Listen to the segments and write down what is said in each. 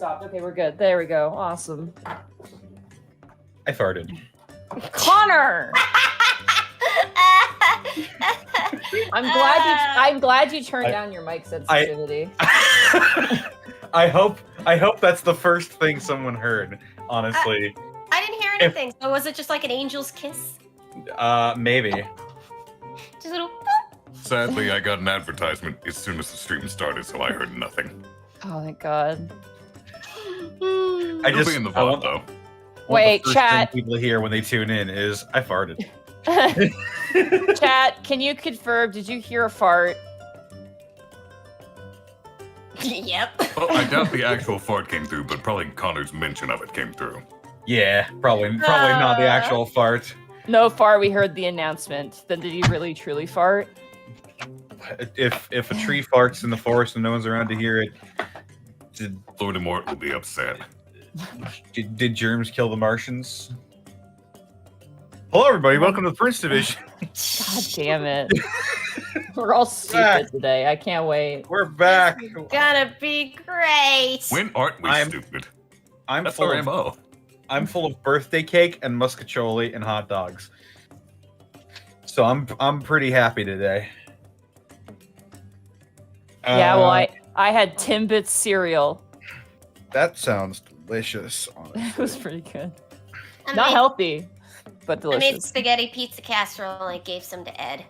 stopped. Okay, we're good. There we go. Awesome. I farted. Connor! I'm glad you turned down your mic sensitivity. I hope that's the first thing someone heard, honestly. I didn't hear anything. So was it just like an angel's kiss? Maybe. Just a little Sadly, I got an advertisement as soon as the stream started, so I heard nothing. Oh, thank God. It'll be in the VOD, though. Wait, the first chat. thing people hear when they tune in is, I farted. Chat, can you confirm, did you hear a fart? Yep. Well, I doubt the actual fart came through, but probably Connor's mention of it came through. Yeah, probably not the actual fart. No fart, we heard the announcement. Then did he really truly fart? If a tree farts in the forest and no one's around to hear it, Lord Immort will be upset. did germs kill the Martians? Hello, everybody. Welcome to the Prince Division. God damn it. We're all stupid today. I can't wait. We're back. This is gonna be great. When aren't we stupid? That's full our of, MO. I'm full of birthday cake and muscatoli and hot dogs. So I'm pretty happy today. Yeah, well, I had Timbits cereal. That sounds delicious, honestly. It was pretty good. I Not made- healthy, but I made delicious. spaghetti pizza casserole and I gave some to Ed.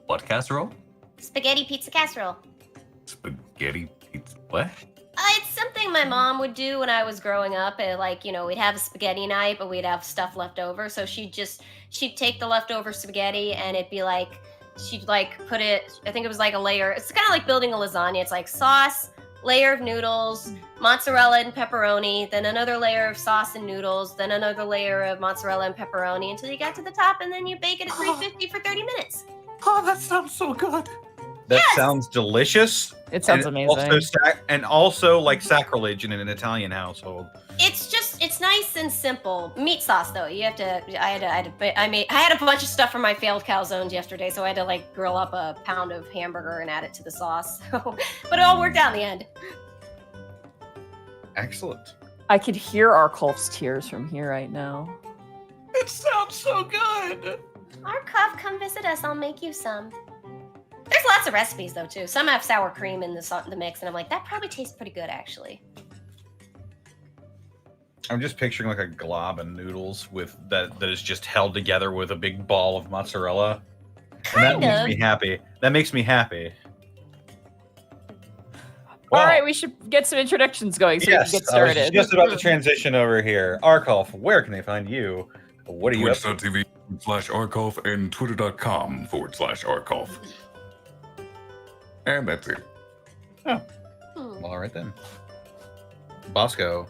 What casserole? Spaghetti pizza casserole. Spaghetti pizza. What? It's something my mom would do when I was growing up. And we'd have a spaghetti night, but we'd have stuff left over. So she'd take the leftover spaghetti and it'd be like, she'd put it, I think it was like a layer. It's kind of like building a lasagna. It's like sauce, layer of noodles, mozzarella and pepperoni, then another layer of sauce and noodles, then another layer of mozzarella and pepperoni until you got to the top, and then you bake it at 350 for 30 minutes. Oh, that sounds so good. That Yes! sounds delicious. It sounds and amazing. Also like sacrilege in an Italian household. It's nice and simple. Meat sauce though, you have to. I had a bunch of stuff from my failed calzones yesterday, so I had to grill up a pound of hamburger and add it to the sauce. But it all worked out in the end. Excellent. I could hear Arcolf's tears from here right now. It sounds so good. Arcolf, come visit us. I'll make you some. There's lots of recipes though too. Some have sour cream in the mix, and I'm like, that probably tastes pretty good actually. I'm just picturing like a glob of noodles with that is just held together with a big ball of mozzarella. And that makes me happy. That makes me happy. All right, we should get some introductions going so we can get started. I was just about to transition over here. Arcolf, where can they find you? What are you up to? Twitch.tv/Arcolf and twitter.com/Arcolf. And that's it. Oh. Well, all right then. Bosco,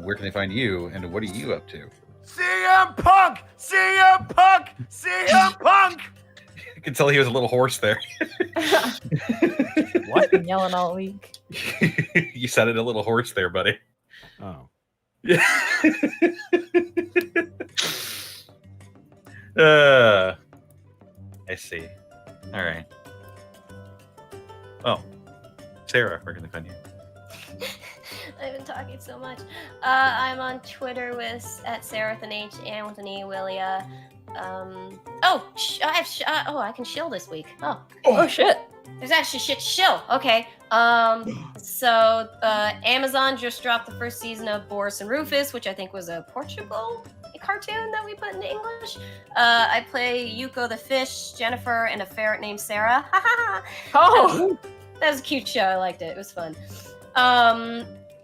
where can they find you, and what are you up to? CM Punk! CM Punk! CM Punk! I can tell he was a little hoarse there. What? Been yelling all week. You sounded a little hoarse there, buddy. Oh. Yeah. I see. All right. Oh, Sarah, where can they find you? I've been talking so much. I'm on Twitter at SarahThanH, Anthony Willia. I can shill this week. Oh shit. There's actually shit to shill. Okay. Amazon just dropped the first season of Boris and Rufus, which I think was a Portugal cartoon that we put into English. I play Yuko the fish, Jennifer, and a ferret named Sarah. Oh! That was a cute show. I liked it. It was fun.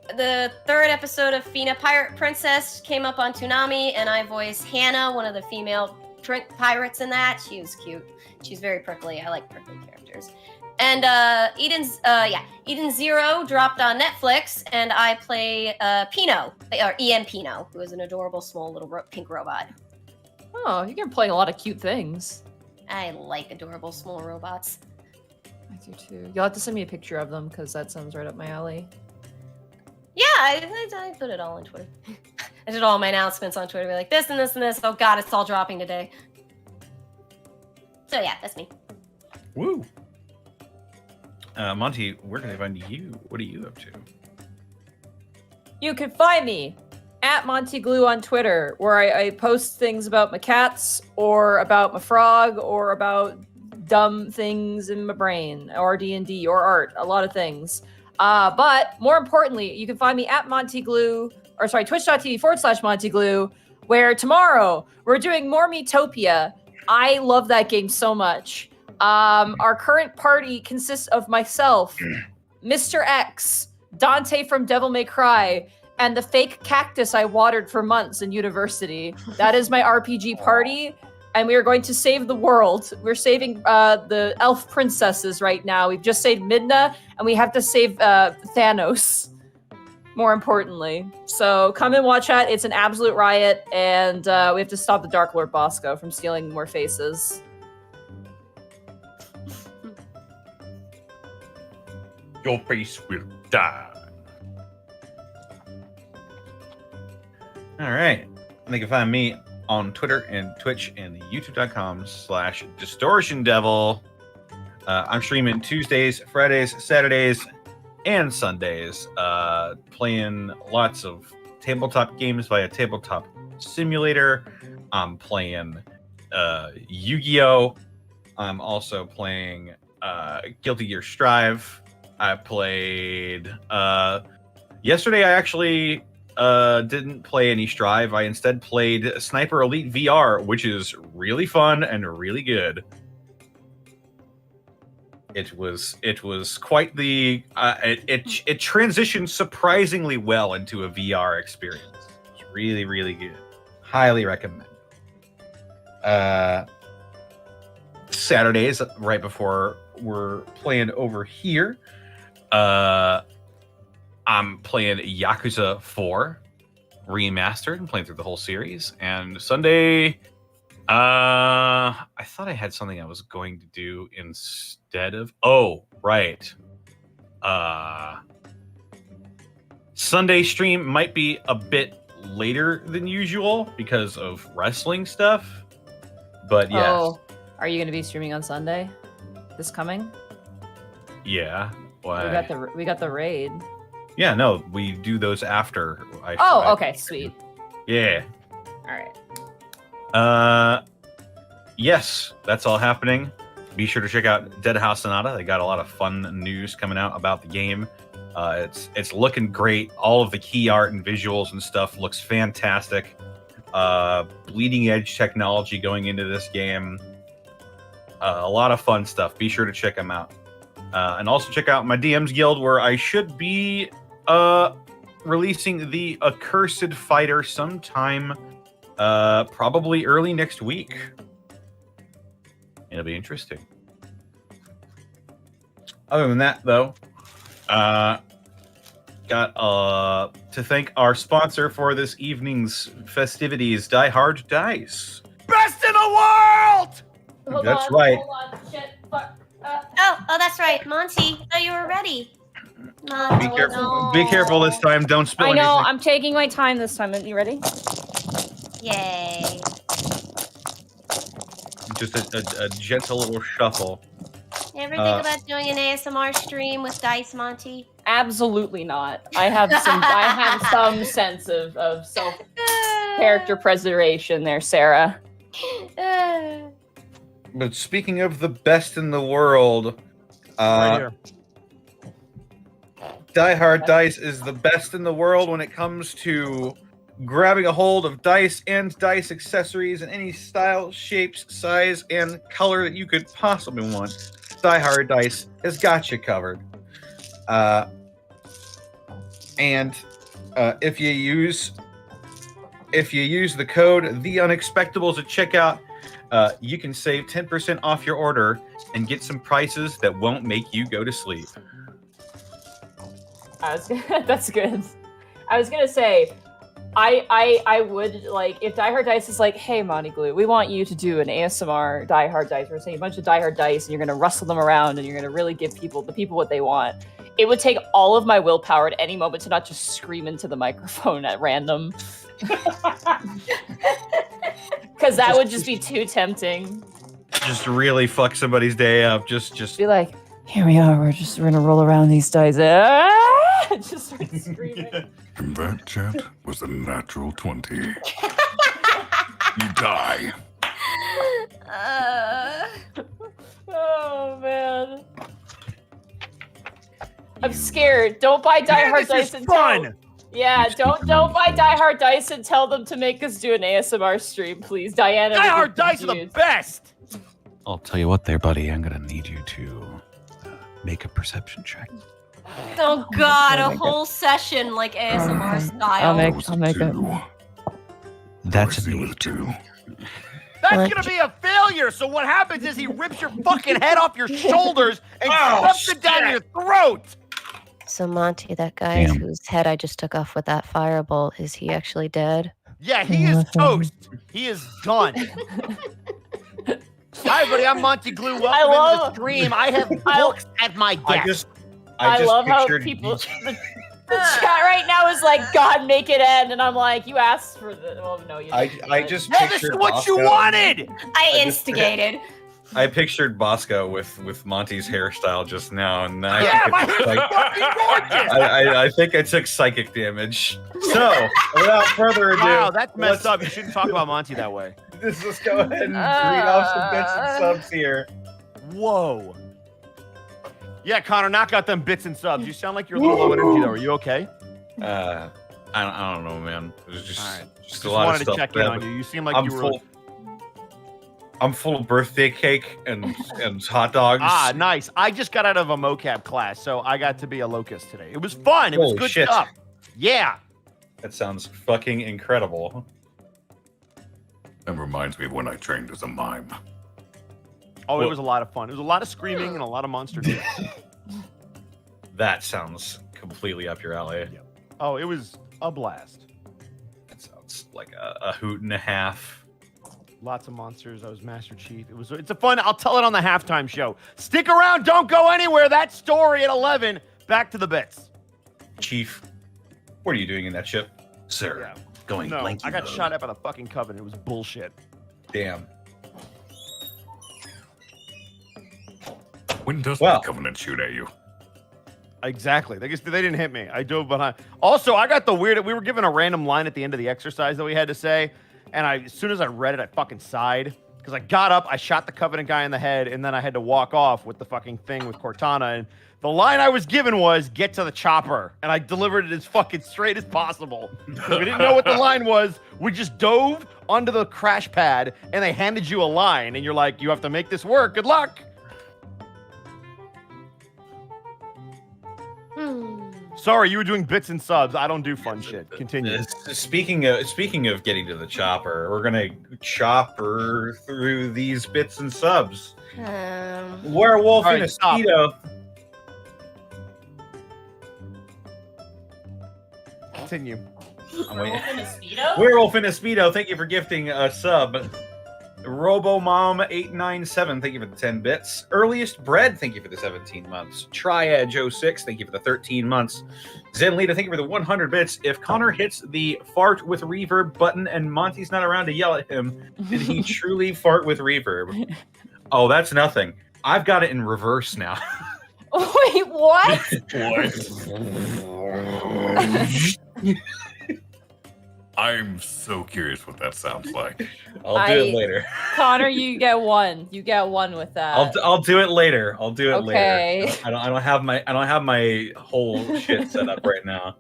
The third episode of Fina Pirate Princess came up on Toonami, and I voiced Hannah, one of the female pirates in that. She was cute. She's very prickly. I like prickly characters. And Eden Zero dropped on Netflix, and I play Pino, or EM Pino, who is an adorable small little pink robot. Oh, you're gonna play a lot of cute things. I like adorable small robots. I do too. You'll have to send me a picture of them because that sounds right up my alley. Yeah, I put it all on Twitter. I did all my announcements on Twitter, like this and this and this. Oh god, it's all dropping today. So yeah, that's me. Woo. Monty, where can I find you? What are you up to? You can find me at Monty Glue on Twitter, where I post things about my cats, or about my frog, or about dumb things in my brain, or D&D, or art, a lot of things. But more importantly, you can find me at Monty Glue, or sorry, twitch.tv/Monty Glue, where tomorrow we're doing more Metopia. I love that game so much. Our current party consists of myself, Mr. X, Dante from Devil May Cry, and the fake cactus I watered for months in university. That is my RPG party, and we are going to save the world. We're saving the elf princesses right now. We've just saved Midna, and we have to save Thanos, more importantly. So come and watch that. It's an absolute riot, and we have to stop the Dark Lord Bosco from stealing more faces. Your face will die. All right. They can find me on Twitter and Twitch and youtube.com/Distortion Devil. I'm streaming Tuesdays, Fridays, Saturdays, and Sundays, playing lots of tabletop games via Tabletop Simulator. I'm playing Yu-Gi-Oh! I'm also playing Guilty Gear Strive. I played yesterday. I actually didn't play any Strive. I instead played Sniper Elite VR, which is really fun and really good. It was quite the it transitioned surprisingly well into a VR experience. It's really, really good. Highly recommend. Saturdays, right before we're playing over here, I'm playing Yakuza 4 Remastered and playing through the whole series. And Sunday, I thought I had something I was going to do instead of... Oh, right. Sunday stream might be a bit later than usual because of wrestling stuff. But yes. Oh, are you going to be streaming on Sunday? This coming? Yeah. Why? We got the raid. Yeah, no, we do those after. Okay, sweet. Yeah. All right. Yes, that's all happening. Be sure to check out Dead House Sonata. They got a lot of fun news coming out about the game. It's looking great. All of the key art and visuals and stuff looks fantastic. Bleeding edge technology going into this game. A lot of fun stuff. Be sure to check them out. And also check out my DM's Guild, where I should be releasing the Accursed Fighter sometime probably early next week. It'll be interesting. Other than that, though, got to thank our sponsor for this evening's festivities, Die Hard Dice. Best in the world! That's right. Hold on. Shit. Fuck. Oh, that's right, Monty. I thought you were ready. No, Be careful. no. Be careful this time. Don't spill I know. anything. I'm taking my time this time. You ready? Yay. Just a gentle little shuffle. You ever think about doing an ASMR stream with dice, Monty? Absolutely not. I have some sense of self character preservation there, Sarah. But speaking of the best in the world, Right here. Die Hard Dice is the best in the world when it comes to grabbing a hold of dice and dice accessories in any style, shapes, size, and color that you could possibly want. Die Hard Dice has got you covered. And if you use the code The Unexpectables at checkout, you can save 10% off your order and get some prices that won't make you go to sleep. That's good. I was gonna say, I would like if Die Hard Dice is like, hey Monty Glue, we want you to do an ASMR Die Hard Dice. We're saying a bunch of Die Hard Dice, and you're gonna rustle them around, and you're gonna really give the people what they want. It would take all of my willpower at any moment to not just scream into the microphone at random. Because that would just be too tempting. Just really fuck somebody's day up. Just Be like, Here we are. We're gonna roll around these dice. Just start screaming. And that, chat, was a natural 20. You die. Oh man. I'm scared. Don't buy Die Hard dice and fun. Yeah, don't buy Die Hard dice and tell them to make us do an ASMR stream, please. Diana. Die Hard dice are the best. I'll tell you what there, buddy. I'm gonna need you to make a perception check. Oh god, a whole session like ASMR style. I'll make it. That's I a see with need. 2. That's gonna be a failure. So what happens is he rips your fucking head off your shoulders and stuffs it down your throat. So Monty, that guy Damn. whose head I just took off with that firebolt, is he actually dead? Yeah, he is toast. He is done. Hi, everybody. I'm Monty Glue. Welcome to the stream. I have books at my desk. I just love how pictured- people. The chat right now is like, God, make it end, and I'm like, you asked for the. Oh no, you. I just Hey, this pictured is what you Bosco. wanted. I instigated. I pictured Bosco with Monty's hairstyle just now, and I Yeah, think my it's hair's like- fucking gorgeous. I think I took psychic damage. So, without further ado, Wow, that's messed let's- up. You shouldn't talk about Monty that way. let's go ahead and read off some bits and subs here. Whoa. Yeah, Connor, knock out them bits and subs. You sound like you're a little low energy, though. Are you okay? I don't know, man. It was just, All right. just a Just lot of wanted stuff. to check in on you. You seem like I'm you were. full. I'm full of birthday cake and hot dogs. Ah, nice. I just got out of a mocap class, so I got to be a locust today. It was fun. It was Holy good shit. stuff. Yeah. That sounds fucking incredible. That reminds me of when I trained as a mime. Oh, it Well- was a lot of fun. It was a lot of screaming and a lot of monster death. That sounds completely up your alley. Oh, it was a blast. That sounds like a hoot and a half. Lots of monsters. I was Master Chief. It's a fun. I'll tell it on the halftime show. Stick around. Don't go anywhere. That story at 11. Back to the bits. Chief, what are you doing in that ship? Sir, Yeah. going No, blanky I got mode. shot at by the fucking Covenant. It was bullshit. Damn. When does Well- the Covenant shoot at you? Exactly. They didn't hit me. I dove behind. Also, I got the weird. We were given a random line at the end of the exercise that we had to say, and as soon as I read it, I fucking sighed because I got up, I shot the Covenant guy in the head, and then I had to walk off with the fucking thing with Cortana. And the line I was given was "Get to the chopper," and I delivered it as fucking straight as possible. We didn't know what the line was. We just dove onto the crash pad, and they handed you a line, and you're like, "You have to make this work. Good luck." Sorry, you were doing bits and subs. I don't do fun shit. Continue. Speaking of getting to the chopper, we're gonna chopper through these bits and subs. Werewolf All in right, a stop. speedo. Continue. I'm waiting. Werewolf in a Speedo? Werewolf in a speedo. Thank you for gifting a sub. RoboMom897, thank you for the 10 bits. Earliest Bread, thank you for the 17 months. Triad Joe6, thank you for the 13 months. Zenlita, thank you for the 100 bits. If Connor hits the fart with reverb button and Monty's not around to yell at him, did he truly fart with reverb? Oh, that's nothing. I've got it in reverse now. Wait, what? I'm so curious what that sounds like. I'll do it later. Connor, you get one. You get one with that. I'll do it later. I'll do it Okay. later. I don't have my whole shit set up right now.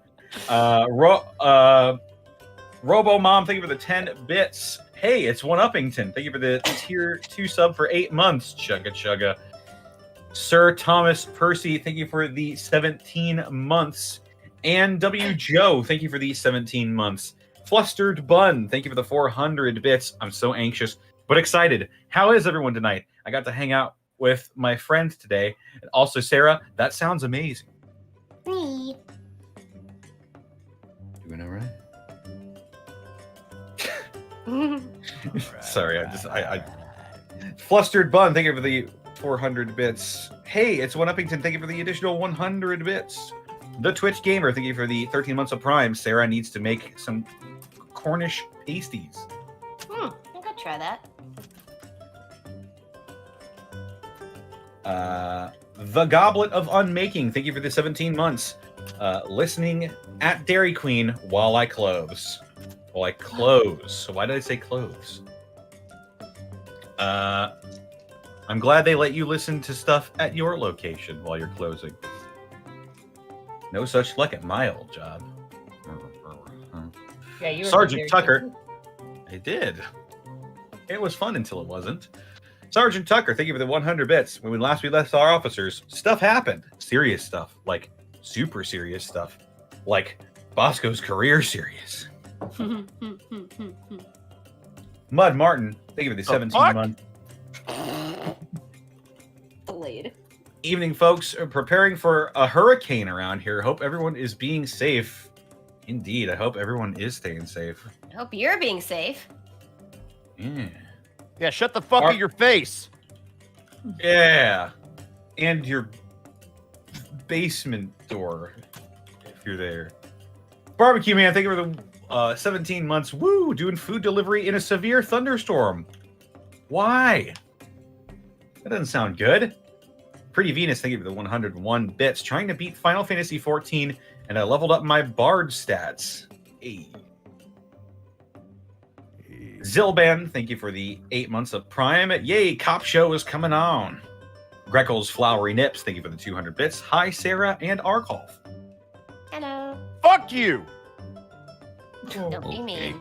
Robo Mom, thank you for the 10 bits. Hey, it's One Uppington. Thank you for the tier 2 sub for 8 months. Chugga chugga. Sir Thomas Percy, thank you for the 17 months. And W Joe, thank you for the 17 months. Flustered Bun, thank you for the 400 bits. I'm so anxious, but excited. How is everyone tonight? I got to hang out with my friend today. And also, Sarah, that sounds amazing. Me. Doing all right? Sorry, I Flustered Bun, thank you for the 400 bits. Hey, it's One Uppington, thank you for the additional 100 bits. The Twitch Gamer, thank you for the 13 months of Prime. Sarah needs to make some Cornish pasties. I think I'll try that. The Goblet of Unmaking, thank you for the 17 months. Listening at Dairy Queen while I close. So why did I say close? I'm glad they let you listen to stuff at your location while you're closing. No such luck at my old job. Yeah, you were Sergeant very Tucker. good. I did. It was fun until it wasn't. Sergeant Tucker, thank you for the 100 bits. When last we left our officers, stuff happened. Serious stuff. Like, super serious stuff. Like, Bosco's career serious. Mud Martin, thank you for the 17 months. Delayed. Evening, folks. Preparing for a hurricane around here. Hope everyone is being safe. Indeed, I hope everyone is staying safe. I hope you're being safe. Yeah. Yeah, shut the fuck in your face. Yeah. And your basement door, if you're there. Barbecue Man, thank you for the 17 months. Woo! Doing food delivery in a severe thunderstorm. Why? That doesn't sound good. Pretty Venus, thank you for the 101 bits. Trying to beat Final Fantasy 14, and I leveled up my Bard stats. Hey. Zilban, thank you for the 8 months of Prime. Yay, Cop Show is coming on. Greckle's Flowery Nips, thank you for the 200 bits. Hi, Sarah and Arcolf. Hello. Fuck you. Don't be mean.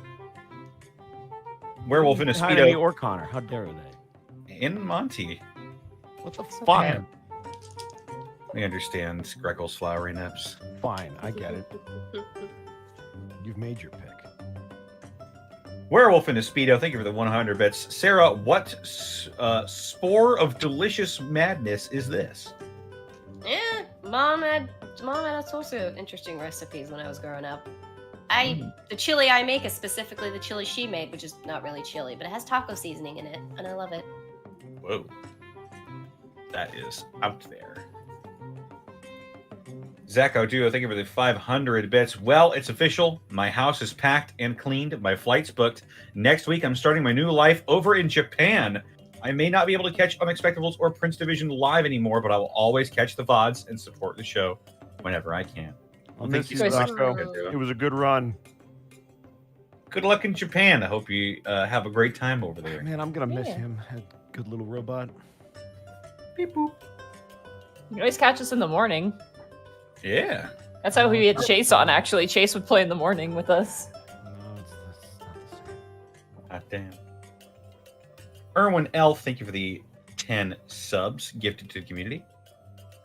Werewolf in a Heidi Speedo or Connor, how dare they? in Monty. What the fuck? okay. We understand Greckle's Flowery Nips. Fine, I get it. You've made your pick. Werewolf in a Speedo, thank you for the 100 bits. Sarah, what spore of delicious madness is this? Yeah, mom had all sorts of interesting recipes when I was growing up. The chili I make is specifically the chili she made, which is not really chili, but it has taco seasoning in it, and I love it. Whoa. That is out there. Zach O'Duo, thank you for the 500 bits. Well, it's official. My house is packed and cleaned. My flight's booked. Next week, I'm starting my new life over in Japan. I may not be able to catch Unexpectables or Prince Division live anymore, but I will always catch the VODs and support the show whenever I can. Well, Thank thank you you, so much. Bosco. It was a good run. Good luck in Japan. I hope you have a great time over there. Man, I'm gonna miss Yeah. him. That good little robot. Beep boop. You can always catch us in the morning. Yeah. That's how we had Chase on, actually. Chase would play in the morning with us. No, it's not the same. God damn. Erwin Elf, thank you for the 10 subs gifted to the community.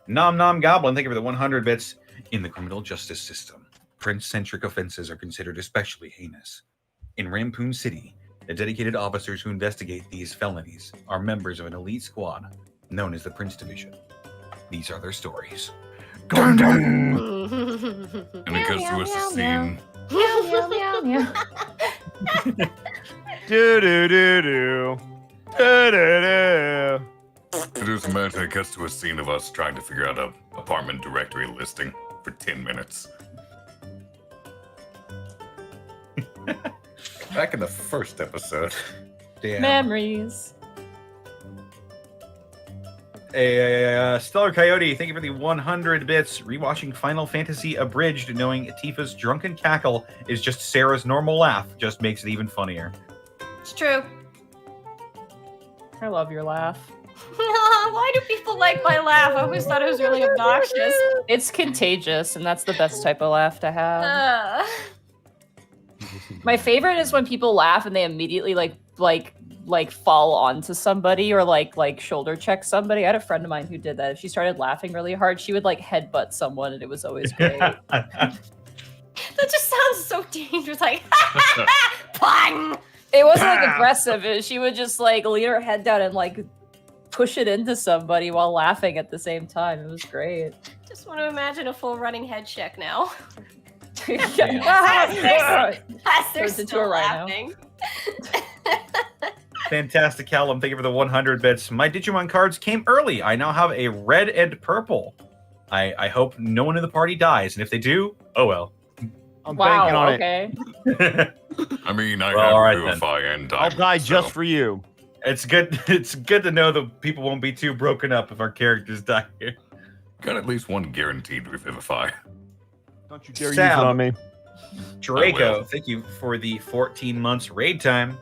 Nom Nom Goblin, thank you for the 100 bits. In the criminal justice system, prince-centric offenses are considered especially heinous. In Rampoon City, the dedicated officers who investigate these felonies are members of an elite squad known as the Prince Division. These are their stories. Dun, dun. And it goes to a scene. Do do do do. Do do do. I just imagine it gets to a scene of us trying to figure out a apartment directory listing for 10 minutes. Back in the first episode. Damn. Memories. Stellar Coyote, thank you for the 100 bits. Rewatching Final Fantasy Abridged, knowing Tifa's drunken cackle is just Sarah's normal laugh, just makes it even funnier. It's true. I love your laugh. Why do people like my laugh? I always thought it was really obnoxious. It's contagious, and that's the best type of laugh to have. My favorite is when people laugh and they immediately like fall onto somebody or like shoulder check somebody. I had a friend of mine who did that. If she started laughing really hard, she would like headbutt someone, and it was always great. That just sounds so dangerous. Like, bang! It wasn't like aggressive. She would just like lean her head down and like push it into somebody while laughing at the same time. It was great. Just want to imagine a full running head check now. Turns They're into still a rhino. laughing. Fantastic, Callum. Thank you for the 100 bits. My Digimon cards came early. I now have a red and purple. I hope no one in the party dies, and if they do, oh well. I'm Wow, banking on okay. I mean, I Well, have all right, Purify and I'll Diamond, die so- just for you. It's good. It's good to know that people won't be too broken up if our characters die here. Got at least one guaranteed revivify. Don't you dare use it Sam. on me. Draco, will. thank you for the 14 months raid time.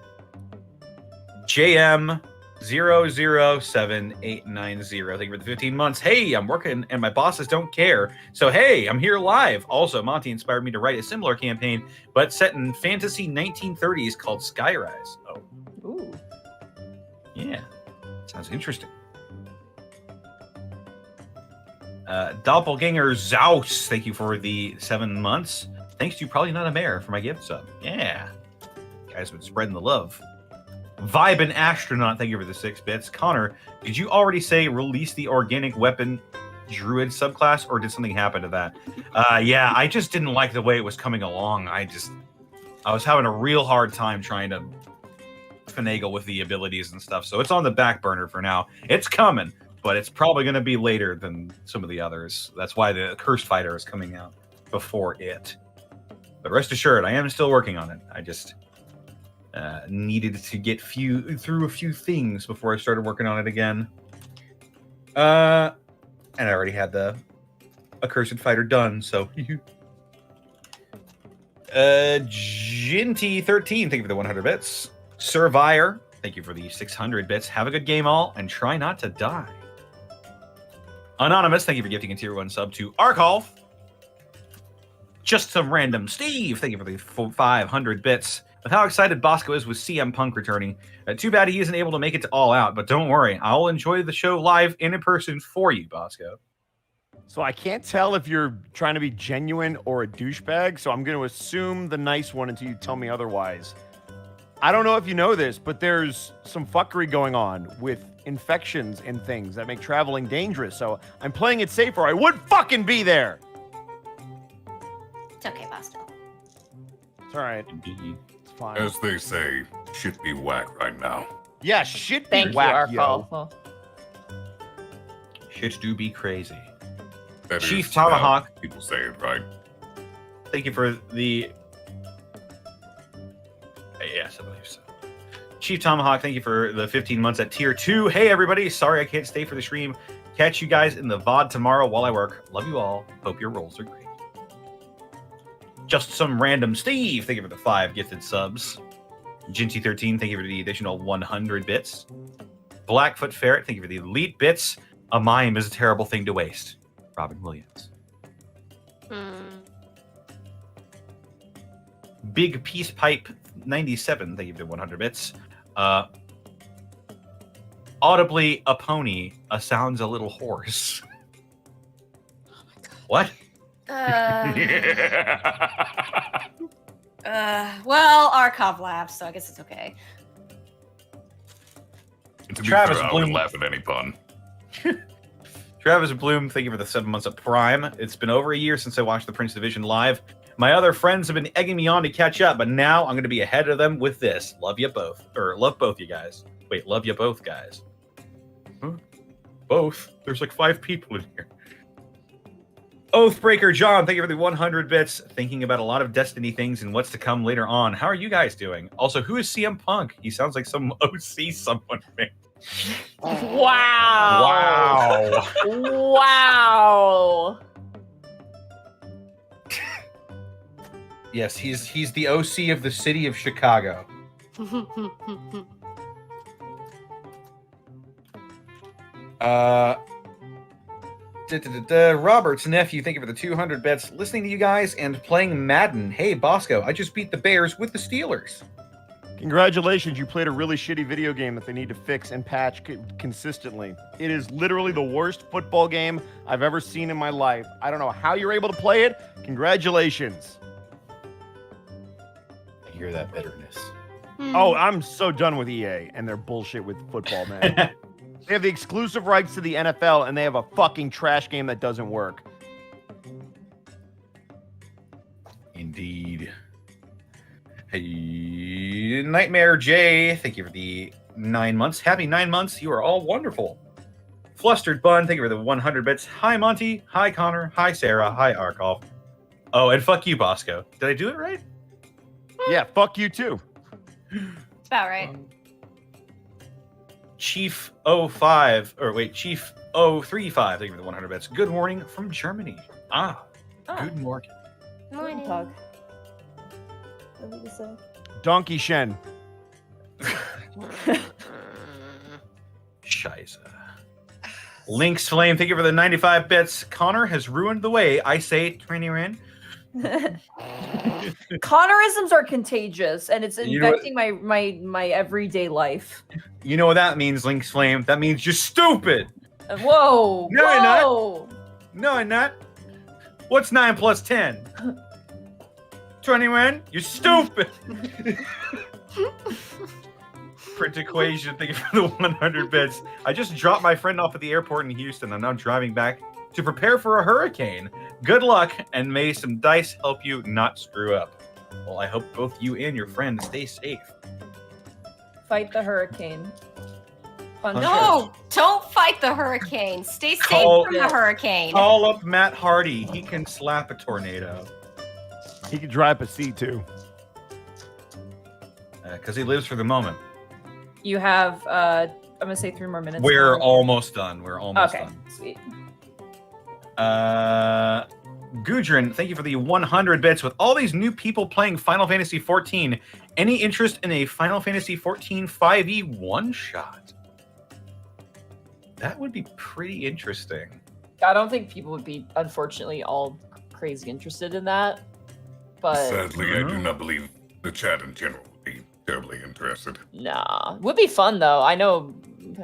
JM007890, thank you for the 15 months. Hey, I'm working and my bosses don't care. So hey, I'm here live. Also, Monty inspired me to write a similar campaign, but set in fantasy 1930s called Skyrise. Oh, Ooh. yeah. Sounds interesting. Doppelganger Zaus, thank you for the 7 months. Thanks to Probably Not a Mayor for my gift sub. Yeah. You guys been spreading the love. Vibin Astronaut, thank you for the 6 bits. Connor, did you already say release the organic weapon druid subclass, or did something happen to that? Yeah, I just didn't like the way it was coming along. I was having a real hard time trying to finagle with the abilities and stuff, so it's on the back burner for now. It's coming, but it's probably going to be later than some of the others. That's why the Cursed Fighter is coming out before it. But rest assured, I am still working on it. I just needed to get through a few things before I started working on it again. And I already had the Accursed Fighter done, so. Jinty13, thank you for the 100 bits. Survivor, thank you for the 600 bits. Have a good game all, and try not to die. Anonymous, thank you for gifting a tier 1 sub to Arcolf. Just Some Random Steve, thank you for the 500 bits. With how excited Bosco is with CM Punk returning, too bad he isn't able to make it to All Out, but don't worry, I'll enjoy the show live and in person for you, Bosco. So I can't tell if you're trying to be genuine or a douchebag, so I'm going to assume the nice one until you tell me otherwise. I don't know if you know this, but there's some fuckery going on with infections and things that make traveling dangerous, so I'm playing it safe or I would fucking be there! It's okay, Bosco. It's all right. Indeed. It's fine. As they say, shit be whack right now. Yeah, shit be Thank whack, you, yo. Arcolf. Shit do be crazy. That Chief is how Tomahawk. people say it, right? Thank you for the... Yes, I believe so. Chief Tomahawk, thank you for the 15 months at tier 2. Hey, everybody. Sorry I can't stay for the stream. Catch you guys in the VOD tomorrow while I work. Love you all. Hope your rolls are great. Just Some Random Steve, thank you for the 5 gifted subs. Jinty13, thank you for the additional 100 bits. Blackfoot Ferret, thank you for the elite bits. A mime is a terrible thing to waste. Robin Williams. Big Peace Pipe 97, thank you for the 100 bits. Audibly a pony, sounds a little hoarse. What? Well, Arcolf laughs, so I guess it's okay. To be Travis fair, I Bloom. would laugh at any pun. Travis Bloom, thank you for the 7 months of Prime. It's been over a year since I watched the Prince Division live. My other friends have been egging me on to catch up, but now I'm going to be ahead of them with this. Love you both. Or love both you guys. Wait, love you both guys. Huh? Both? There's like 5 people in here. Oathbreaker John, thank you for the 100 bits. Thinking about a lot of Destiny things and what's to come later on. How are you guys doing? Also, who is CM Punk? He sounds like some OC someone made. Wow. Wow. Yes, he's the OC of the city of Chicago. Robert's nephew, thank you for the 200 bits. Listening to you guys and playing Madden. Hey, Bosco, I just beat the Bears with the Steelers. Congratulations, you played a really shitty video game that they need to fix and patch consistently. It is literally the worst football game I've ever seen in my life. I don't know how you're able to play it. Congratulations. I hear that bitterness. Oh, I'm so done with EA and their bullshit with football, man. They have the exclusive rights to the NFL, and they have a fucking trash game that doesn't work. Indeed. Hey, Nightmare J, thank you for the 9 months. Happy 9 months. You are all wonderful. Flustered Bun, thank you for the 100 bits. Hi, Monty. Hi, Connor. Hi, Sarah. Hi, Arcolf. Oh, and fuck you, Bosco. Did I do it right? Yeah, fuck you too. It's about right. Chief 05, or wait, Chief 035, thank you for the 100 bits. Good morning from Germany. Good morning. Morning. Talk. What did you say? Donkey Shen. Scheiße. Link's Flame, thank you for the 95 bits. Connor has ruined the way I say Training. Connorisms are contagious, and it's You know what- infecting my everyday life. You know what that means, Link's Flame? That means you're stupid. Whoa! No, you're not. Whoa! No, I'm not. What's 9 plus 10? 21? You're stupid. Print equation, thank you for the 100 bits. I just dropped my friend off at the airport in Houston. I'm now driving back to prepare for a hurricane. Good luck, and may some dice help you not screw up. Well, I hope both you and your friend stay safe. Fight the hurricane. Punch No, don't fight the hurricane. Stay safe Call- from the hurricane. Call up Matt Hardy. He can slap a tornado. He can drive a C2. Because he lives for the moment. it. You have, I'm gonna say 3 more minutes. We're now. almost done. We're almost Okay, done. sweet. Gudrun, thank you for the 100 bits. With all these new people playing Final Fantasy XIV, any interest in a Final Fantasy XIV 5e one-shot? That would be pretty interesting. I don't think people would be, unfortunately, all crazy interested in that. But Sadly, I do not believe the chat in general would be terribly interested. nah, would be fun though. I know,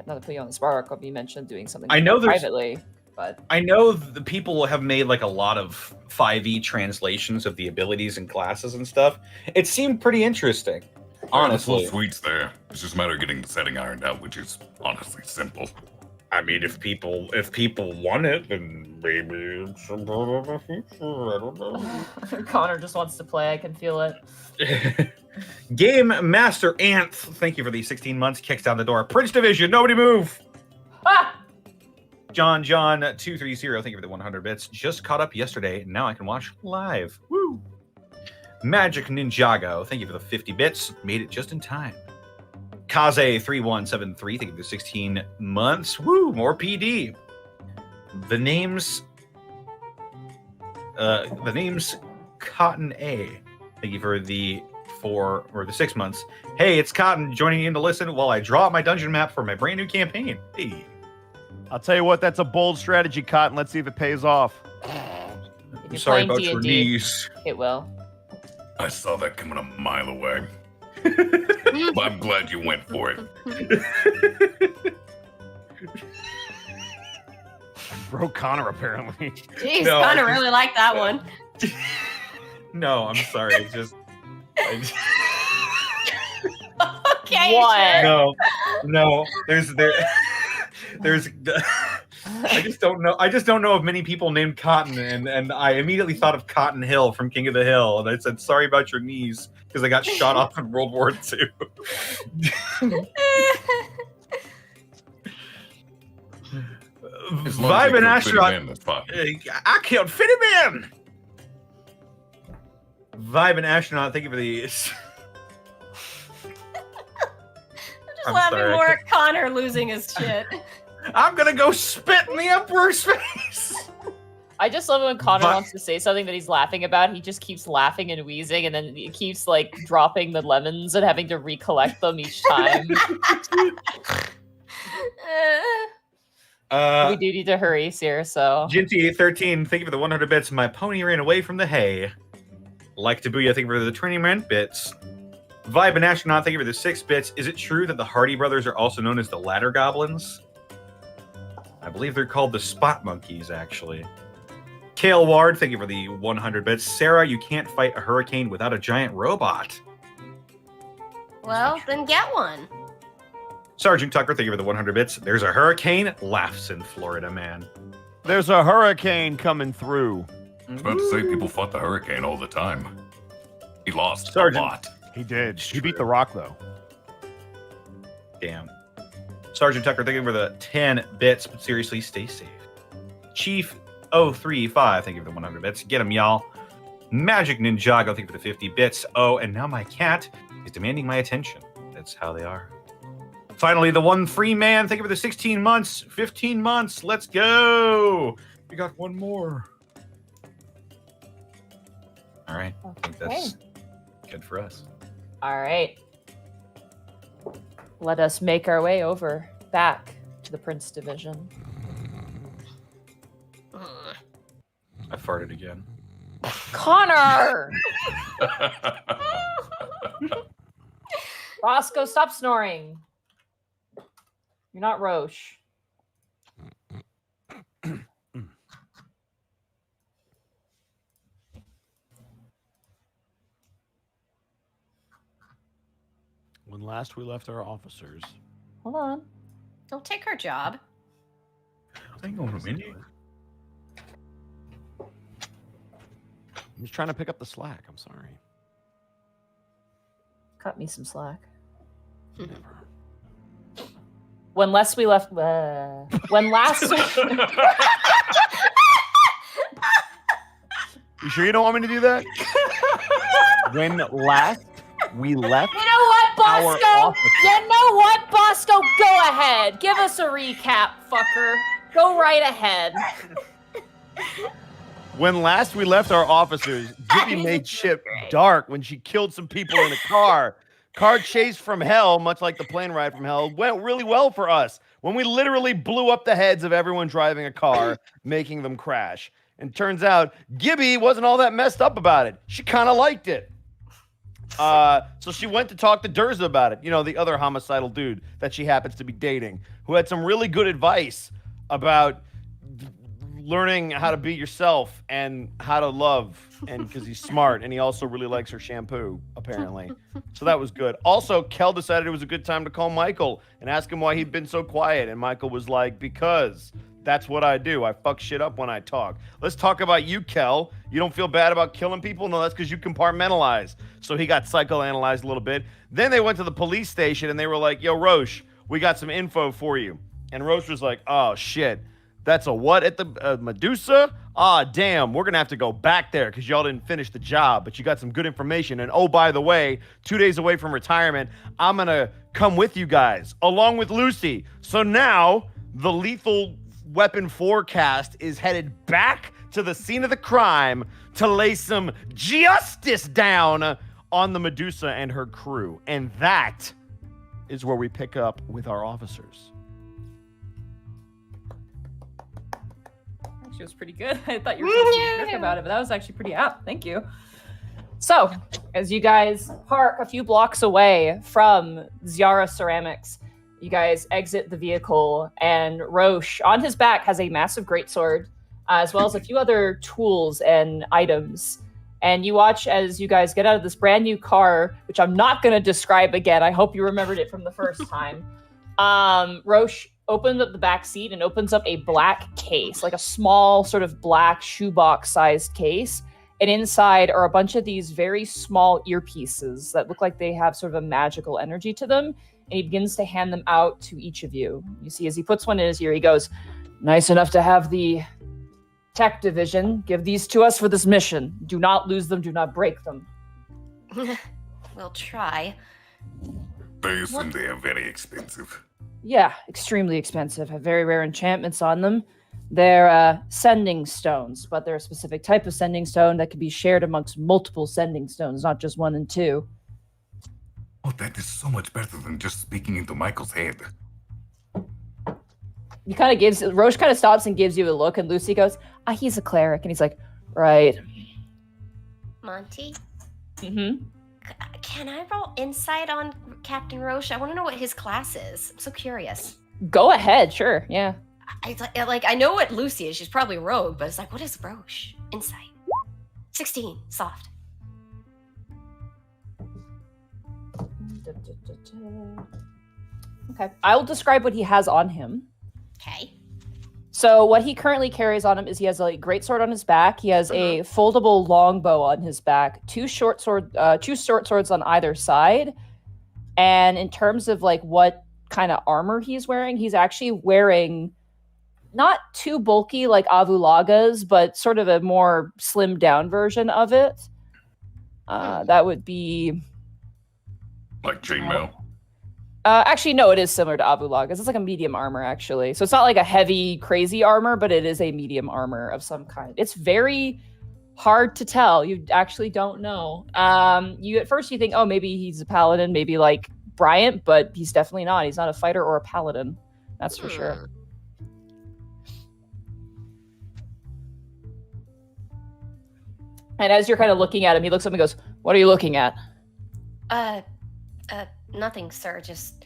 not to put you on the spot, Arcolf, you mentioned doing something I know there's- privately, but I know the people have made like a lot of 5e translations of the abilities and classes and stuff. It seemed pretty interesting, Full honestly. suites there. It's just a matter of getting the setting ironed out, which is honestly simple. I mean, if people want it, then maybe it's a part of the future. I don't know. Connor just wants to play. I can feel it. Game Master Anth, thank you for the 16 months. Kicks down the door. Prince Division, nobody move. Ah! John 230, thank you for the 100 bits. Just caught up yesterday. Now I can watch live. Woo! Magic Ninjago, thank you for the 50 bits. Made it just in time. Kaze 3173, thank you for the 16 months. Woo! More PD. The name's Cotton A. Thank you for the 6 months. Hey, it's Cotton joining in to listen while I draw up my dungeon map for my brand new campaign. Hey. I'll tell you what, that's a bold strategy, Cotton. Let's see if it pays off. If I'm you're sorry playing about your D&D, knees. it will. I saw that coming a mile away. But I'm glad you went for it. Bro Connor, apparently. Jeez, No, kind I of just- really like that one. No, I'm sorry. It's just. Okay. What? sure. No. There's. I just don't know. I just don't know of many people named Cotton, and I immediately thought of Cotton Hill from King of the Hill, and I said, "Sorry about your knees," because I got shot off in World War II. As long as Vibe they and can fit him astronaut. in, that's fine. I can't fit him in. Vibe and astronaut. Thank you for the. Just I'm laughing sorry. more at Connor losing his shit. I'm gonna go spit in the Emperor's face. I just love it when Connor But- wants to say something that he's laughing about. He just keeps laughing and wheezing, and then he keeps like dropping the lemons and having to recollect them each time. We do need to hurry, Sierra. So Ginty 13, thank you for the 100 bits. My pony ran away from the hay. Like Tabuya, thank you for the training man bits. Vibe and astronaut, thank you for the 6 bits. Is it true that the Hardy brothers are also known as the Ladder Goblins? I believe they're called the Spot Monkeys, actually. Kale Ward, thank you for the 100 bits. Sarah, you can't fight a hurricane without a giant robot. Well, then get one. Sergeant Tucker, thank you for the 100 bits. There's a hurricane, laughs in Florida, man. There's a hurricane coming through. I was about to say people fought the hurricane all the time. He lost Sergeant. a lot. He did. He beat the Rock, though. Damn. Sergeant Tucker, thank you for the 10 bits, but seriously, stay safe. Chief 035, thank you for the 100 bits. Get him, y'all. Magic Ninjago, thank you for the 50 bits. Oh, and now my cat is demanding my attention. That's how they are. Finally, the one free man. Thank you for the 16 months, 15 months. Let's go. We got one more. All right. I think that's good for us. All right. Let us make our way over back to the Prince Division. I farted again. Connor! Bosco, stop snoring. You're not Rosh. When last we left our officers. Hold on. Don't take her job. Hang on a minute. I'm just trying to pick up the slack. I'm sorry. Cut me some slack. Never. When last we left... when last... You sure you don't want me to do that? When last we left You know what, our Bosco? officers. You know what, Bosco? Go ahead. Give us a recap, fucker. Go right ahead. When last we left our officers, Gibby made shit dark when she killed some people in a car. Car chase from hell, much like the plane ride from hell, went really well for us when we literally blew up the heads of everyone driving a car, making them crash. And turns out Gibby wasn't all that messed up about it. She kind of liked it. So she went to talk to Durza about it, you know, the other homicidal dude that she happens to be dating, who had some really good advice about learning how to be yourself and how to love, and because he's smart and he also really likes her shampoo, apparently. So that was good. Also, Khel decided it was a good time to call Michael and ask him why he'd been so quiet. And Michael was like, because that's what I do. I fuck shit up when I talk. Let's talk about you, Khel. You don't feel bad about killing people? No, that's because you compartmentalize. So he got psychoanalyzed a little bit. Then they went to the police station and they were like, yo, Rosh, we got some info for you. And Rosh was like, oh, shit. That's a what at the Medusa? Ah, damn, we're going to have to go back there because y'all didn't finish the job, but you got some good information. And oh, by the way, 2 days away from retirement, I'm going to come with you guys along with Lucy. So now the Lethal Weapon forecast is headed back to the scene of the crime to lay some justice down on the Medusa and her crew. And that is where we pick up with our officers. Actually, it was pretty good. I thought you were going to be quick about it, but that was actually pretty apt. Thank you. So, as you guys park a few blocks away from Ziara Ceramics, you guys exit the vehicle, and Rosh, on his back, has a massive greatsword, as well as a few other tools and items. And you watch as you guys get out of this brand new car, which I'm not going to describe again. I hope you remembered it from the first time. Rosh opens up the back seat and opens up a black case, like a small sort of black shoebox-sized case. And inside are a bunch of these very small earpieces that look like they have sort of a magical energy to them. And he begins to hand them out to each of you. You see, as he puts one in his ear, he goes, nice enough to have the tech division give these to us for this mission. Do not lose them. Do not break them. We'll try. They assume they are very expensive. Yeah, extremely expensive. Have very rare enchantments on them. They're sending stones, but they're a specific type of sending stone that can be shared amongst multiple sending stones, not just one and two. Oh, that is so much better than just speaking into Michael's head. Rosh kind of stops and gives you a look, and Lucy goes, he's a cleric. And he's like, right. Monty? Mm-hmm. Can I roll insight on Captain Rosh? I want to know what his class is. I'm so curious. Go ahead, sure, yeah. I know what Lucy is. She's probably rogue, but it's like, what is Rosh? Insight. 16, soft. Okay, I will describe what he has on him. Okay. So what he currently carries on him is he has a greatsword on his back. He has a foldable longbow on his back, two short swords on either side. And in terms of like what kind of armor he's wearing, he's actually wearing not too bulky like Avulaga's, but sort of a more slimmed down version of it. That would be Like chainmail. Actually, no, it is similar to Avulag. It's like a medium armor, actually. So it's not like a heavy, crazy armor, but it is a medium armor of some kind. It's very hard to tell. You actually don't know. You at first you think, oh, maybe he's a paladin, maybe like Bryant, but he's definitely not. He's not a fighter or a paladin. That's for sure. And as you're kind of looking at him, he looks up and goes, "What are you looking at?" Nothing, sir. Just.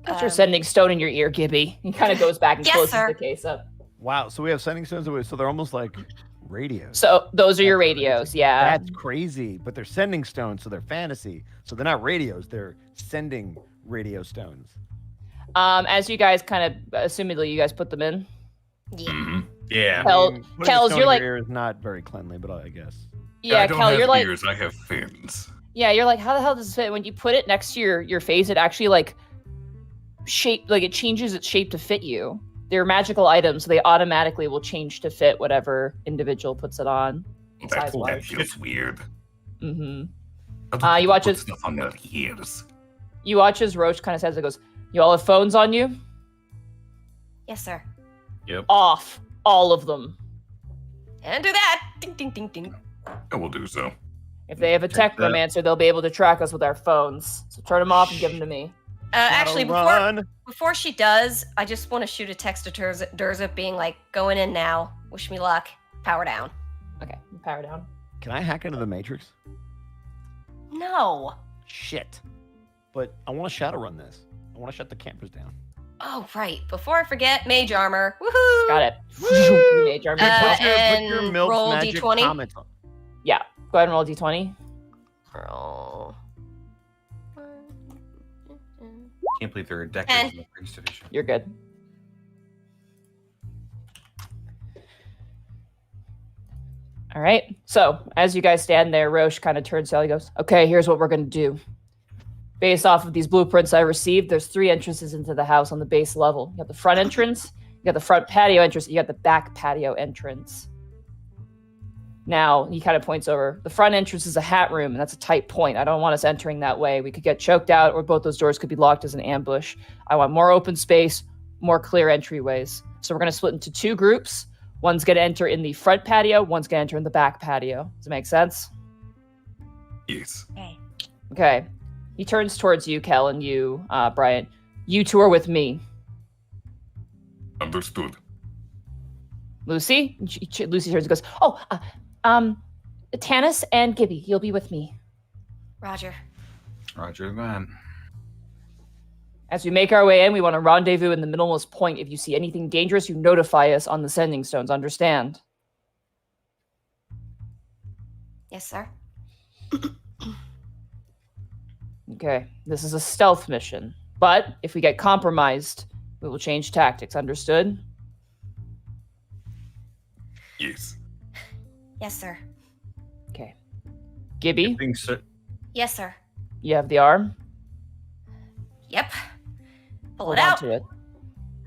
That's your sending stone in your ear, Gibby. He kind of goes back and closes the case up. Wow, so we have sending stones, so they're almost like radios. So those are your radios, yeah. That's crazy, but they're sending stones, so they're fantasy. So they're not radios, they're sending radio stones. As you guys kind of, assumedly, you guys put them in. Yeah. Mm-hmm. Yeah. Kel's, you're like, your ear is not very cleanly, but I guess. Yeah, Kel, you're like, ears, I have fins. Yeah, you're like, how the hell does this fit? When you put it next to your face, it actually like it changes its shape to fit you. They're magical items, so they automatically will change to fit whatever individual puts it on. That feels weird. Mm-hmm. You watch as stuff on their ears. You watch as Rosh kind of says it goes, "You all have phones on you?" Yes, sir. Yep. Off. All of them. And do that. Ding, ding, ding, ding. I will do so. If they have a technomancer, they'll be able to track us with our phones. So turn them off and give them to me. Actually, before she does, I just want to shoot a text to Durza being like, "Going in now. Wish me luck. Power down." Okay, power down. Can I hack into the Matrix? No. Shit. But I want to Shadowrun this. I want to shut the campers down. Oh, right. Before I forget, mage armor. Woohoo! Got it. Mage armor. And roll D20. Yeah. Go ahead and roll D20. Roll. Can't believe there are decades in the Priest Division. You're good. All right. So as you guys stand there, Rosh kind of turns to you. He goes, "Okay, here's what we're going to do. Based off of these blueprints I received, there's 3 entrances into the house on the base level. You got the front entrance, you got the front patio entrance, you got the back patio entrance. Now, he kind of points over. The front entrance is a hat room, and that's a tight point. I don't want us entering that way. We could get choked out, or both those doors could be locked as an ambush. I want more open space, more clear entryways. So we're going to split into 2 groups. One's going to enter in the front patio, one's going to enter in the back patio. Does it make sense?" Yes. Okay. He turns towards you, Khel, and you, Bryant. You 2 are with me. Understood. Lucy? Lucy turns and goes, "Oh, Tannis and Gibby, you'll be with me." Roger. Roger, man. As we make our way in, we want to rendezvous in the middlemost point. If you see anything dangerous, you notify us on the sending stones. Understand? Yes, sir. Okay. This is a stealth mission. But if we get compromised, we will change tactics. Understood? Yes. Yes, sir. Okay. Gibby, Yes, sir. you have the arm. Yep. Pull Hold it on out. to it.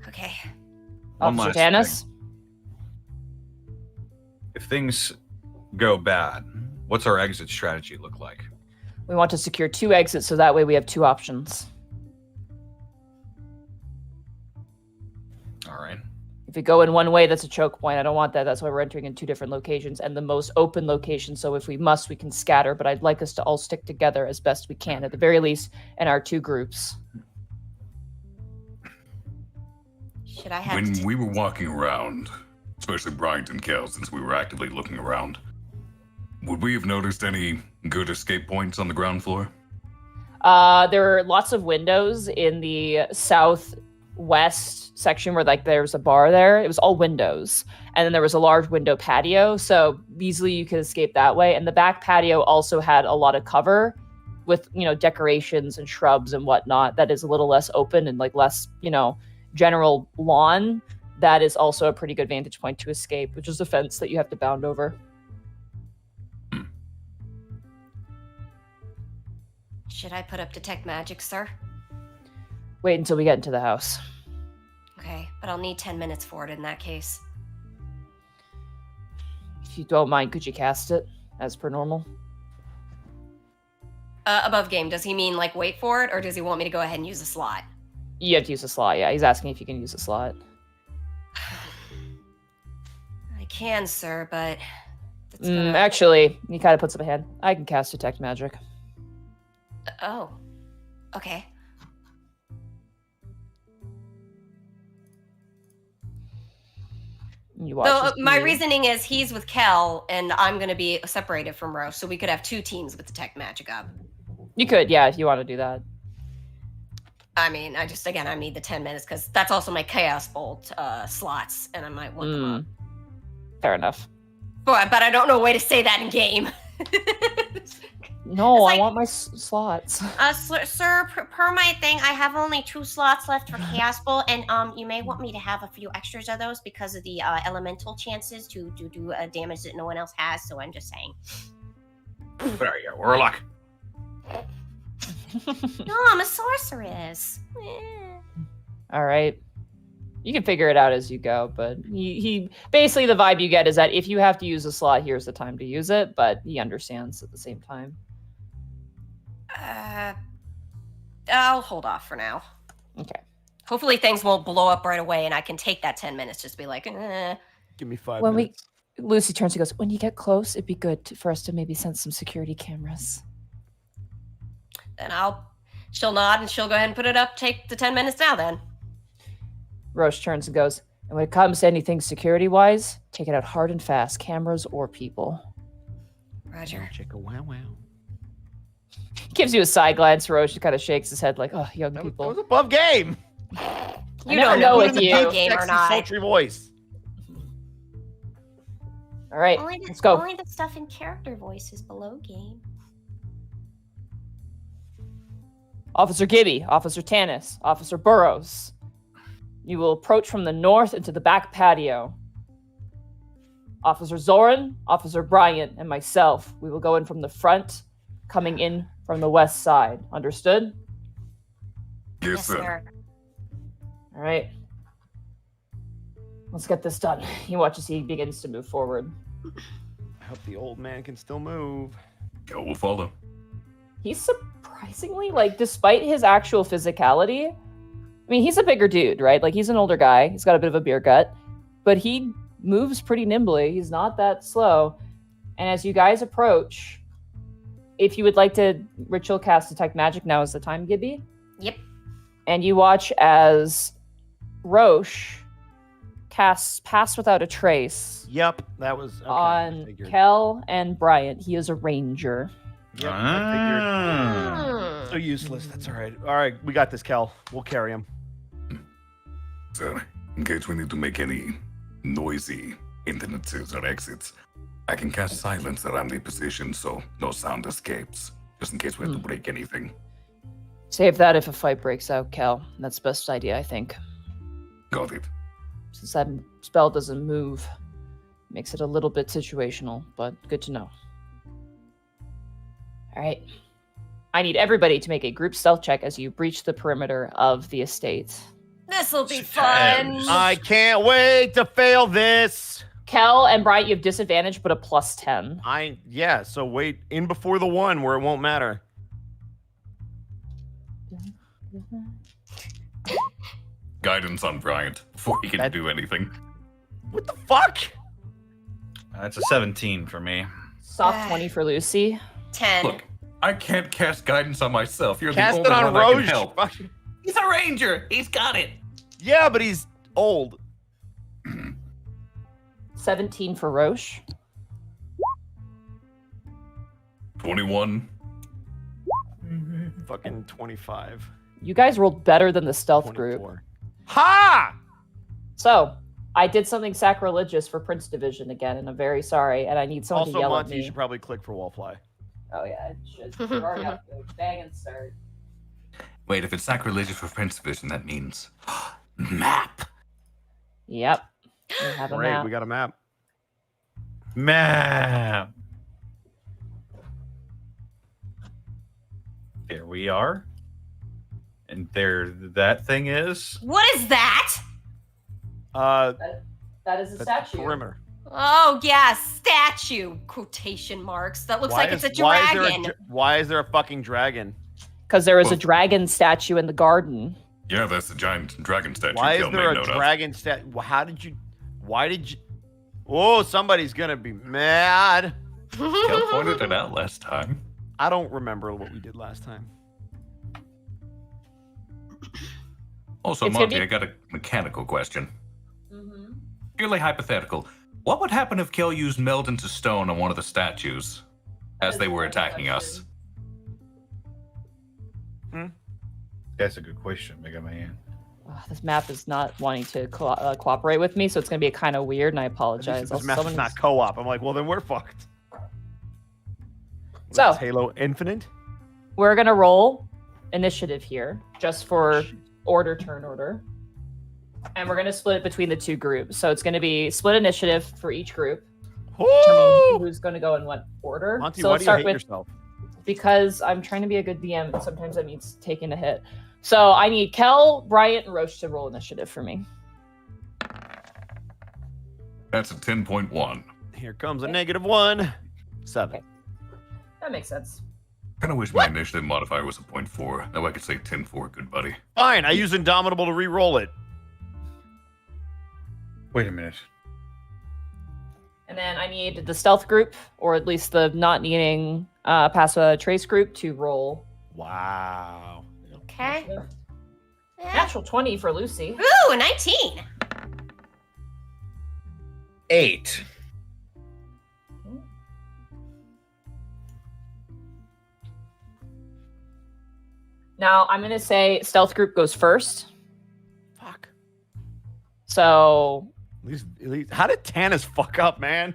Okay. One Officer last Tannis? If things go bad, what's our exit strategy look like? We want to secure 2 exits so that way we have 2 options. All right. If we go in one way, that's a choke point. I don't want that. That's why we're entering in 2 different locations and the most open location. So if we must, we can scatter. But I'd like us to all stick together as best we can, at the very least, in our 2 groups. Should I have When we were walking around, especially Bryant and Khel, since we were actively looking around, would we have noticed any good escape points on the ground floor? There are lots of windows in the southwest section where there's a bar there. It was all windows. And then there was a large window patio. So easily you could escape that way. And the back patio also had a lot of cover with, decorations and shrubs and whatnot. That is a little less open and less, general lawn. That is also a pretty good vantage point to escape, which is a fence that you have to bound over. Should I put up detect magic, sir? Wait until we get into the house. Okay, but I'll need 10 minutes for it in that case. If you don't mind, could you cast it as per normal? Above game, does he mean like wait for it, or does he want me to go ahead and use a slot? You have to use a slot, yeah. He's asking if you can use a slot. I can, sir, but... that's gonna... Actually, he kind of puts up a hand. I can cast Detect Magic. Oh. Okay. You watch So as my he- reasoning is he's with Khel, and I'm going to be separated from Rosh, so we could have 2 teams with Detect Magic up. You could, yeah, if you want to do that. I mean, I need the 10 minutes, because that's also my Chaos Bolt slots, and I might want them up. Fair enough. But I don't know a way to say that in game. No, It's I like- want my slots. Sir, per my thing, I have only 2 slots left for Chaos Bolt, and you may want me to have a few extras of those because of the elemental chances to do damage that no one else has, so I'm just saying. There you go, Warlock. No, I'm a sorceress. All right. You can figure it out as you go, but he basically, the vibe you get is that if you have to use a slot, here's the time to use it, but he understands at the same time. I'll hold off for now. Okay. Hopefully things won't blow up right away and I can take that 10 minutes just be like, Give me 5 When minutes. Lucy turns and goes, when you get close, it'd be good for us to maybe send some security cameras. then she'll nod and she'll go ahead and put it up. Take the 10 minutes now then. Rosh turns and goes, and when it comes to anything security-wise, take it out hard and fast, cameras or people. Roger. Chicka wow wow. Gives you a side glance, Rosh kind of shakes his head like, oh, young That people. was above game. You never don't know know with if it's you. a game or Sexy, not. sultry voice. All right, let's go. Only the stuff in character voice is below game. Officer Gibby, Officer Tannis, Officer Burrows. You will approach from the north into the back patio. Officer Zouren, Officer Bryant, and myself, we will go in from the front, coming in from the west side. Understood? Yes, sir. All right. Let's get this done. He watches he begins to move forward. I hope the old man can still move. Go will follow. He's surprisingly, like, despite his actual physicality, I mean, he's a bigger dude, right? Like, he's an older guy. He's got a bit of a beer gut, but he moves pretty nimbly. He's not that slow. And as you guys approach, if you would like to ritual cast Detect Magic, now is the time, Gibby. Yep. And you watch as Rosh casts Pass Without a Trace Yep, that was okay, I on figured. Khel and Bryant. He is a ranger. Yep, I Ah. figured. So useless. That's all right. All right, we got this, Khel. We'll carry him. Sir, in case we need to make any noisy entrances or exits, I can cast silence around the position so no sound escapes, just in case we have to break anything. Save that if a fight breaks out, Khel. That's the best idea, I think. Got it. Since that spell doesn't move, makes it a little bit situational, but good to know. All right. I need everybody to make a group stealth check as you breach the perimeter of the estate. This'll be fun. I can't wait to fail this. Khel and Bryant, you have disadvantage, but a plus 10. So wait in before the 1 where it won't matter. Guidance on Bryant before he can That- do anything. What the fuck? That's a 17 for me. Soft 20 for Lucy. 10. Look, I can't cast guidance on myself. You're Cast the it only on one that can Rosh. help. Fuck. He's a ranger. He's got it. Yeah, but he's old. 17 for Rosh. 21. Fucking 25. You guys rolled better than the stealth group. 24. Ha! So, I did something sacrilegious for Prince Division again, and I'm very sorry, and I need someone to Also, yell Monty, at you me. should probably click for Wallfly. Oh yeah, it should. We're already up to bang and start. Wait, if it's sacrilegious for Prince Division, that means map. Yep. We have a Great, map. we got a map. Map. There we are. And there that thing is. What is that? That is a That's the statue. perimeter. Oh yeah, statue quotation marks. That looks like it's a dragon. Why is there a fucking dragon? Because there was a dragon statue in the garden. Yeah, that's the giant dragon statue. Why Khel is there made a note of. dragon statue? Why did you? Oh, somebody's gonna be mad. Khel pointed it out last time. I don't remember what we did last time. Also, It's gonna Monty, be- I got a mechanical question. Mm-hmm. Purely hypothetical. What would happen if Khel used meld into stone on one of the statues as they were attacking us? That's a good question, Mega Man. This map is not wanting to cooperate with me, so it's going to be kind of weird, and I apologize. This map is not co-op. I'm like, well, then we're fucked. So- Is Halo Infinite? We're going to roll initiative here, just for turn order. And we're going to split it between the two groups. So it's going to be split initiative for each group. Determine who's going to go in what order. Monty, so why let's do you start hate with yourself? because I'm trying to be a good DM, and sometimes that means taking a hit. So I need Khel, Bryant, and Rosh to roll initiative for me. That's a 10.1. Here comes a -1. 7. Okay. That makes sense. Kind of wish my initiative modifier was a 0.4. That way I could say 10-4, good buddy. Fine, I use Indomitable to re-roll it. Wait a minute. And then I need the stealth group, or at least the not needing pass a trace group, to roll. Wow. Okay. Yeah. Natural 20 for Lucy. Ooh, a 19. 8. Now I'm gonna say stealth group goes first. Fuck. So At least, how did Tannis fuck up, man?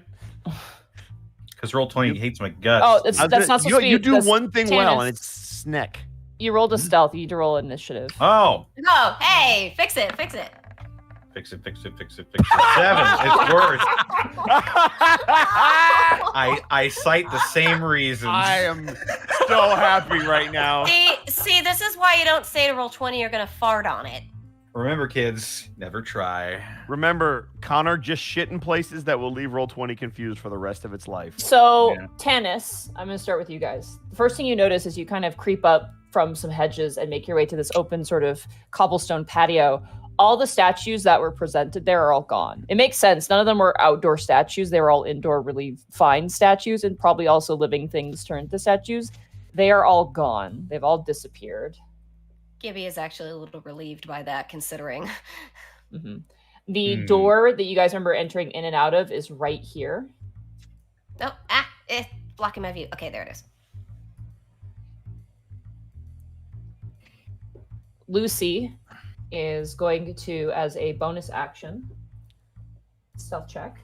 Because Roll20 hates my guts. oh, that's not supposed to be. You do that's one thing well, and Tannis. it's Sneck. You rolled a stealth. You need to roll initiative. Oh! Oh, hey, fix it. Fix it. 7. It's worse. I cite the same reasons. I am so happy right now. See, this is why you don't say to roll 20, you're gonna fart on it. Remember, kids, never try. Remember, Connor just shit in places that will leave Roll20 confused for the rest of its life. So Yeah. Tannis, I'm gonna start with you guys. The first thing you notice is you kind of creep up from some hedges and make your way to this open sort of cobblestone patio. All the statues that were presented there are all gone. It makes sense. None of them were outdoor statues. They were all indoor, really fine statues, and probably also living things turned to statues. They are all gone. They've all disappeared. Gibby is actually a little relieved by that, considering. hmm The door that you guys remember entering in and out of is right here. Oh, it's blocking my view. Okay, there it is. Lucy is going to, as a bonus action, stealth check.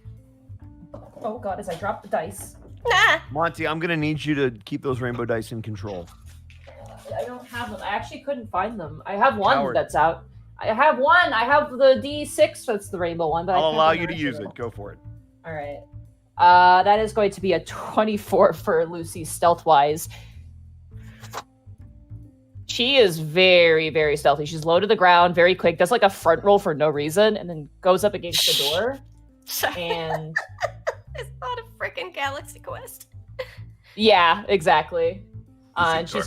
Oh god, as I drop the dice. Nah. Monty, I'm gonna need you to keep those rainbow dice in control. I don't have them. I actually couldn't find them. I have one Coward. that's out. I have one. I have the D6 that's the rainbow one. But I I'll can't allow find you the to rest use of it. Go for it. All right. That is going to be a 24 for Lucy stealth-wise. She is very, very stealthy. She's low to the ground, very quick, does like a front roll for no reason, and then goes up against the door. And It's not a freaking Galaxy Quest. yeah, exactly. And she's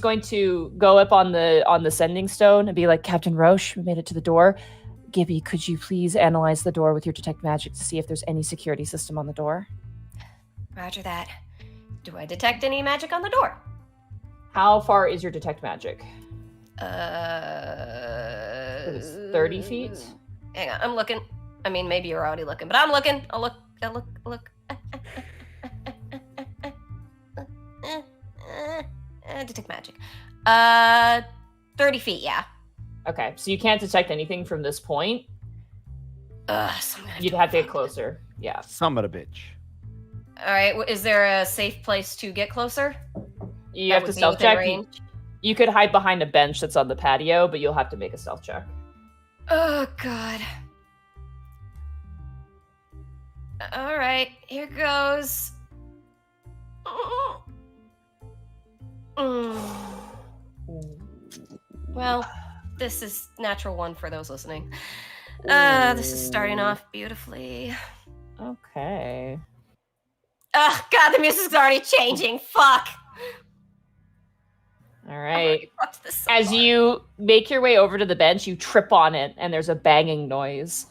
going to go up on the sending stone and be like, Captain Rosh, we made it to the door. Gibby, could you please analyze the door with your detect magic to see if there's any security system on the door? Roger that. Do I detect any magic on the door? How far is your detect magic? It is 30 feet. Hang on, I'm looking. I mean, maybe you're already looking, but I'm looking. I'll look. Detect magic. 30 feet, yeah. Okay, so you can't detect anything from this point. So I'm gonna You'd have to get closer. Yeah. Son of a bitch. All right, is there a safe place to get closer? You That have would to be stealth within check. range? You could hide behind a bench that's on the patio, but you'll have to make a stealth check. Oh, God. All right, here goes. Well, this is natural 1 for those listening. This is starting off beautifully. Okay. Ugh, God, the music's already changing. Fuck. All I've right. already fucked this so As hard. you make your way over to the bench, you trip on it, and there's a banging noise.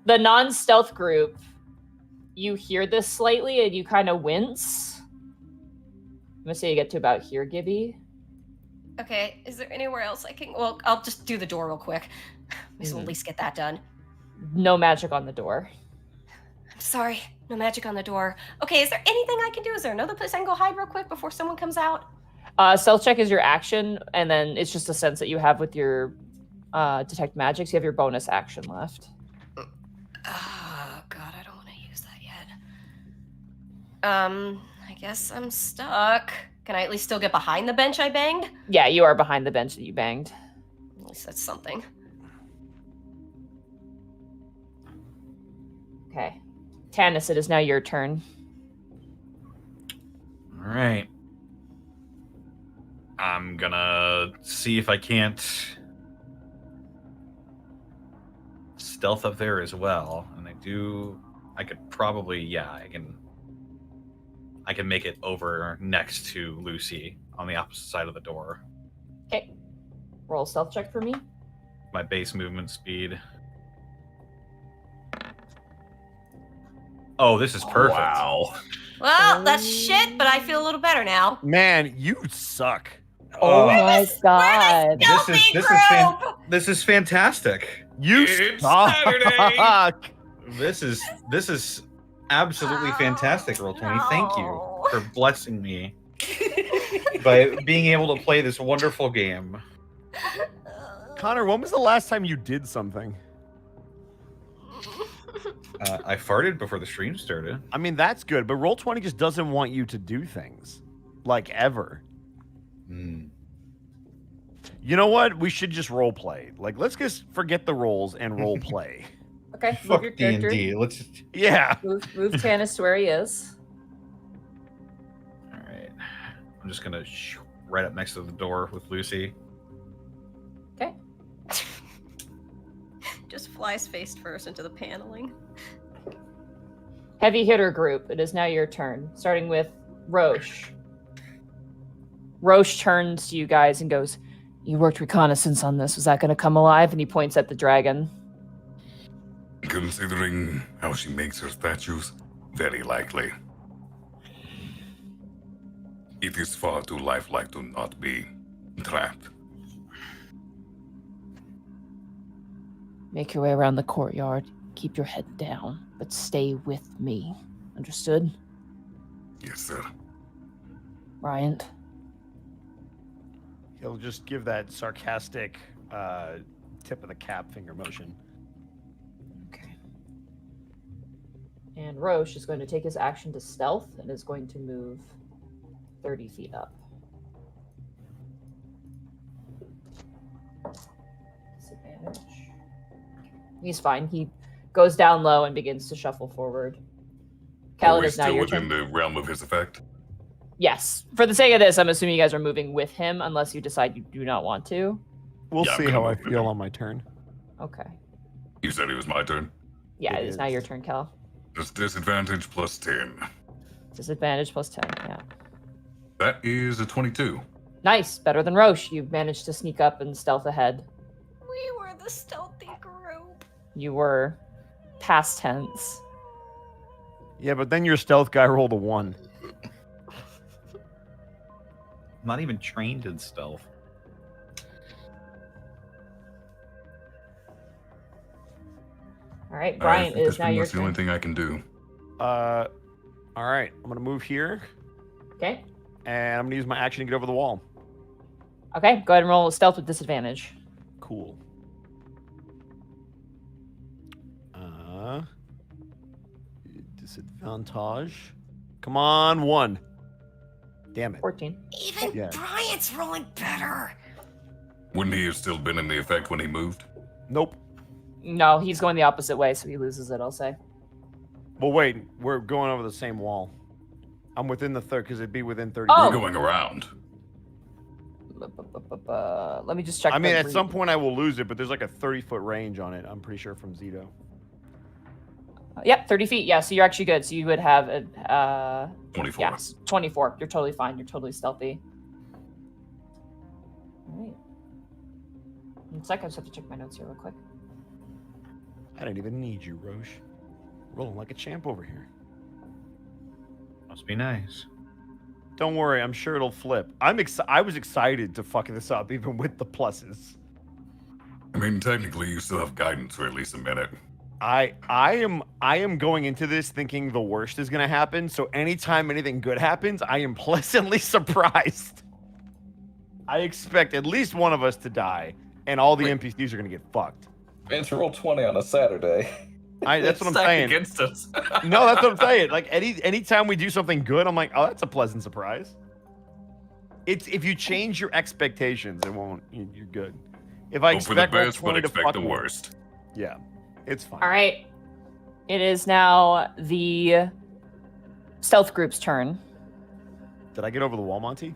The non-stealth group, you hear this slightly, and you kind of wince. I'm gonna say you get to about here, Gibby. Okay, is there anywhere else I can? Well, I'll just do the door real quick. Might as well Mhm. at least get that done. No magic on the door. I'm sorry, no magic on the door. Okay, is there anything I can do? Is there another place I can go hide real quick before someone comes out? Stealth check is your action, and then it's just a sense that you have with your detect magic. So you have your bonus action left. Oh God, I don't want to use that yet. I guess I'm stuck. Can I at least still get behind the bench I banged? Yeah, you are behind the bench that you banged. At least that's something. Okay. Tannis, it is now your turn. All right. I'm gonna see if I can't stealth up there as well. And I could probably, yeah, I can make it over next to Lucy on the opposite side of the door. Okay. Roll a stealth check for me. My base movement speed. Oh, this is perfect. Wow. Well, that's shit, but I feel a little better now. Man, you suck. Oh my god. This is fantastic. You It's suck. Saturday. This is absolutely fantastic, Roll20. Thank you no. for blessing me by being able to play this wonderful game. Connor, when was the last time you did something? I farted before the stream started. I mean, that's good, but Roll20 just doesn't want you to do things. Like, ever. Mm. You know what? We should just role play. Like, let's just forget the roles and role play. Okay, move Fuck your character. D&D. Let's just... Yeah. Move Tannis to where he is. All right. I'm just gonna right up next to the door with Lucy. Okay. Just flies face first into the paneling. Heavy hitter group, it is now your turn. Starting with Rosh. Rosh turns to you guys and goes, "You worked reconnaissance on this. Was that going to come alive?" And he points at the dragon. Considering how she makes her statues, very likely. It is far too lifelike to not be trapped. Make your way around the courtyard. Keep your head down, but stay with me. Understood? Yes, sir. Bryant. He'll just give that sarcastic tip of the cap finger motion. Okay. And Rosh is going to take his action to stealth and is going to move 30 feet up. Disadvantage. He's fine. He goes down low and begins to shuffle forward. Khel, Are it we is now still your within turn. the realm of his effect? Yes. For the sake of this, I'm assuming you guys are moving with him unless you decide you do not want to. We'll Yeah, I'm see gonna how I move with feel him. on my turn. Okay. You said it was my turn. Yeah, It it is now is. your turn, Khel. Just disadvantage plus 10. Disadvantage plus 10, yeah. That is a 22. Nice. Better than Rosh. You've managed to sneak up and stealth ahead. We were the stealthy group. You were past tense. Yeah, but then your stealth guy rolled a 1. I'm not even trained in stealth. All right, I Bryant, think it that's is now pretty your much the only turn. thing I can do. All right. I'm going to move here, Okay. and I'm going to use my action to get over the wall. Okay, go ahead and roll a stealth with disadvantage. Cool. Disadvantage. Come on, 1. Damn it. 14. Even Yeah. Bryant's rolling better. Wouldn't he have still been in the effect when he moved? Nope. No, he's going the opposite way, so he loses it, I'll say. Well, wait. We're going over the same wall. I'm within the third, because it'd be within 30 Oh! We're going around. Let me just check. I mean, the at some point I will lose it, but there's like a 30-foot range on it. I'm pretty sure from Zito. Yep, 30 feet. Yeah, so you're actually good. So you would have a 24. yes, 24. You're totally fine. You're totally stealthy. All right. 1 sec. I just have to check my notes here real quick. I didn't even need you, Rosh. Rolling like a champ over here. Must be nice. Don't worry, I'm sure it'll flip. I was excited to fuck this up, even with the pluses. I mean, technically, you still have guidance for at least a minute. I am going into this thinking the worst is gonna happen. So anytime anything good happens, I am pleasantly surprised. I expect at least one of us to die, and all the NPCs are gonna get fucked. It's roll 20 on a Saturday. That's what I'm Stacked saying. against us. No, that's what I'm saying. Like anytime we do something good, I'm like, oh, that's a pleasant surprise. It's if you change your expectations, it won't. You're good. If I Hope for the expect roll best, but 20 to expect fuck the me, worst. yeah, it's fine. All right. It is now the stealth group's turn. Did I get over the wall, Monty?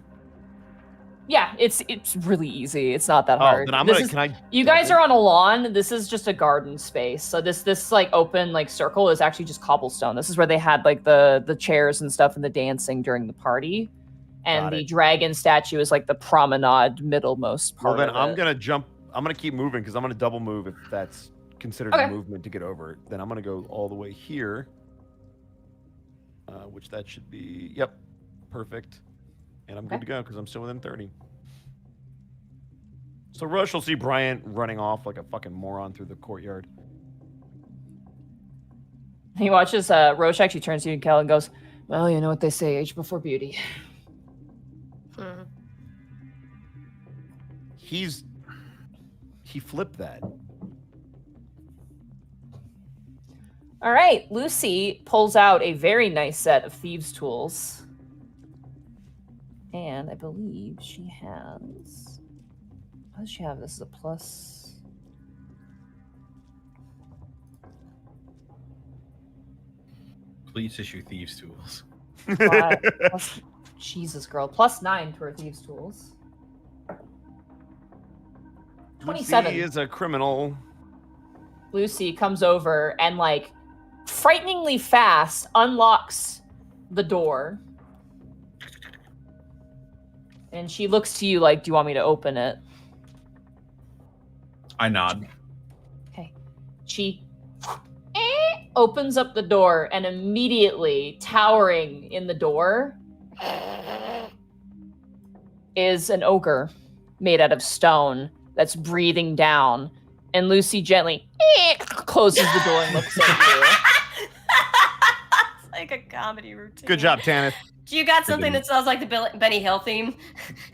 Yeah, it's really easy. It's not that hard. Then I'm This gonna. is- Can I? You guys are on a lawn. This is just a garden space. So this like open like circle is actually just cobblestone. This is where they had like the chairs and stuff and the dancing during the party. And Got the it. dragon statue is like the promenade middlemost Well, part. then of I'm it. gonna jump. I'm gonna keep moving because I'm gonna double move if that's considered Okay. a movement to get over it. Then I'm gonna go all the way here, which that should be. Yep, perfect. And I'm good Okay. to go because I'm still within 30. So Rosh will see Bryant running off like a fucking moron through the courtyard. He watches Rosh actually turns to you and Khel and goes, "Well, you know what they say, age before beauty." Mhm. He flipped that. All right, Lucy pulls out a very nice set of thieves' tools. And I believe she has... What does she have? This is a plus... Please issue thieves' tools. plus Jesus, girl. +9 to her thieves' tools. 27. Lucy is a criminal. Lucy comes over and, like, frighteningly fast unlocks the door. And she looks to you like, do you want me to open it? I nod. Okay. She opens up the door, and immediately, towering in the door, is an ogre made out of stone that's breathing down. And Lucy gently closes the door and looks at you. It's like a comedy routine. Good job, Tannis. Do you got something that sounds like the Benny Hill theme?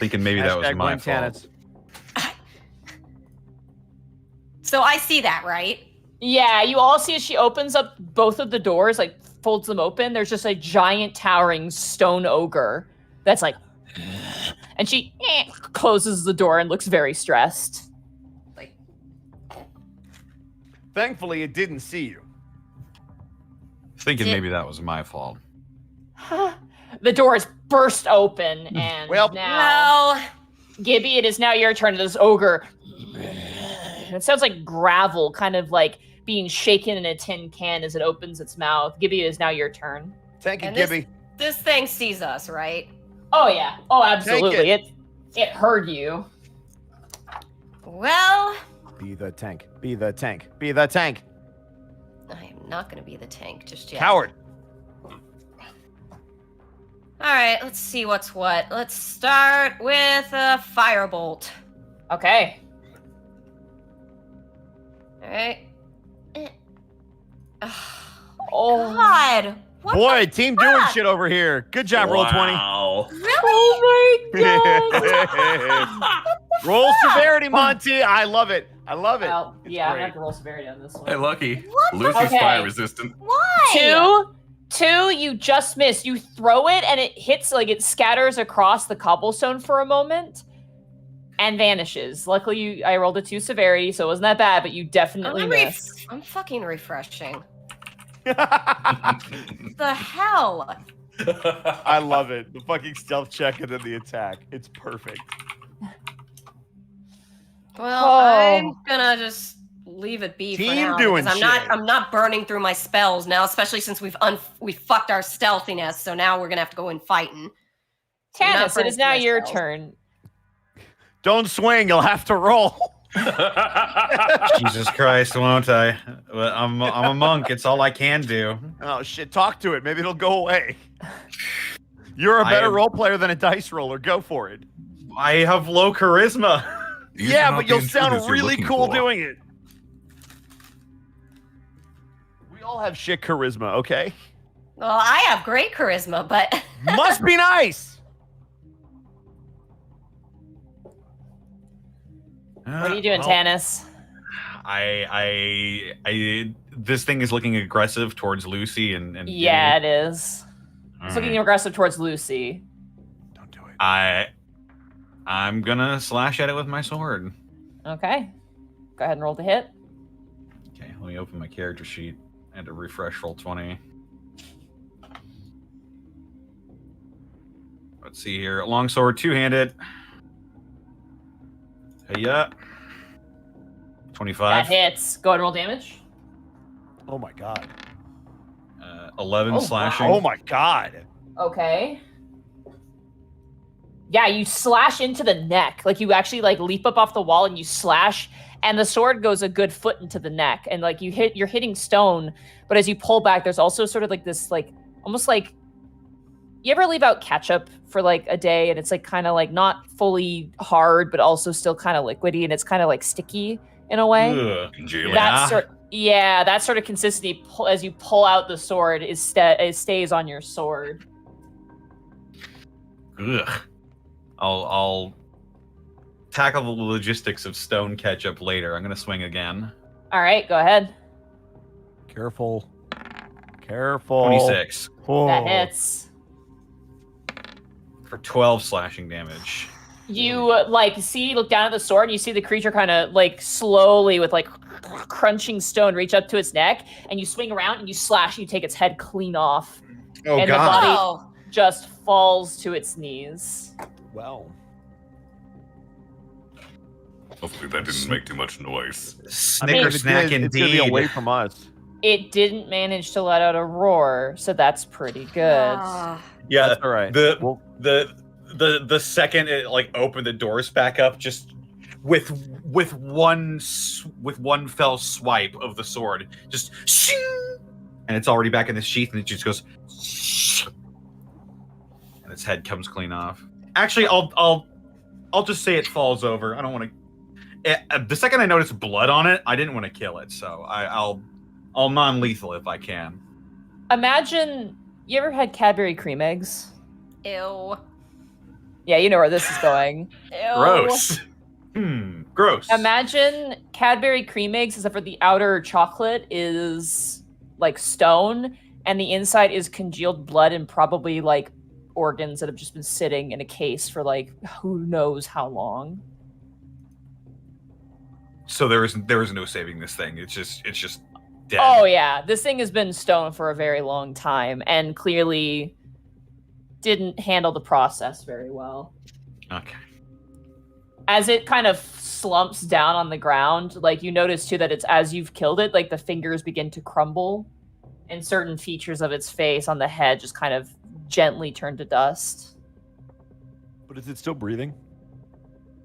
Thinking maybe that was Hashtag my blame fault. Tannis. So I see that, right? Yeah, you all see as she opens up both of the doors, like folds them open. There's just a giant towering stone ogre that's like, and she closes the door and looks very stressed. Like, Thankfully, it didn't see you. Thinking Did- maybe that was my fault. The doors burst open, and Well- now, well, Gibby, it is now your turn. This ogre. It sounds like gravel, kind of like being shaken in a tin can as it opens its mouth. Gibby, it is now your turn. Thank you, And this- Gibby. this thing sees us, right? Oh yeah. Oh, absolutely. It heard you. Well, Be the tank. Be the tank. Be the tank. I am not going to be the tank just yet. Coward. All right, let's see what's what. Let's start with a firebolt. Okay. All right. Oh. God. What Boy, team doing fuck? shit over here. Good job, Roll 20. Wow. Oh my god. Roll severity, Monty. I love it. I love it. Well, It's yeah, I'm great. gonna have to roll severity on this one. Hey, Lucky. What the- Lucy's Okay. fire resistant. Why? Two, you just miss. You throw it and it hits, like it scatters across the cobblestone for a moment and vanishes. Luckily, I rolled a 2 severity, so it wasn't that bad, but you definitely missed. I'm fucking refreshing. The hell? I love it. The fucking stealth check and then the attack. It's perfect. Well, Oh. I'm gonna just leave it be for Team now doing because shit. I'm not burning through my spells now, especially since we fucked our stealthiness. So now we're gonna have to go in fighting. So I'm not Tannis, it burning is through now my your spells. turn. Don't swing. You'll have to roll. Jesus Christ, won't I? I'm a monk. It's all I can do. Oh shit! Talk to it. Maybe it'll go away. You're a better role player than a dice roller. Go for it. I have low charisma. These Yeah, are not but the you'll sound intruders you're really looking cool for. doing it. We all have shit charisma, okay? Well, I have great charisma, but Must be nice. What are you doing, Well, Tannis? This thing is looking aggressive towards Lucy and Yeah, Gibby. it is. All It's looking right. aggressive towards Lucy. Don't do it. I'm gonna slash at it with my sword. Okay. Go ahead and roll the hit. Okay, let me open my character sheet. I had to refresh roll 20. Let's see here. Longsword, two-handed. Hey, 25. That hits. Go ahead and roll damage. Oh my god. 11 Oh, slashing. Oh my god. Okay. Yeah, you slash into the neck. Like you actually like leap up off the wall and you slash, and the sword goes a good foot into the neck. And like you're hitting stone, but as you pull back, there's also sort of like this like almost like you ever leave out ketchup for like a day and it's like kind of like not fully hard, but also still kind of liquidy and it's kind of like sticky in a way. Ugh. Congealing. That sort of consistency as you pull out the sword it stays on your sword. Ugh. I'll tackle the logistics of stone ketchup later. I'm gonna swing again. All right, go ahead. Careful. Careful. 26 Oh. That hits. for 12 slashing damage. You look down at the sword and you see the creature kind of like slowly with like crunching stone reach up to its neck, and you swing around and you slash and you take its head clean off. Oh And the god. body- oh, Just falls to its knees. Well. Hopefully that didn't make too much noise. Snicker if it snack did, it's gonna be indeed. away from us. It didn't manage to let out a roar, so that's pretty good. Yeah, That's all right. the Well, the second it like opened the doors back up, just with one fell swipe of the sword, just shing, and it's already back in the sheath, and it just goes, and its head comes clean off. Actually, I'll just say it falls over. I don't want to. The second I noticed blood on it, I didn't want to kill it, so I'll non-lethal if I can. Imagine you ever had Cadbury cream eggs? ew. Yeah, you know where this is going. Ew. Gross. Gross. Imagine Cadbury cream eggs, except for the outer chocolate is like stone, and the inside is congealed blood and probably like organs that have just been sitting in a case for like who knows how long. So there is no saving this thing. It's just dead. Oh yeah, this thing has been stone for a very long time and clearly didn't handle the process very well. Okay. As it kind of slumps down on the ground, like you notice too that it's as you've killed it, like the fingers begin to crumble and certain features of its face on the head just kind of gently turn to dust. but is it still breathing?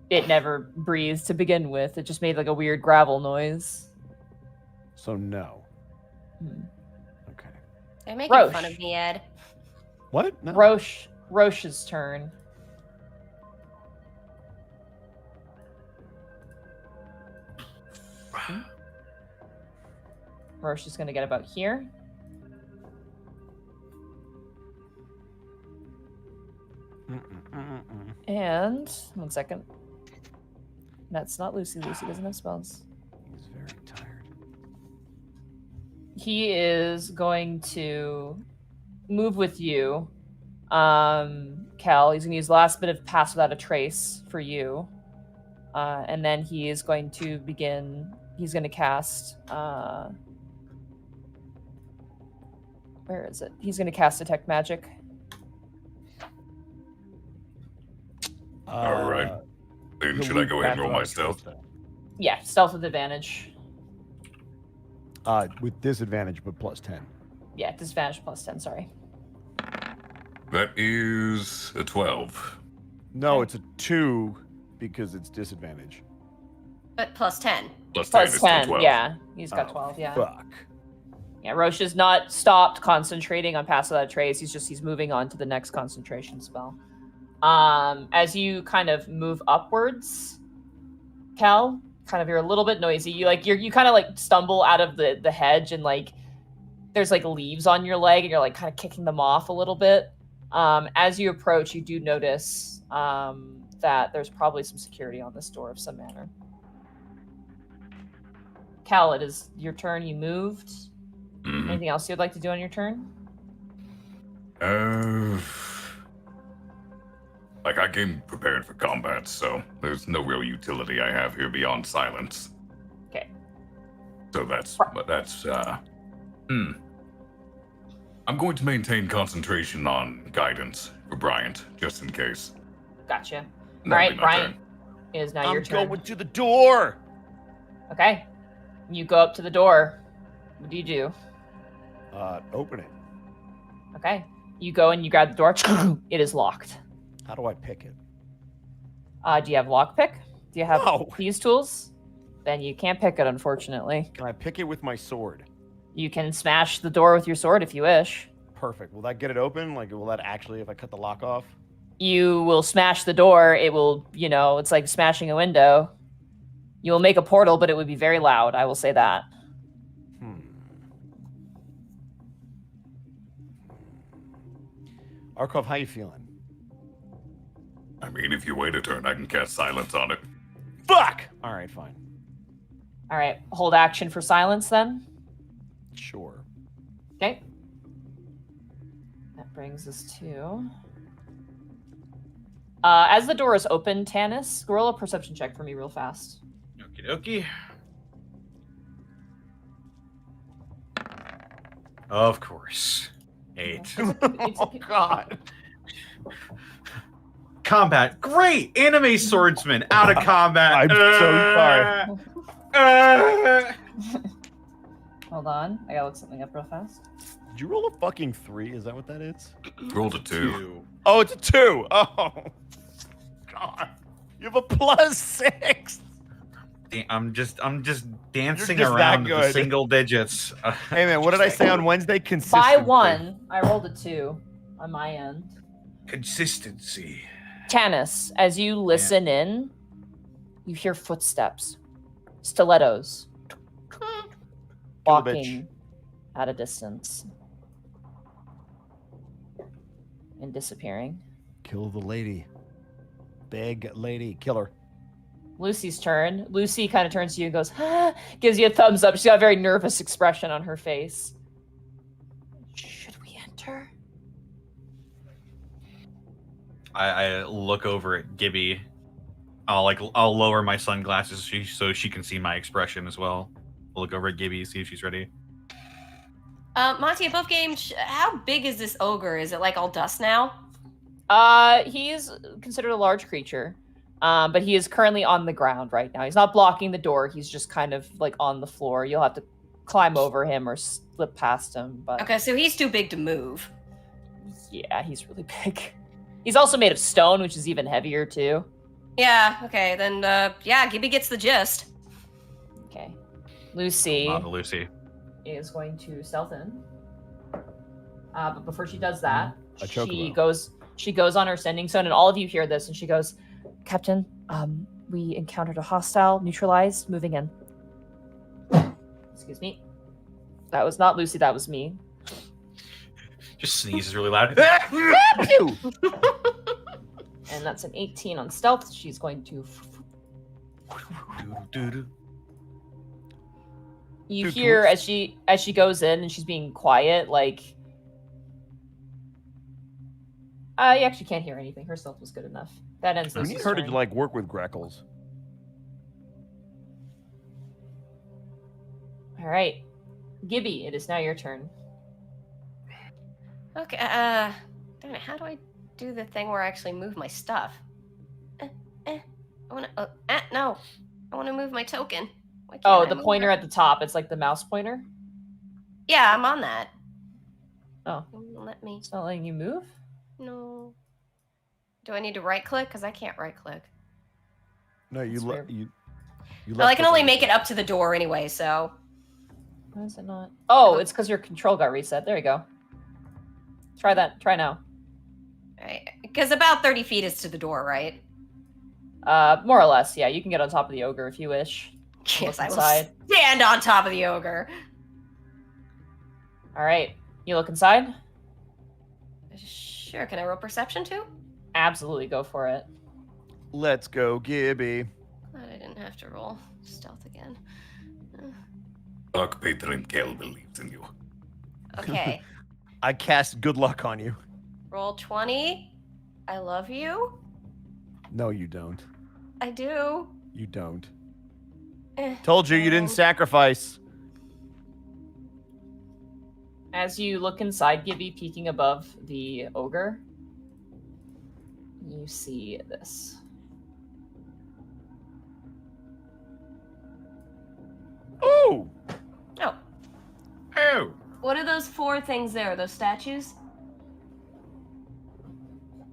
It never breathed to begin with. It just made like a weird gravel noise. So no. Hmm. Okay. They're making Rosh. fun of me, Ed. What? No. Rosh's turn. Rosh is going to get about here. And 1 second. That's not Lucy. Lucy doesn't have spells. He's very tired. He is going to move with you. Khel, he's going to use the last bit of Pass Without a Trace for you. And then he is going to begin, he's going to cast, where is it? He's going to cast Detect Magic. All right. Then should I go ahead and roll my stealth? Yeah, stealth with advantage. With disadvantage, but plus 10. Yeah, disadvantage plus 10, sorry. That is a 12. No, it's a 2 because it's disadvantage. But plus 10. Plus 10 Plus is still 10, 12. yeah. He's got Oh, 12, yeah. Fuck. Yeah, Rosh has not stopped concentrating on Pass Without a Trace. He's moving on to the next concentration spell. As you kind of move upwards, Khel, kind of you're a little bit noisy. You kind of like stumble out of the hedge and like there's like leaves on your leg and you're like kind of kicking them off a little bit. As you approach, you do notice that there's probably some security on this door of some manner. Khel, it is your turn. You moved. Mhm. Anything else you'd like to do on your turn? Like I came prepared for combat, so there's no real utility I have here beyond silence. Okay. So that's I'm going to maintain concentration on guidance for Bryant, just in case. Gotcha. That'll All right, be my Bryant, turn. it is now your I'm turn. going to the door. Okay. You go up to the door. What do you do? Open it. Okay. You go and you grab the door. It is locked. How do I pick it? Do you have lockpick? Do you have No. these tools? Then you can't pick it, unfortunately. Can I pick it with my sword? You can smash the door with your sword if you wish. Perfect. Will that get it open? Like, will that actually, if I cut the lock off? You will smash the door. It will, it's like smashing a window. You will make a portal, but it would be very loud. I will say that. Arcolf, how you feeling? I mean, if you wait a turn, I can cast silence on it. Fuck! All right, fine. All right. Hold action for silence then. Sure. Okay. That brings us to... as the door is open, Tannis, roll a perception check for me real fast. Okie dokie. Of course. 8. Oh, God. Combat. Great! Anime swordsman out of combat. I'm so sorry. Hold on. I gotta look something up real fast. Did you roll a fucking 3? Is that what that is? Rolled a 2. Oh, it's a 2. Oh. God. You have a plus 6. I'm just dancing just around that the good. single digits. Hey, man, what did I say on Wednesday? Consistency. By 1, I rolled a 2 on my end. Consistency. Tannis, as you listen in, you hear footsteps, stilettos, Kill the bitch. walking at a distance and disappearing. Kill the lady. Big lady. Kill her. Lucy's turn. Lucy kind of turns to you and goes, ah, gives you a thumbs up. She's got a very nervous expression on her face. Should we enter? I look over at Gibby. I'll lower my sunglasses so she can see my expression as well. I'll look over at Gibby, see if she's ready. Monty, above game, how big is this ogre? Is it like all dust now? He is considered a large creature, but he is currently on the ground right now. He's not blocking the door. He's just kind of like on the floor. You'll have to climb over him or slip past him. But Okay, so he's too big to move. yeah, he's really big. He's also made of stone, which is even heavier too. Yeah, okay, then, yeah, Gibby gets the gist. Okay. Lucy Lucy. is going to stealth in. But before she does that, A she chocobo. goes on her sending stone, and all of you hear this, and she goes, Captain, we encountered a hostile, neutralized, moving in. Excuse me. That was not Lucy, that was me. Just sneezes really loud. And that's an 18 on stealth. She's going to... You Dude, hear can as she goes in and she's being quiet, like... you actually can't hear anything. Her stealth was good enough. That ends We need Lucy's her to turn. like work with Greckles. All right. Gibby, it is now your turn. Okay, damn it, how do I do the thing where I actually move my stuff? I wanna, no. I wanna move my token. Why can't Oh, I the move pointer it? at the top. It's like the mouse pointer. Yeah, I'm on that. Oh, Let me. it's not letting you move? No. Do I need to right click? Because I can't right click. No, you That's let weird. you. Well, I can only make it up to the door anyway, so. Why is it not? Oh, it's because your control got reset. There you go. Try that. Try now. Right. Because about 30 feet is to the door, right? More or less, yeah. You can get on top of the ogre if you wish. Yes, Look I will inside. stand on top of the ogre. All right. You look inside? Sure. Can I roll perception too? Absolutely, go for it. Let's go, Gibby. Glad I didn't have to roll stealth again. Patron Khel believes in you. Okay. I cast good luck on you. Roll 20. I love you. No, you don't. I do. You don't. Eh. Told you didn't sacrifice. As you look inside, Gibby, peeking above the ogre, you see this. Ooh! Oh. Oh. What are those 4 things there? Those statues?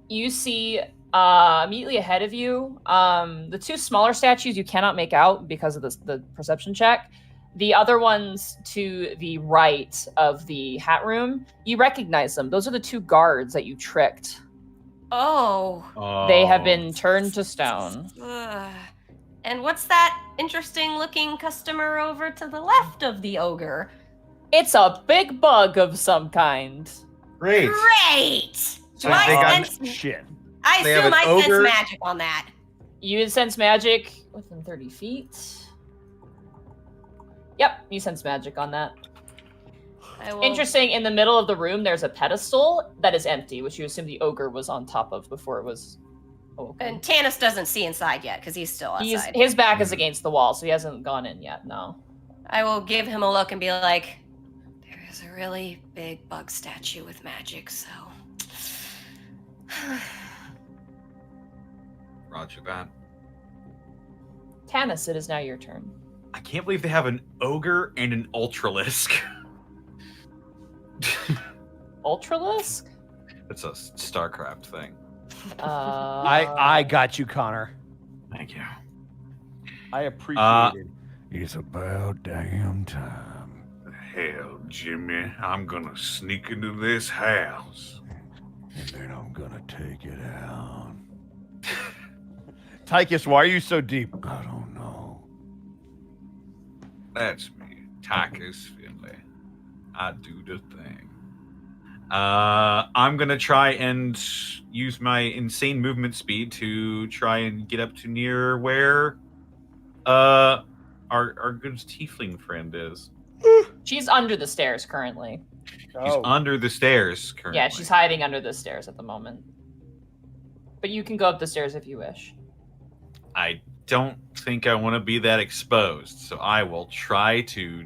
You see immediately ahead of you, the 2 smaller statues you cannot make out because of the perception check. The other ones to the right of the hat room, you recognize them. Those are the 2 guards that you tricked. Oh. They have been turned to stone. Ugh. And what's that interesting looking customer over to the left of the ogre? It's a big bug of some kind. Great. Great! So Do I they got sense- shit. I they have assume an I sense ogre- magic on that. You sense magic within 30 feet. Yep, you sense magic on that. I will... Interesting, in the middle of the room, there's a pedestal that is empty, which you assume the ogre was on top of before it was open. And Tannis doesn't see inside yet because he's still outside. His back is against the wall, so he hasn't gone in yet, no. I will give him a look and be like, there is a really big bug statue with magic, so... Roger that. Tannis, it is now your turn. I can't believe they have an ogre and an ultralisk. Ultralisk? It's a StarCraft thing. I got you, Connor. Thank you. I appreciate it. It's about damn time. Hell, Jimmy, I'm gonna sneak into this house. And then I'm gonna take it out. Tychus, why are you so deep? I don't know. That's me, Tychus Finley. I do the thing. I'm gonna try and use my insane movement speed to try and get up to near where our good tiefling friend is. She's under the stairs currently. She's under the stairs currently. Yeah, she's hiding under the stairs at the moment. But you can go up the stairs if you wish. I don't think I want to be that exposed, so I will try to.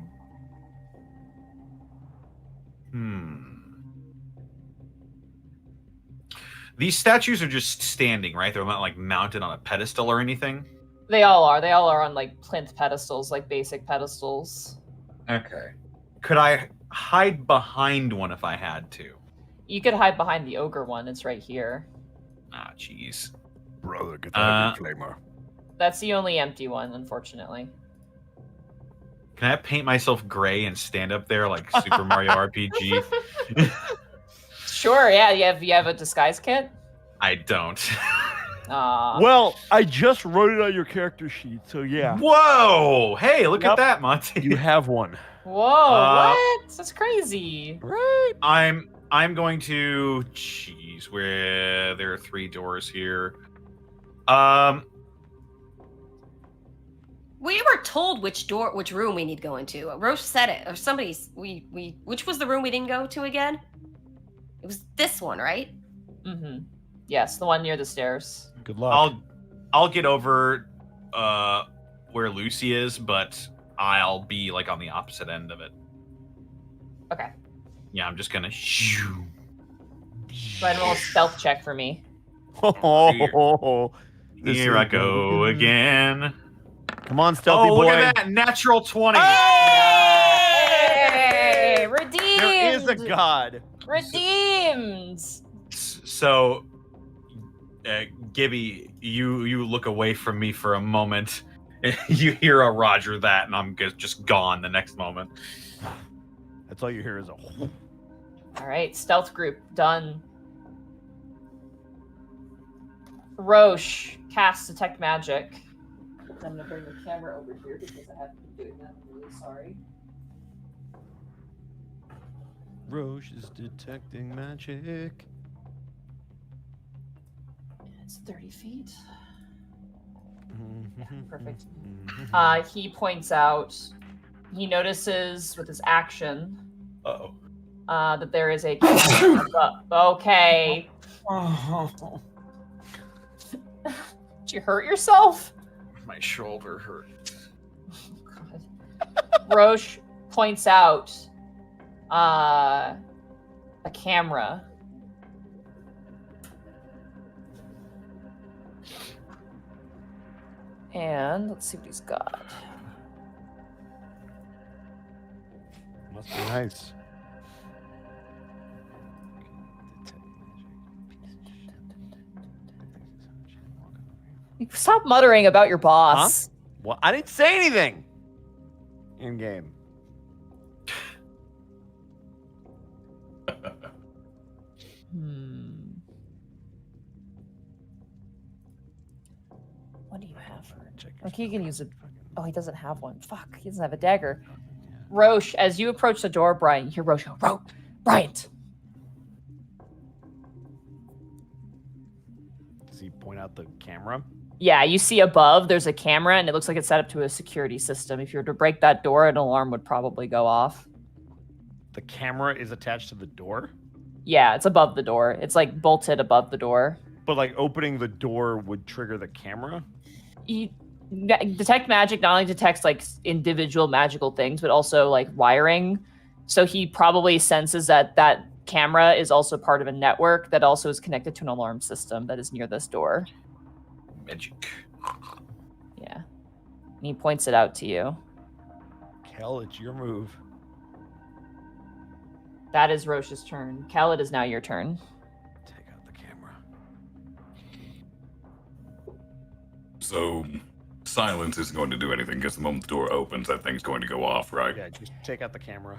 These statues are just standing, right? They're not like mounted on a pedestal or anything. They all are. They all are on like plinth pedestals, like basic pedestals. Okay. Could I hide behind one if I had to? You could hide behind the ogre one. It's right here. Ah, jeez. Brother, get that flamer. That's the only empty one, unfortunately. Can I paint myself gray and stand up there like Super Mario RPG? Sure, yeah. You have a disguise kit? I don't. Well, I just wrote it on your character sheet, so yeah. Whoa! Hey, look at that, Monty. You have one. Whoa, what? That's crazy. Right. I'm going to where there are 3 doors here. We were told which room we need to go into. Rosh said it, or somebody's. Which was the room we didn't go to again? It was this one, right? Mm-hmm. Yes, the one near the stairs. Good luck. I'll get over where Lucy is, but I'll be like on the opposite end of it. Okay. Yeah, I'm just gonna Go ahead and roll a stealth check for me. Here I go again. Come on, stealthy boy. Look at that natural 20. Hey! We're a god. Redeemed. So, Gibby, you look away from me for a moment. You hear a Roger that, and I'm just gone the next moment. That's all you hear is a. All right, stealth group done. Rosh casts detect magic. I'm gonna bring the camera over here because I haven't been doing that. I'm really sorry. Rosh is detecting magic. It's 30 feet. Yeah, perfect. He points out, he notices with his action that there is a okay. Did you hurt yourself? My shoulder hurt. God. Rosh points out a camera. And let's see what he's got. Must be nice. Stop muttering about your boss. Huh? Well, I didn't say anything. In game. What do you have for like he can use it? Oh, he doesn't have one. Fuck, he doesn't have a dagger. Rosh, as you approach the door, Brian, you hear Rosh go, Bryant. Does he point out the camera? Yeah, you see above there's a camera and it looks like it's set up to a security system. If you were to break that door, an alarm would probably go off. The camera is attached to the door? Yeah, it's above the door. It's like bolted above the door. But like opening the door would trigger the camera? Detect magic not only detects like individual magical things, but also like wiring. So he probably senses that that camera is also part of a network that also is connected to an alarm system that is near this door. Magic. Yeah. And he points it out to you. Khel, it's your move. That is Rosh's turn. Khel, it is now your turn. Take out the camera. So, silence isn't going to do anything because the moment the door opens, that thing's going to go off, right? Yeah, just take out the camera.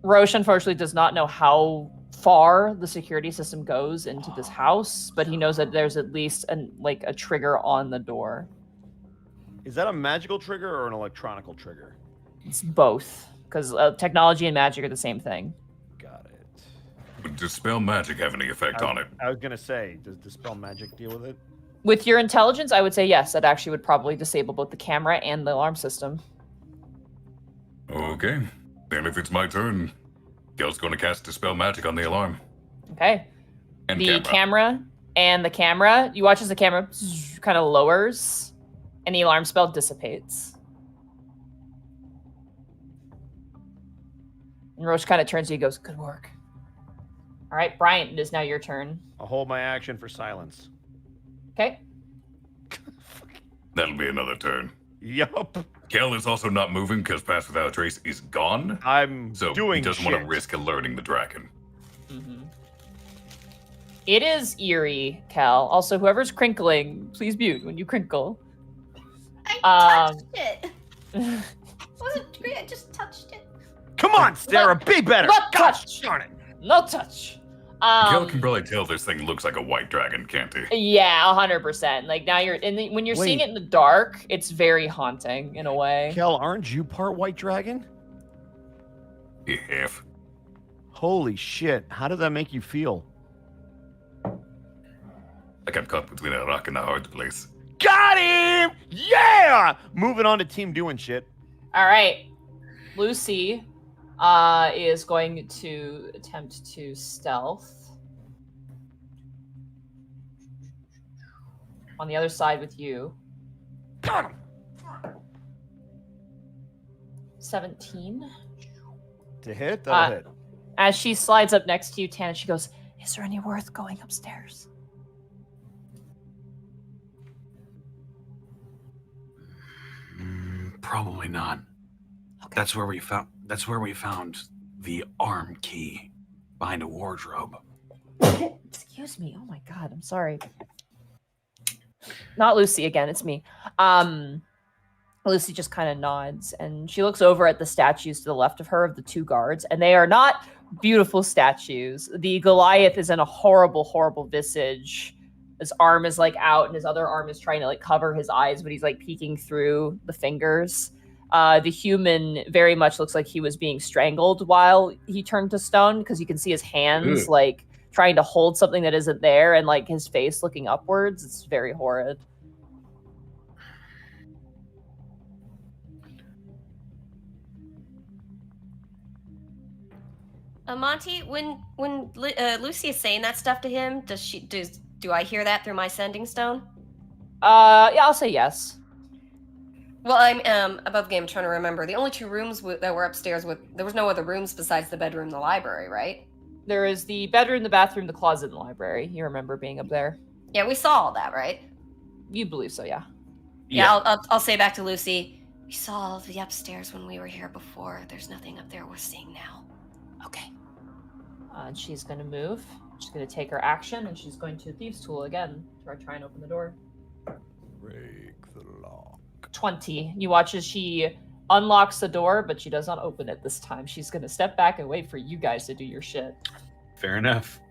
Rosh, unfortunately, does not know how far the security system goes into this house, but he knows that there's at least a trigger on the door. Is that a magical trigger or an electronical trigger? It's both, because technology and magic are the same thing. Got it. Would Dispel Magic have any effect on it? I was going to say, does Dispel Magic deal with it? With your intelligence, I would say yes. That actually would probably disable both the camera and the alarm system. Okay. Then if it's my turn, Khel's going to cast Dispel Magic on the alarm. Okay. And the camera, you watch as the camera kind of lowers, and the alarm spell dissipates. And Rosh kind of turns to you and goes, good work. All right, Bryant, it is now your turn. I'll hold my action for silence. Okay. That'll be another turn. Yup. Khel is also not moving because Pass Without a Trace is gone. So he doesn't want to shit. risk alerting the dragon. Mm-hmm. It is eerie, Khel. Also, whoever's crinkling, please mute when you crinkle. I touched it. Wasn't great. I just touched it. Come on, Sarah, be better. Not Gosh touch. darn it. No touch. Khel can probably tell this thing looks like a white dragon, can't he? Yeah, 100%. Like now when you're seeing it in the dark, it's very haunting in a way. Khel, aren't you part white dragon? Yeah. Holy shit. How did that make you feel? Like I'm caught between a rock and a hard place. Got him! Yeah! Moving on to team doing shit. All right. Lucy is going to attempt to stealth. On the other side with you. Got him! 17. To hit? That'll hit. As she slides up next to you, Tannis, she goes, is there any worth going upstairs? Probably not. Okay. That's where we found the arm key. Behind a wardrobe. Excuse me. Oh my god, I'm sorry. Not Lucy again, it's me. Lucy just kind of nods and she looks over at the statues to the left of her of the two guards, and they are not beautiful statues. The Goliath is in a horrible, horrible visage. His arm is like out and his other arm is trying to like cover his eyes, but he's like peeking through the fingers. The human very much looks like he was being strangled while he turned to stone, because you can see his hands like trying to hold something that isn't there, and like his face looking upwards. It's very horrid. Monty, when Lucy is saying that stuff to him, do I hear that through my sending stone? Yeah, I'll say yes. Well, I'm above game trying to remember. The only two rooms that were upstairs there was no other rooms besides the bedroom and the library, right? There is the bedroom, the bathroom, the closet, and the library. You remember being up there? Yeah, we saw all that, right? You believe so, yeah. Yeah, I'll say back to Lucy. We saw the upstairs when we were here before. There's nothing up there we're seeing now. Okay. And she's going to move. She's going to take her action, and she's going to Thieves' Tool again to try and open the door. Break the lock. 20. You watch as she unlocks the door, but she does not open it this time. She's going to step back and wait for you guys to do your shit. Fair enough.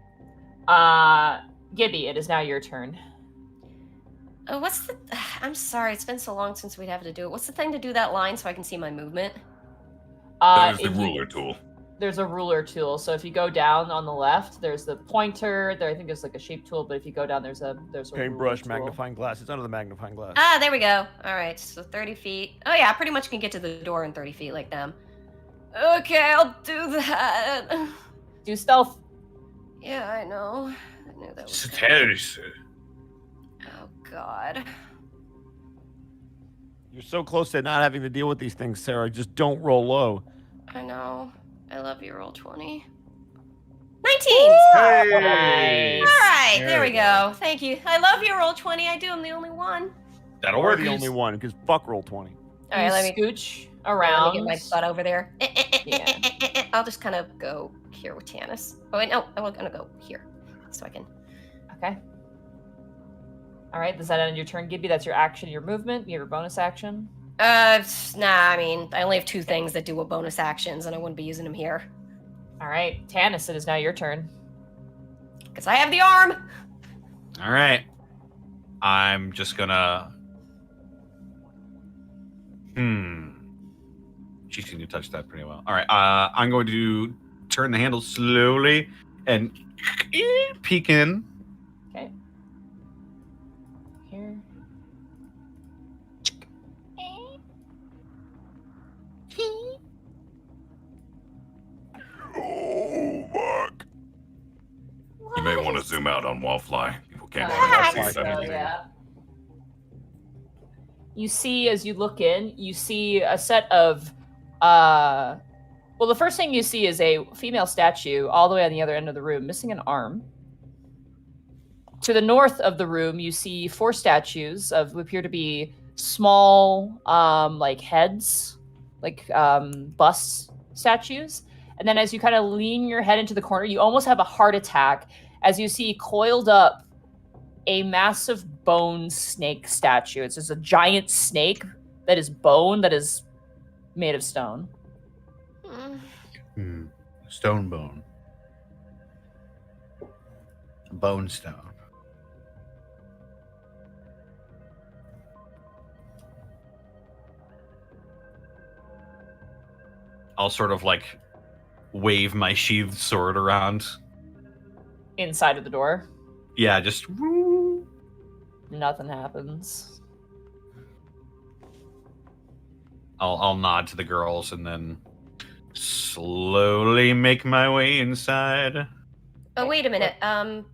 Gibby, it is now your turn. What's the... I'm sorry, it's been so long since we'd have to do it. What's the thing to do that line so I can see my movement? That is the ruler tool. There's a ruler tool. So if you go down on the left, there's the pointer. There, I think there's like a shape tool, but if you go down, there's a paintbrush, ruler tool. magnifying glass. It's under the magnifying glass. Ah, there we go. All right, so 30 feet. Oh yeah, I pretty much can get to the door in 30 feet like them. Okay, I'll do that. Do stealth. Yeah, I know. I knew that was... Tannis. Oh god. You're so close to not having to deal with these things, Sarah. Just don't roll low. I know. I love you, roll 20. 19! Hey! All right, there we go. Thank you. I love you, roll 20. I do. I'm the only one. That'll We're work. the only one, because fuck roll 20. All right, let me scooch around. Let me get my butt over there. Yeah. I'll just kind of go here with Tannis. Oh, wait, no. I'm going to go here so I can... Okay. All right, does that end your turn, Gibby? That's your action, your movement, your bonus action? Nah, I mean, I only have two things that do bonus actions, and I wouldn't be using them here. All right, Tannis, it is now your turn. Because I have the arm! All right. I'm just gonna... She seemed to touch that pretty well. All right, I'm going to turn the handle slowly and peek in. Okay. Here. Oh, fuck. You may want to zoom out on Wallfly. People can't So, see everything. yeah. You see, as you look in, you see a set of, well, the first thing you see is a female statue all the way on the other end of the room, missing an arm. To the north of the room, you see 4 statues of what appear to be small, like heads, like bust statues. And then as you kind of lean your head into the corner, you almost have a heart attack as you see coiled up a massive bone snake statue. It's just a giant snake that is bone, that is made of stone. Stone bone. Bone stone. I'll sort of like wave my sheathed sword around. Inside of the door, Yeah, just woo. nothing happens. I'll nod to the girls and then slowly make my way inside. Oh, wait a minute. Tannis,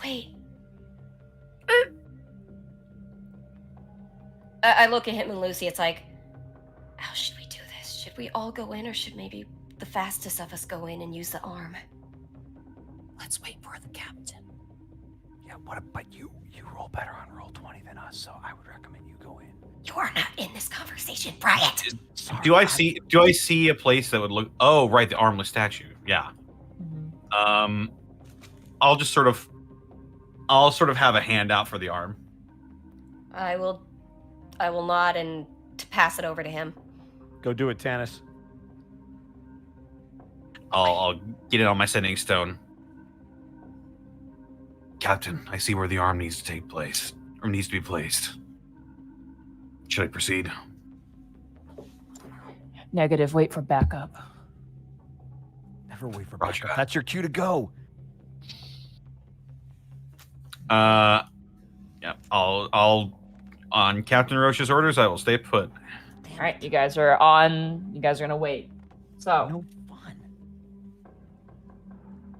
wait. I look at him and Lucy. It's like, how should we do this? Should we all go in, or should maybe the fastest of us go in and use the arm? Let's wait for the captain. Yeah, but you roll better on roll 20 than us, so I would recommend you go in. You are not in this conversation, Bryant. Do I see a place that would look? Oh, right, the armless statue. Yeah. Mhm. I'll sort of have a hand out for the arm. I will nod and pass it over to him. Go do it, Tannis. I'll get it on my sending stone. Captain, I see where the arm needs to take place, or needs to be placed. Should I proceed? Negative. Wait for backup. Never wait for Roger backup. that. That's your cue to go. Yeah. I'll on Captain Roche's orders, I will stay put. All right, you guys are on. You guys are gonna wait. So No fun.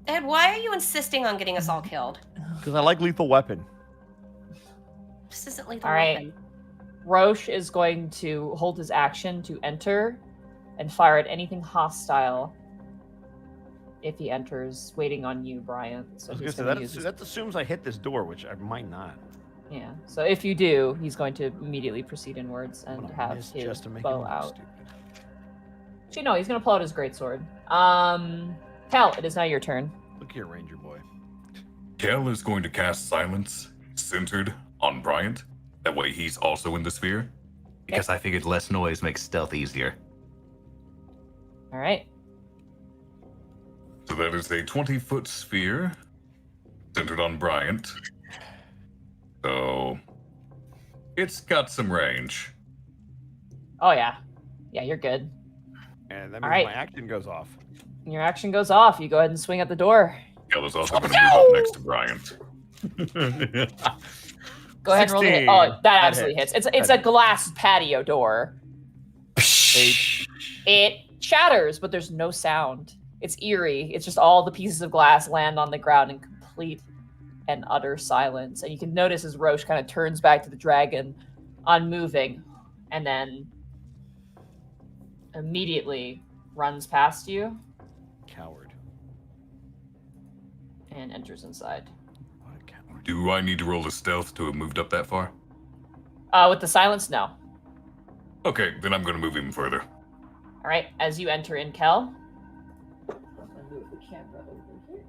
Ed, why are you insisting on getting us all killed? Because I like Lethal Weapon. This isn't lethal All right. weapon. Roche is going to hold his action to enter and fire at anything hostile if he enters, waiting on you, Bryant. So I was he's gonna going say to use his... that assumes I hit this door, which I might not. Yeah. So if you do, he's going to immediately proceed inwards I'm and gonna have miss his just to make bow it look out. stupid. Actually, no, he's going to pull out his greatsword. Khel, it is now your turn. Look here, Ranger boy. Khel is going to cast silence centered on Bryant. That way he's also in the sphere. Because I figured less noise makes stealth easier. All right. So that is a 20-foot sphere centered on Bryant. So it's got some range. Oh, yeah. Yeah, you're good. And that All means right. my action goes off. Your action goes off. You go ahead and swing at the door. Khel is also going to move up next to Bryant. Go ahead and roll the hit. 16. Oh, that That absolutely hits. hits. It's a glass patio door. It shatters, but there's no sound. It's eerie. It's just all the pieces of glass land on the ground in complete and utter silence. And you can notice as Roche kind of turns back to the dragon, unmoving, and then immediately runs past you Coward. and enters inside. What a coward. Do I need to roll a stealth to have moved up that far? With the silence, no. Okay, then I'm going to move even further. All right, as you enter in, Khel. I'm gonna move the camera over here.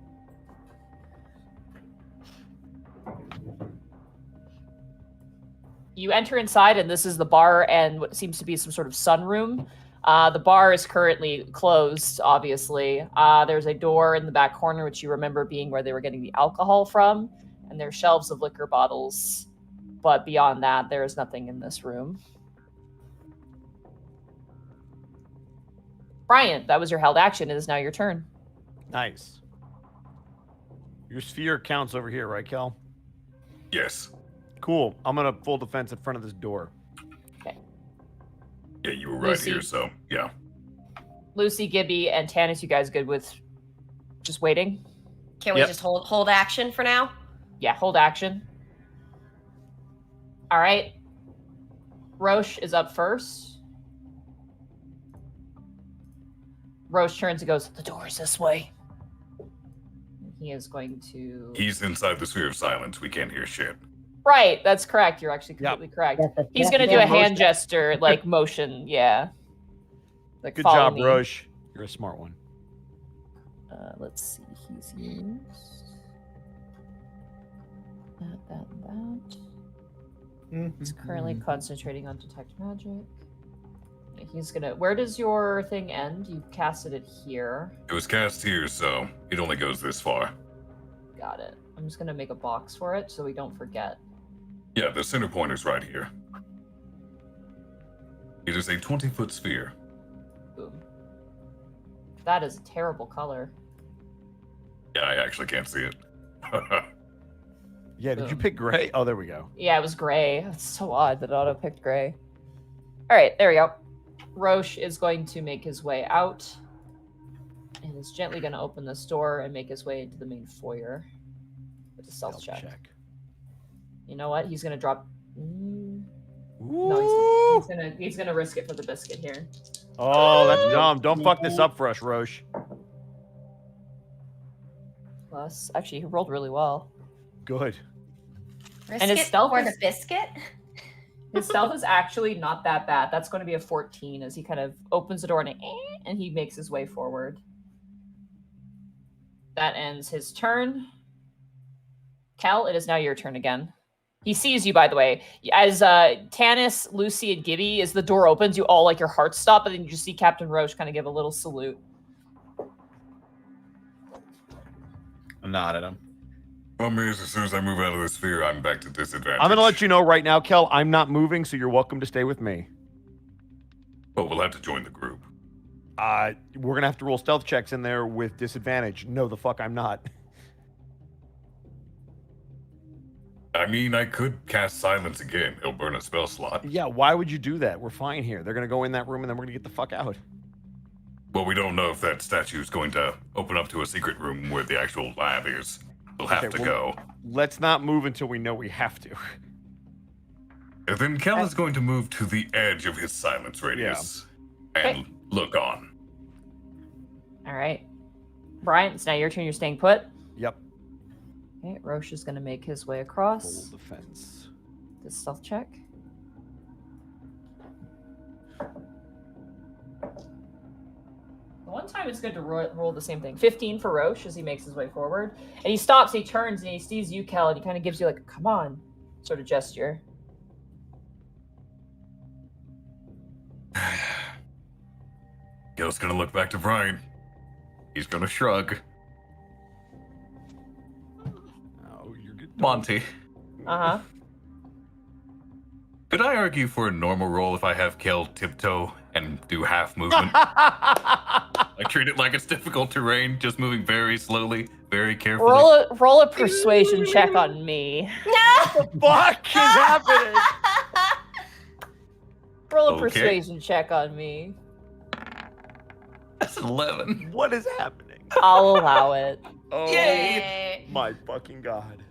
You enter inside, and this is the bar and what seems to be some sort of sunroom. The bar is currently closed, obviously. There's a door in the back corner, which you remember being where they were getting the alcohol from, and there's shelves of liquor bottles. But beyond that, there is nothing in this room. Bryant, that was your held action. It is now your turn. Nice. Your sphere counts over here, right, Khel? Yes. Cool. I'm gonna full defense in front of this door. Yeah, you were right Lucy. here, so yeah. Lucy, Gibby, and Tannis, you guys good with just waiting? Can we Yep. just hold action for now? Yeah, hold action. All right. Roche is up first. Roche turns and goes, the door is this way. He is going to... He's inside the sphere of silence. We can't hear shit. Right, that's correct. You're actually Yep. completely correct. He's going to do a hand gesture, like motion, yeah. Like Good follow job, me. Roche. You're a smart one. Let's see. He's used that. He's currently concentrating on detect magic. He's gonna. Where does your thing end? You casted it here. It was cast here, so it only goes this far. Got it. I'm just gonna make a box for it so we don't forget. Yeah, the center point is right here. It is a 20-foot sphere. Boom. That is a terrible color. Yeah, I actually can't see it. Yeah, did you Boom. pick gray? Oh, there we go. Yeah, it was gray. It's so odd that auto picked gray. All right, there we go. Roche is going to make his way out and is gently going to open this door and make his way into the main foyer with a stealth check. You know what? He's going to drop. No, he's gonna risk it for the biscuit here. Oh, that's dumb. Don't fuck this up for us, Roche. Plus, actually, he rolled really well. Good. Risk And his it stealth for is- the biscuit? His stealth is actually not that bad. That's going to be a 14 as he kind of opens the door and he makes his way forward. That ends his turn. Khel, it is now your turn again. He sees you, by the way. As Tannis, Lucy, and Gibby, as the door opens, you all, like, your hearts stop, and then you just see Captain Rosh kind of give a little salute. I nod at him. Problem is, as soon as I move out of the sphere, I'm back to disadvantage. I'm gonna let you know right now, Khel, I'm not moving, so you're welcome to stay with me. But we'll have to join the group. We're gonna have to roll stealth checks in there with disadvantage. No, the fuck I'm not. I mean, I could cast silence again. It'll burn a spell slot. Yeah, why would you do that? We're fine here. They're gonna go in that room and then we're gonna get the fuck out. Well, we don't know if that statue is going to open up to a secret room where the actual lab is. We'll have to go. Let's not move until we know we have to. And then Khel is going to move to the edge of his silence radius and look on. All right. Brian, it's now your turn. You're staying put. Yep. Okay, Rosh is going to make his way across. Full defense. The stealth check. One time it's good to roll the same thing. 15 for Rosh as he makes his way forward. And he stops, he turns, and he sees you, Khel, and he kind of gives you like a come on sort of gesture. Khel's gonna look back to Brian. He's gonna shrug. Oh, you're good. Monty, Uh-huh. Could I argue for a normal roll if I have Khel tiptoe and do half movement? I treat it like it's difficult terrain, just moving very slowly, very carefully. Roll a persuasion check on me. What the fuck is happening? Roll a Okay. persuasion check on me. that's an 11. What is happening? I'll allow it. Oh Yay. my fucking god.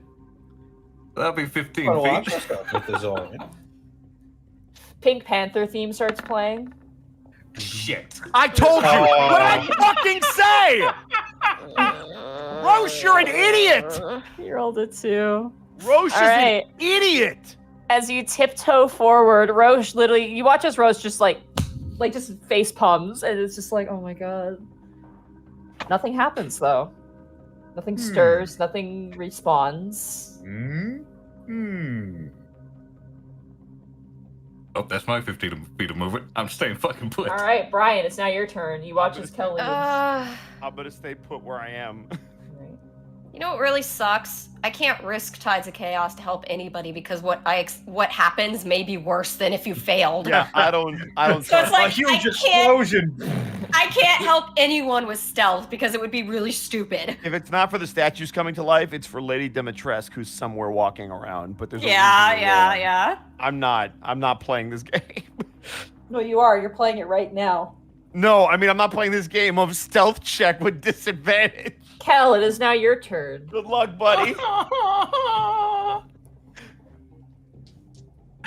That'll be 15 Quite a lot feet. of stuff with the zone. Pink Panther theme starts playing. Shit. I told you! What did I fucking say? Rosh, you're an idiot! You rolled it too. Rosh is All right. an idiot! As you tiptoe forward, Rosh literally, you watch as Rosh just like just face palms, and it's just like, oh my god. Nothing happens though. Nothing stirs, nothing respawns. Oh, that's my 15 feet of movement. I'm staying fucking put. All right, Brian, it's now your turn. You watch as Kelly. I'm gonna stay put where I am. You know what really sucks? I can't risk Tides of Chaos to help anybody because what happens may be worse than if you failed. Yeah, I don't So it's like, A huge I can't- explosion. I can't help anyone with stealth because it would be really stupid. If it's not for the statues coming to life, it's for Lady Dimitrescu who's somewhere walking around. But there's a reason to roll. Yeah. I'm not playing this game. No, you are. You're playing it right now. No, I mean I'm not playing this game of stealth check with disadvantage. Khel, it is now your turn. Good luck, buddy.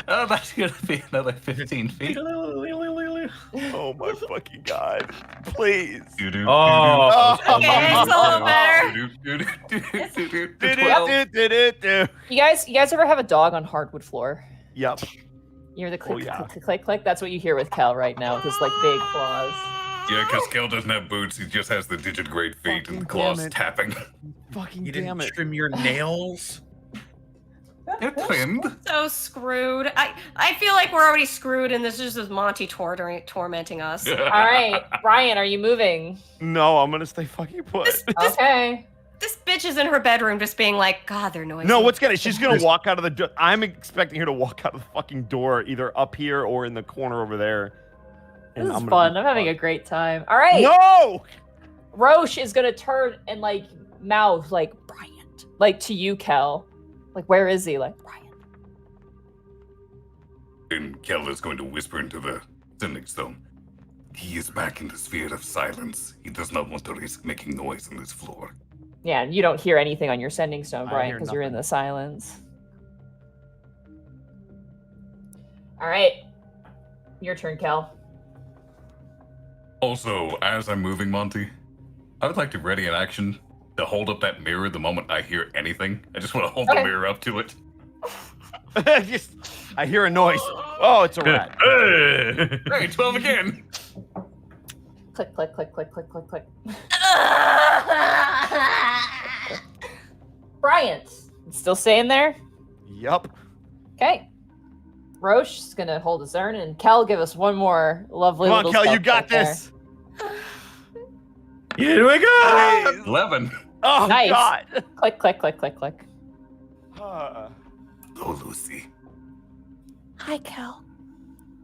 Oh, that's gonna be another 15 feet. Oh my fucking god. Please. Oh, Okay, it's a little better. You guys ever have a dog on hardwood floor? Yep. You hear the click, yeah. click, click, click? That's what you hear with Khel right now with his like big claws. Yeah, because Khel doesn't have boots. He just has the digit great feet and the Fucking claws damn it. tapping. Fucking you damn didn't it. trim your nails? They're trimmed. So screwed. I feel like we're already screwed, and this is just Monty tormenting us. All right, Brian, are you moving? No, I'm gonna stay fucking put. Okay. This bitch is in her bedroom just being like, God, they're noisy. No, what's gonna? She's gonna walk out of the door. I'm expecting her to walk out of the fucking door, either up here or in the corner over there. This is I'm gonna fun. be I'm having a fucked. great time. All right. No! Rosh is gonna turn and like mouth like Bryant, like to you, Khel. Like, where is he? Like, Bryant. And Khel is going to whisper into the sending stone. He is back in the sphere of silence. He does not want to risk making noise on this floor. Yeah, and you don't hear anything on your sending stone, I Brian, hear because you're in nothing. the silence. All right. Your turn, Khel. Also, as I'm moving, Monty, I would like to ready an action to hold up that mirror the moment I hear anything. I just want to hold Okay. the mirror up to it. Just I hear a noise. Oh, it's a rat. Hey, 12 again. Click, click, click, click, click, click, click. Bryant, still staying there? Yup. Okay. Rosh is gonna hold his urn, and Khel, give us one more lovely. Come on, little Khel, you stealth got check there. this. Here we go. 11. Oh, Nice. God. Click, click, click, click, click. Oh, Lucy. Hi, Khel.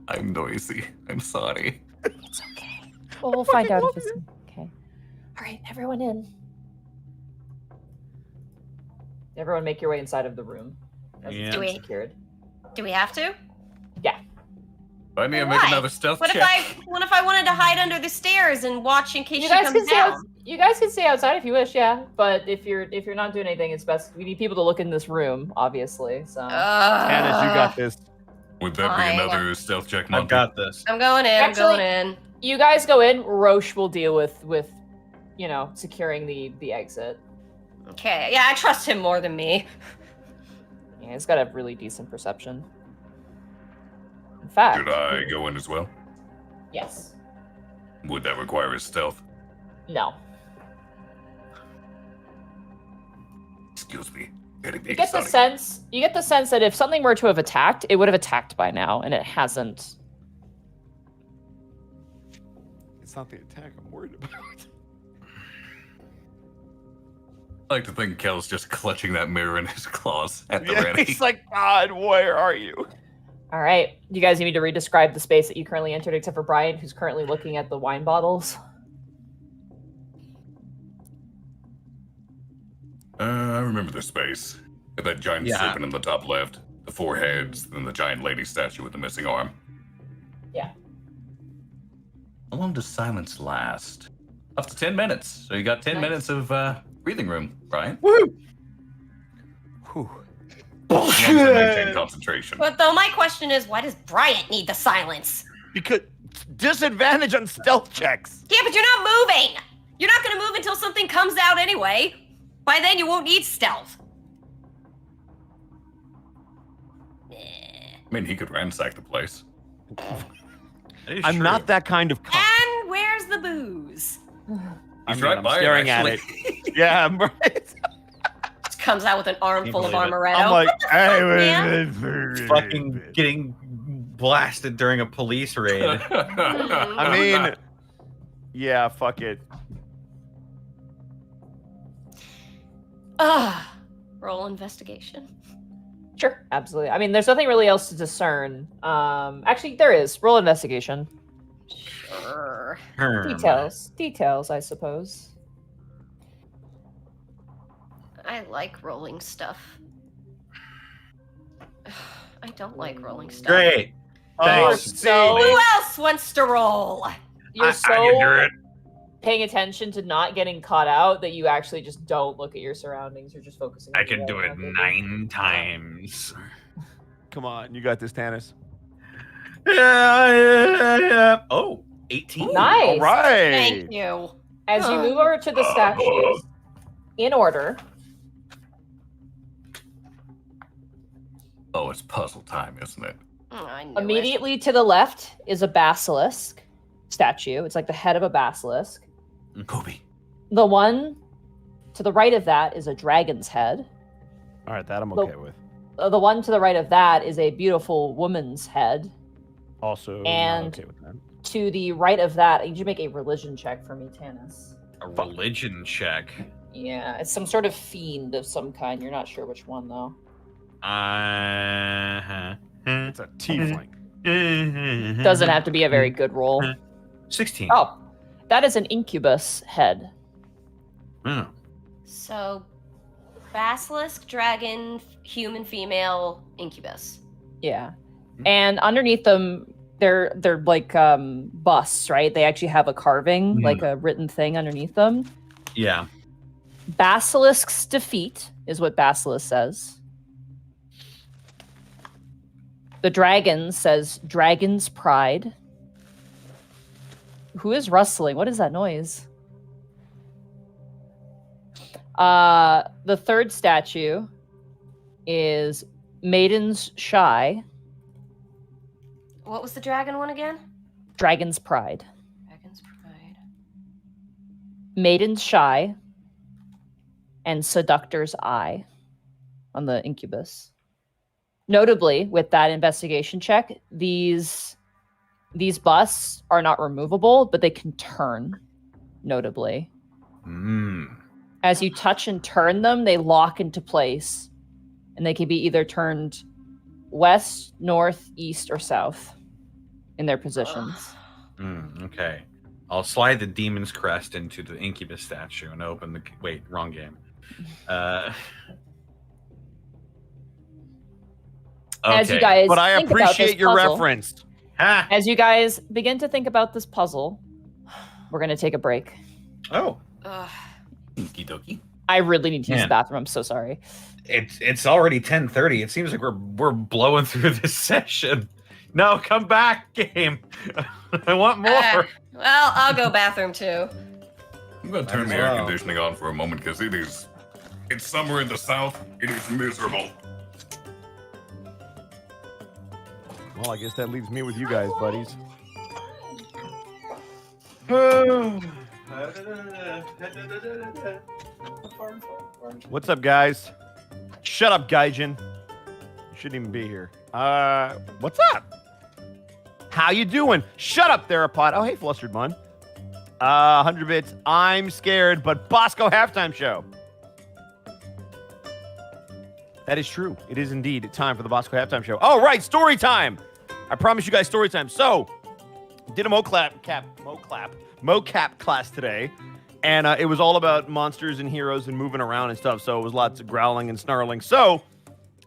I'm noisy. I'm sorry. It's okay. Well, we'll find out if it's okay. All right, everyone in. Everyone, make your way inside of the room. As it's Yeah. Do we- secured. Do we have to? I need to make Why? another stealth What check. if I wanted to hide under the stairs and watch in case You she guys comes can stay down? you guys can stay outside if you wish, yeah. But if you're not doing anything, it's best. We need people to look in this room, obviously. So Tannis, you got this. Would that Fine. be another stealth check, Monty? I've got this. I'm going in. Actually- I'm going in. you guys go in. Rosh will deal with securing the exit. Okay. Yeah, I trust him more than me. Yeah, he's got a really decent perception. In fact, Should I go in as well? yes. Would that require a stealth? No. Excuse me. Getting You get the excited. sense that if something were to have attacked, it would have attacked by now, and it hasn't. It's not the attack I'm worried about. I like to think Kel's just clutching that mirror in his claws at the Yeah, ready. he's like, God, where are you? All right. You guys need me to re-describe the space that you currently entered, except for Brian, who's currently looking at the wine bottles. I remember the space. That giant Yeah. serpent in the top left, the four heads, then the giant lady statue with the missing arm. How long does silence last? Up to 10 minutes. So you got 10 Nice. minutes of breathing room, Brian. Whew. As long as I maintain concentration. But though my question is, why does Bryant need the silence? Because disadvantage on stealth checks. Yeah, but you're not moving. You're not gonna move until something comes out anyway. By then, you won't need stealth. I mean, he could ransack the place. That is I'm true. not that kind of cop. And where's the booze? He's right I'm by it, staring at actually. it. Yeah, I'm right. Just comes out with an arm full of believe it. amaretto. I'm like, hey, man? Fucking getting blasted during a police raid. I mean, yeah, fuck it. Roll investigation. Sure, absolutely. I mean, there's nothing really else to discern. Actually, there is. Roll investigation. Sure. Details, I suppose. I like rolling stuff. I don't like rolling stuff. Great. Oh, Thanks. So Who else wants to roll? you're I so can do it. paying attention to not getting caught out that you actually just don't look at your surroundings. You're just focusing. I on can your do roll. it 9 times. Come on, you got this, Tannis. Oh, 18. Nice. All right. Thank you. As you move over to the statues, in order, Oh, it's puzzle time, isn't it? I knew it. immediately to the left is a basilisk statue. It's like the head of a basilisk. Kobe. The one to the right of that is a dragon's head. All right, that I'm okay with. The one to the right of that is a beautiful woman's head. Also, And- not okay with that. To the right of that, you should make a religion check for me, Tannis. A religion check. Yeah, it's some sort of fiend of some kind. You're not sure which one, though. It's a tiefling. Doesn't have to be a very good roll. 16. Oh, that is an incubus head. Oh. So, basilisk, dragon, human, female, incubus. Yeah. And underneath them, they're like busts, right? They actually have a carving, like a written thing underneath them. Yeah. Basilisk's defeat is what Basilisk says. The dragon says dragon's pride. Who is rustling? What is that noise? The third statue is maiden's shy. What was the dragon one again? Dragon's Pride. Dragon's Pride. Maiden's Shy. And Seductor's Eye on the incubus. Notably, with that investigation check, these busts are not removable, but they can turn, notably. As you touch and turn them, they lock into place. And they can be either turned west, north, east, or south in their positions. Okay. I'll slide the Demon's Crest into the Incubus statue and open the... Wait, wrong game. As you guys but I think about this appreciate your puzzle, reference. As you guys begin to think about this puzzle, we're going to take a break. Oh. Okie dokie. I really need to use the Man. bathroom. I'm so sorry. It's already 10:30. It seems like we're blowing through this session. No, come back, game. I want more. Well, I'll go bathroom too. I'm gonna turn the air conditioning on for a moment because it's summer in the south. It is miserable. Well, I guess that leaves me with you guys, buddies. What's up, guys? Shut up, Gaijin. You shouldn't even be here. What's up? How you doing? Shut up, Therapod. Oh, hey, Flustered Mun. 100 bits. I'm scared, but Bosco halftime show. That is true. It is indeed time for the Bosco halftime show. Oh, right, story time. I promise you guys story time. So, did a mocap class today, and it was all about monsters and heroes and moving around and stuff. So it was lots of growling and snarling. So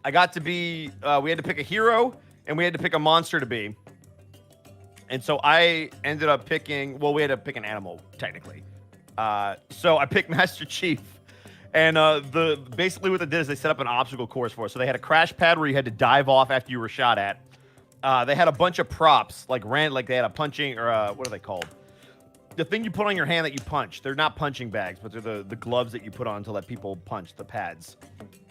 I got to be. We had to pick a hero and we had to pick a monster to be. And so I ended up picking. Well, we had to pick an animal technically. So I picked Master Chief. And basically what they did is they set up an obstacle course for us. So they had a crash pad where you had to dive off after you were shot at. They had a bunch of props, like they had a punching, or what are they called? The thing you put on your hand that you punch. They're not punching bags, but they're the gloves that you put on to let people punch, the pads.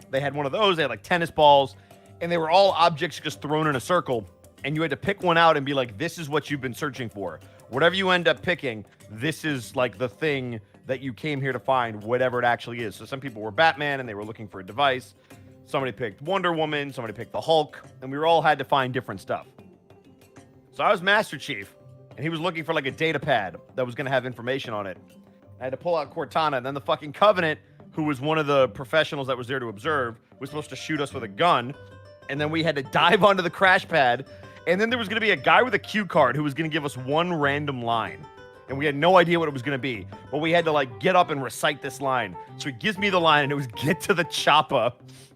They had one of those. They had like tennis balls, and they were all objects just thrown in a circle. And you had to pick one out and be like, this is what you've been searching for. Whatever you end up picking, this is like the thing that you came here to find, whatever it actually is. So some people were Batman and they were looking for a device. Somebody picked Wonder Woman, somebody picked the Hulk, and we all had to find different stuff. So I was Master Chief, and he was looking for like a data pad that was going to have information on it. I had to pull out Cortana, and then the fucking Covenant, who was one of the professionals that was there to observe, was supposed to shoot us with a gun, and then we had to dive onto the crash pad, and then there was going to be a guy with a cue card who was going to give us one random line. And we had no idea what it was going to be. But we had to like get up and recite this line. So he gives me the line and it was get to the chopper.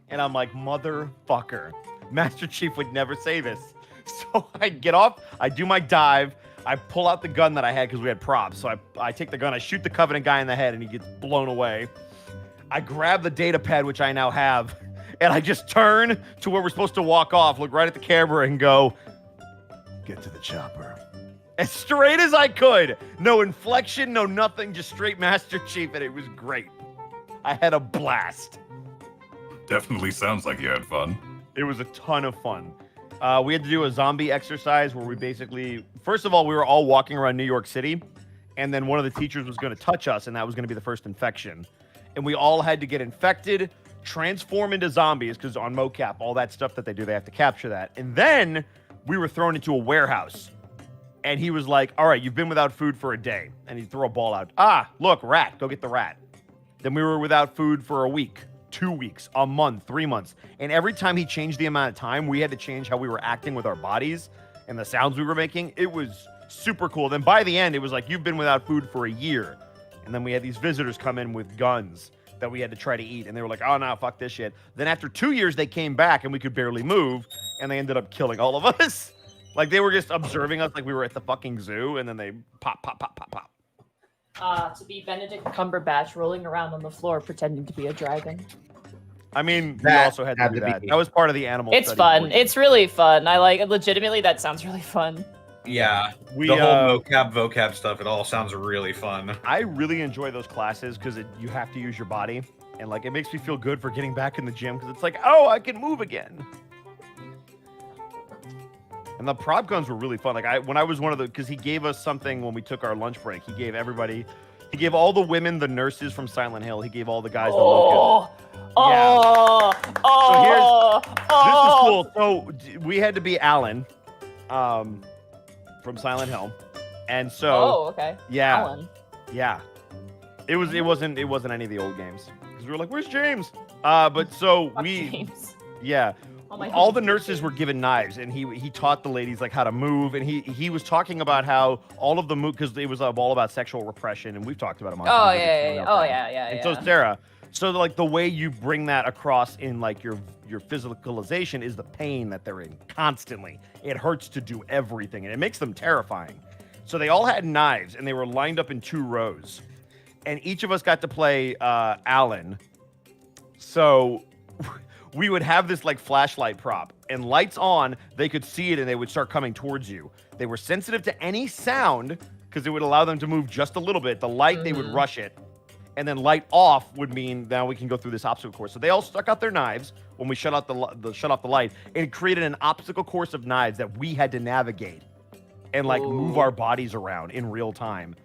And I'm like, motherfucker. Master Chief would never say this. So I get off, I do my dive, I pull out the gun that I had because we had props. So I take the gun, I shoot the Covenant guy in the head and he gets blown away. I grab the data pad, which I now have, and I just turn to where we're supposed to walk off, look right at the camera and go, get to the chopper. As straight as I could. No inflection, no nothing, just straight Master Chief, and it was great. I had a blast. Definitely sounds like you had fun. It was a ton of fun. We had to do a zombie exercise where we basically, first of all, we were all walking around New York City, and then one of the teachers was going to touch us, and that was going to be the first infection. And we all had to get infected, transform into zombies, because on mocap, all that stuff that they do, they have to capture that. And then we were thrown into a warehouse. And he was like, all right, you've been without food for a day. And he'd throw a ball out. Ah, look, rat, go get the rat. Then we were without food for a week, 2 weeks, a month, 3 months. And every time he changed the amount of time, we had to change how we were acting with our bodies and the sounds we were making. It was super cool. Then by the end, it was like, you've been without food for a year. And then we had these visitors come in with guns that we had to try to eat. And they were like, oh, no, fuck this shit. Then after 2 years, they came back and we could barely move. And they ended up killing all of us. Like, they were just observing us like we were at the fucking zoo, and then they pop, pop, pop, pop, pop. To be Benedict Cumberbatch rolling around on the floor pretending to be a dragon. I mean, we That also had to had do to that. be- That was part of the animal It's study fun. portion. It's really fun. I like, legitimately, that sounds really fun. Yeah, We, the whole vocab stuff, it all sounds really fun. I really enjoy those classes because you have to use your body. And, like, it makes me feel good for getting back in the gym because it's like, oh, I can move again. And And the prop guns were really fun. Like when I was one of the, because he gave us something when we took our lunch break. He gave all the women the nurses from Silent Hill. He gave all the guys the locusts. This is cool. So we had to be Alan, from Silent Hill, and so okay. yeah, Alan. yeah. It wasn't any of the old games because we were like, "Where's James?" But so James. yeah. Oh my All God. the nurses were given knives, and he taught the ladies like how to move, and he was talking about how all of the move because it was all about sexual repression, and we've talked about it. And so Sarah, so like the way you bring that across in like your physicalization is the pain that they're in constantly. It hurts to do everything, and it makes them terrifying. So they all had knives, and they were lined up in 2 rows, and each of us got to play Alan. So we would have this like flashlight prop, and lights on, they could see it and they would start coming towards you. They were sensitive to any sound because it would allow them to move just a little bit. The light, they would rush it. And then light off would mean now we can go through this obstacle course. So they all stuck out their knives when we shut off the light, and it created an obstacle course of knives that we had to navigate and like move our bodies around in real time.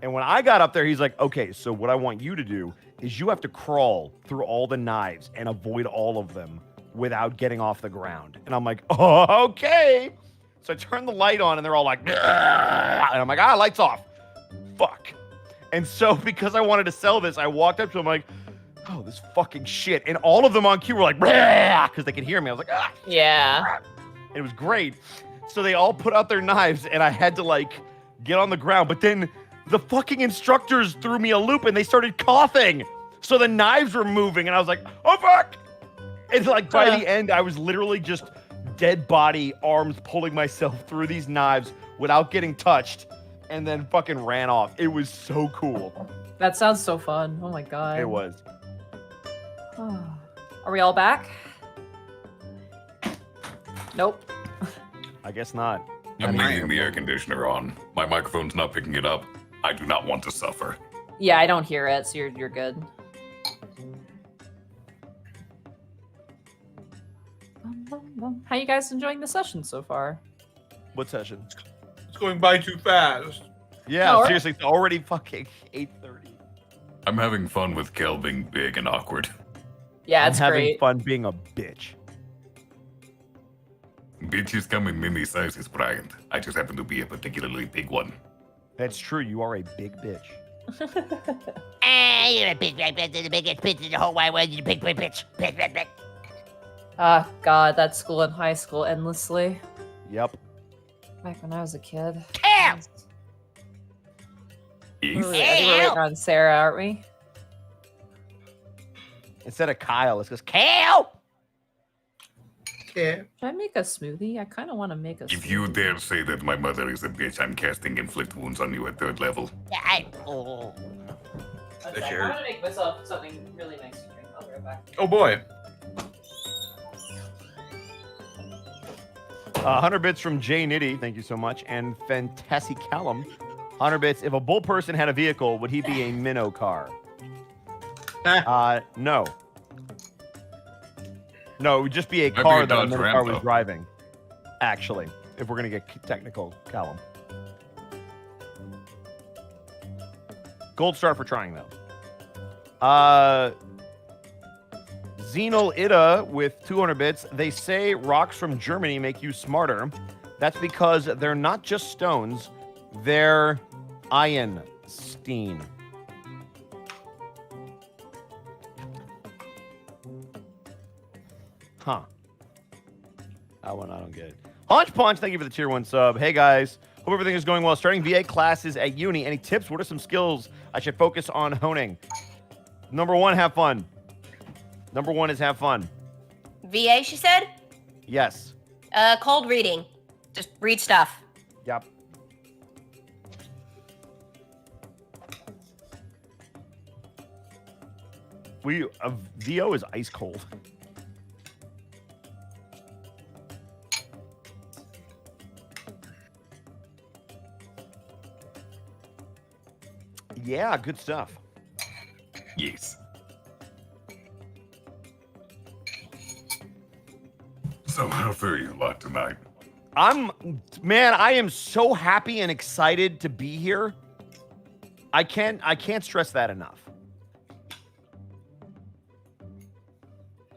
And when I got up there, he's like, okay, so what I want you to do is you have to crawl through all the knives and avoid all of them without getting off the ground. And I'm like, oh, okay. So I turn the light on, and they're all like, and I'm like, light's off. Fuck. And so because I wanted to sell this, I walked up to him like, oh, this fucking shit. And all of them on cue were like, because they could hear me. I was like, Yeah. and it was great. So they all put out their knives, and I had to like get on the ground. But then the fucking instructors threw me a loop, and they started coughing. So the knives were moving, and I was like, oh, fuck. And like by the end, I was literally just dead body, arms pulling myself through these knives without getting touched, and then fucking ran off. It was so cool. That sounds so fun. Oh my God. It was. Are we all back? Nope. I guess not. I'm leaving the air conditioner on. My microphone's not picking it up. I do not want to suffer. Yeah, I don't hear it, so you're good. How you guys enjoying the session so far? What session? It's going by too fast. Yeah, No, seriously, it's already fucking 8:30. I'm having fun with Khel being big and awkward. Yeah, it's I'm having great. fun being a bitch. Bitches come in many sizes, Bryant. I just happen to be a particularly big one. That's true. You are a big bitch. You're a big bitch, the biggest bitch in the whole wide world. You're a big bitch. Bitch. Ah, God, that school and high school endlessly. Yep. Back when I was a kid. Khel! We're waiting on Sarah, aren't we? Instead of Kyle, it's just Khel! Yeah. Should I make a smoothie? I kind of want to make a smoothie. If you dare say that my mother is a bitch, I'm casting inflict wounds on you at 3rd level. Yeah, I'm going to make myself something really nice to drink. I'll be right back. Oh boy. 100 bits from Jay Nitty. Thank you so much. And Fantasy Callum. 100 bits. If a bull person had a vehicle, would he be a minnow car? No. No, it would just be a Might car be a that a Dodge minnow Ram, car was though. driving. Actually, if we're going to get technical, Callum. Gold star for trying, though. Xenal Ida with 200 bits. They say rocks from Germany make you smarter. That's because they're not just stones, they're iron steam. Huh. That one, I don't get it. Hunch Punch, thank you for the tier 1 sub. Hey guys, hope everything is going well. Starting VA classes at uni. Any tips? What are some skills I should focus on honing? Number 1, have fun. Number 1 is have fun. VA, she said? Yes. Cold reading. Just read stuff. Yep. VO is ice cold. Yeah, good stuff. Yes. So how fare you lot tonight? I am so happy and excited to be here. I can't stress that enough.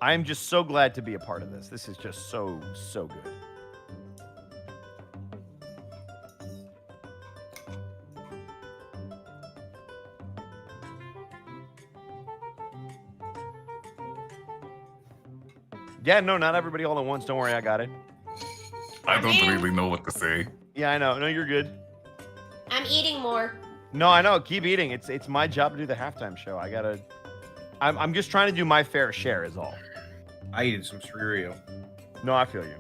I am just so glad to be a part of this. This is just so good. Yeah, no, not everybody all at once. Don't worry, I got it. I don't really know what to say. Yeah, I know. No, you're good. I'm eating more. No, I know. Keep eating. It's my job to do the halftime show. I'm just trying to do my fair share is all. I ate some cereal. No, I feel you.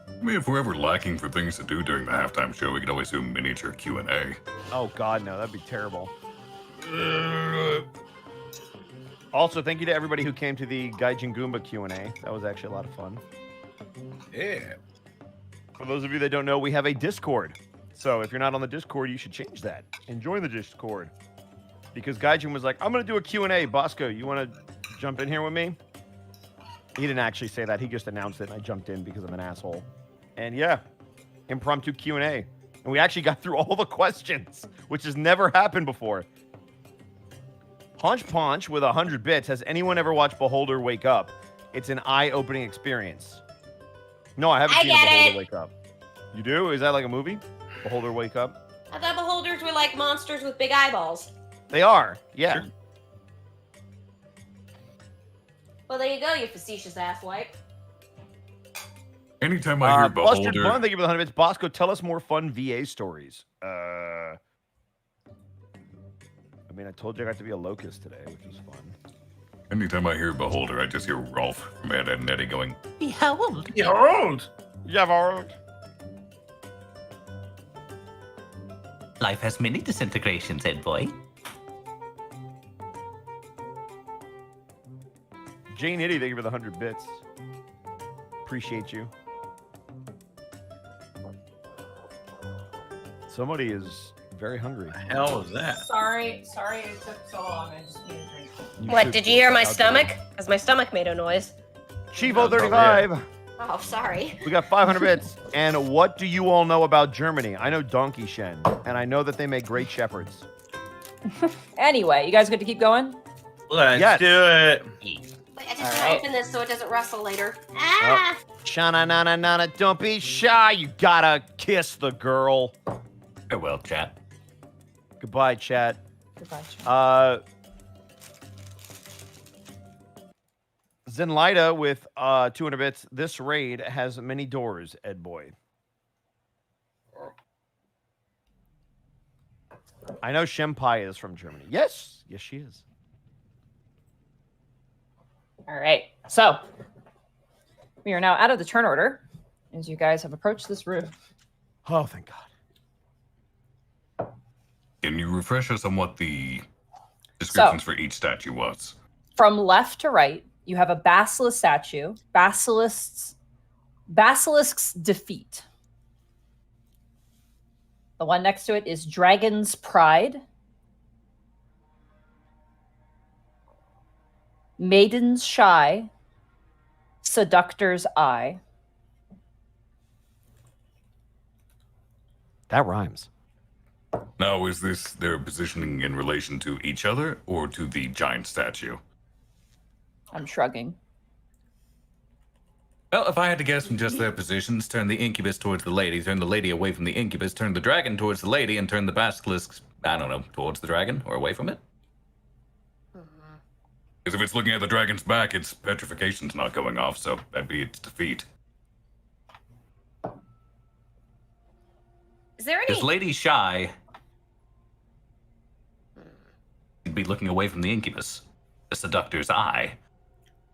I mean, if we're ever lacking for things to do during the halftime show, we could always do miniature Q&A. Oh God, no, that'd be terrible. Also, thank you to everybody who came to the Gaijin Goomba Q&A. That was actually a lot of fun. Yeah. For those of you that don't know, we have a Discord. So if you're not on the Discord, you should change that and join the Discord. Because Gaijin was like, I'm going to do a Q&A. Bosco, you want to jump in here with me? He didn't actually say that. He just announced it, and I jumped in because I'm an asshole. And yeah, impromptu Q&A. And we actually got through all the questions, which has never happened before. Punch Punch with 100 bits. Has anyone ever watched Beholder Wake Up? It's an eye-opening experience. No, I haven't seen Beholder Wake Up. You do? Is that like a movie? Beholder Wake Up? I thought beholders were like monsters with big eyeballs. They are, yeah. Sure. Well, there you go, you facetious asswipe. Anytime I hear Buster Beholder... Bun, thank you for the 100 bits. Bosco, tell us more fun VA stories. I mean, I told you I got to be a locust today, which was fun. Anytime I hear Beholder, I just hear Rolf from Ed, Edd and Eddy going, Behold. Behold. Yeah, Behold. Life has many disintegrations, Ed boy. Jane Itty, thank you for the 100 bits. Appreciate you. Somebody is very hungry. What the hell is that? Sorry it took so long. I just need a drink. What, did you hear my stomach? Because my stomach made a noise. Chivo 35. Oh, sorry. We got 500 bits. And what do you all know about Germany? I know Donkey Shen, and I know that they make great shepherds. Anyway, you guys good to keep going? Let's do it. Wait, I just All gotta right. open this so it doesn't rustle later. Ah! Shana nana nana, don't be shy. You gotta kiss the girl. Farewell, chat. Goodbye, chat. Goodbye, Sean. Zenlida with 200 bits. This raid has many doors, Ed boy. I know Shempai is from Germany. Yes, she is. All right. So we are now out of the turn order as you guys have approached this room. Oh, thank God. can you refresh us on what the descriptions for each statue was? From left to right, you have a basilisk statue. Basilisks defeat. The one next to it is Dragon's Pride. Maiden's Shy. Seductor's Eye. That rhymes. Now, is this their positioning in relation to each other or to the giant statue? I'm shrugging. Well, if I had to guess from just their positions, turn the incubus towards the lady, turn the lady away from the incubus, turn the dragon towards the lady, and turn the basilisk, I don't know, towards the dragon or away from it. Because if it's looking at the dragon's back, its petrification's not going off, so that'd be its defeat. Is there any? Is lady shy? You'd be looking away from the incubus, the seductor's eye.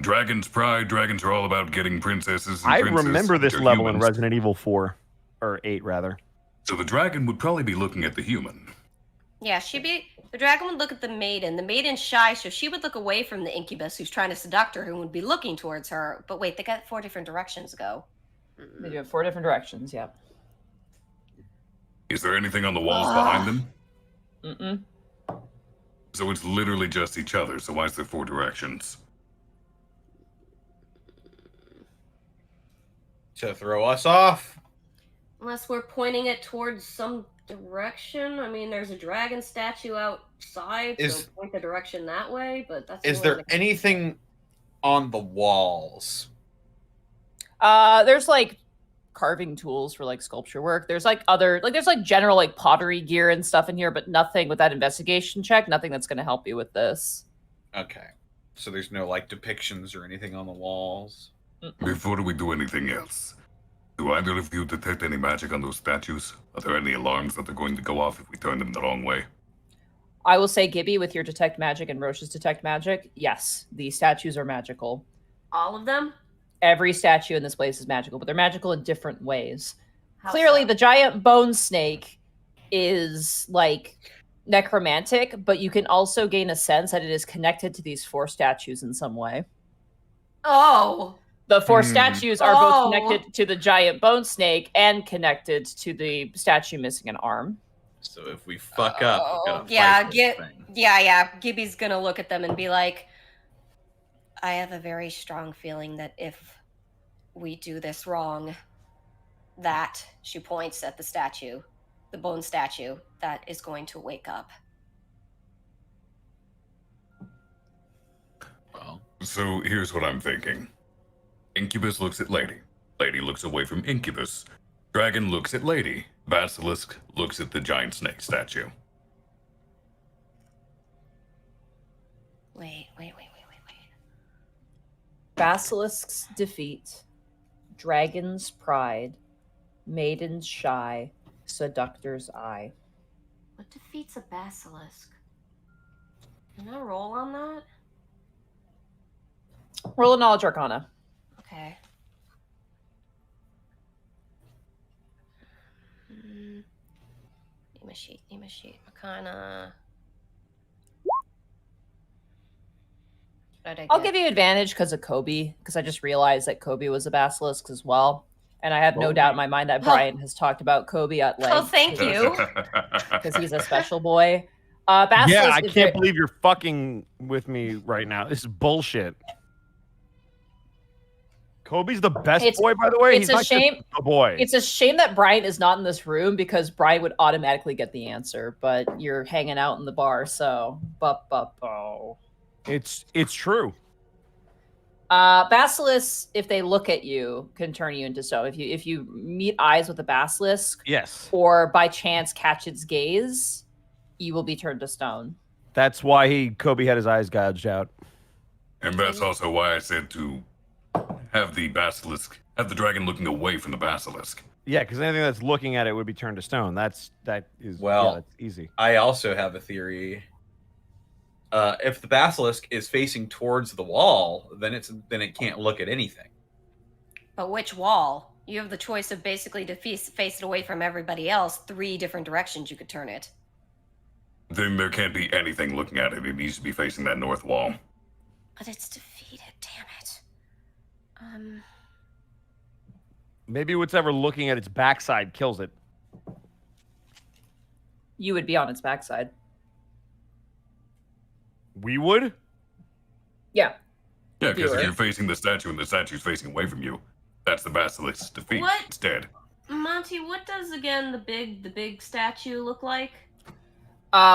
Dragon's pride. Dragons are all about getting princesses and I princes remember this into level in humans. Resident Evil 4. Or 8, rather. So the dragon would probably be looking at the human. Yeah, the dragon would look at the maiden. The maiden's shy, so she would look away from the incubus who's trying to seduct her, who would be looking towards her. But wait, they got 4 different directions to go. They do have 4 different directions, yeah. Is there anything on the walls behind them? Mm-mm. So it's literally just each other, so why is there 4 directions? to throw us off. Unless we're pointing it towards some direction. I mean, there's a dragon statue outside, so point the direction that way. But that's. Is there anything on the walls? There's like carving tools for like sculpture work. There's like there's like general like pottery gear and stuff in here, but nothing with that investigation check. Nothing that's going to help you with this. Okay, so there's no like depictions or anything on the walls. Before we do anything else, do either of you detect any magic on those statues? Are there any alarms that are going to go off if we turn them the wrong way? I will say, Gibby, with your detect magic and Rosh's detect magic, yes, the statues are magical. All of them? Every statue in this place is magical, but they're magical in different ways. How Clearly, so? the giant bone snake is like necromantic, but you can also gain a sense that it is connected to these 4 statues in some way. Oh. The 4 statues are both connected to the giant bone snake and connected to the statue missing an arm. So if we fuck up, we're gonna Yeah, fight this thing. yeah. Gibby's gonna look at them and be like, I have a very strong feeling that if we do this wrong, that, she points at the statue, the bone statue, that is going to wake up. Well, so here's what I'm thinking. Incubus looks at Lady. Lady looks away from Incubus. Dragon looks at Lady. Basilisk looks at the giant snake statue. Wait. Basilisk's defeat, dragon's pride, maiden's shy, seductor's eye. What defeats a basilisk? Can I roll on that? Roll a knowledge arcana. Okay. Name a sheet. Arcana. I'll give you advantage because of Kobe, because I just realized that Kobe was a basilisk as well. And I have no doubt in my mind that Brian has talked about Kobe at length. Oh, thank you. Because he's a special boy. Basilisk, yeah, I can't believe you're fucking with me right now. This is bullshit. Kobe's the best boy, by the way. It's a shame. A boy. It's a shame that Brian is not in this room because Brian would automatically get the answer. But you're hanging out in the bar, so It's true. Basilisks, if they look at you, can turn you into stone. If you meet eyes with a basilisk, yes, or by chance catch its gaze, you will be turned to stone. That's why Kobe had his eyes gouged out. And that's also why I said to have the dragon looking away from the basilisk. Yeah, because anything that's looking at it would be turned to stone. That's easy. I also have a theory. If the basilisk is facing towards the wall, then it can't look at anything. But which wall? You have the choice of basically to face it away from everybody else. 3 different directions you could turn it. Then there can't be anything looking at it. It needs to be facing that north wall. But it's defeated, damn it. Maybe whatever looking at its backside kills it. You would be on its backside. We would? Yeah. Yeah, because if you're facing the statue and the statue's facing away from you, that's the basilisk's defeat. What? It's dead. Monty, what does again the big statue look like?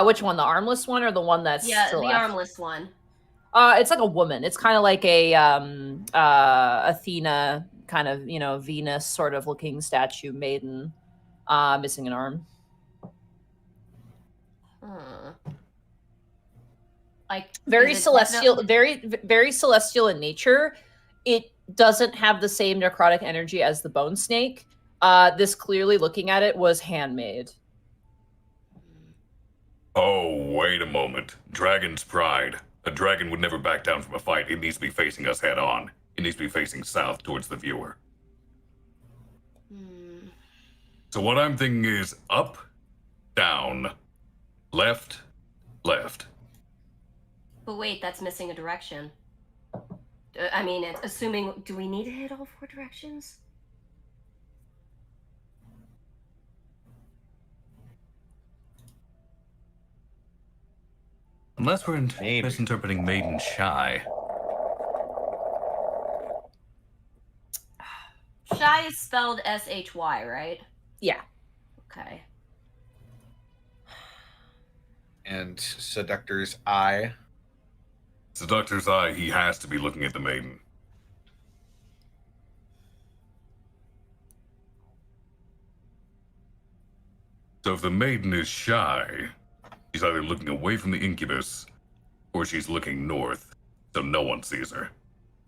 Which one? The armless one or the one that's the left? armless one. It's like a woman. It's kind of like a Athena kind of, Venus sort of looking statue maiden, missing an arm. Like very celestial, very celestial in nature. It doesn't have the same necrotic energy as the bone snake. This clearly, looking at it, was handmade. Oh, wait a moment. Dragon's pride. A dragon would never back down from a fight. It needs to be facing us head on. It needs to be facing south towards the viewer. So what I'm thinking is up, down, left, left. But wait, that's missing a direction. I mean, it's assuming, do we need to hit all 4 directions? Unless we're misinterpreting maiden shy. Shy Shy is spelled S-H-Y, right? Yeah. Okay. And Seductor's eye. Seductor's eye, he has to be looking at the maiden. So if the maiden is shy, she's either looking away from the incubus, or she's looking north, so no one sees her.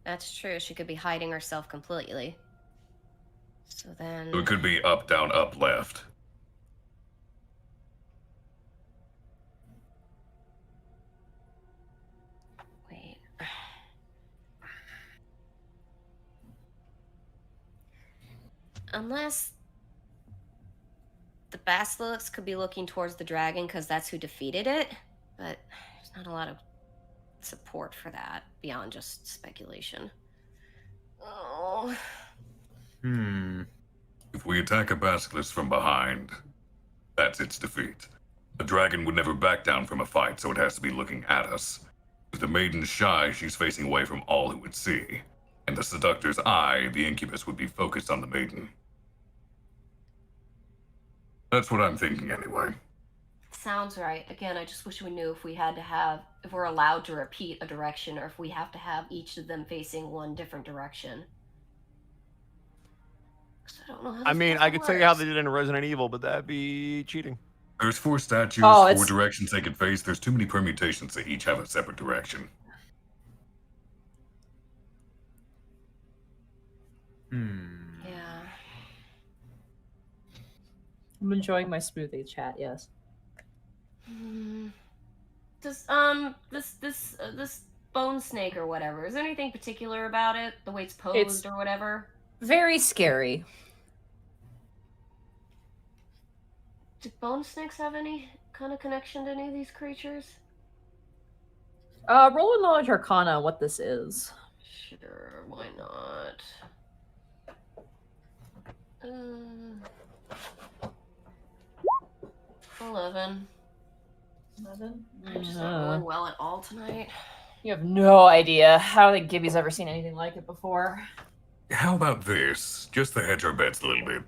That's true. She could be hiding herself completely. So then... So it could be up, down, up, left. Wait. Unless... the basilisk could be looking towards the dragon because that's who defeated it, but there's not a lot of support for that beyond just speculation. Oh. If we attack a basilisk from behind, that's its defeat. The dragon would never back down from a fight, so it has to be looking at us. If the maiden's shy, she's facing away from all who would see. And the seductor's eye, the incubus, would be focused on the maiden. That's what I'm thinking anyway. Sounds right. Again, I just wish we knew if we had to have, if we're allowed to repeat a direction, or if we have to have each of them facing one different direction. 'Cause I don't know how I this mean, fucking I could tell you how works. they did it in Resident Evil, but that'd be cheating. There's 4 statues, Oh, 4 it's- directions they could face. There's too many permutations to each have a separate direction. Yeah. I'm enjoying my smoothie chat, yes. Does this bone snake or whatever, is there anything particular about it? The way it's posed It's- or whatever? Very scary. Do bone snakes have any kind of connection to any of these creatures? Roll a knowledge arcana on what this is. Sure, why not? 11. 11? I'm just not rolling well at all tonight. You have no idea. I don't think Gibby's ever seen anything like it before. How about this? Just to hedge our bets a little bit.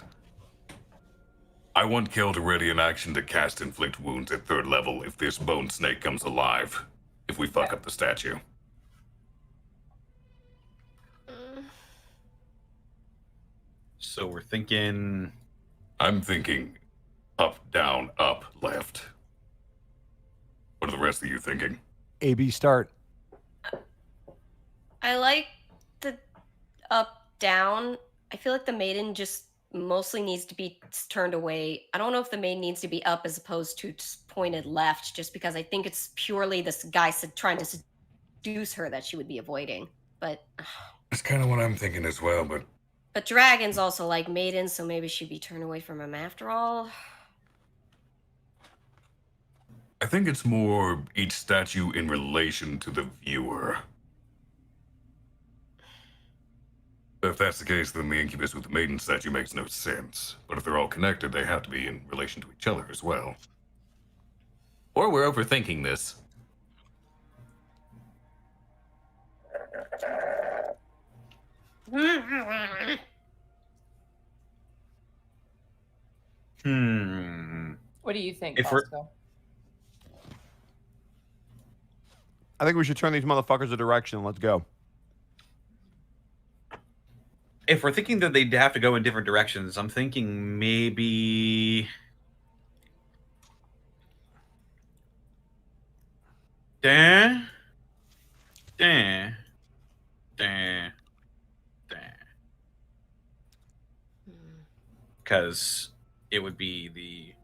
I want Khel to ready an action to cast inflict wounds at 3rd level if this bone snake comes alive. If we fuck up the statue. So we're thinking... I'm thinking up, down, up, left. What are the rest of you thinking? AB start. I like the up, down. I feel like the maiden just mostly needs to be turned away. I don't know if the maiden needs to be up as opposed to pointed left, just because I think it's purely this guy trying to seduce her that she would be avoiding. But That's kind of what I'm thinking as well, but dragons also like maidens, so maybe she'd be turned away from him after all. I think it's more each statue in relation to the viewer. If that's the case, then the incubus with the maiden statue makes no sense. But if they're all connected, they have to be in relation to each other as well. Or we're overthinking this. What do you think, If we're- Bosco? I think we should turn these motherfuckers a direction. Let's go. If we're thinking that they'd have to go in different directions, I'm thinking maybe... Dan? Dan? Dan? Dan? Because it would be the...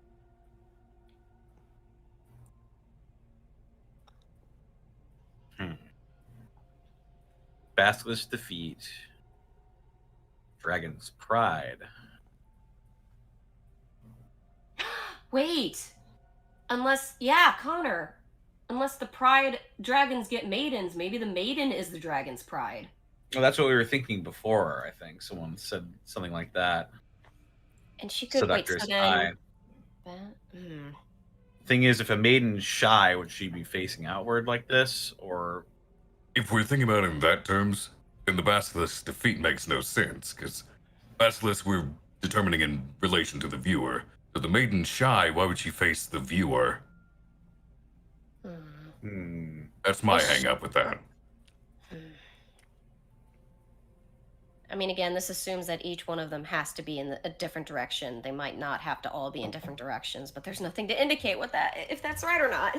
Basilisk defeat. Dragon's pride. Wait! Unless, yeah, Connor. Unless the pride dragons get maidens, maybe the maiden is the dragon's pride. Well, that's what we were thinking before, I think. Someone said something like that. And she could wait, Seductor's so eye. then... Thing is, if a maiden's shy, would she be facing outward like this? Or If we're thinking about it in that terms, then the basilisk's defeat makes no sense, because Basilisk, we're determining in relation to the viewer. So the maiden shy, why would she face the viewer? That's my hang up with that. I mean, again, this assumes that each one of them has to be in a different direction. They might not have to all be in different directions, but there's nothing to indicate if that's right or not.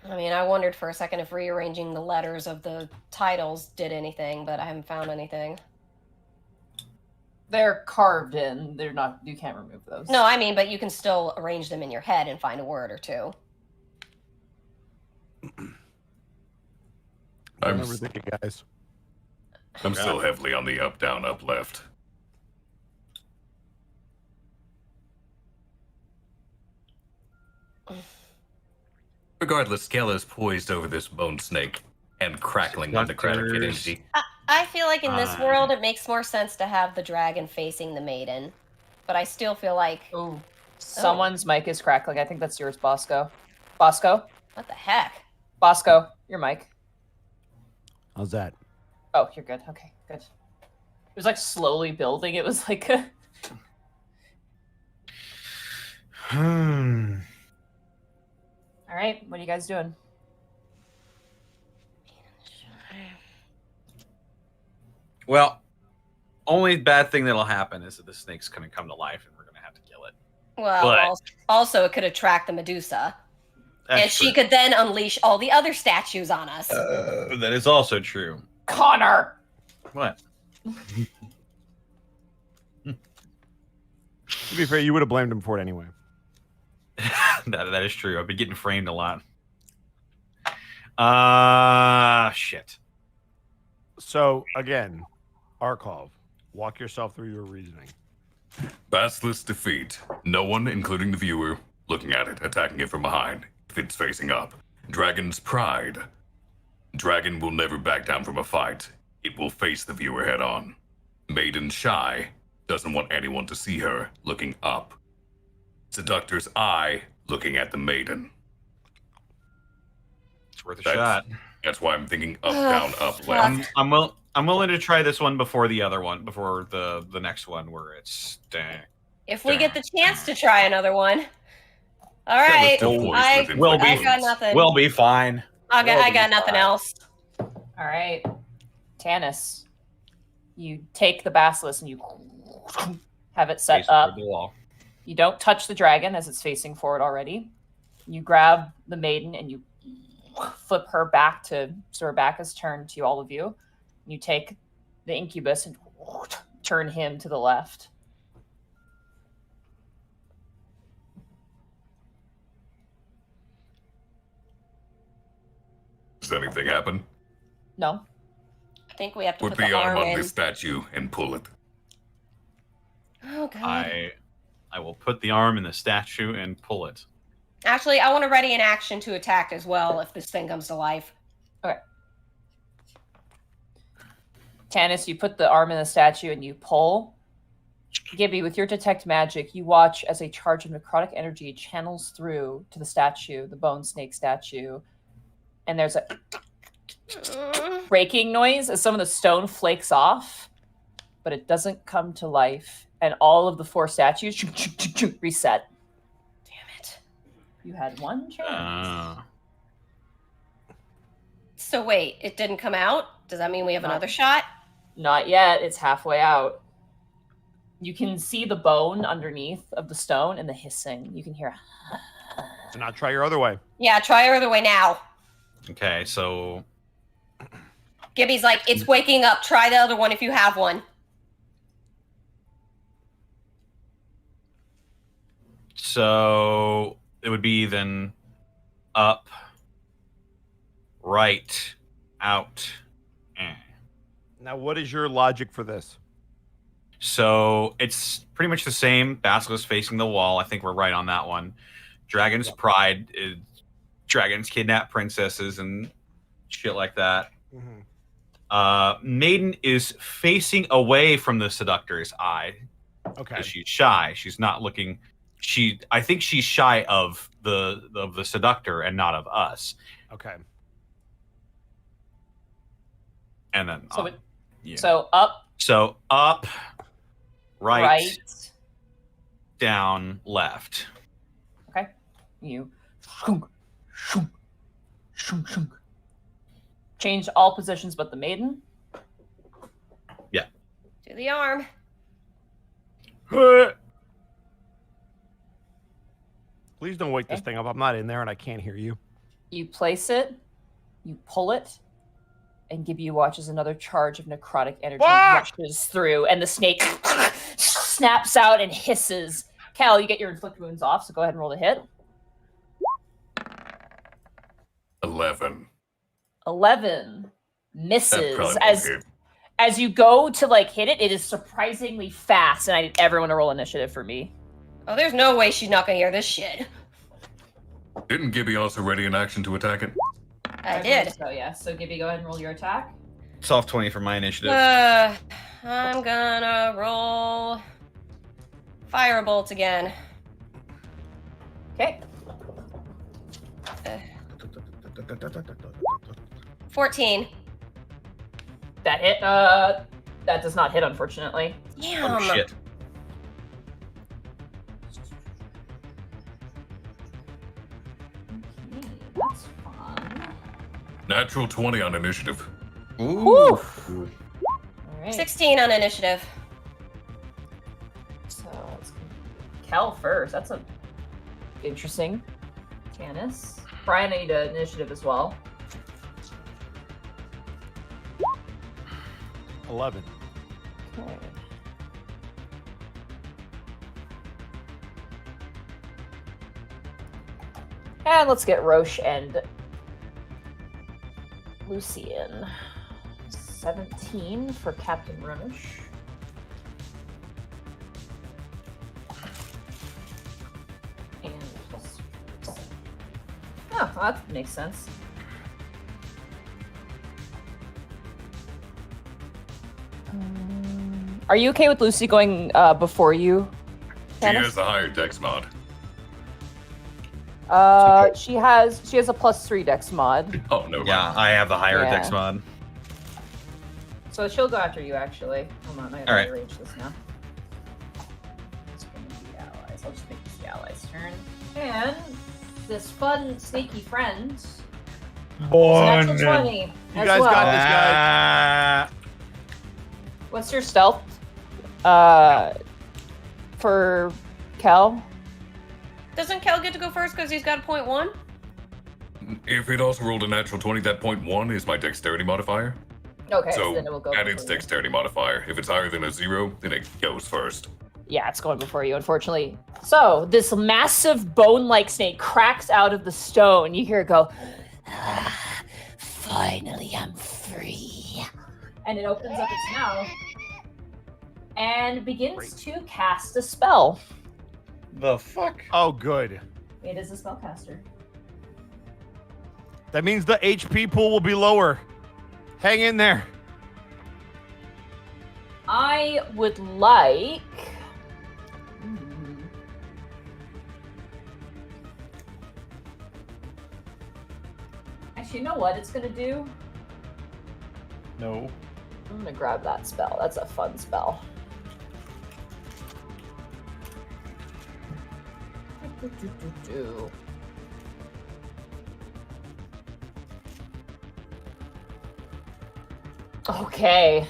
I mean, I wondered for a second if rearranging the letters of the titles did anything, but I haven't found anything. They're carved in. They're not. You can't remove those. No, I mean, but you can still arrange them in your head and find a word or two. I'm thinking, guys. I'm still heavily on the up, down, up, left. Regardless, Khel is poised over this bone snake and crackling on necrotic energy. I feel like in this world, it makes more sense to have the dragon facing the maiden. But I still feel like... Ooh. Someone's mic is crackling. I think that's yours, Bosco. Bosco? What the heck? Bosco, your mic. How's that? Oh, you're good. Okay, good. It was like slowly building. It was like... All right, what are you guys doing? Well, only bad thing that'll happen is that the snake's going to come to life and we're going to have to kill it. Well, But- also it could attract the Medusa. That's And she true. could then unleash all the other statues on us. That is also true. Connor! What? To be fair, you would have blamed him for it anyway. that is true. I've been getting framed a lot. Shit. So, again, Arcolf, walk yourself through your reasoning. Basilisk defeat. No one, including the viewer, looking at it, attacking it from behind. If it's facing up. Dragon's pride. Dragon will never back down from a fight. It will face the viewer head on. Maiden shy. Doesn't want anyone to see her, looking up. Seductor's eye, looking at the maiden. It's worth a shot. That's why I'm thinking up, down, up, fuck. left. I'm willing to try this one before the other one, before the next one where it's If we get the chance to try another one. All right. We'll I got nothing. We'll be fine. I got nothing else. All right. Tannis, you take the basilisk and you have it set Face up. toward the wall. You don't touch the dragon as it's facing forward already. You grab the maiden and you flip her back so her back is turned to all of you. You take the incubus and turn him to the left. Does anything happen? No. I think we have to Put put the the arm arm on in. this statue and pull it. Oh, God. I will put the arm in the statue and pull it. Actually, I want to ready an action to attack as well if this thing comes to life. Okay. Tannis, you put the arm in the statue and you pull. Gibby, with your detect magic, you watch as a charge of necrotic energy channels through to the statue, the bone snake statue, and there's a breaking noise as some of the stone flakes off, but it doesn't come to life, and all of the 4 statues reset. Damn it. You had one chance. So wait, it didn't come out? Does that mean we have another shot? Not yet. It's halfway out. You can see the bone underneath of the stone and the hissing. You can hear. So now try your other way. Yeah, try our other way now. Okay, so Gibby's like, it's waking up. Try the other one if you have one. So it would be then up, right, out. Now, what is your logic for this? So it's pretty much the same. Basilisk facing the wall. I think we're right on that one. Dragon's pride is dragons kidnap princesses and shit like that. Maiden is facing away from the seductor's eye. Okay. She's shy. She's not looking. I think she's shy of the seductor and not of us. Okay. and then So, up. Yeah. so up, So up, right, right. down, left. Okay. You shunk, shunk, shunk, shunk. Change all positions but the maiden. Yeah. Do the arm. Please don't wake this thing up. I'm not in there and I can't hear you. You place it, you pull it, and Gibby watches another charge of necrotic energy rushes through, and the snake snaps out and hisses. Khel, you get your inflict wounds off, so go ahead and roll the hit. 11. 11 That misses. probably won't hit. As you go to hit it, it is surprisingly fast, and I need everyone to roll initiative for me. Oh, there's no way she's not gonna hear this shit. Didn't Gibby also ready in action to attack it? I did. So yeah, so Gibby, go ahead and roll your attack. It's off 20 for my initiative. I'm gonna roll Firebolt again. Okay. 14. That hit. That does not hit, unfortunately. Damn. Oh shit. Okay, that's fun. Natural 20 on initiative. Ooh. All right. 16 on initiative. So it's Khel first. That's interesting. Tannis. Brian, I need an initiative as well. 11. Okay. And let's get Rosh and Lucian. 17 for Captain Rosh. And oh, well, that makes sense. Are you okay with Lucy going before you? She has the higher dex mod. She has a +3 dex mod. Oh, no. Yeah, I have the higher Yeah. dex mod. So she'll go after you, actually. Hold on, I gotta All right. rearrange this now. It's gonna be allies. I'll just make this the allies' turn. And this fun, snaky friend. Natural 20 You as guys well. got this, guys. What's your stealth? For Khel? Doesn't Khel get to go first because he's got a .1? If it also rolled a natural 20, that .1 is my dexterity modifier. Okay, So then it will go add before its you. dexterity modifier. If it's higher than a 0, then it goes first. Yeah, it's going before you, unfortunately. So, this massive bone-like snake cracks out of the stone. You hear it go, "Ah, finally I'm free." And it opens up its mouth and begins to cast a spell. The fuck? Oh, good. It is a spellcaster. That means the HP pool will be lower. Hang in there. I would like... Actually, you know what it's going to do? No. I'm going to grab that spell. That's a fun spell. Okay.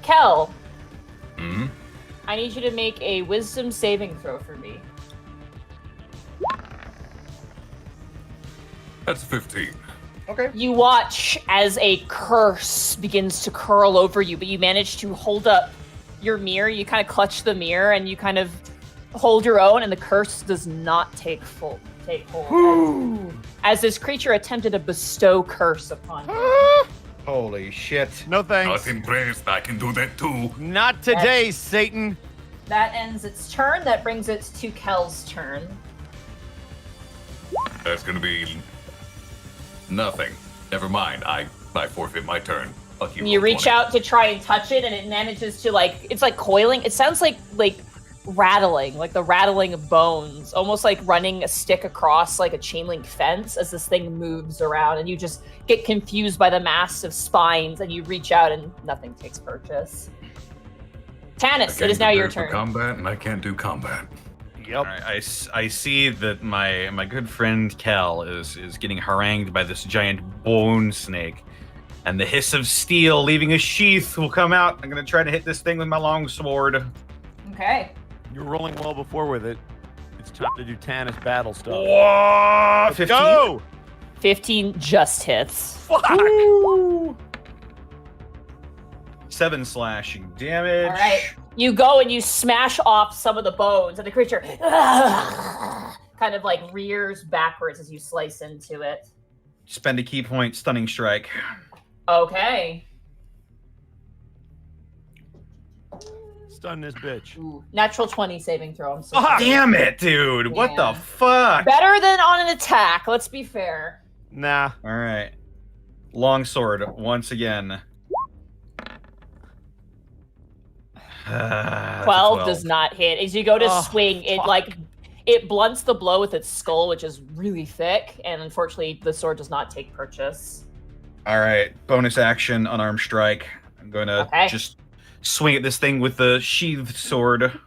Khel, Hmm? I need you to make a wisdom saving throw for me. That's 15. Okay. You watch as a curse begins to curl over you, but you manage to hold up your mirror. You kind of clutch the mirror and you kind of hold your own, and the curse does not take hold. As this creature attempted to bestow curse upon you. Holy shit. No thanks. Not impressed. I can do that too. Not today, Satan. That ends its turn. That brings it to Kel's turn. That's gonna be nothing. Never mind. I forfeit my turn. Fuck you. You roll reach 20. out to try and touch it, and it manages to it's like coiling. It sounds like rattling, like the rattling of bones, almost like running a stick across like a chain link fence as this thing moves around, and you just get confused by the massive spines, and you reach out and nothing takes purchase. Tannis, it is now your turn. Combat, and I can't do combat. Yep. All right, I see that my good friend Khel is getting harangued by this giant bone snake, and the hiss of steel leaving a sheath will come out. I'm gonna try to hit this thing with my long sword. Okay. You're rolling well before with it. It's time to do Tannis battle stuff. Whoa! Let's go! 15 just hits. Fuck! Woo! 7 slashing damage. All right. You go and you smash off some of the bones, and the creature kind of like rears backwards as you slice into it. Spend a key point, stunning strike. Okay. Stun this bitch. Ooh, natural 20 saving throw. I'm so sorry. Damn it, dude! What Yeah. the fuck? Better than on an attack, let's be fair. Nah. All right. Long sword once again. 12 does not hit. As you go to swing, it blunts the blow with its skull, which is really thick, and unfortunately the sword does not take purchase. All right, bonus action, unarmed strike. I'm going to just swing at this thing with the sheathed sword.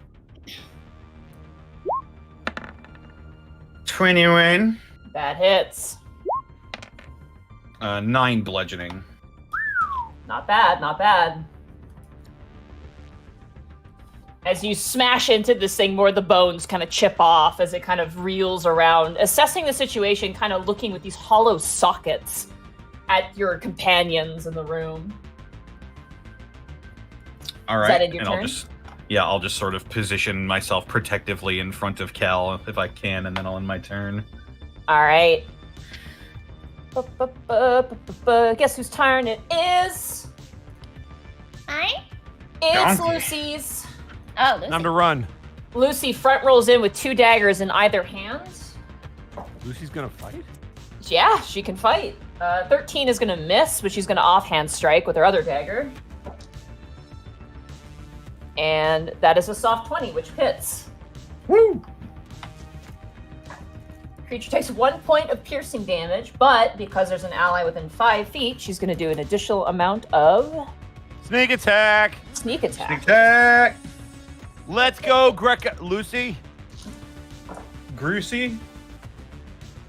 21. That hits. 9 bludgeoning. Not bad, not bad. As you smash into this thing, more of the bones kind of chip off as it kind of reels around, assessing the situation, kind of looking with these hollow sockets at your companions in the room. All right, Is that in your and turn? I'll just sort of position myself protectively in front of Khel if I can, and then I'll end my turn. All right. Guess whose turn it is? Hi. It's Donkey. Lucy's. Oh, Lucy. Time to run. Lucy front rolls in with 2 daggers in either hand. Lucy's gonna fight? Yeah, she can fight. 13 is going to miss, but she's going to offhand strike with her other dagger. And that is a soft 20, which hits. Woo! Creature takes 1 point of piercing damage, but because there's an ally within 5 feet, she's going to do an additional amount of Sneak attack! sneak attack. Sneak attack! Let's go, Greca. Lucy? Groosy?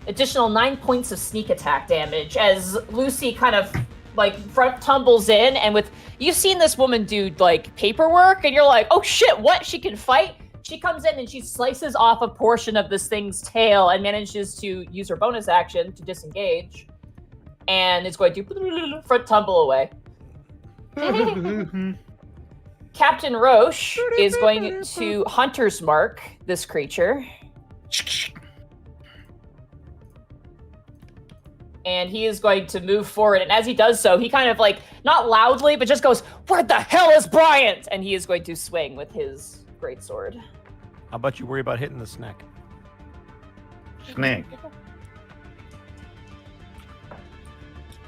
Additional 9 points of sneak attack damage as Lucy kind of like front tumbles in, and with you've seen this woman do like paperwork, and you're like, oh shit, what? She can fight? She comes in and she slices off a portion of this thing's tail and manages to use her bonus action to disengage, and is going to front tumble away. Captain Rosh is going to Hunter's Mark this creature. And he is going to move forward. And as he does so, he kind of like, not loudly, but just goes, where the hell is Bryant? And he is going to swing with his greatsword. How about you worry about hitting the snack? Snake.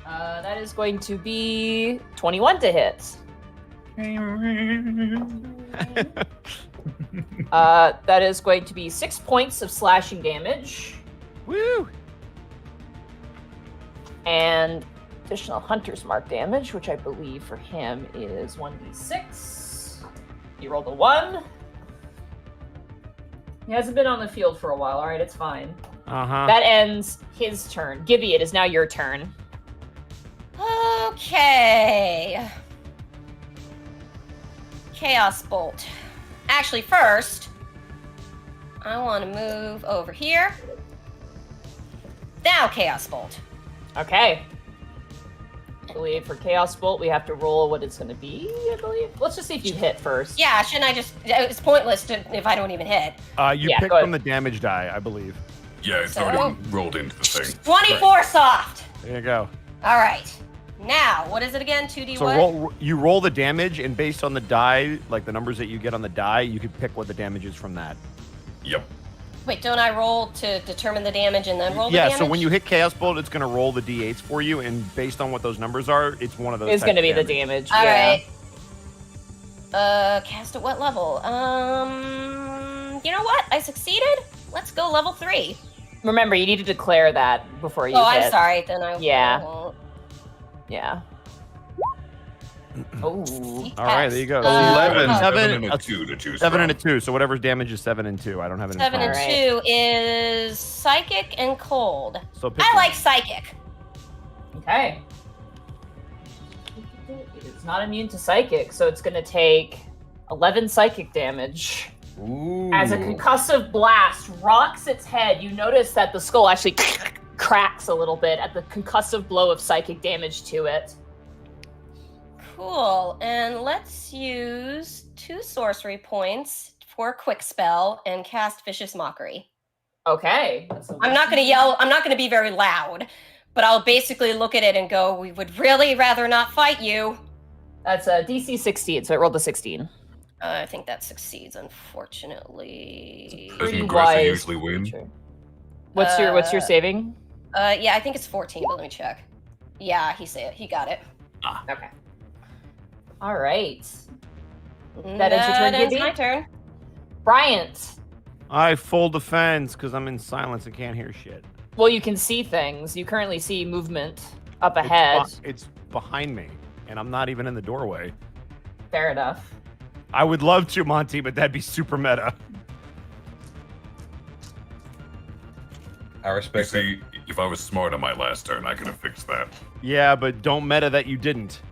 That is going to be 21 to hit. That is going to be 6 points of slashing damage. Woo! And additional Hunter's Mark damage, which I believe for him is 1d6. He rolled a 1. He hasn't been on the field for a while. All right, it's fine. Uh-huh. That ends his turn. Gibby, it is now your turn. Okay. Chaos Bolt. Actually, first, I want to move over here. Now, Chaos Bolt. Okay. I believe for Chaos Bolt, we have to roll what it's going to be, I believe. Let's just see if you hit first. Yeah, shouldn't I just... It's pointless if I don't even hit. You Yeah, pick go ahead. from the damage die, I believe. Yeah, it's So- already rolled into the thing. 24 soft. There you go. All right. Now, what is it again? 2d So what? you roll the damage, and based on the die, like the numbers that you get on the die, you can pick what the damage is from that. Yep. Wait, don't I roll to determine the damage and then roll the damage? Yeah, so when you hit Chaos Bolt, it's going to roll the d8s for you, and based on what those numbers are, it's one of those. It's going to types be of the damage. All yeah. right. Cast at what level? you know what? I succeeded. Let's go level 3. Remember, you need to declare that before you Oh, hit. I'm sorry. Then I Yeah. won't. Yeah. Oh. All right, there you go. 11. 7 and a 2 to choose 7 from. and a 2. So whatever's damage is 7 and 2. I don't have it in 7 front and of me. Alright. 2 is psychic and cold. So pick I one. like psychic. Okay. It is not immune to psychic, so it's going to take 11 psychic damage. Ooh. As a concussive blast rocks its head, you notice that the skull actually cracks a little bit at the concussive blow of psychic damage to it. Cool. And let's use 2 sorcery points for a quick spell and cast Vicious Mockery. Okay. I'm not going to yell. I'm not going to be very loud, but I'll basically look at it and go, "We would really rather not fight you." That's a DC 16, so it rolled a 16. I think that succeeds, unfortunately. Doesn't Pretty Aggressor wise usually win? creature. What's your saving? Yeah, I think it's 14, but let me check. Yeah, he got it. Okay. All right. That is your turn, That ends Gibby? my turn. Bryant. I full defense because I'm in silence and can't hear shit. Well, you can see things. You currently see movement up It's ahead. It's behind me, and I'm not even in the doorway. Fair enough. I would love to, Monty, but that'd be super meta. I You respect it. see, if I was smart on my last turn, I could have fixed that. Yeah, but don't meta that you didn't.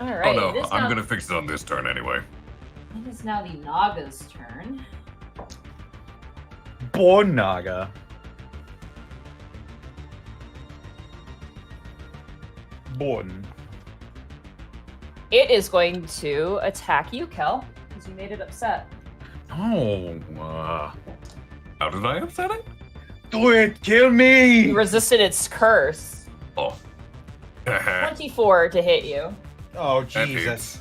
All right. Oh it no, is I'm now- gonna fix it on this turn anyway. It is now the Naga's turn. Born Naga. Born. It is going to attack you, Khel, because you made it upset. Oh. How did I upset it? Do it! Kill me! You resisted its curse. Oh. 24 to hit you. Oh, That Jesus. hits.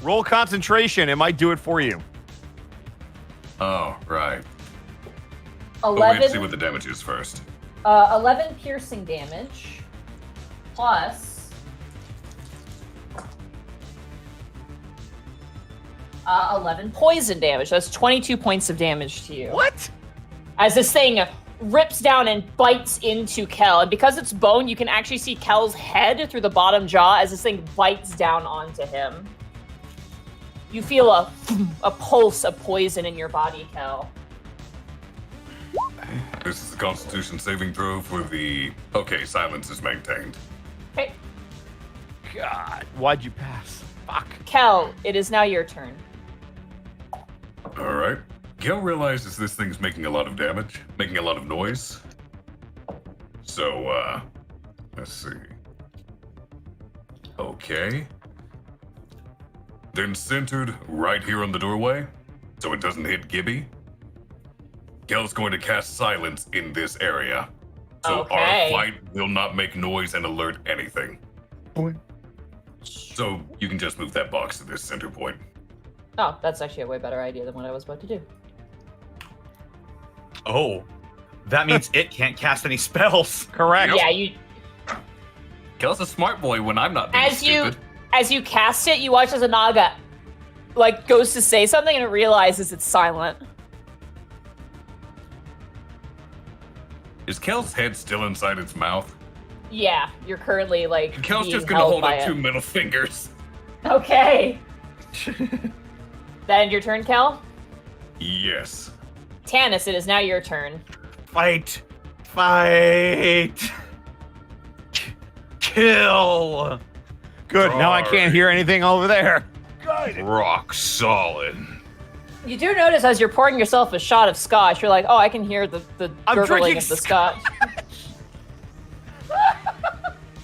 Roll concentration. It might do it for you. Oh, right. But we have to see 11, what the damage is first. 11 piercing damage plus 11 poison damage. That's 22 points of damage to you. What? As this thing rips down and bites into Khel. And because it's bone, you can actually see Kel's head through the bottom jaw as this thing bites down onto him. You feel a pulse of poison in your body, Khel. This is a Constitution saving throw for the. Okay, silence is maintained. Okay, God, why'd you pass? Fuck. Khel, it is now your turn. All right. Gil realizes this thing's making a lot of damage, making a lot of noise. So, let's see. Okay. Then centered right here on the doorway, so it doesn't hit Gibby. Gel's going to cast silence in this area. So Okay. our fight will not make noise and alert anything. So you can just move that box to this center point. Oh, that's actually a way better idea than what I was about to do. Oh. That means it can't cast any spells. Correct. Yeah, you Gel's a smart boy when I'm not being stupid. as you cast it, you watch as a Naga goes to say something and it realizes it's silent. Is Kel's head still inside its mouth? Yeah, you're currently Kel's being just gonna held hold by up it. 2 middle fingers. Okay. That end your turn, Khel? Yes. Tannis, it is now your turn. Fight. Fight. Kill. Good. Now I can't hear anything over there. Rock solid. You do notice as you're pouring yourself a shot of scotch, you're like, oh, I can hear the I'm gurgling drinking of the scotch.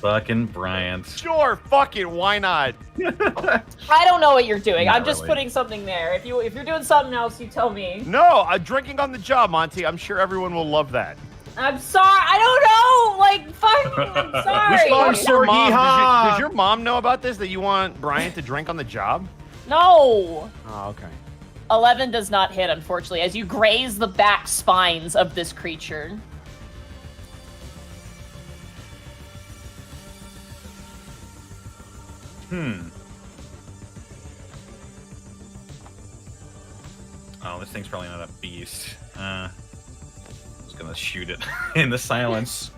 Fucking Bryant. Sure. Fuck it. Why not? I don't know what you're doing. Not I'm just really. putting something there. If you're doing something else, you tell me. No, drinking on the job, Monty. I'm sure everyone will love that. I'm sorry. I don't know. Fuck. I'm sorry. Does your mom- Hee-haw. does your mom know about this? That you want Brian to drink on the job? No. Oh, okay. 11 does not hit, unfortunately, as you graze the back spines of this creature. Oh, this thing's probably not a beast. I was gonna shoot it in the silence.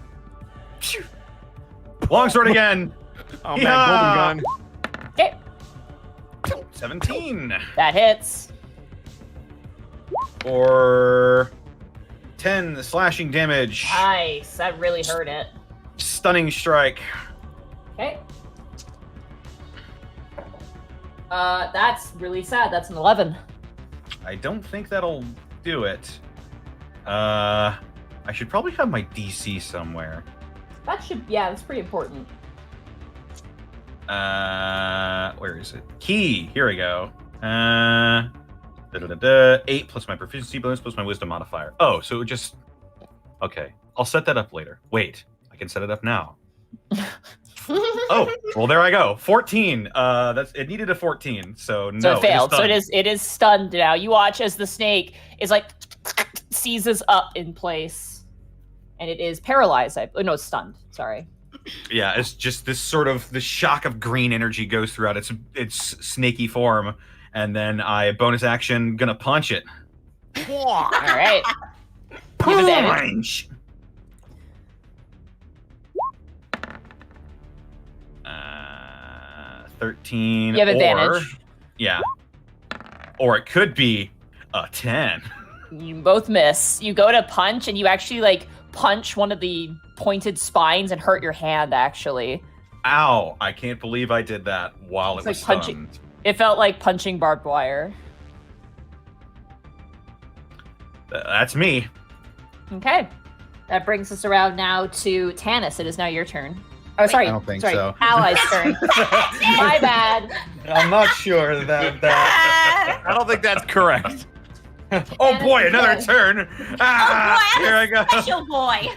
Longsword again. Oh man, golden gun. Okay, 17 that hits. or 10 slashing damage. Nice, that really hurt it. Stunning strike. Okay. That's really sad. That's an 11. I don't think that'll do it. I should probably have my DC somewhere. That should, yeah, that's pretty important. Where is it? Key. Here we go. 8 plus my proficiency bonus plus my wisdom modifier. Oh, so it just... Okay. I'll set that up later. Wait, I can set it up now. Oh, well, there I go. 14. It needed a 14, so no. So it failed. So stunned. it is stunned now. You watch as the snake is like seizes up in place, and it is paralyzed. No, it's stunned. Sorry. Yeah, it's just this sort of the shock of green energy goes throughout its snaky form, and then I bonus action gonna punch it. All right. Give advantage. 13. You have advantage. Yeah. Or it could be a 10. You both miss. You go to punch, and you actually like punch one of the pointed spines and hurt your hand. Actually. Ow! I can't believe I did that while It's it was like punching. stunned. It felt like punching barbed wire. That's me. Okay. That brings us around now to Tannis. It is now your turn. Oh, sorry. I don't think sorry. so. Ally's turn. My bad. I'm not sure that. I don't think that's correct. Oh boy, another turn! Ah, Oh boy, here I I'm go. a special boy.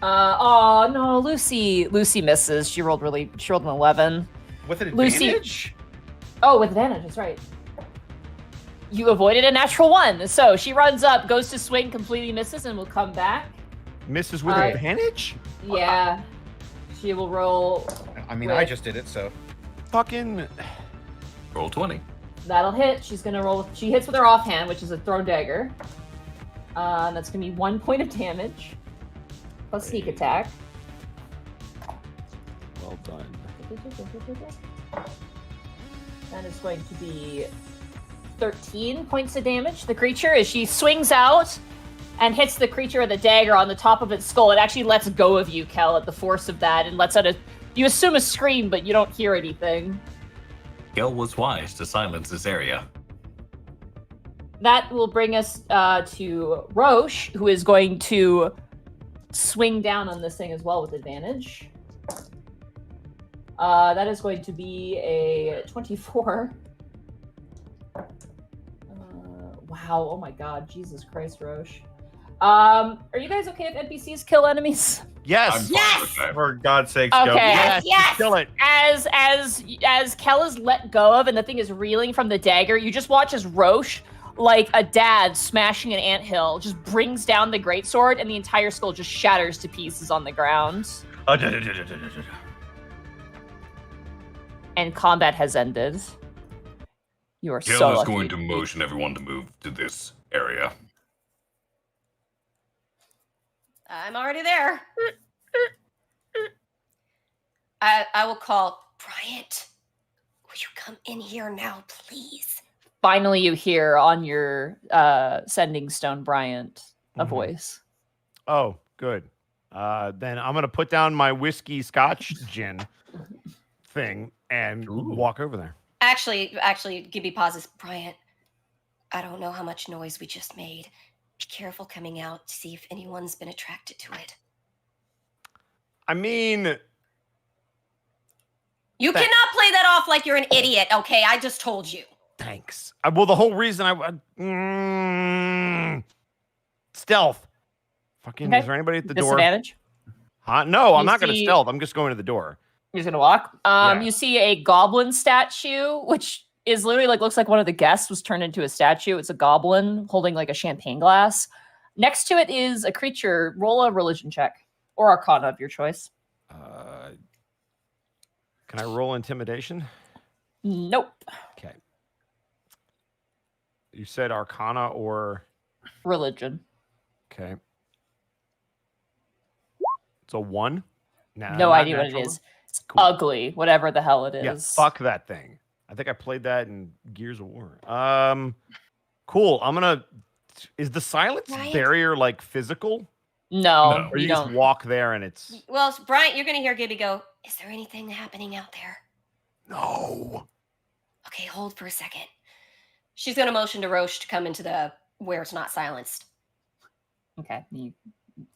Oh no, Lucy misses. She rolled an 11. With an Lucy- advantage? Oh, with advantage, that's right. You avoided a natural 1. So she runs up, goes to swing, completely misses, and will come back. Misses with Uh, advantage? Yeah. She will roll. I mean, with- I just did it, so. Fucking. Roll 20. That'll hit. She's gonna roll. She hits with her offhand, which is a throw dagger. That's gonna be 1 point of damage. Plus sneak attack. Well done. That is going to be 13 points of damage. The creature, as she swings out and hits the creature with a dagger on the top of its skull, it actually lets go of you, Khel, at the force of that, and lets out you assume a scream, but you don't hear anything. Khel was wise to silence this area. That will bring us to Rosh, who is going to swing down on this thing as well with advantage. That is going to be a 24. Wow, oh my god, Jesus Christ, Rosh. Are you guys okay if NPCs kill enemies? Yes. Yes! For God's sakes, Okay. go. Yes, yes! Kill it. As Khel is let go of and the thing is reeling from the dagger, you just watch as Rosh, like a dad smashing an anthill, just brings down the greatsword and the entire skull just shatters to pieces on the ground. And combat has ended. You are Khel so is lucky. going to motion everyone to move to this area. I'm already there. I will call Bryant. Will you come in here now, please? Finally, you hear on your sending stone, Bryant, a voice. Oh, good. Then I'm gonna put down my whiskey scotch gin thing and walk over there. Actually, Gibby pauses. Bryant, I don't know how much noise we just made. Be careful coming out to see if anyone's been attracted to it. I mean, You Thanks. cannot play that off like you're an idiot, okay? I just told you. thanks. Well, the whole reason stealth. Fucking, Okay. is there anybody at the door? Disadvantage. Huh? No, I'm You not gonna see- stealth. I'm just going to the door. You're just gonna walk. Yeah. You see a goblin statue, which is literally looks like one of the guests was turned into a statue. It's a goblin holding like a champagne glass. Next to it is a creature. Roll a religion check or Arcana of your choice. Can I roll intimidation? Nope. Okay. You said Arcana or Religion. okay. It's a 1. Nah, No not idea what it natural. is. It's Cool. ugly, whatever the hell it is. Yeah, fuck that thing. I think I played that in Gears of War. Cool. Is the silence Bryant? barrier like physical? No, Or you you just don't. walk there and it's Well, Bryant, you're gonna hear Gibby go, is there anything happening out there? no. Okay, hold for a second. She's gonna motion to Rosh to come into the where it's not silenced. Okay, he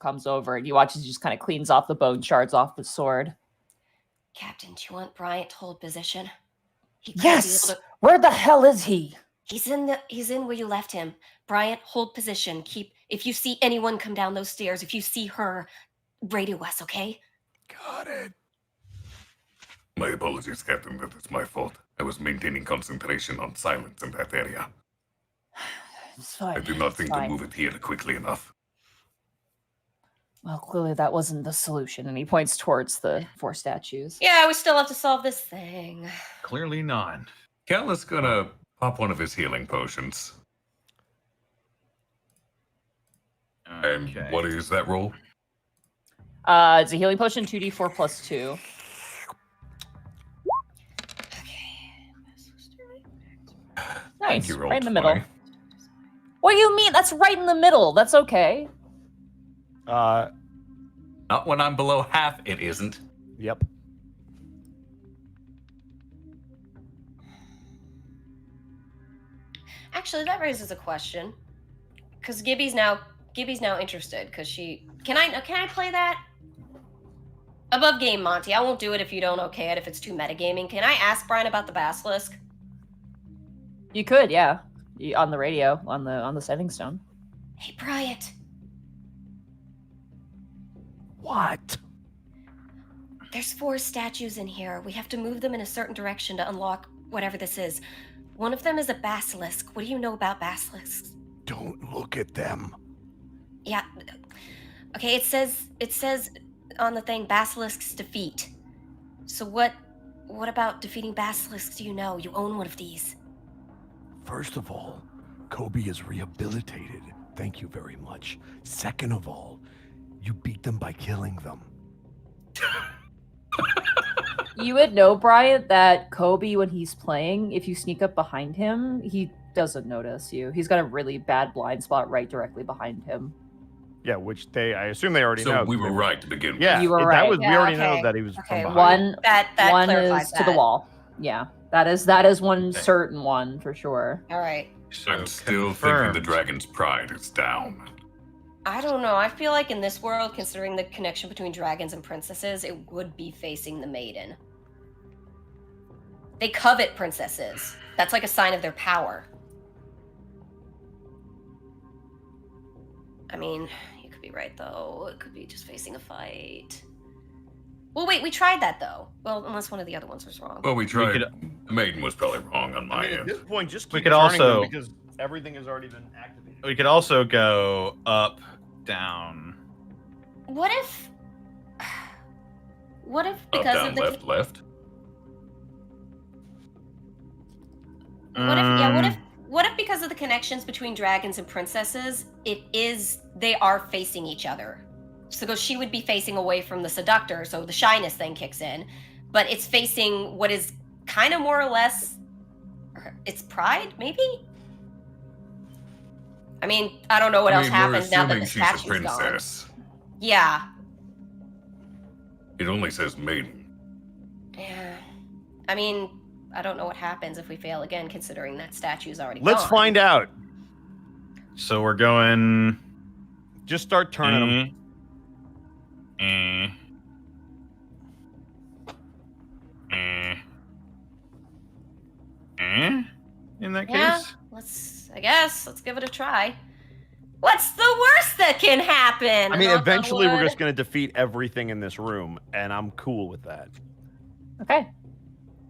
comes over and you watch as he just kind of cleans off the bone shards off the sword. Captain, do you want Bryant to hold position? He could Yes! be able to- Where the hell is he? He's in where you left him. Bryant, hold position. If you see anyone come down those stairs, if you see her, radio us, okay? Got it. My apologies, Captain. That is my fault. I was maintaining concentration on silence in that area. It's fine. I did not it's think fine. to move it here quickly enough. Well, clearly that wasn't the solution. And he points towards the 4 statues. Yeah, we still have to solve this thing. Clearly not. Khel is gonna pop one of his healing potions. And Okay. what is that roll? It's a healing potion, 2d4 plus 2. Nice, You rolled right in the middle. 20. What do you mean? That's right in the middle. That's okay. Uh Not when I'm below half, it isn't. yep. Actually, that raises a question. Because Gibby's now interested. Because can I play that? Above game, Monty. I won't do it if you don't okay it. If it's too metagaming, can I ask Brian about the basilisk? You could, yeah. On the radio, on the setting stone. Hey, Bryant. What? There's 4 statues in here. We have to move them in a certain direction to unlock whatever this is. One of them is a basilisk. What do you know about basilisks? Don't look at them. Yeah. Okay, it says on the thing basilisks defeat. So what about defeating basilisks do you know? You own one of these. First of all, Kobe is rehabilitated. Thank you very much. Second of all, you beat them by killing them. You would know, Bryant, that Kobe, when he's playing, if you sneak up behind him, he doesn't notice you. He's got a really bad blind spot right directly behind him. Yeah, which I assume they already So know. we were right to begin with. Yeah, You were that right. was we Yeah, already okay. know that he was Okay, from behind. That One clarifies is to the that. wall. Yeah, that is one certain one for sure. All right. So I'm still thinking confirmed. the dragon's pride is down. I don't know. I feel like in this world, considering the connection between dragons and princesses, it would be facing the maiden. They covet princesses. That's like a sign of their power. I mean, you could be right, though. It could be just facing a fight. Well, wait, we tried that, though. Well, unless one of the other ones was wrong. Well, we tried. could- The maiden was probably wrong on I my mean, at end. this point, just We keep could turning them also- because everything has already been activated. We could also go up, down. What if Up, because down, of the left, left. what if because of the connections between dragons and princesses, they are facing each other. So she would be facing away from the seductor, so the shyness thing kicks in, but it's facing what is kind of more or less it's pride, maybe? I mean, I don't know what else We're happens now that assuming the she's a statue's gone. princess. Yeah. It only says maiden. Yeah. I mean, I don't know what happens if we fail again, considering that statue's already Let's gone. find out. So we're going. Just start turning them. In that Yeah, case, let's give it a try. What's the worst that can happen? I mean, Knock on eventually we're wood. just going to defeat everything in this room, and I'm cool with that. Okay.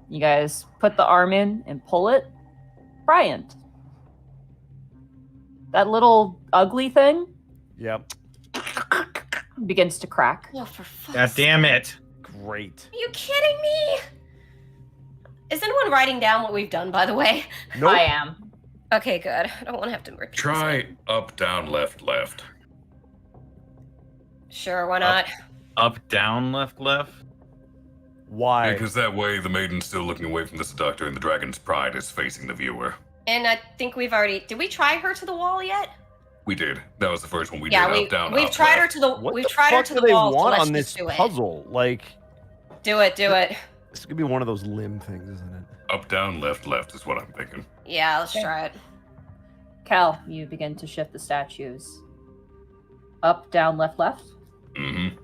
You guys put the arm in and pull it. Bryant. That little ugly thing Yep. begins to crack. Oh, for fuck's God damn it! Great. Are you kidding me? Is anyone writing down what we've done, by the way? Nope. I am. Okay, good. I don't want to have to repeat. Try up, down, left, left. Sure, why not? Up, down, left, left. Why? Because that way the maiden's still looking away from the seductor and the dragon's pride is facing the viewer. And I think we've already. Did we try her to the wall yet? We did. That was the first one we Yeah, did. Up, down, we've up, tried her left. to the. What We've the tried her fuck to do the they wall. So want let's on just this do it. puzzle? Like, Do it. this could be one of those limb things, isn't it? Up, down, left, left is what I'm thinking. Yeah, let's try it. Khel, you begin to shift the statues. Up, down, left, left. Mm-hmm.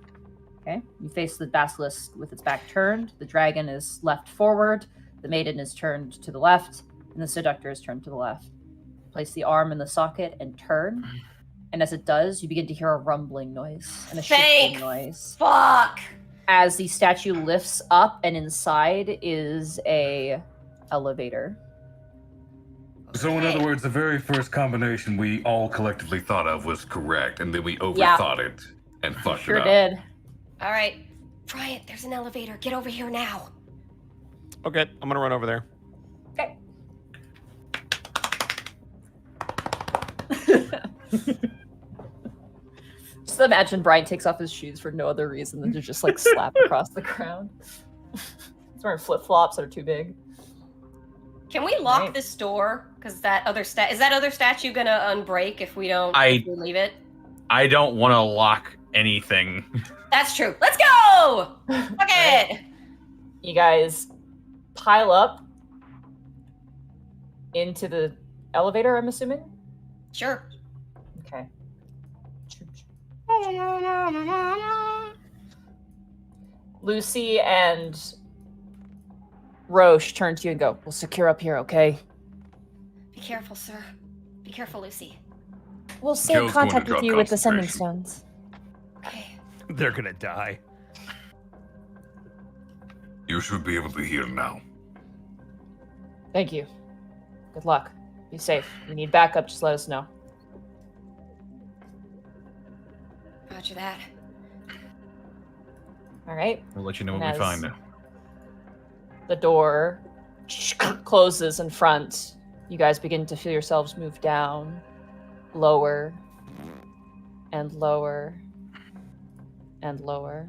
Okay. You face the basilisk with its back turned. The dragon is left forward. The maiden is turned to the left. And the seductor is turned to the left. Place the arm in the socket and turn. And as it does, you begin to hear a rumbling noise and a shifting noise. Fuck! As the statue lifts up and inside is a elevator. So in other words, the very first combination we all collectively thought of was correct, and then we overthought it and fucked Sure it up. did. All right, Bryant, there's an elevator. Get over here now. Okay, I'm gonna run over there. Okay. Just imagine Brian takes off his shoes for no other reason than to just like slap across the ground. He's wearing flip-flops that are too big. Can we lock Right. this door? Because that other is that other statue gonna unbreak if we don't if we leave it? I don't want to lock anything. That's true. Let's go! Okay. You guys pile up into the elevator, I'm assuming? Sure. Okay. Lucy and Rosh turn to you and go, "We'll secure up here, okay? Be careful, sir. Be careful, Lucy. We'll stay Kill's in going to contact with drop you with the sending concentration. stones." Okay. They're gonna die. You should be able to hear now. Thank you. Good luck. Be safe. If you need backup, just let us know. Roger that. All right. We'll let you know And what we as find. The door closes in front. You guys begin to feel yourselves move down, lower, and lower, and lower.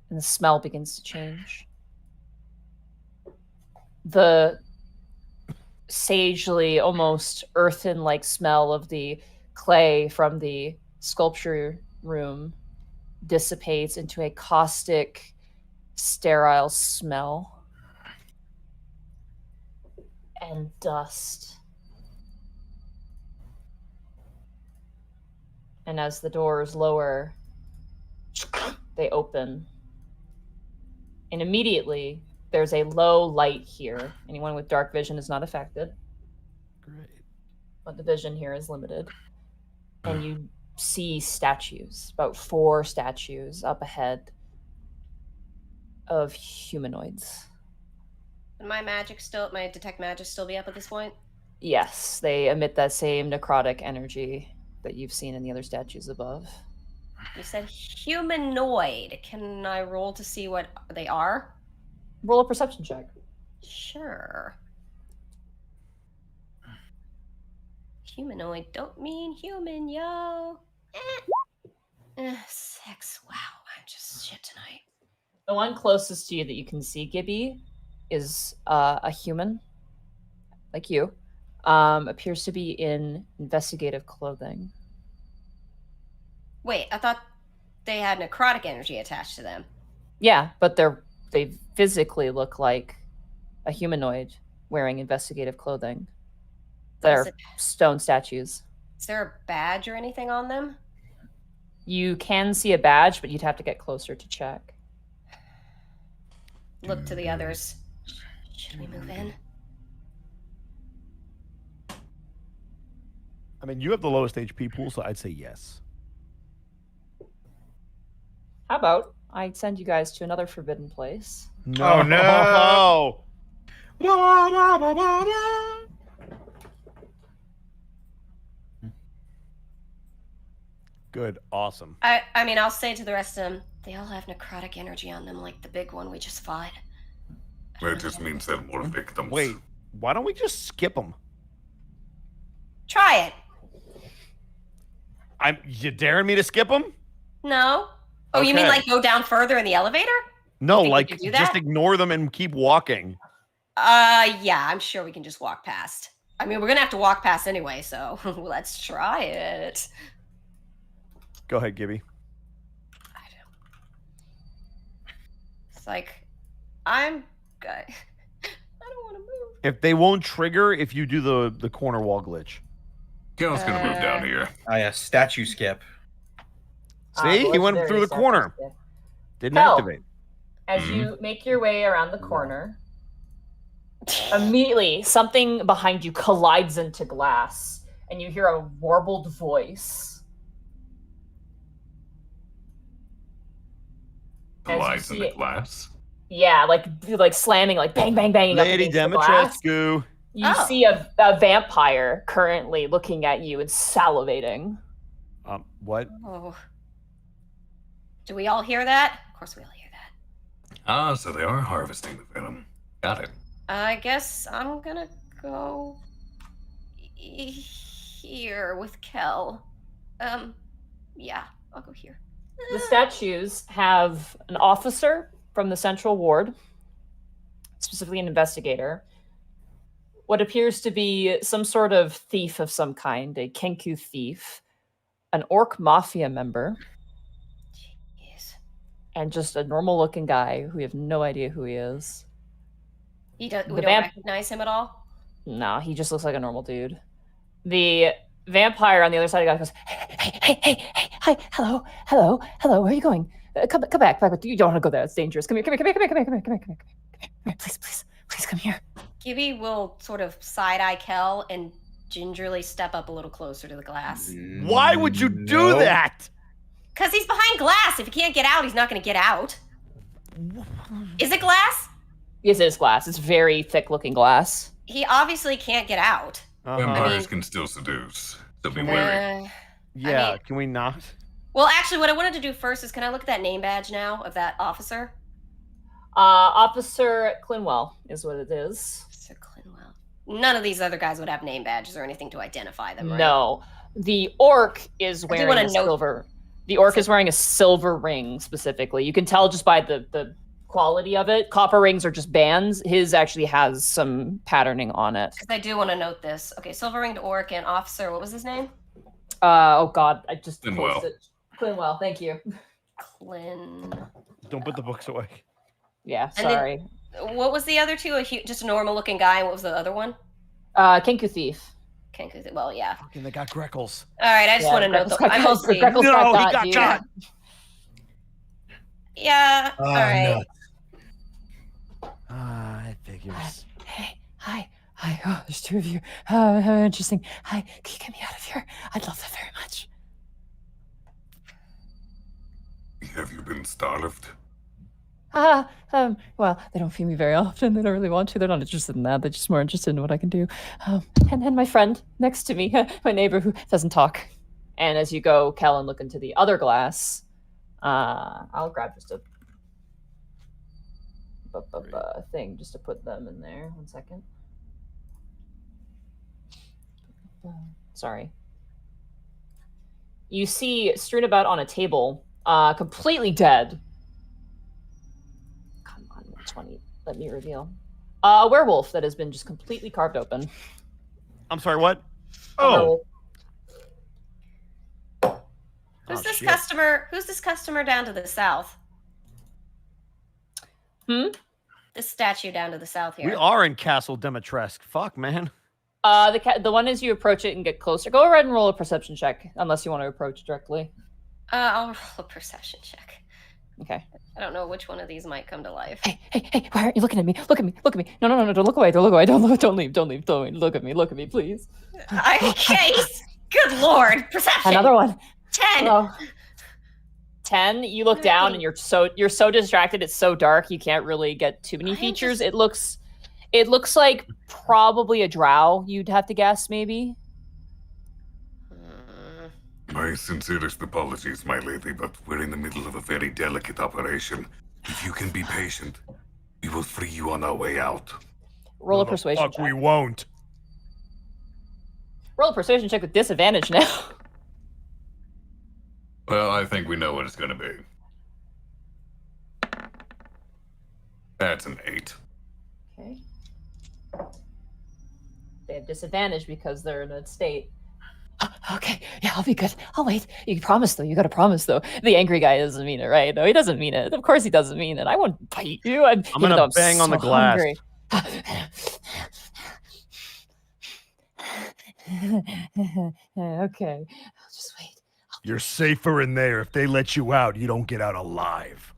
And the smell begins to change. The sagely, almost earthen-like smell of the clay from the sculpture room dissipates into a caustic, sterile smell. And dust. And as the doors lower, they open. And immediately, there's a low light here. Anyone with dark vision is not affected. Great. But the vision here is limited. And you see statues, about 4 statues up ahead of humanoids. Would my detect magic still be up at this point? Yes, they emit that same necrotic energy that you've seen in the other statues above. You said humanoid. Can I roll to see what they are? Roll a perception check. Sure. Humanoid don't mean human, yo. 6. Wow, I'm just shit tonight. The one closest to you that you can see, Gibby, is a human, like you. Appears to be in investigative clothing. Wait, I thought they had necrotic energy attached to them. Yeah, but they physically look like a humanoid wearing investigative clothing. They're stone statues. Is there a badge or anything on them? You can see a badge, but you'd have to get closer to check. Look to the others. Should we move in? I mean, you have the lowest HP pool, so I'd say yes. How about I send you guys to another forbidden place? No. Oh, no. Good. Awesome. I mean, I'll say to the rest of them, they all have necrotic energy on them, like the big one we just fought. That just means there are more victims. Wait, why don't we just skip them? Try it. You daring me to skip them? No. Oh, you mean Okay. like go down further in the elevator? No, think we like could do just that? ignore them and keep walking. Yeah, I'm sure we can just walk past. I mean, we're gonna have to walk past anyway, so let's try it. Go ahead, Gibby. It's like, I don't want to move. If they won't trigger, if you do the corner wall glitch. Kel's gonna move down here. Oh yeah, statue skip. See, he went through the corner. Didn't activate. As you make your way around the corner, immediately something behind you collides into glass, and you hear a warbled voice. Collides in the glass. Yeah, like slamming, like bang, bang, banging up Lady against the glass. Demetrescu. You see a vampire currently looking at you and salivating. What? Oh. Do we all hear that? Of course we all hear that. Ah, so they are harvesting the venom. Got it. I guess I'm gonna go here with Khel. Yeah, I'll go here. The statues have an officer from the Central Ward, specifically an investigator, what appears to be some sort of thief of some kind, a Kenku thief, an orc mafia member, and just a normal-looking guy who we have no idea who he is. We don't recognize him at all? No, he just looks like a normal dude. The vampire on the other side of the guy goes, hey, hi, hello, where are you going? Come back. You don't want to go there. It's dangerous. Come here, please come here. Gibby will sort of side-eye Khel and gingerly step up a little closer to the glass. Why would you do that? Because he's behind glass. If he can't get out, he's not going to get out. Is it glass? Yes, it is glass. It's very thick-looking glass. He obviously can't get out. Vampires can still seduce, so be wary. Yeah, can we not? Well, actually, what I wanted to do first is, can I look at that name badge now of that officer? Officer Clinwell is what it is. Officer Clinwell. None of these other guys would have name badges or anything to identify them, right? No. The orc is wearing wanna a note- silver... The orc is wearing a silver ring, specifically. You can tell just by the quality of it. Copper rings are just bands. His actually has some patterning on it. Because I do want to note this. Okay, silver ringed orc and officer, what was his name? Oh god, I just Clinwell. closed it. Clinwell, thank you. Don't put the books away. Yeah, And then- sorry. What was the other two? Just a normal looking guy, and what was the other one? Kenku Thief. Kenku. Well, yeah. Fucking, they got Greckles. All right, I just want to note Greckles that got I mostly. Greckles No, he got got dude. shot. Yeah. All right. Nuts. It figures. Hey, hi. Oh, there's two of you. How interesting. Hi, can you get me out of here? I'd love that very much. Have you been starved? Well, they don't feed me very often. They don't really want to. They're not interested in that. They're just more interested in what I can do. And my friend next to me, my neighbor who doesn't talk. And as you go, Khel, and look into the other glass, I'll grab just a thing just to put them in there. 1 second. Sorry. You see strewn about on a table, completely dead. Come on, which one? Let me reveal. A werewolf that has been just completely carved open. I'm sorry, what? Who's this shit. customer? Who's this customer down to the south? This statue down to the south here. We are in Castle Demetrescu. Fuck, man. The one as you approach it and get closer. Go ahead and roll a perception check, unless you want to approach it directly. I'll roll a perception check. Okay. I don't know which one of these might come to life. Hey, why aren't you looking at me? Look at me. No, don't look away. Don't leave. Don't look at me, please. Okay. Good lord. Perception. Another one. 10. Oh. 10. You look down and you're so distracted. It's so dark. You can't really get too many features. It looks like probably a drow. You'd have to guess, maybe. My sincerest apologies, my lady, but we're in the middle of a very delicate operation. If you can be patient, we will free you on our way out. Roll a No, the persuasion fuck check. we won't. Roll a persuasion check with disadvantage now. Well, I think we know what it's gonna be. That's an 8. Okay. They have disadvantage because they're in a state. Okay, yeah, I'll be good. I'll wait. You promise, though. You gotta promise, though. The angry guy doesn't mean it, right? No, he doesn't mean it. Of course he doesn't mean it. I won't bite you. I'm gonna bang on the glass. Okay, I'll just wait. You're safer in there. If they let you out, you don't get out alive.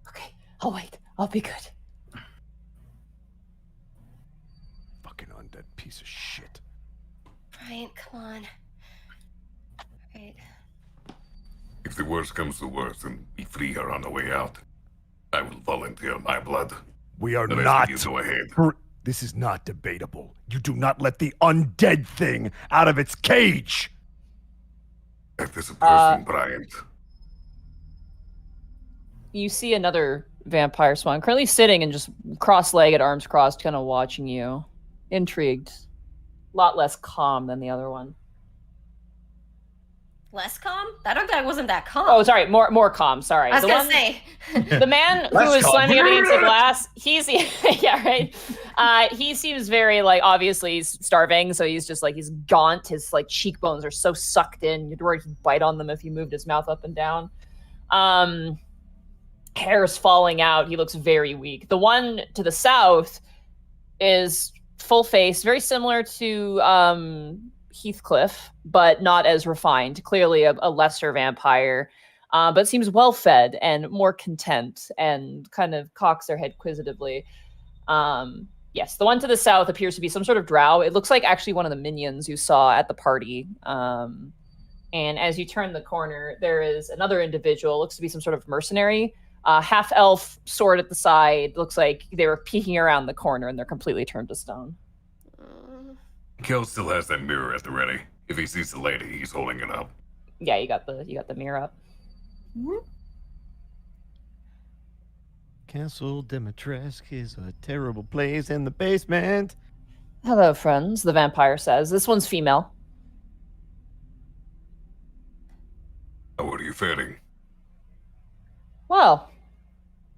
Okay, I'll wait. I'll be good. Fucking undead piece of shit. Bryant, come on. Right. If the worst comes to worst and we free her on the way out, I will volunteer my blood. We are The rest not. of you go ahead. This is not debatable. You do not let the undead thing out of its cage. That is a person, Bryant. You see another vampire swan currently sitting and just cross-legged, arms crossed, kind of watching you. Intrigued. A lot less calm than the other one. Less calm? That other guy wasn't that calm. Oh, sorry, more calm. Sorry. I was The gonna one- say. The man who Less is calm. slamming up against the glass, he's yeah, right. He seems very like obviously he's starving, so he's just like he's gaunt. His like cheekbones are so sucked in, you'd worry he'd bite on them if he moved his mouth up and down. Hair's falling out. He looks very weak. The one to the south is full face, very similar to Heathcliff, but not as refined. Clearly a lesser vampire. But seems well fed and more content and kind of cocks their head quizzitively. Yes, the one to the south appears to be some sort of drow. It looks like actually one of the minions you saw at the party. And as you turn the corner, there is another individual, looks to be some sort of mercenary, half-elf, sword at the side. Looks like they were peeking around the corner and they're completely turned to stone. Khel still has that mirror at the ready. If he sees the lady, he's holding it up. Yeah, you got the mirror up. Castle Dimitrescu is a terrible place in the basement. Hello, friends, the vampire says. This one's female. How are you faring? Well,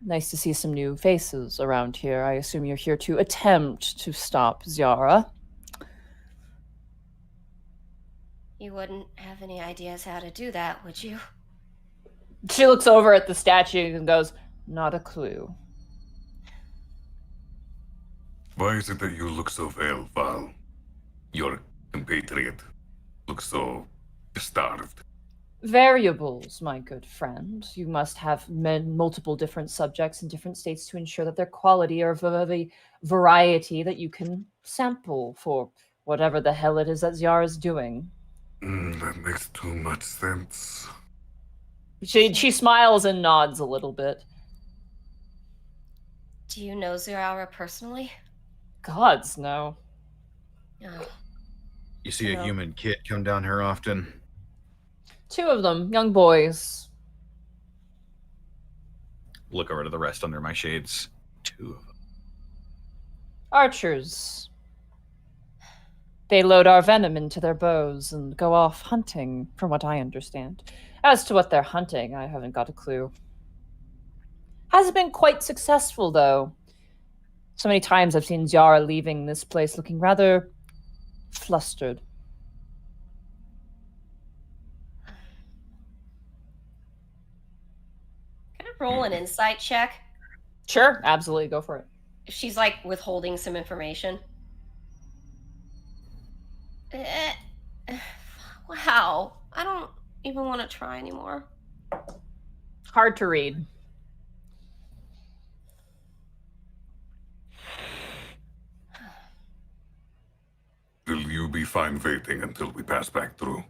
nice to see some new faces around here. I assume you're here to attempt to stop Ziara. You wouldn't have any ideas how to do that, would you? She looks over at the statue and goes, not a clue. Why is it that you look so pale, Val? Your compatriot looks so starved. Variables, my good friend. You must have multiple different subjects in different states to ensure that their quality are of a variety that you can sample for whatever the hell it is that Ziara's doing. That makes too much sense. She smiles and nods a little bit. Do you know Ziara personally? Gods, no. Oh. You see a No. human kid come down here often? 2 of them, young boys. Look over to the rest under my shades. 2 of them. Archers. They load our venom into their bows and go off hunting, from what I understand. As to what they're hunting, I haven't got a clue. Has been quite successful, though. So many times I've seen Ziara leaving this place looking rather flustered. Can I roll an insight check? Sure, absolutely, go for it. If she's like withholding some information. Wow. I don't even want to try anymore. Hard to read. Will you be fine waiting until we pass back through?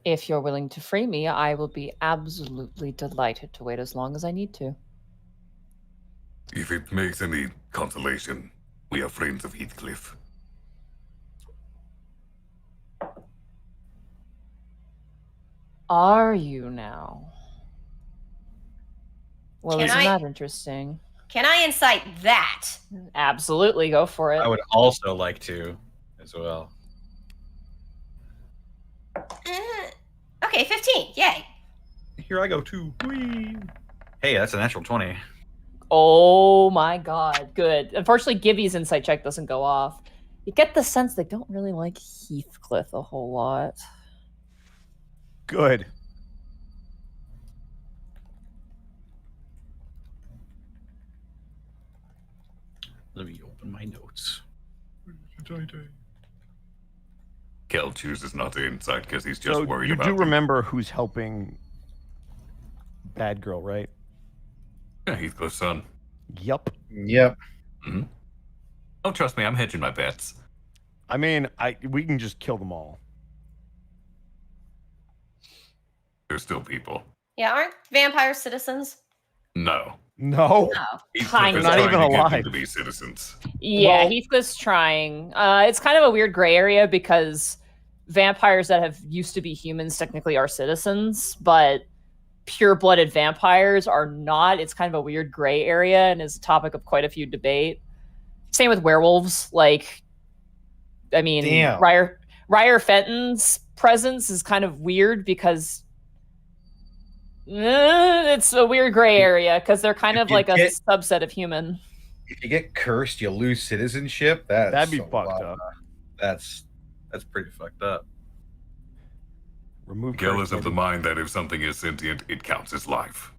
If you're willing to free me, I will be absolutely delighted to wait as long as I need to. If it makes any consolation, we are friends of Heathcliff. are you now? Well, Can isn't I- that interesting? Can I incite that? Absolutely, go for it. I would also like to, as well. Okay, 15. Yay. Here I go too. Whee! Hey, that's a natural 20. Oh my god, good. Unfortunately, Gibby's insight check doesn't go off. You get the sense they don't really like Heathcliff a whole lot. Good. Let me open my notes. Khel chooses not to insight because he's just So worried you about do them. remember who's helping Bad Girl, right? Yeah, Heathcliff's son. Yup. Yep. Mm-hmm. Oh, trust me, I'm hedging my bets. I mean, we can just kill them all. There's still people. Yeah, aren't vampires citizens? No. No. Oh. Kind is of. Not trying even to get them alive. to be citizens. Yeah, Well- Heathcliff's trying. It's kind of a weird gray area because vampires that have used to be humans technically are citizens, but pure-blooded vampires are not. It's kind of a weird gray area and is a topic of quite a few debate. Same with werewolves. Like, I mean, Damn. Ryer Fenton's presence is kind of weird because it's a weird gray area because they're kind If of you like a get- subset of human. If you get cursed, you lose citizenship. That'd be a fucked lot. up. That's pretty fucked up. Remove Khel curse, is of the baby. mind that if something is sentient, it counts as life.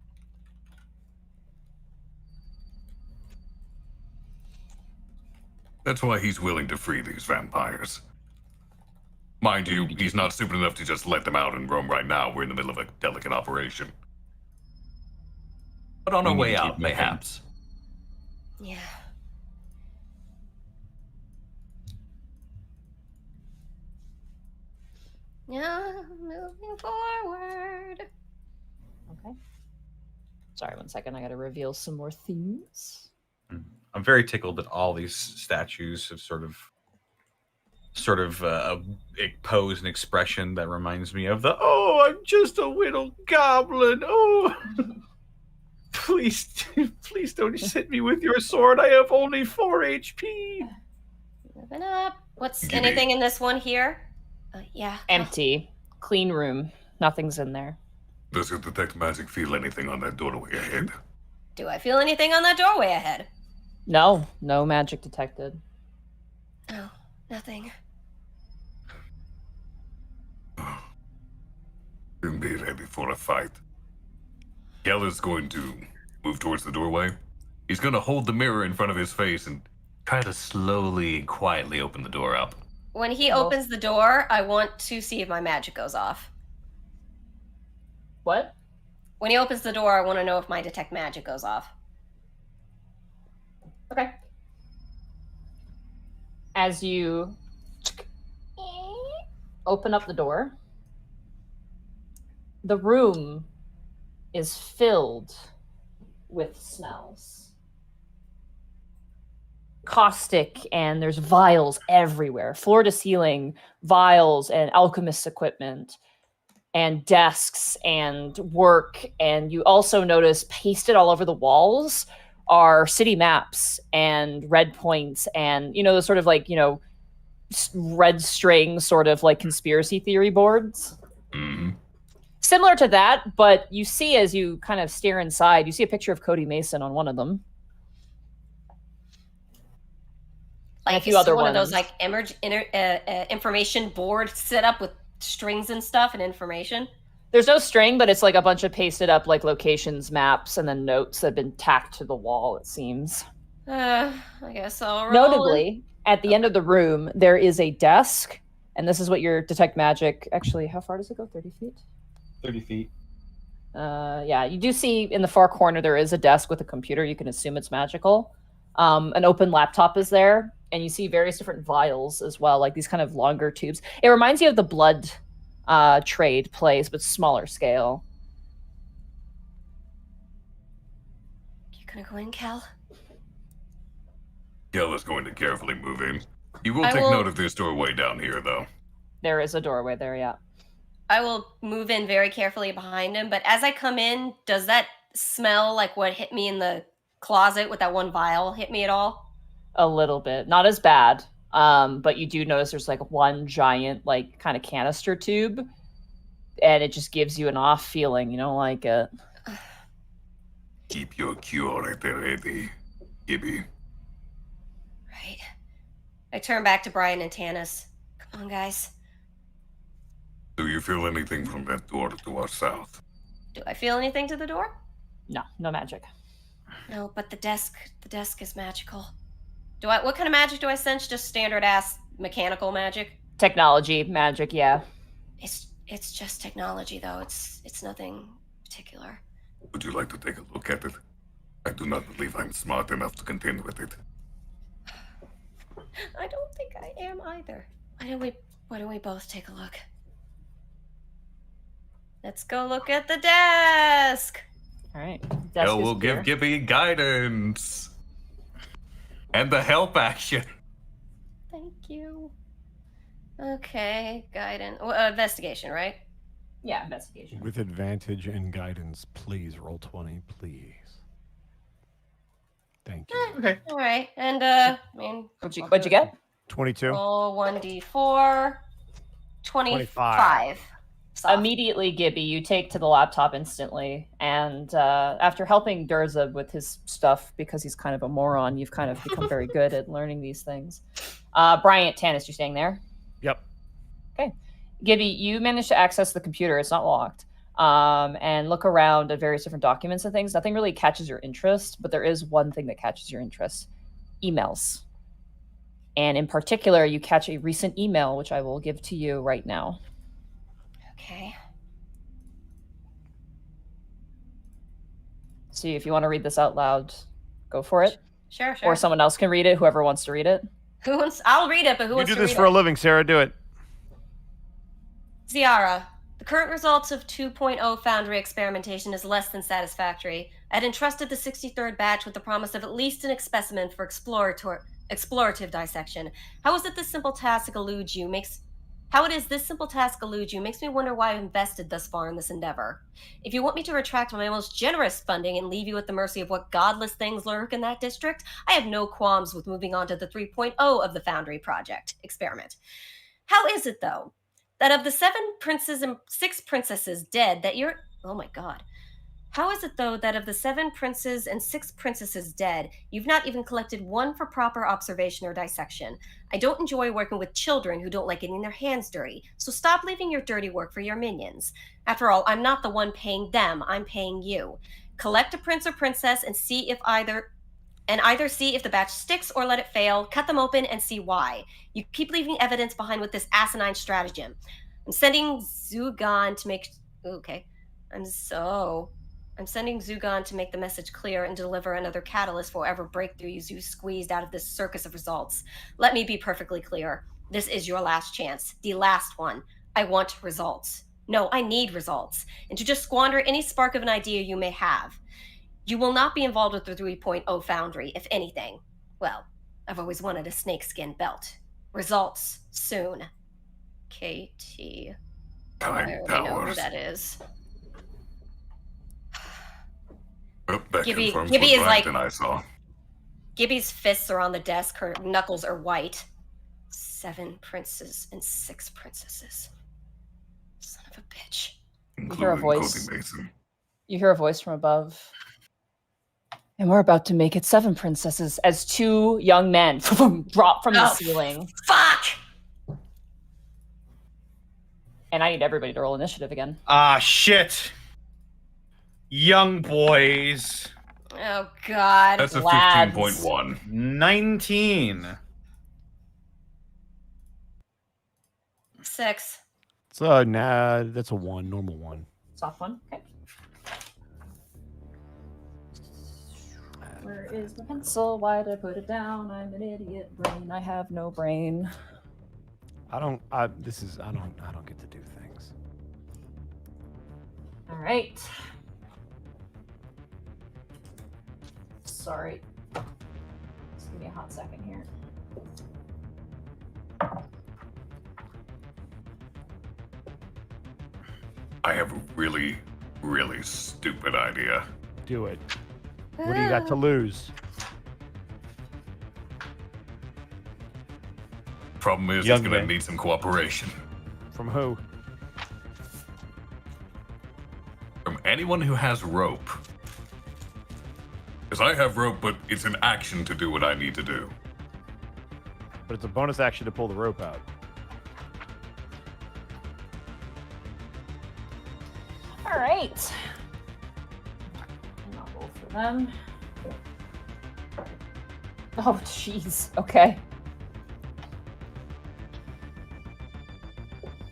That's why he's willing to free these vampires. Mind you, he's not stupid enough to just let them out and roam right now. We're in the middle of a delicate operation. But on We our need way to keep out, moving. mayhaps. Yeah. Yeah, moving forward. Okay. Sorry, 1 second. I got to reveal some more themes. I'm very tickled that all these statues have sort of pose an expression that reminds me of the I'm just a little goblin. Oh, please don't hit me with your sword. I have only 4 HP. Moving up. What's Gibby. anything in this one here? Yeah. Empty. Clean room. Nothing's in there. Does your detect magic feel anything on that doorway ahead? Do I feel anything on that doorway ahead? No magic detected. Oh, nothing. Be ready for a fight. Khel is going to move towards the doorway. He's going to hold the mirror in front of his face and try to slowly and quietly open the door up. When he opens the door, I want to see if my magic goes off. What? When he opens the door, I want to know if my detect magic goes off. Okay. As you open up the door, the room is filled with smells. Caustic, and there's vials everywhere, floor to ceiling vials and alchemist equipment and desks and work. And you also notice pasted all over the walls are city maps and red points and, the sort of like, red string sort of like conspiracy theory boards. Mm-hmm. Similar to that, but you see as you kind of stare inside, you see a picture of Cody Mason on one of them. Like a few it's other one of ones. those like information board set up with strings and stuff and information. There's no string, but it's like a bunch of pasted up like locations, maps, and then notes that have been tacked to the wall, it seems. I guess I'll roll. Notably, at the end of the room, there is a desk, and this is what your detect magic. Actually, how far does it go? 30 feet? 30 feet. Yeah, you do see in the far corner there is a desk with a computer. You can assume it's magical. An open laptop is there, and you see various different vials as well, like these kind of longer tubes. It reminds you of the blood trade place, but smaller scale. You gonna go in, Khel? Khel is going to carefully move in. You will I take will- note of this doorway down here, though. There is a doorway there, yeah. I will move in very carefully behind him. But as I come in, does that smell like what hit me in the closet with that one vial hit me at all? A little bit, not as bad. But you do notice there's like one giant, like kind of canister tube, and it just gives you an off feeling, you know, like a. Keep your cure at the ready, Gibby. Right. I turn back to Brian and Tannis. Come on, guys. Do you feel anything from that door to our south? Do I feel anything to the door? No, no magic. No, but the desk is magical. What kind of magic do I sense? Just standard ass mechanical magic? Technology, magic, yeah. It's just technology though. It's nothing particular. Would you like to take a look at it? I do not believe I'm smart enough to contend with it. I don't think I am either. Why don't we both take a look? Let's go look at the desk. All right. Hell will give Gibby guidance. And the help action. Thank you. Okay, guidance. Investigation, right? Yeah, investigation. With advantage and guidance, please roll 20, please. Thank you. Okay. All right, and I mean, what'd you get? 22. Roll 1d4. 25. Immediately, Gibby, you take to the laptop instantly, and after helping Durza with his stuff, because he's kind of a moron, you've kind of become very good at learning these things. Bryant, Tannis, you're staying there? Yep. Okay. Gibby, you managed to access the computer. It's not locked. And look around at various different documents and things. Nothing really catches your interest, but there is one thing that catches your interest. Emails. And in particular, you catch a recent email, which I will give to you right now. Okay. See, if you want to read this out loud, go for it. Sure. Or someone else can read it, whoever wants to read it. Who wants? I'll read it, but who You wants do to this read for it? a living, Sarah. Do it. Ziara, the current results of 2.0 Foundry experimentation is less than satisfactory. I had entrusted the 63rd batch with the promise of at least an specimen for explorative dissection. How is it this simple task eludes you? Makes me wonder why I've invested thus far in this endeavor. If you want me to retract my most generous funding and leave you at the mercy of what godless things lurk in that district, I have no qualms with moving on to the 3.0 of the Foundry project experiment. How is it, though, that of the 7 princes and 6 princesses dead that you're... Oh my god. How is it, though, that of the 7 princes and 6 princesses dead, you've not even collected one for proper observation or dissection? I don't enjoy working with children who don't like getting their hands dirty, so stop leaving your dirty work for your minions. After all, I'm not the one paying them, I'm paying you. Collect a prince or princess and either see if the batch sticks or let it fail, cut them open and see why. You keep leaving evidence behind with this asinine stratagem. I'm sending Zugan to make... Okay. I'm sending Zugan to make the message clear and deliver another catalyst for whatever breakthroughs you squeezed out of this circus of results. Let me be perfectly clear. This is your last chance. The last one. I want results. No, I need results. And to just squander any spark of an idea you may have. You will not be involved with the 3.0 Foundry, if anything. Well, I've always wanted a snakeskin belt. Results. Soon. KT. I already know who that is. Gibby is like... I saw. Gibby's fists are on the desk. Her knuckles are white. 7 princes and 6 princesses. Son of a bitch. You hear a voice. You hear a voice from above. And we're about to make it 7 princesses as 2 young men drop from the ceiling. Fuck! And I need everybody to roll initiative again. Ah, shit. Young boys. Oh, God. That's a Lads. 15.1. 19. 6. That's a 1, normal 1. Soft one. Okay. Where is my pencil? Why did I put it down? I'm an idiot brain. I have no brain. I don't get to do things. All right. Sorry. Just give me a hot second here. really, really stupid idea. Do it. What do you got to lose? Problem is, Young it's gonna man. need some cooperation. From who? From anyone who has rope. Because I have rope, but it's an action to do what I need to do. But it's a bonus action to pull the rope out. All right. I'll roll for them. Oh, jeez. Okay.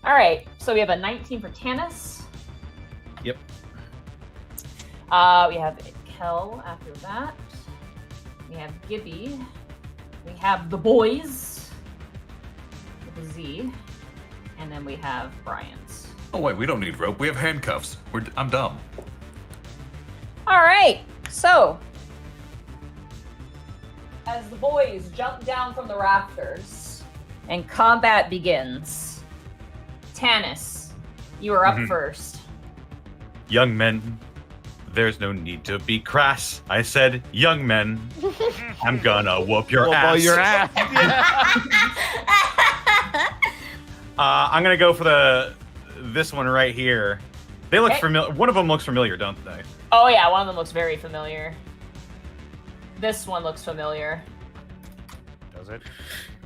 All right. So we have a 19 for Tannis. Yep. We have Khel after that. We have Gibby. We have the boys with a Z. And then we have Bryant. Oh wait, we don't need rope. We have handcuffs. I'm dumb. All right. So, as the boys jump down from the rafters and combat begins, Tannis, you are up first. Young men, there's no need to be crass. I said, young men, I'm gonna whoop your ass. Your ass. I'm gonna go for this one right here. They look Okay. familiar. One of them looks familiar, don't they? Oh yeah, one of them looks very familiar. This one looks familiar. Does it?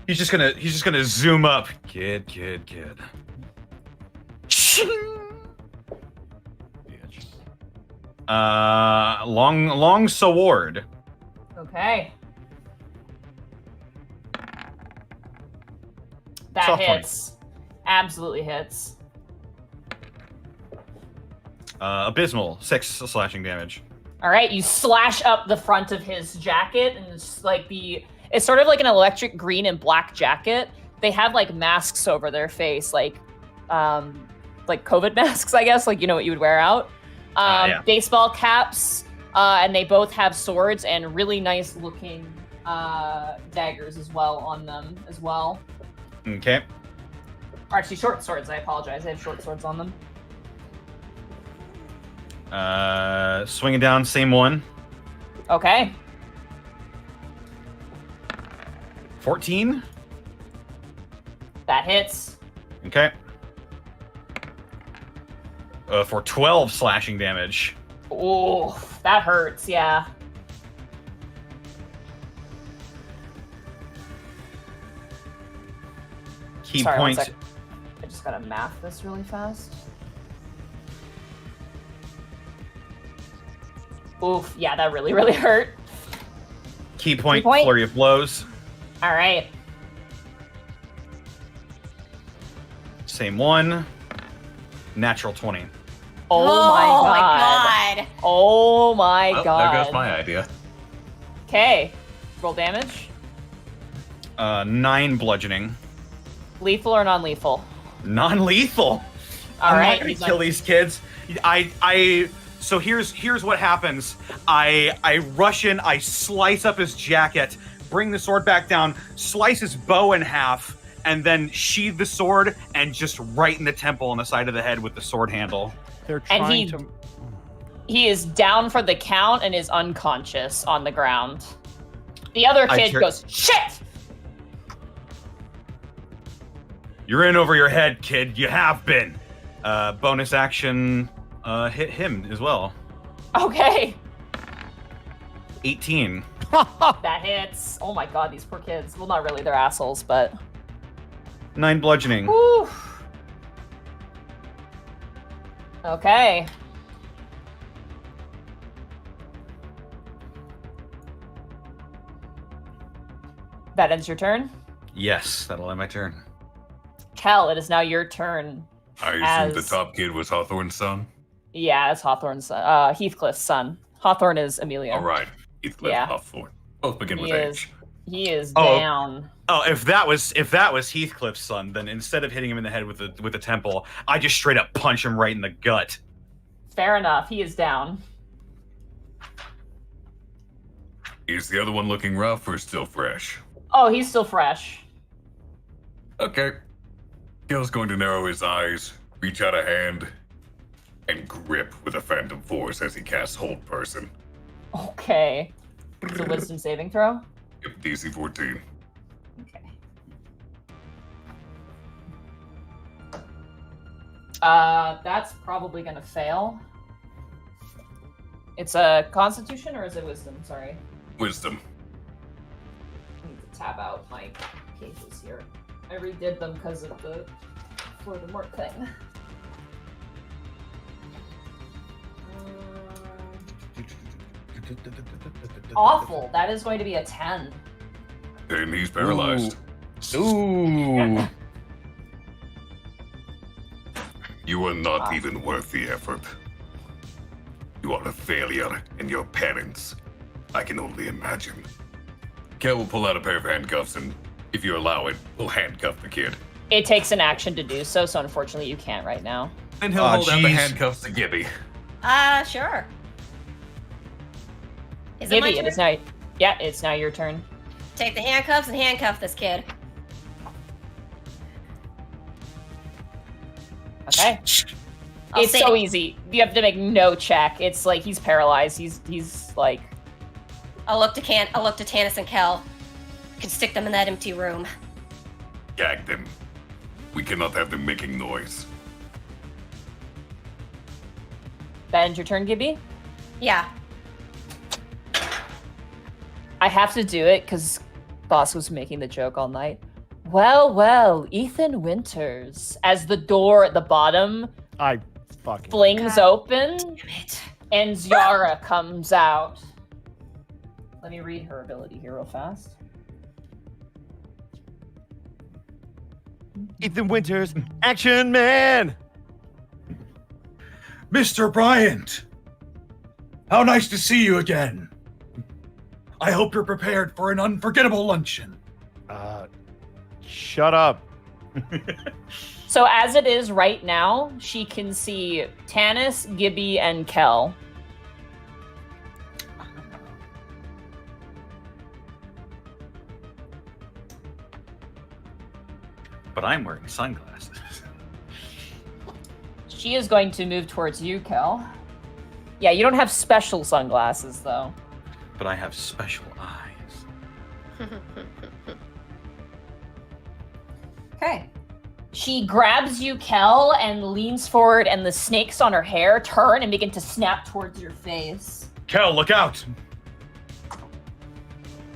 He's just gonna zoom up. Kid. Long sword. Okay. That Soft point. hits. Absolutely hits. Abysmal, 6 slashing damage. All right, you slash up the front of his jacket, and it's like it's sort of like an electric green and black jacket. They have like masks over their face, like COVID masks, I guess, like what you would wear out. Yeah. Baseball caps, and they both have swords and really nice looking daggers as well on them as well. Okay. Or actually, short swords. I apologize. They have short swords on them. Swinging down, same one. Okay. 14. That hits. Okay. For 12 slashing damage. Oh, that hurts. Yeah. Key Sorry, one point. sec. I just gotta math this really fast. Oof, yeah, that really, really hurt. Key point. point. Flurry of blows. All right. Same one. Natural 20. Oh my god. Oh my Well, god. there goes my idea. Okay. Roll damage. 9 bludgeoning. Lethal or non-lethal? Non-lethal. All I'm right. not gonna he's kill these kids. So here's what happens. I rush in, I slice up his jacket, bring the sword back down, slice his bow in half, and then sheathe the sword and just right in the temple on the side of the head with the sword handle. They're And trying to. He is down for the count and is unconscious on the ground. The other kid goes, shit! You're in over your head, kid. You have been. Bonus action, hit him as well. Okay. 18. That hits. Oh my god, these poor kids. Well, not really, they're assholes, but... 9 bludgeoning. Whew. Okay. That ends your turn? Yes, that'll end my turn. Khel, it is now your turn. I assume the As- top kid was Hawthorne's son? Yeah, it's Hawthorne's son. Heathcliff's son. Hawthorne is Amelia. All right. Heathcliff, Yeah. Hawthorne. Both begin with He is. H. He is Oh. down. Oh, if that was Heathcliff's son, then instead of hitting him in the head with the temple, I just straight up punch him right in the gut. Fair enough. He is down. Is the other one looking rough or still fresh? Oh, he's still fresh. Okay. Gil's going to narrow his eyes, reach out a hand, and grip with a phantom force as he casts Hold Person. Okay. It's a wisdom saving throw? Yep, DC 14. Okay. That's probably gonna fail. It's a Constitution or is it Wisdom? Sorry. Wisdom. I need to tab out my pages here. I redid them because of the Voldemort thing. Awful. That is going to be a 10. And he's paralyzed. Ooh. You are not even worth the effort. You are a failure, and your parents, I can only imagine. Khel will pull out a pair of handcuffs, and if you allow it, we'll handcuff the kid. It takes an action to do so, so unfortunately you can't right now. Then he'll hold out the handcuffs to Gibby. Sure. Is it my Gibby, turn? it is now. Yeah, it's now your turn. Take the handcuffs and handcuff this kid. Okay. I'll It's say so it. easy. You have to make no check. It's like he's paralyzed. He's like. I'll look to Tannis and Khel. Can stick them in that empty room. Gag them. We cannot have them making noise. That ends your turn, Gibby? Yeah. I have to do it because Bosco was making the joke all night. Well, Ethan Winters. As the door at the bottom I fucking flings open Damn it. and Zyara comes out. Let me read her ability here real fast. Ethan Winters, Action Man. Mr. Bryant! How nice to see you again. I hope you're prepared for an unforgettable luncheon. Shut up. So as it is right now, she can see Tannis, Gibby, and Khel. But I'm wearing sunglasses. She is going to move towards you, Khel. Yeah, you don't have special sunglasses, though. But I have special eyes. Okay. She grabs you, Khel, and leans forward, and the snakes on her hair turn and begin to snap towards your face. Khel, look out!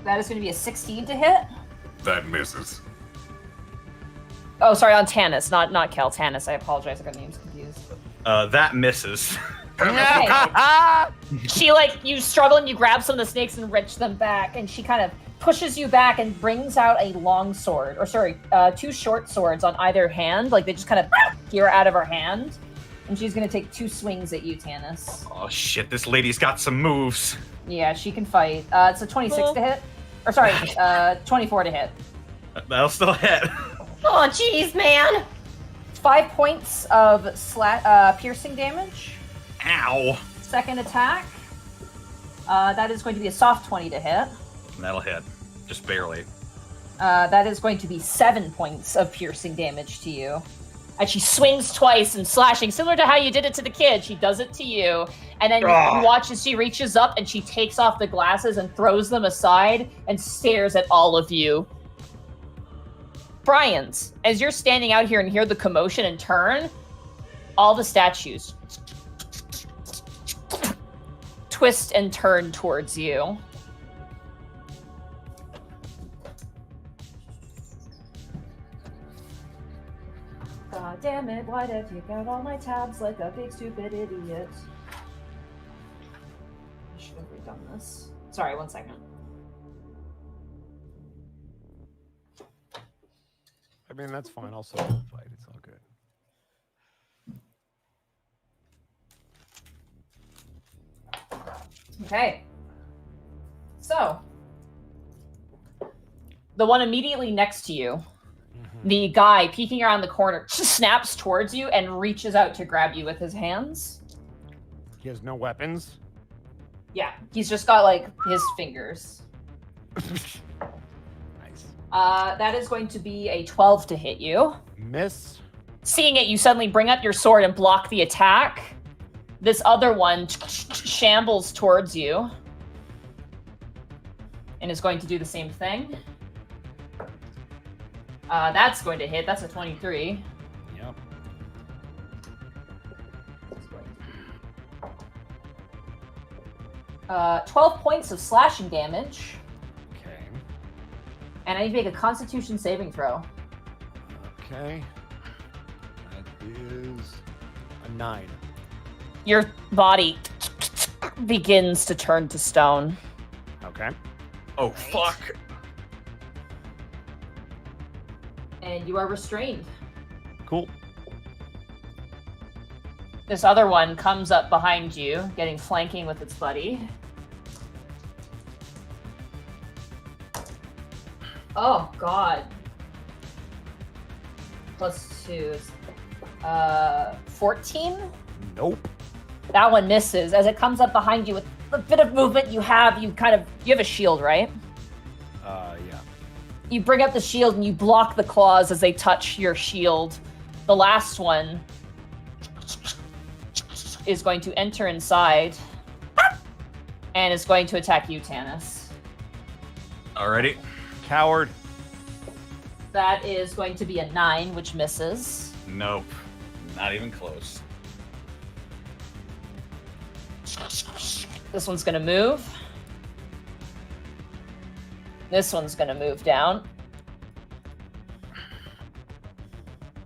That is going to be a 16 to hit. That misses. Oh, sorry, on Tannis, not Khel. Tannis, I apologize, I got names confused. That misses. Okay. She, you struggle and you grab some of the snakes and wrench them back, and she kind of pushes you back and brings out a long sword, two short swords on either hand, they just kind of peer out of her hand, and she's going to take 2 swings at you, Tannis. Oh shit, this lady's got some moves. Yeah, she can fight. It's a 26 to hit. Or sorry, 24 to hit. That'll still hit. Oh, jeez, man. 5 points of piercing damage. Ow. Second attack. That is going to be a soft 20 to hit. That'll hit. Just barely. That is going to be 7 points of piercing damage to you. And she swings twice and slashing, similar to how you did it to the kid. She does it to you. And then you watch as she reaches up and she takes off the glasses and throws them aside and stares at all of you. Bryant, as you're standing out here and hear the commotion and turn, all the statues twist and turn towards you. God damn it, why did you got all my tabs like a big stupid idiot? I should have redone this. Sorry, 1 second. I mean, that's fine. I'll solo the fight. It's all good. Okay. So, the one immediately next to you, the guy peeking around the corner, snaps towards you and reaches out to grab you with his hands. He has no weapons? Yeah, he's just got, his fingers. Nice. That is going to be a 12 to hit you. Miss. Seeing it, you suddenly bring up your sword and block the attack. This other one shambles towards you and is going to do the same thing. That's going to hit. That's a 23. Yep. 12 points of slashing damage. Okay. And I need to make a Constitution saving throw. Okay. That is a 9. Your body begins to turn to stone. Okay. Oh, fuck. And you are restrained. Cool. This other one comes up behind you, getting flanking with its buddy. Oh, God. +2 is 14? Nope. That one misses. As it comes up behind you with a bit of movement you have a shield, right? Yeah. You bring up the shield and you block the claws as they touch your shield. The last one is going to enter inside and is going to attack you, Tannis. Alrighty. Coward. That is going to be a 9, which misses. Nope. Not even close. This one's going to move. This one's going to move down.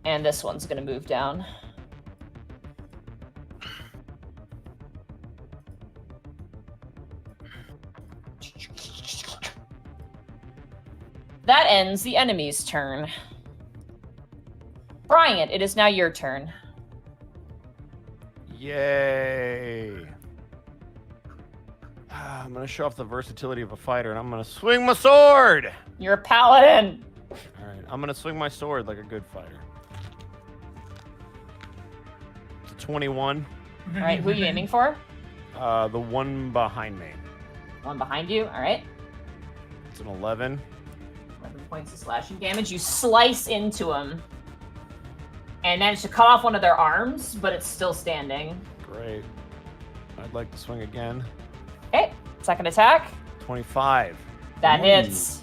And this one's going to move down. That ends the enemy's turn. Bryant, it is now your turn. Yay. I'm going to show off the versatility of a fighter, and I'm going to swing my sword. You're a paladin. All right, I'm going to swing my sword like a good fighter. It's a 21. All right, who are you aiming for? The one behind me. One behind you. All right. It's an 11. 11 points of slashing damage. You slice into him and manage to cut off one of their arms, but it's still standing. Great. I'd like to swing again. Okay, second attack. 25. That hits.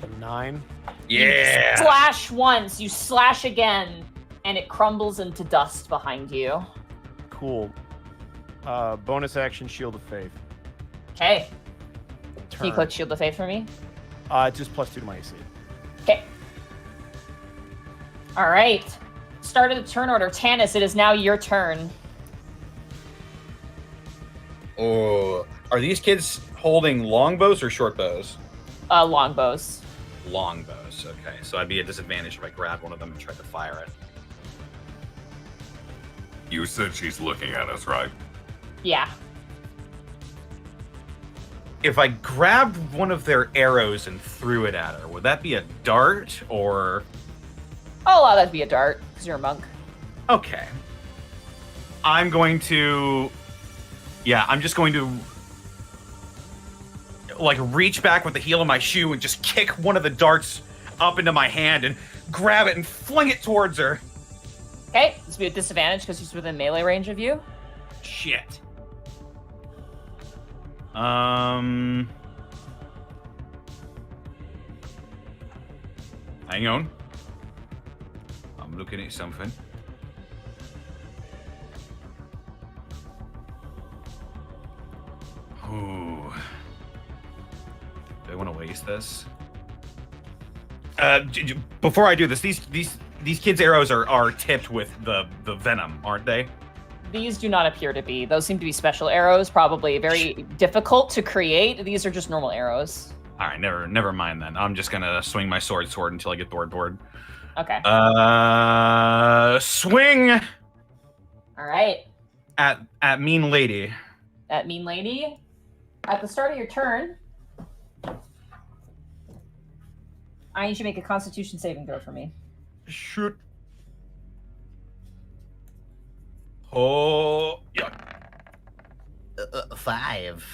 A 9. Yeah. You slash once, you slash again, and it crumbles into dust behind you. Cool. Bonus action, Shield of Faith. Okay. Can you Turn. click Shield of Faith for me? Just +2 to my AC. Okay. All right. Start of the turn order. Tannis, it is now your turn. Oh, are these kids holding longbows or short bows? Longbows. Longbows. Okay, so I'd be at disadvantage if I grabbed one of them and tried to fire it. You said she's looking at us, right? Yeah. If I grabbed one of their arrows and threw it at her, would that be a dart or? I'll allow that to be a dart, because you're a monk. Okay. I'm going to. Yeah, I'm just going to like reach back with the heel of my shoe and just kick one of the darts up into my hand and grab it and fling it towards her. Okay, this will be a disadvantage because she's within melee range of you. Shit. Hang on. I'm looking at something. Ooh. Do I want to waste this? Before I do this, these kids' arrows are tipped with the venom, aren't they? These do not appear to be. Those seem to be special arrows, probably very difficult to create. These are just normal arrows. All right, never mind then. I'm just gonna swing my sword until I get bored. Okay. Swing All right. at mean lady. That mean lady. At the start of your turn, I need you to make a Constitution saving throw for me. Shoot. Oh, yeah. 5.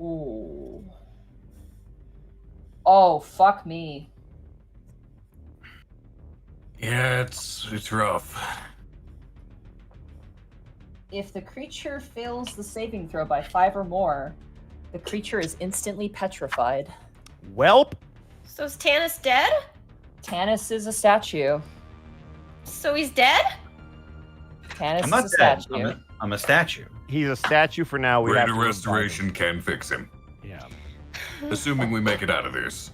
Ooh. Oh, fuck me. Yeah, it's rough. If the creature fails the saving throw by 5 or more, the creature is instantly petrified. Welp. So is Tannis dead? Tannis is a statue. So he's dead? Tannis I'm not is a dead. statue. I'm a statue. He's a statue for now. We have Greater to restoration can fix him. Yeah. Assuming we make it out of this.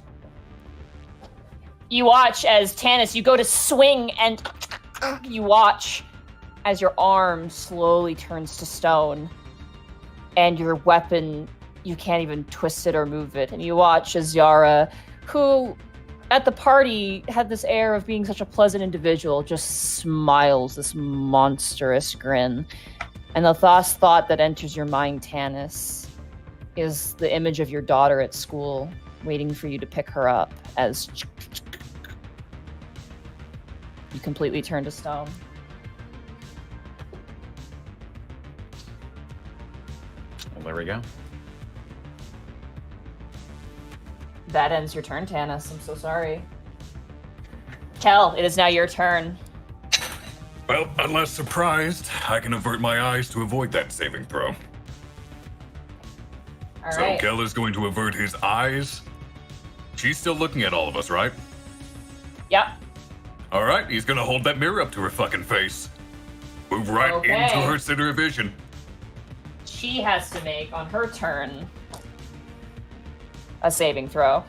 You watch as Tannis, you go to swing, and you watch as your arm slowly turns to stone, and your weapon, you can't even twist it or move it. And you watch as Yara, who at the party had this air of being such a pleasant individual, just smiles this monstrous grin. And the last thought that enters your mind, Tannis, is the image of your daughter at school, waiting for you to pick her up as you completely turn to stone. Well, there we go. That ends your turn, Tannis. I'm so sorry. Khel, it is now your turn. Well, unless surprised, I can avert my eyes to avoid that saving throw. All So right. Khel is going to avert his eyes. She's still looking at all of us, right? Yep. All right, he's gonna hold that mirror up to her fucking face. Move right Okay. into her center of vision. She has to make, on her turn, a saving throw.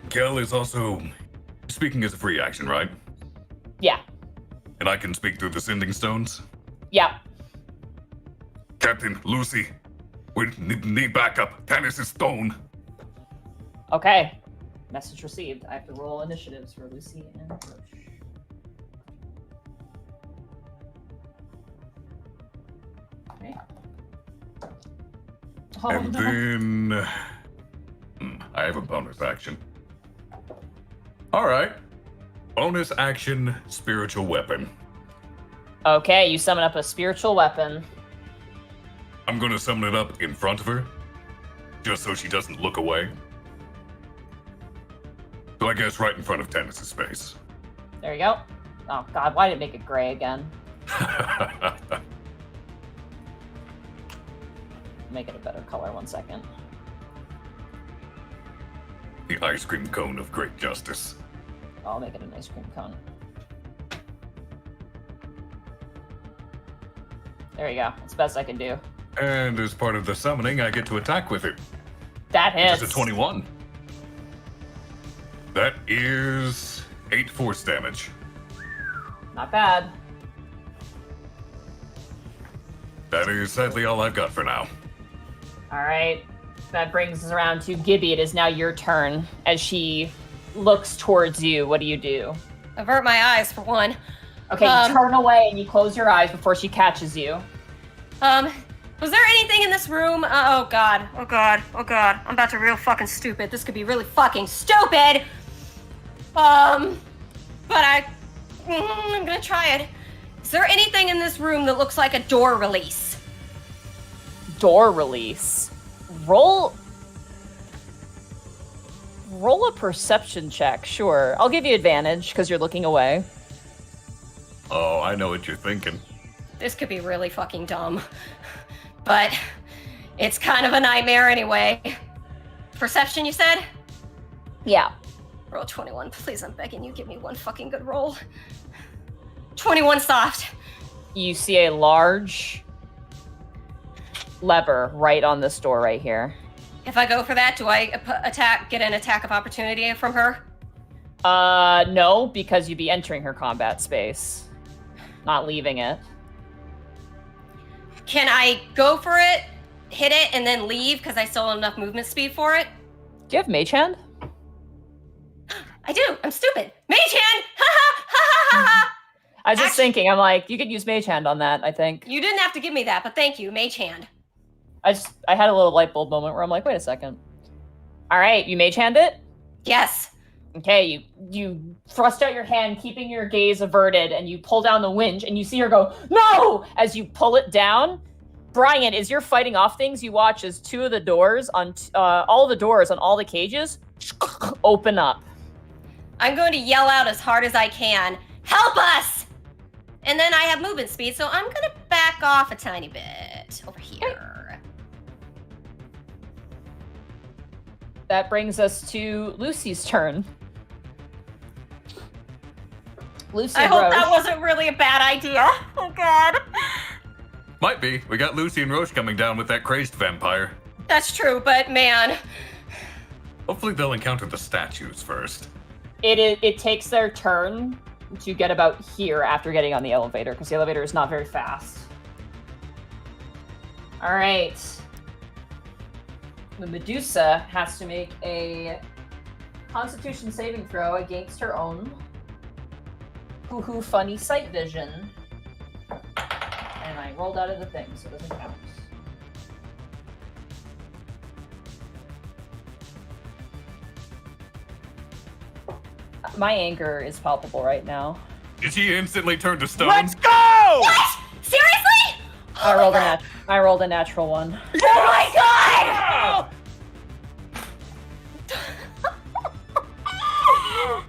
Khel is also speaking as a free action, right? Yeah. And I can speak through the sending stones? Yeah. Captain, Lucy, we need backup. Tannis is stone. Okay. Message received. I have to roll initiatives for Lucy and Rosh. Okay. Oh, And no. then... I have a bonus action. All right. Bonus action, spiritual weapon. Okay, you summon up a spiritual weapon. I'm gonna summon it up in front of her, just so she doesn't look away. So I guess right in front of Tannis' face. There you go. Oh god, why did it make it gray again? Make it a better color, 1 second. The ice cream cone of great justice. I'll make it an ice cream cone. There you go. That's the best I can do. And as part of the summoning, I get to attack with it. That hits. Which is a 21. That is 8 force damage. Not bad. That is sadly all I've got for now. All right. That brings us around to Gibby. It is now your turn. As she looks towards you, what do you do? Avert my eyes for one. Okay, you turn away and you close your eyes before she catches you. Was there anything in this room? Oh god. Oh god. Oh god. I'm about to real fucking stupid. This could be really fucking stupid. But I'm gonna try it. Is there anything in this room that looks like a door release? Door release. Roll a perception check, sure. I'll give you advantage because you're looking away. Oh, I know what you're thinking. This could be really fucking dumb. But it's kind of a nightmare anyway. Perception, you said? Yeah. Roll 21. Please, I'm begging you, give me one fucking good roll. 21 soft. You see a large lever right on this door right here. If I go for that, do I get an attack of opportunity from her? No, because you'd be entering her combat space, not leaving it. Can I go for it, hit it, and then leave because I still have enough movement speed for it? Do you have Mage Hand? I do. I'm stupid. Mage Hand! Ha ha ha ha ha! I was just thinking, I'm like, you could use Mage Hand on that, I think. You didn't have to give me that, but thank you. Mage Hand. I had a little light bulb moment where I'm like, wait a second. All right, you Mage Hand it? Yes. Okay, you thrust out your hand, keeping your gaze averted, and you pull down the winch, and you see her go, no! As you pull it down. Bryant, as you're fighting off things, you watch as two of the doors on, all the doors on all the cages open up. I'm going to yell out as hard as I can, help us! And then I have movement speed, so I'm gonna back off a tiny bit over here. That brings us to Lucy's turn. Lucy I and hope Rosh. that wasn't really a bad idea. Oh god. Might be. We got Lucy and Rosh coming down with that crazed vampire. That's true, but man. Hopefully they'll encounter the statues first. It takes their turn to get about here after getting on the elevator, because the elevator is not very fast. All right. The Medusa has to make a Constitution saving throw against her own hoo-hoo funny sight vision. And I rolled out of the thing, so it doesn't count. My anger is palpable right now. Did she instantly turn to stone? Let's go! What? Seriously? I rolled a natural one. Oh my god!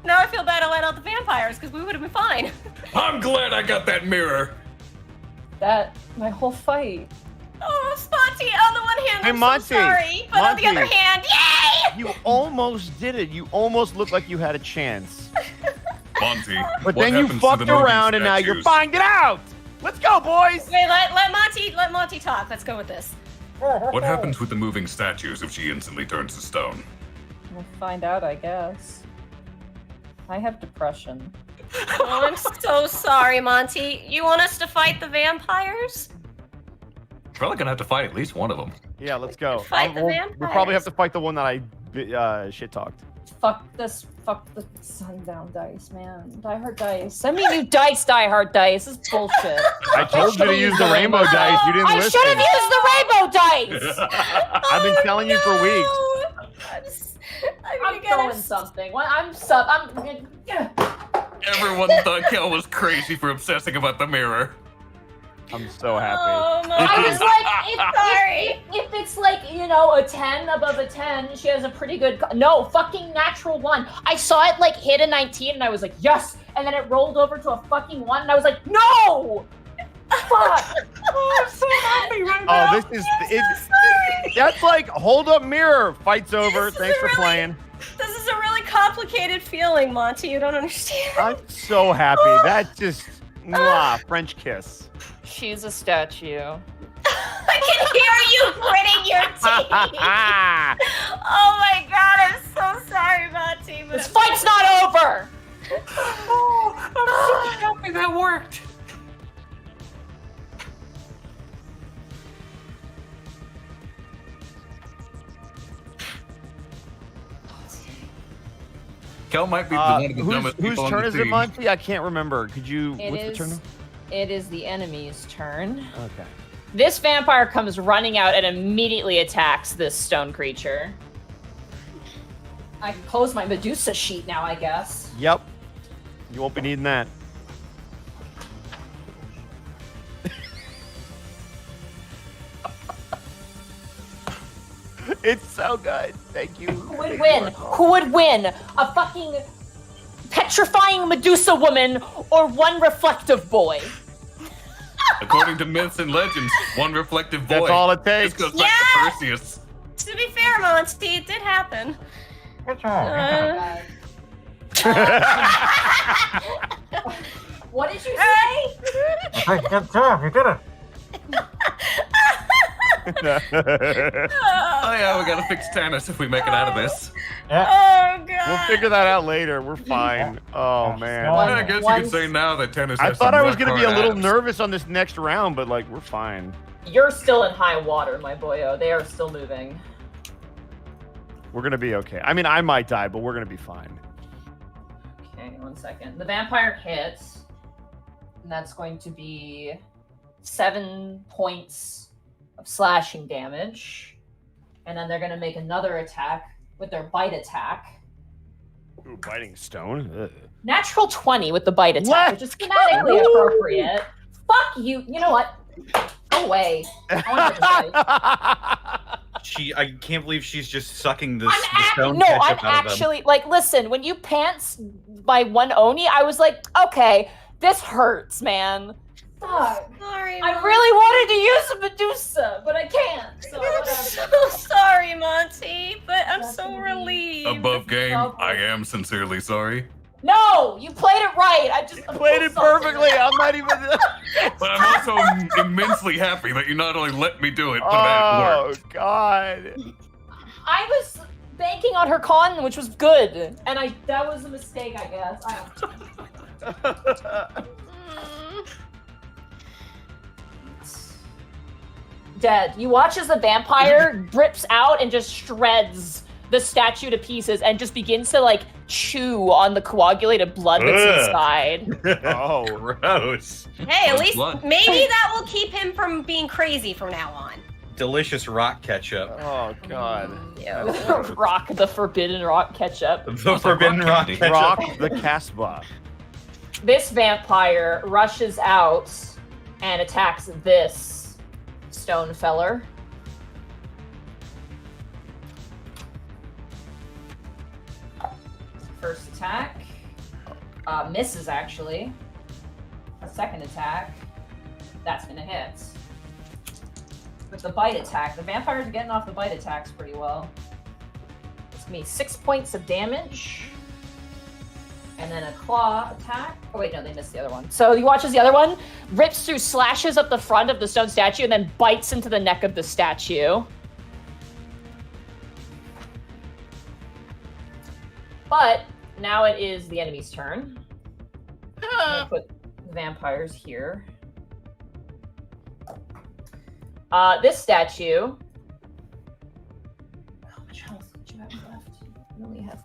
Now I feel bad I let out the vampires because we would have been fine. I'm glad I got that mirror. My whole fight. Oh, Spotty, on the one hand, Hey, I'm Monty. so sorry, but on the Monty. other hand, yay! You almost did it. You almost looked like you had a chance. Monty, But what then you happens to fucked the moving around and now you're statues? finding out. Let's go, boys. Wait, let Monty talk. Let's go with this. What happens with the moving statues if she instantly turns to stone? We'll find out, I guess. I have depression. Oh, I'm so sorry, Monty. You want us to fight the vampires? Probably gonna have to fight at least one of them. Yeah, let's go. Fight the We'll probably have vampires. to fight the one that I shit talked. Fuck the sundown dice, man. Die Hard dice. Send me new dice, Die Hard dice. This is bullshit. I told you to use the rainbow dice. You didn't I listen. should have used the rainbow dice. I've been telling you for weeks. I'm throwing something. I'm. Everyone thought Khel was crazy for obsessing about the mirror. I'm so happy. Oh, I was like, sorry. if it's like, a 10 above a 10, she has a pretty good. No, fucking natural 1. I saw it like hit a 19 and I was like, yes. And then it rolled over to a fucking 1 and I was like, no. Fuck. Oh, I'm so happy right now. Oh, this is that's like hold up mirror. Fight's over. Thanks for playing. This is a really complicated feeling, Monty. You don't understand. I'm so happy. That just French kiss. She's a statue. I can hear you gritting your teeth. Oh my god, I'm so sorry, Monty. This fight's not over. Oh, I'm so happy that worked. Khel might be one of the dumbest Whose people on turn the is it, team. Monty? I can't remember. Could you? What's the turn? It is the enemy's turn. Okay. This vampire comes running out and immediately attacks this stone creature. I can close my Medusa sheet now, I guess. Yep. You won't be needing that. It's so good. Thank you. Who would win? Who would win? A fucking petrifying Medusa woman or one reflective boy? According to myths and legends, one reflective boy. That's all it takes. This goes back to Perseus. To be fair, Monty, it did happen. What did you say? Good job, you did it. Oh yeah, we gotta fix Tannis if we make it out of this. Oh god. We'll figure that out later. We're fine. Oh man. I guess you could say now that Tannis I has thought some I was rock gonna be a hard little abs. nervous on this next round, but like we're fine. You're still in high water, my boyo. They are still moving. We're gonna be okay. I mean, I might die, but we're gonna be fine. Okay, 1 second. The vampire hits, and that's going to be 7 points of slashing damage. And then they're going to make another attack with their bite attack. Ooh, biting stone. Ugh. Natural 20 with the bite attack, which is thematically appropriate. Fuck you. You know what? Go away. I want to I can't believe she's just sucking the stone No, I'm ketchup out of them. actually like. Listen, when you pants by one Oni, I was like, okay, This hurts, man. Fuck. Sorry, I Monty. really wanted to use a Medusa, but I can't. So I'm whatever. so sorry, Monty, but I'm so relieved. Above game, I am sincerely sorry. No, you played it right. I'm Played it perfectly. I'm not even. But I'm also immensely happy that you not only let me do it, but that it Oh worked. God. I was banking on her con, which was good, and that was a mistake, I guess. Dead. You watch as the vampire rips out and just shreds the statue to pieces and just begins to like chew on the coagulated blood that's inside. Oh, gross. Hey, at least blood. maybe that will keep him from being crazy from now on. Delicious rock ketchup. Oh God. Rock, the forbidden rock ketchup. The forbidden rock candy. ketchup. Rock the Casbah. This vampire rushes out and attacks this stone feller. First attack. Misses, actually. A second attack. That's gonna hit. With the bite attack. The vampires are getting off the bite attacks pretty well. It's gonna be 6 points of damage. And then a claw attack. Oh wait, no, they missed the other one. So you watch as the other one rips through, slashes up the front of the stone statue, and then bites into the neck of the statue. But now it is the enemy's turn. I'm gonna put the vampires here. This statue. How much health do you have left? You only have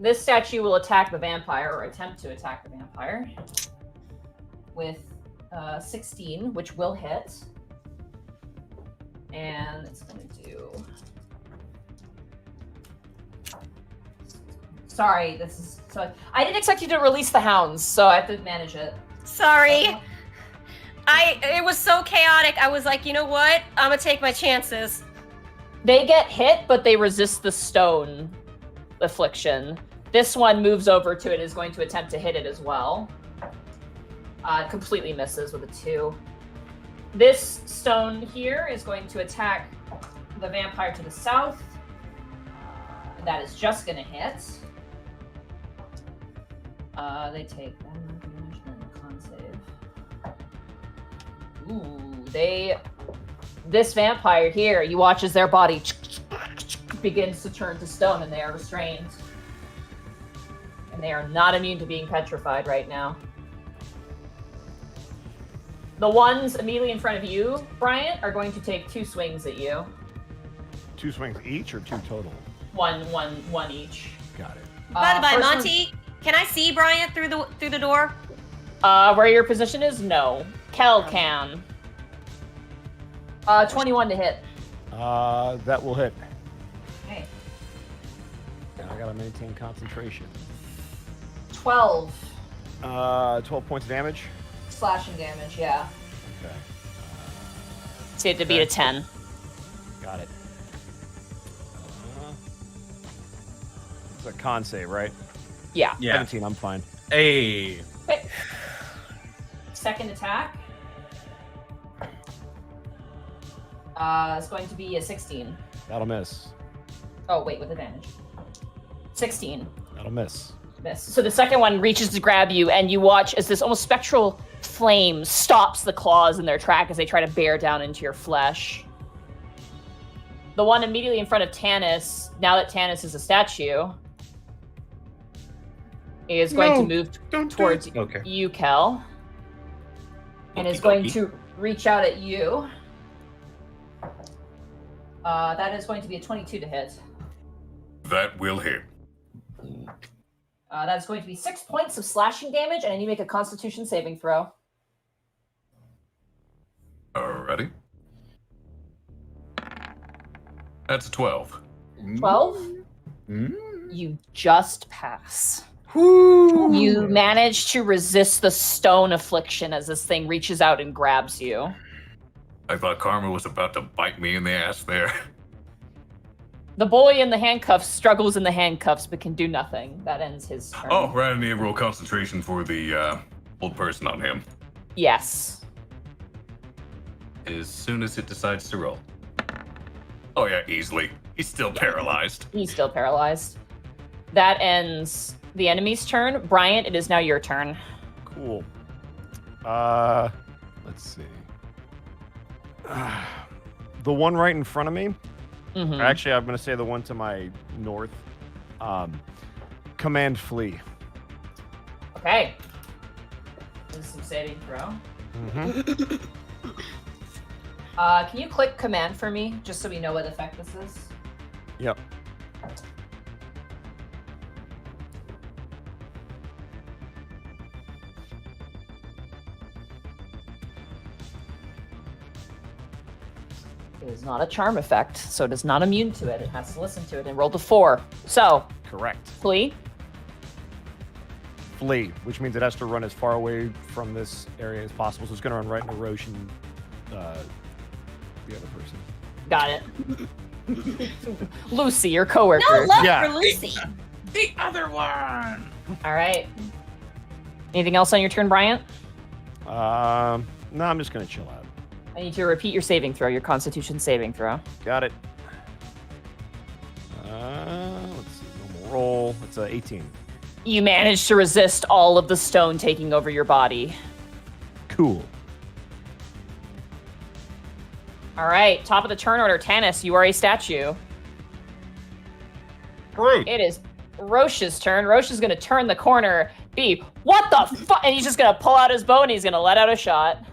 This statue will attack the vampire, or attempt to attack the vampire, with 16, which will hit. And it's going to do... Sorry, this is... So I didn't expect you to release the hounds, so I have to manage it. Sorry. It was so chaotic. I was like, you know what? I'm gonna take my chances. They get hit, but they resist the stone affliction. This one moves over to it, is going to attempt to hit it as well. Completely misses with a 2. This stone here is going to attack the vampire to the south. That is just going to hit. They take that damage and a con save. Ooh, this vampire here, you watch as their body begins to turn to stone, and they are restrained. And they are not immune to being petrified right now. The ones immediately in front of you, Bryant, are going to take 2 swings at you. 2 swings each or 2 total? One each. Got it. By the by, First Monty, can I see Bryant through the door? Where your position is? No. Khel can. 21 to hit. That will hit. Okay. And I gotta maintain concentration. 12 12 points of damage. slashing damage, yeah. Okay. So you have to beat a 10. Got it. It's a con save, right? Yeah. 17, I'm fine. Hey. Okay. Second attack. It's going to be a 16. That'll miss. Oh, wait, with advantage. 16. That'll miss. Miss. So the second one reaches to grab you, and you watch as this almost spectral flame stops the claws in their track as they try to bear down into your flesh. The one immediately in front of Tannis, now that Tannis is a statue, is going to move towards you, Khel. And is going to reach out at you. That is going to be a 22 to hit. That will hit. That is going to be 6 points of slashing damage, and then you make a Constitution saving throw. Alrighty. That's a 12. 12? You just pass. You manage to resist the stone affliction as this thing reaches out and grabs you. I thought Karma was about to bite me in the ass there. The boy in the handcuffs struggles in the handcuffs but can do nothing. That ends his turn. Oh, right. I need to roll concentration for the old person on him. Yes. As soon as it decides to roll. Oh yeah, easily. He's still paralyzed. He's still paralyzed. That ends the enemy's turn. Bryant, it is now your turn. Cool. Let's see. The one right in front of me. Mhm. Actually, I'm going to say the one to my north. Command flee. Okay. This is some saving throw. Mm-hmm. Can you click command for me, just so we know what effect this is? Yep. It is not a charm effect, so it is not immune to it. It has to listen to it and rolled a 4. So, Correct. flee. Flee, which means it has to run as far away from this area as possible. So it's going to run right into Rosh and the other person. Got it. Lucy, your coworker. No love Yeah. for Lucy. The other one. All right. Anything else on your turn, Bryant? No, I'm just going to chill out. I need you to repeat your saving throw, your Constitution saving throw. Got it. Let's see. Normal roll. It's 18. You managed to resist all of the stone taking over your body. Cool. All right, top of the turn order, Tannis, you are a statue. Great. It is Rosh's turn. Rosh is going to turn the corner. What the fuck? And he's just going to pull out his bow and he's going to let out a shot.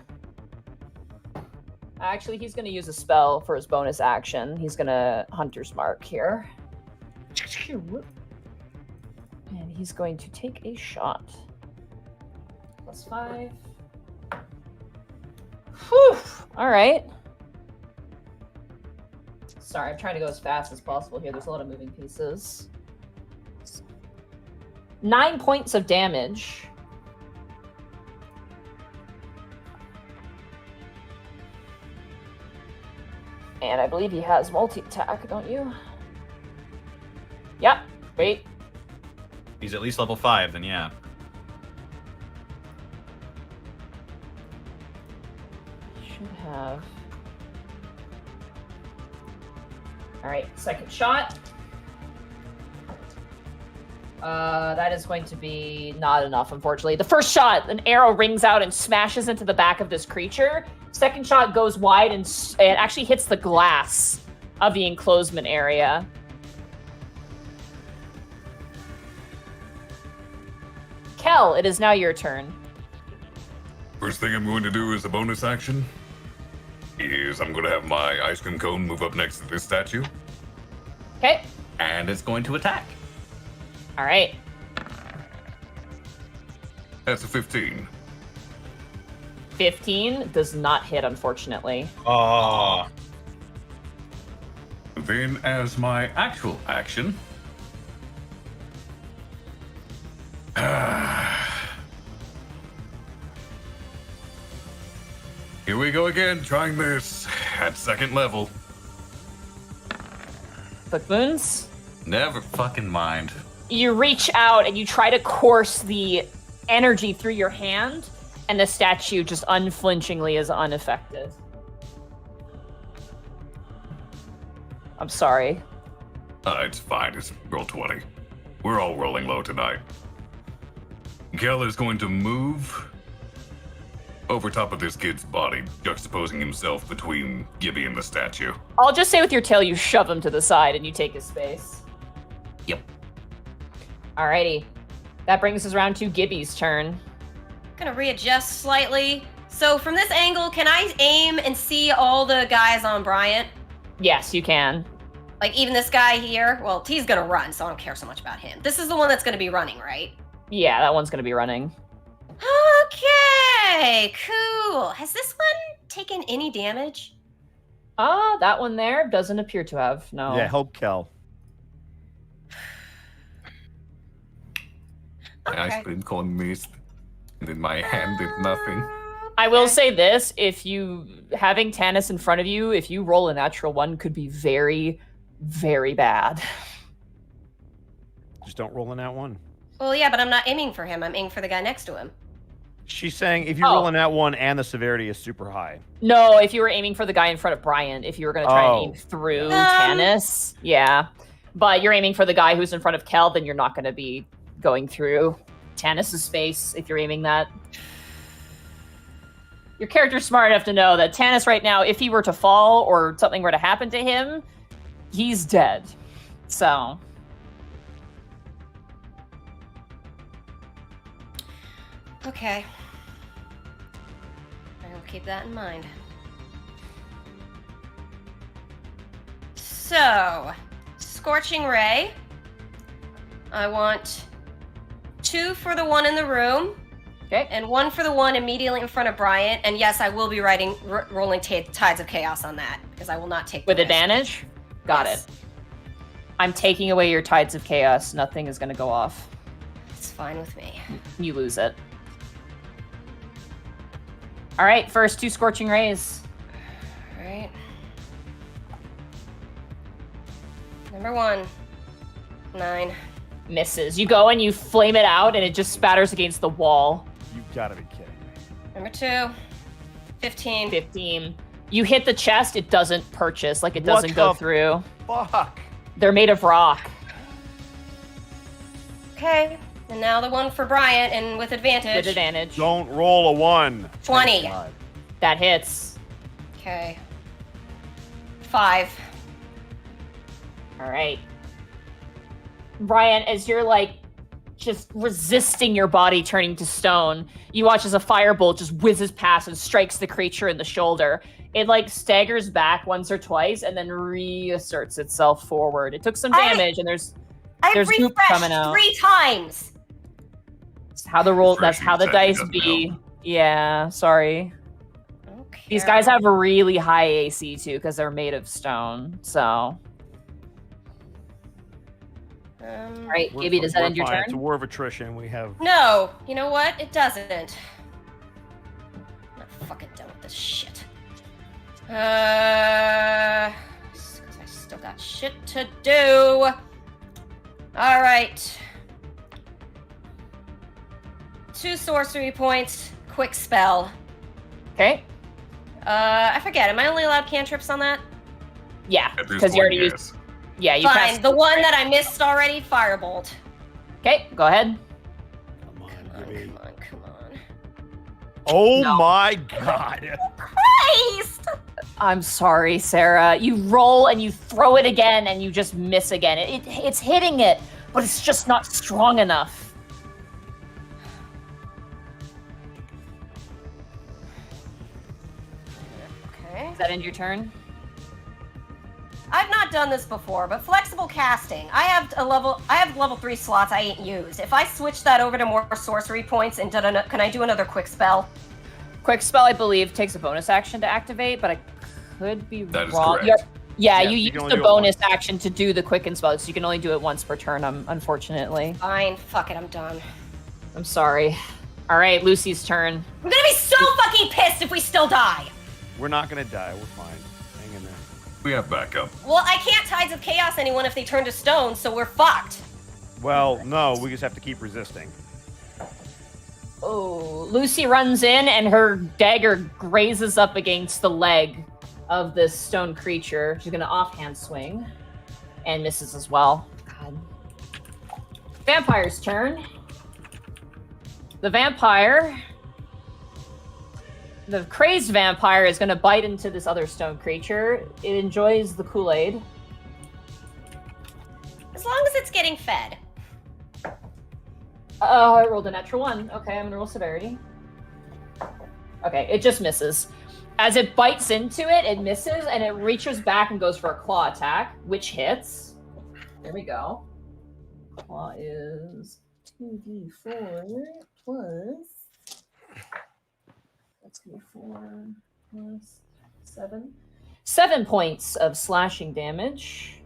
Actually, he's going to use a spell for his bonus action. He's going to Hunter's Mark here. And he's going to take a shot. +5. Whew. All right. Sorry, I'm trying to go as fast as possible here. There's a lot of moving pieces. 9 points of damage. And I believe he has multi-attack, don't you? Yep. Great. He's at least level 5, then yeah. Should have. Alright, second shot. That is going to be not enough, unfortunately. The first shot, an arrow rings out and smashes into the back of this creature. Second shot goes wide and it actually hits the glass of the enclosement area. Khel, it is now your turn. First thing I'm going to do as a bonus action is I'm going to have my ice cream cone move up next to this statue. Okay. And it's going to attack. All right. That's a 15. 15 does not hit, unfortunately. Oh. Then as my actual action, here we go again, trying this at second level. Click wounds. Never fucking mind. You reach out and you try to course the energy through your hand, and the statue just unflinchingly is unaffected. I'm sorry. It's fine. It's roll 20. We're all rolling low tonight. Khel is going to move over top of this kid's body, juxtaposing himself between Gibby and the statue. I'll just say with your tail, you shove him to the side and you take his space. Yep. Alrighty. That brings us around to Gibby's turn. Gonna readjust slightly. So from this angle, can I aim and see all the guys on Bryant? Yes, you can. Like even this guy here? Well, he's gonna run, so I don't care so much about him. This is the one that's gonna be running, right? Yeah, that one's gonna be running. Okay, cool. Has this one taken any damage? That one there doesn't appear to have, no. Yeah, help Khel. My ice cream cone missed, and then my hand did nothing. I will say this, having Tannis in front of you, if you roll a natural one, could be very, very bad. Just don't roll in that one. Well, yeah, but I'm not aiming for him. I'm aiming for the guy next to him. She's saying if you roll in that one and the severity is super high. No, if you were aiming for the guy in front of Bryant, if you were going to try and aim through Tannis, yeah. But you're aiming for the guy who's in front of Khel, then you're not going to be going through Tannis' space if you're aiming that. Your character's smart enough to know that Tannis right now, if he were to fall or something were to happen to him, he's dead. So... Okay. I will keep that in mind. So, Scorching Ray. I want 2 for the one in the room. Okay. And 1 for the one immediately in front of Bryant. And yes, I will be rolling Tides of Chaos on that, because I will not take with advantage? Got it. I'm taking away your Tides of Chaos. Nothing is going to go off. It's fine with me. You lose it. All right, first 2 Scorching Rays. All right. Number 1. 9. Misses. You go and you flame it out, and it just spatters against the wall. You've got to be kidding me. Number 2. 15. 15. You hit the chest, it doesn't purchase. Like, it doesn't go through. Fuck. They're made of rock. Okay. And now the one for Bryant, and with advantage. With advantage. Don't roll a 1. 20. That hits. Okay. 5. All right. Brian, as you're like just resisting your body turning to stone, you watch as a firebolt just whizzes past and strikes the creature in the shoulder. It like staggers back once or twice and then reasserts itself forward. It took some damage, and there's goop coming out. 3 times. That's how the roll. That's how the dice be. Yeah, sorry. Okay. These guys have a really high AC too because they're made of stone. So. All right, Gibby, does that end your turn? It's a war of attrition. We have. No, you know what? It doesn't. I'm not fucking done with this shit. Because I still got shit to do. All right. 2 sorcery points. Quick spell. Okay. I forget. Am I only allowed cantrips on that? Yeah, because you already used. Yeah, you Fine. passed. The one that I missed already, Firebolt. Okay, go ahead. Come on, Come on. Oh my god. Christ! I'm sorry, Sarah. You roll and you throw it again and you just miss again. It's hitting it, but it's just not strong enough. Okay. Does that end your turn? I've not done this before, but flexible casting. I have level 3 slots I ain't used. If I switch that over to more sorcery points and can I do another quick spell? Quick spell, I believe, takes a bonus action to activate, but I could be That is wrong. correct. Yeah, Yeah, you you can use only the do it bonus once. action to do the quicken spell, so you can only do it once per turn, unfortunately. Fine, fuck it, I'm done. I'm sorry. All right, Lucy's turn. I'm gonna be so fucking pissed if we still die. We're not gonna die. We're fine. Hang in there. We have backup. Well, I can't Tides of Chaos anyone if they turn to stone, so we're fucked. Well, no, we just have to keep resisting. Oh, Lucy runs in and her dagger grazes up against the leg of this stone creature. She's gonna offhand swing and misses as well. God. Vampire's turn. The crazed vampire is gonna bite into this other stone creature. It enjoys the Kool-Aid. As long as it's getting fed. Oh, I rolled a natural 1. Okay, I'm gonna roll severity. Okay, it just misses. As it bites into it, it misses, and it reaches back and goes for a claw attack, which hits. There we go. Claw is 2d4 plus... That's gonna be 4 plus 7. 7 points of slashing damage.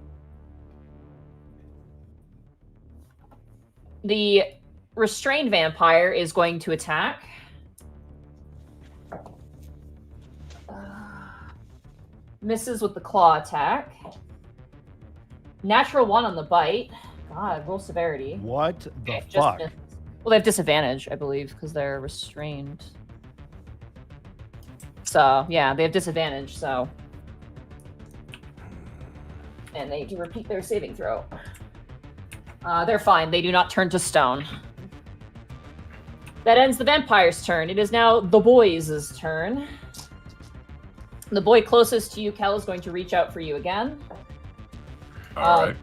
The restrained vampire is going to attack. Misses with the claw attack. Natural 1 on the bite. God, roll severity. What the Okay, just fuck? missed. Well, they have disadvantage, I believe, because they're restrained. So, yeah, they have disadvantage, so. And they need to repeat their saving throw. They're fine. They do not turn to stone. That ends the vampire's turn. It is now the boys' turn. The boy closest to you, Khel, is going to reach out for you again. All right.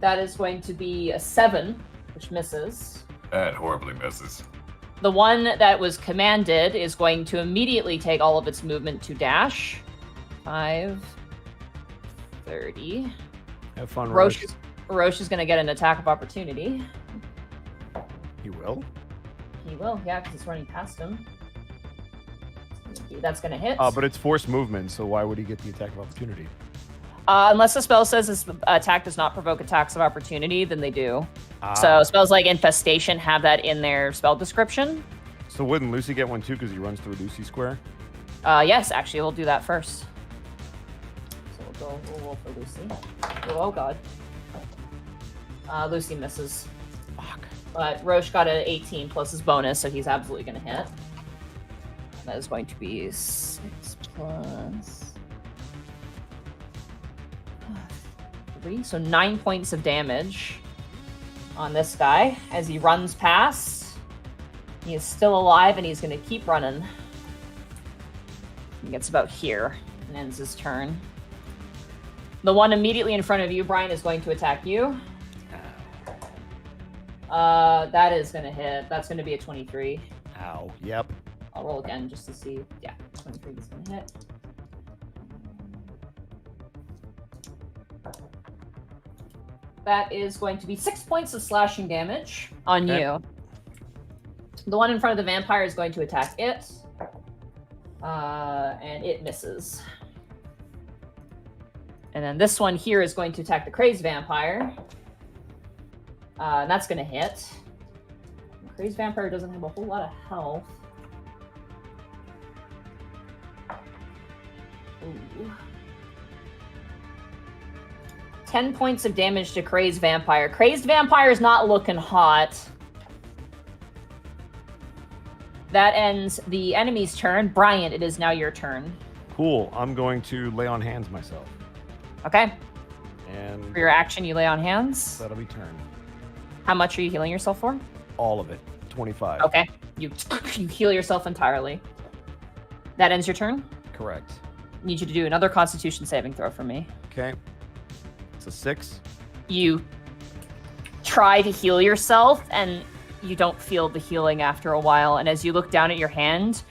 That is going to be a 7, which misses. That horribly misses. The one that was commanded is going to immediately take all of its movement to dash. 5, 30. Have fun, Rosh Rosh. Rosh is going to get an attack of opportunity. He will? He will, yeah, because he's running past him. That's going to hit. But it's forced movement, so why would he get the attack of opportunity? Unless the spell says this attack does not provoke attacks of opportunity, then they do. So spells like Infestation have that in their spell description. So wouldn't Lucy get one too because he runs through Lucy Square? Yes, actually, we'll do that first. So we'll roll for Lucy. Oh, God. Lucy misses. Fuck. But Rosh got an 18 plus his bonus, so he's absolutely going to hit. That is going to be 6 plus 3, so 9 points of damage on this guy as he runs past. He is still alive, and he's going to keep running. He gets about here and ends his turn. The one immediately in front of you, Brian, is going to attack you. That is going to hit. That's going to be a 23. Ow. Yep. I'll roll again just to see. Yeah, 23 is going to hit. That is going to be 6 points of slashing damage on you. The one in front of the vampire is going to attack it. And it misses. And then this one here is going to attack the crazed vampire. And that's going to hit. The crazed vampire doesn't have a whole lot of health. Ooh. 10 points of damage to Crazed Vampire. Crazed Vampire is not looking hot. That ends the enemy's turn. Bryant, it is now your turn. Cool. I'm going to lay on hands myself. Okay. And For your action, you lay on hands. that'll be turn. How much are you healing yourself for? All of it. 25. Okay. You heal yourself entirely. That ends your turn. Correct. Need you to do another Constitution saving throw for me. Okay. It's a 6. You try to heal yourself, and you don't feel the healing after a while. And as you look down at your hand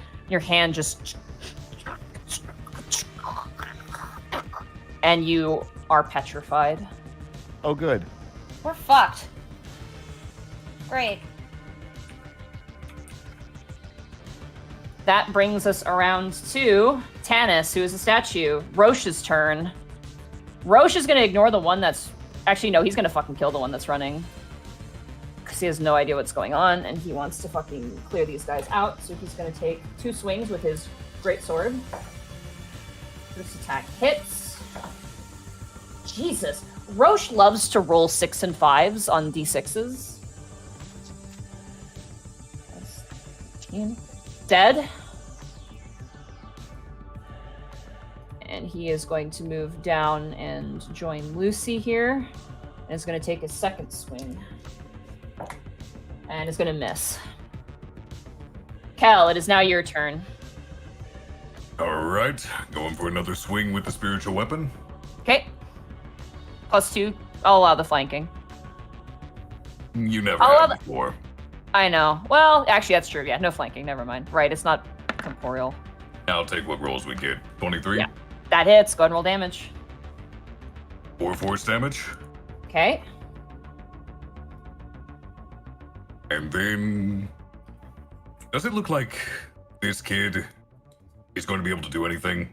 just... And you are petrified. Oh, good. We're fucked. Great. That brings us around to Tannis, who is a statue. Rosh's turn. Rosh is going to ignore the one that's... Actually, no, he's going to fucking kill the one that's running. Because he has no idea what's going on, and he wants to fucking clear these guys out. So he's going to take 2 swings with his great sword. This attack hits. Jesus. Rosh loves to roll 6 and 5s on d6s. That's 15. Dead. And he is going to move down and join Lucy here. And is going to take a second swing. And is going to miss. Khel, it is now your turn. All right, going for another swing with the spiritual weapon. Okay. +2. I'll allow the flanking. You never I'll had allow before. I know. Well, actually, that's true. Yeah, no flanking. Never mind. Right, it's not corporeal. I'll take what rolls we get. 23. Yeah. That hits. Go ahead and roll damage. 4 force damage. Okay. And then... Does it look like this kid is going to be able to do anything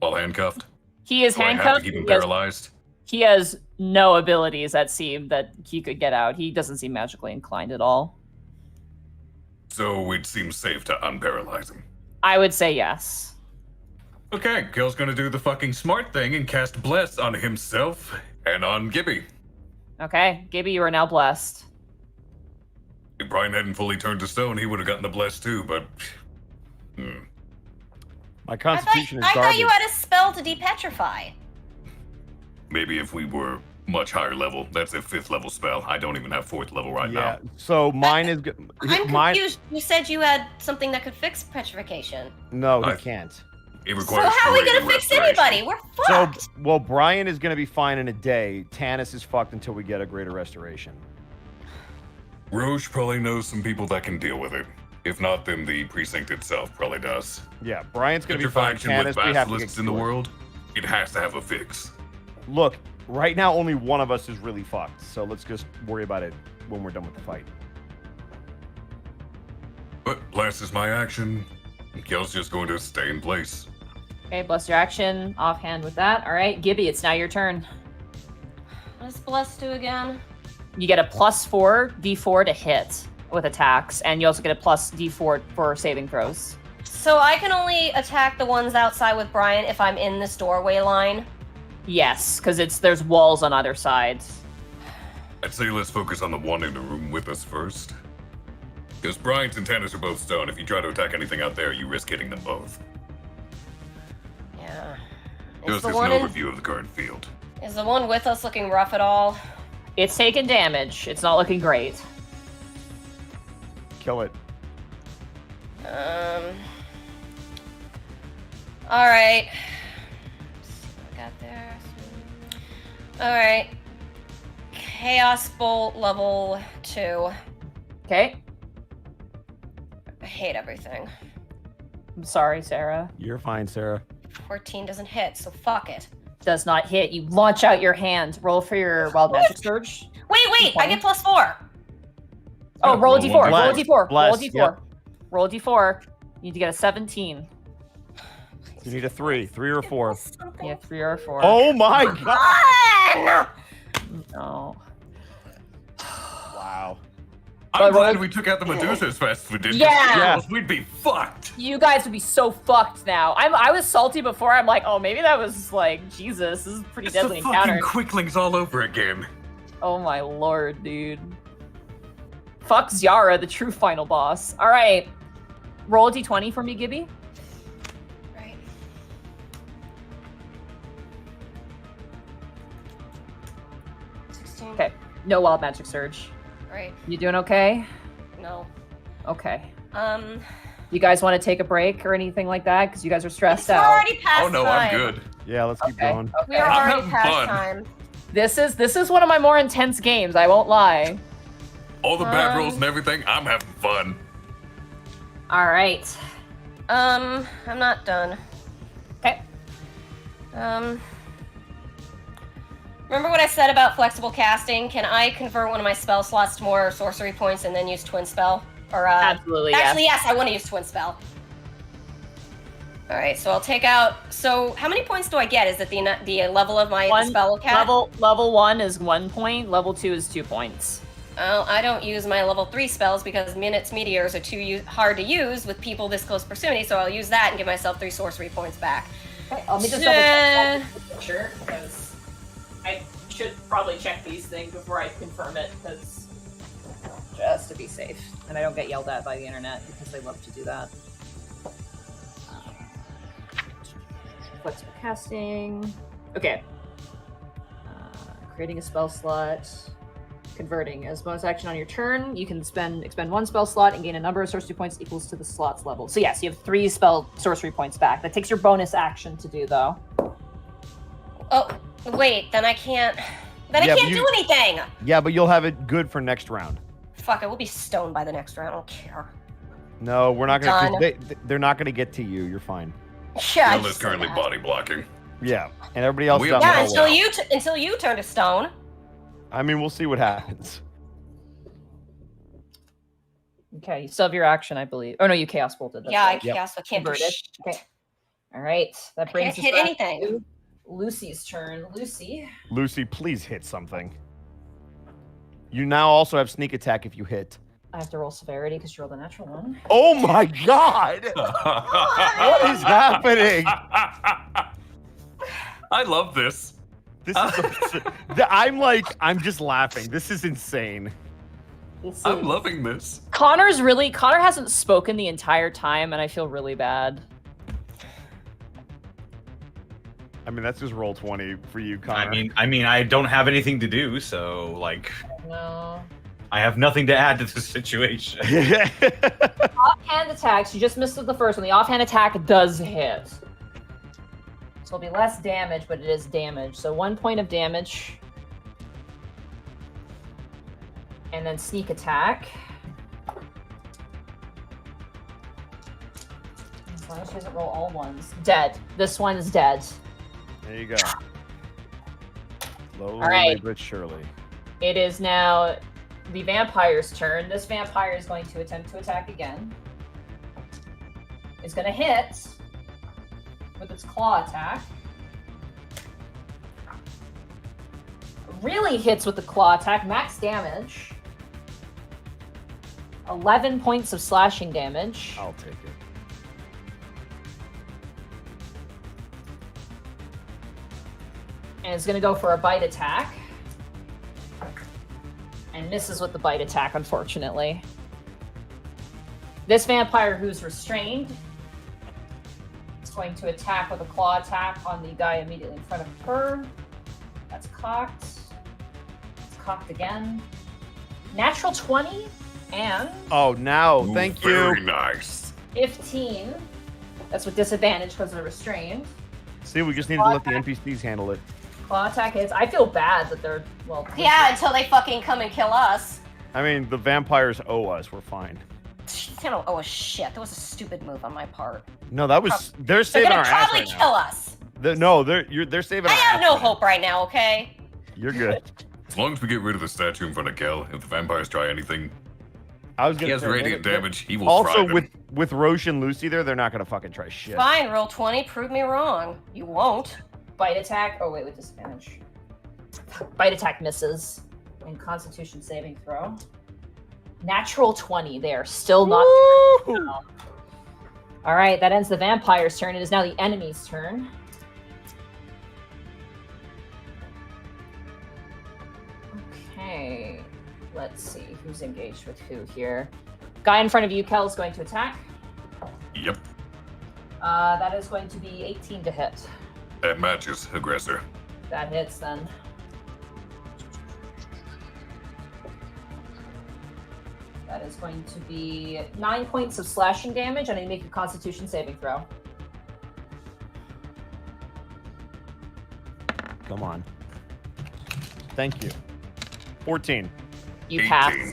while handcuffed? He is Do I have handcuffed. to keep him He has- paralyzed? He has no abilities that seem that he could get out. He doesn't seem magically inclined at all. So it seems safe to unparalyze him. I would say yes. Okay, Kale's gonna do the fucking smart thing and cast Bless on himself and on Gibby. Okay, Gibby, you are now blessed. If Brian hadn't fully turned to stone, he would have gotten a bless too, but... My constitution is I garbage. thought you had a spell to depetrify. Maybe if we were much higher level. That's a 5th level spell. I don't even have 4th level right now. So mine is... I'm mine, confused. You said you had something that could fix petrification. No, he can't. It So requires how are we greater gonna fix restoration. anybody? We're fucked. So, well, Brian is going to be fine in a day. Tannis is fucked until we get a greater restoration. Rosh probably knows some people that can deal with it. If not, then the precinct itself probably does. Yeah, Brian's going to be fine. Petrifaction Tannis, with we have to basilisks get in the cured. world, it has to have a fix. Look, right now only one of us is really fucked. So let's just worry about it when we're done with the fight. But bless is my action. Khel's just going to stay in place. Okay, bless your action. Offhand with that. All right, Gibby, it's now your turn. What does bless do again? You get a +4 d4 to hit with attacks, and you also get a plus d4 for saving throws. So I can only attack the ones outside with Brian if I'm in this doorway line? Yes, because there's walls on either side. I'd say let's focus on the one in the room with us first. Because Bryant and Tannis are both stone. If you try to attack anything out there, you risk hitting them both. Yeah. Here's the an one in- overview of the current field. Is the one with us looking rough at all? It's taken damage. It's not looking great. Kill it. All right. Let's see what I got there. All right. Chaos Bolt level 2. Okay. I hate everything. I'm sorry, Sarah. You're fine, Sarah. 14 doesn't hit, so fuck it. Does not hit. You launch out your hand. Roll for your wild magic surge. Wait, I get +4. Oh, roll a d4. Roll a Bless. d4. Roll a Bless, d4. yep. Roll a d4. You need to get a 17. You need a 3 or a 4. Yeah, 3 or a 4. Oh my god! No. Wow. I'm glad we took out the Medusa as fast as we did. Yeah. We'd be fucked. You guys would be so fucked now. I was salty before. I'm like, oh, maybe that was like, Jesus, this is a pretty It's deadly the encounter. fucking quicklings all over again. Oh my lord, dude. Fuck Zyara, the true final boss. All right. Roll a d20 for me, Gibby. Right. Okay. No wild magic surge. Right. You doing okay? No. Okay. You guys want to take a break or anything like that? Because you guys are stressed We're out. already past Oh no, time. I'm good. Yeah, let's keep Okay. going. We are I'm already having past fun. time. This is one of my more intense games. I won't lie. All the bad rolls and everything, I'm having fun. All right. I'm not done. Okay. Remember what I said about flexible casting? Can I convert one of my spell slots to more sorcery points and then use twin spell? Or Absolutely. actually, yes, I want to use twin spell. All right, so I'll take out. So how many points do I get? Is it the level of my spell cap? Level 1 is 1 point. Level 2 is 2 points. Oh, I don't use my level 3 spells because Minutes Meteors are too hard to use with people this close proximity, so I'll use that and give myself 3 sorcery points back. Okay, let me just double check that picture because I should probably check these things before I confirm it because just to be safe and I don't get yelled at by the internet because they love to do that. Flexible casting. Okay. Creating a spell slot. Converting. As bonus action on your turn, you can expend 1 spell slot and gain a number of sorcery points equals to the slot's level. So yes, you have 3 spell sorcery points back. That takes your bonus action to do, though. Oh, wait, then I can't. Then Yeah, I but can't do anything. Yeah, but you'll have it good for next round. Fuck, I will be stoned by the next round. I don't care. No, we're not gonna. Done. They're not gonna get to you. You're fine. Yeah, I Kell is just said currently that. body blocking. Yeah, and everybody else. We is have out in Yeah, the until hallway. until you turn to stone. I mean, we'll see what happens. Okay, you still have your action, I believe. Oh no, you chaos bolted. That's Yeah, right. I guess I can't do Converted. shit. Okay. All right, that brings can't us hit back anything. to Lucy's turn. Lucy. Lucy, please hit something. You now also have sneak attack if you hit. I have to roll severity because you rolled a natural 1. Oh my god! What is happening? I love this. This is I'm just laughing. This is insane. I'm loving this. Connor hasn't spoken the entire time, and I feel really bad. I mean, that's just roll 20 for you, Connor. I mean, I don't have anything to do, so like, No. I have nothing to add to this situation. Offhand attacks. You just missed with the first one. The offhand attack does hit. So it'll be less damage, but it is damage. So 1 point of damage. And then sneak attack. As long as she doesn't roll all ones. Dead. This one is dead. There you go. Slowly right. but surely. It is now the vampire's turn. This vampire is going to attempt to attack again. It's going to hit with its claw attack. Really hits with the claw attack. Max damage. 11 points of slashing damage. I'll take it. And it's going to go for a bite attack. And misses with the bite attack, unfortunately. This vampire who's restrained is going to attack with a claw attack on the guy immediately in front of her. That's cocked. It's cocked again. Natural 20 and... Oh, no. Thank you. Very nice. 15. That's with disadvantage because they're restrained. See, we just need to let the NPCs handle it. Claw attack hits. I feel bad that they're, well... Yeah, until they fucking come and kill us. I mean, the vampires owe us. We're fine. They don't owe a shit. That was a stupid move on my part. No, that was... They're saving our ass They're gonna probably right kill now. us. They're saving I our have ass no right now. hope right now, okay? You're good. As long as we get rid of the statue in front of Khel, if the vampires try anything, I was he gonna has say, radiant damage. He will also, fry them. with Rosh and Lucy there, they're not gonna fucking try shit. Fine, roll 20, prove me wrong. You won't. Bite attack. Oh, wait, with disadvantage. Bite attack misses. And Constitution saving throw. Natural 20. They are still not. All right, that ends the vampire's turn. It is now the enemy's turn. Okay. Let's see who's engaged with who here. Guy in front of you, Khel, is going to attack. Yep, That is going to be 18 to hit. that matches, aggressor. That hits then. That is going to be 9 points of slashing damage, and I make a Constitution saving throw. Come on. Thank you. 14. You 18. pass.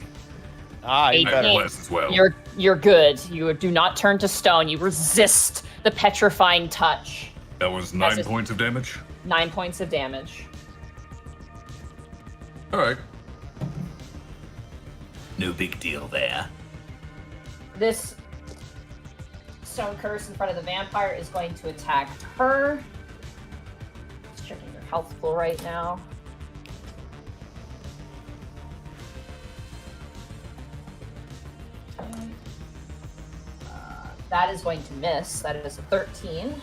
Ah, I even have better. less as well. You're good. You do not turn to stone. You resist the petrifying touch. That was That's 9 it. points of damage. 9 points of damage. All right. No big deal there. This stone curse in front of the vampire is going to attack her. Just checking your health pool right now. That is going to miss. That is a 13.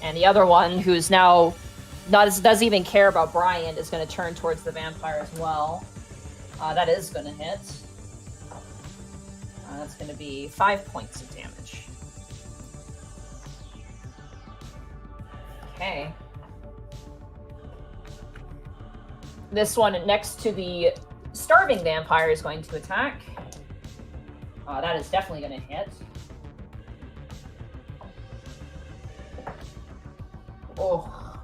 And the other one, who's now doesn't even care about Bryant, is going to turn towards the vampire as well. That is going to hit. That's going to be 5 points of damage. Okay. This one next to the starving vampire is going to attack. That is definitely going to hit. Oh.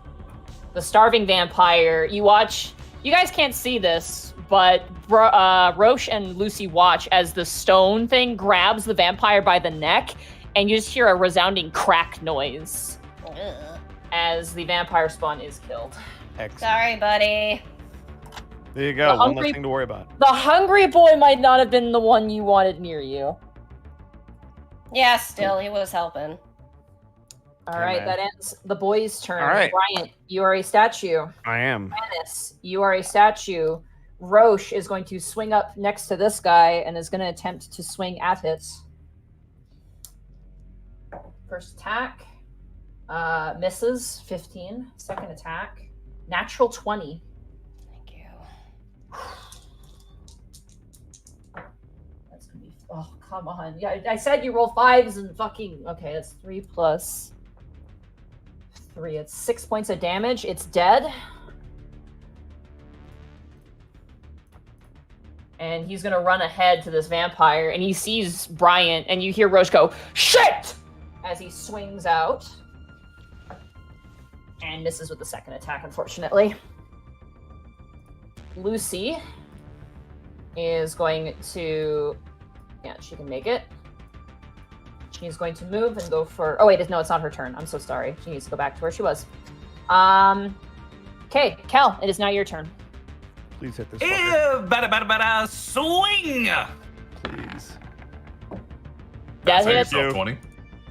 The starving vampire, you guys can't see this, but Rosh and Lucy watch as the stone thing grabs the vampire by the neck, and you just hear a resounding crack noise as the vampire spawn is killed. Excellent. Sorry, buddy. There you go. The One hungry- less thing to worry about. The hungry boy might not have been the one you wanted near you. Yeah, still, he was helping. All Hey, right, man. that ends the boy's turn. All right. Bryant, you are a statue. I am. Tannis, you are a statue. Rosh is going to swing up next to this guy and is going to attempt to swing at it. First attack misses, 15. Second attack Natural 20. Thank you. That's gonna be. Oh, come on. Yeah, I said you roll 5s and fucking. Okay, that's 3 plus 3. It's 6 points of damage. It's dead. And he's gonna run ahead to this vampire, and he sees Bryant, and you hear Rosh go, "Shit!" as he swings out. And misses with the second attack, unfortunately. Lucy is going to... Yeah, she can make it. She's going to move and go for... Oh, wait, no, it's not her turn. I'm so sorry. She needs to go back to where she was. Okay, Khel, it is now your turn. Please hit this fucker. Bada, swing! Please. That hits. Yourself 20.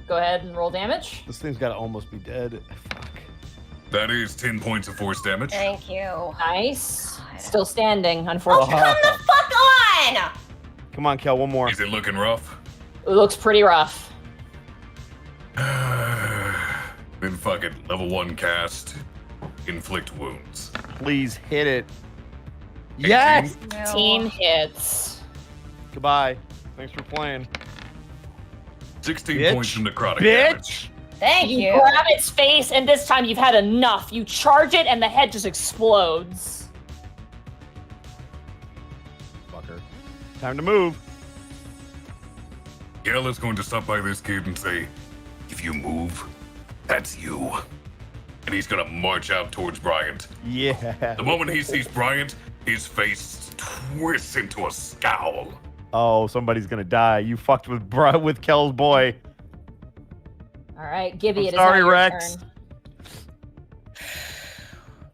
Go ahead and roll damage. This thing's got to almost be dead. Fuck. That is 10 points of force damage. Thank you. Nice. Still standing, Oh, unfortunately. come the fuck on! Come on, Khel, one more. Is it looking rough? It looks pretty rough. Then fuck it. Level 1 cast. Inflict wounds. Please hit it. Yes! 18 hits. Goodbye. Thanks for playing. 16 Bitch. points of necrotic Bitch! damage. Thank you. Grab its face, and this time you've had enough. You charge it, and the head just explodes. Fucker. Time to move. Khel is going to stop by this kid and say, if you move, that's you. And he's gonna march out towards Bryant. Yeah. The moment he sees Bryant, his face twists into a scowl. Oh, somebody's gonna die. You fucked with Khel's boy. All right, Gibby, I'm it is sorry, now your Rex. turn.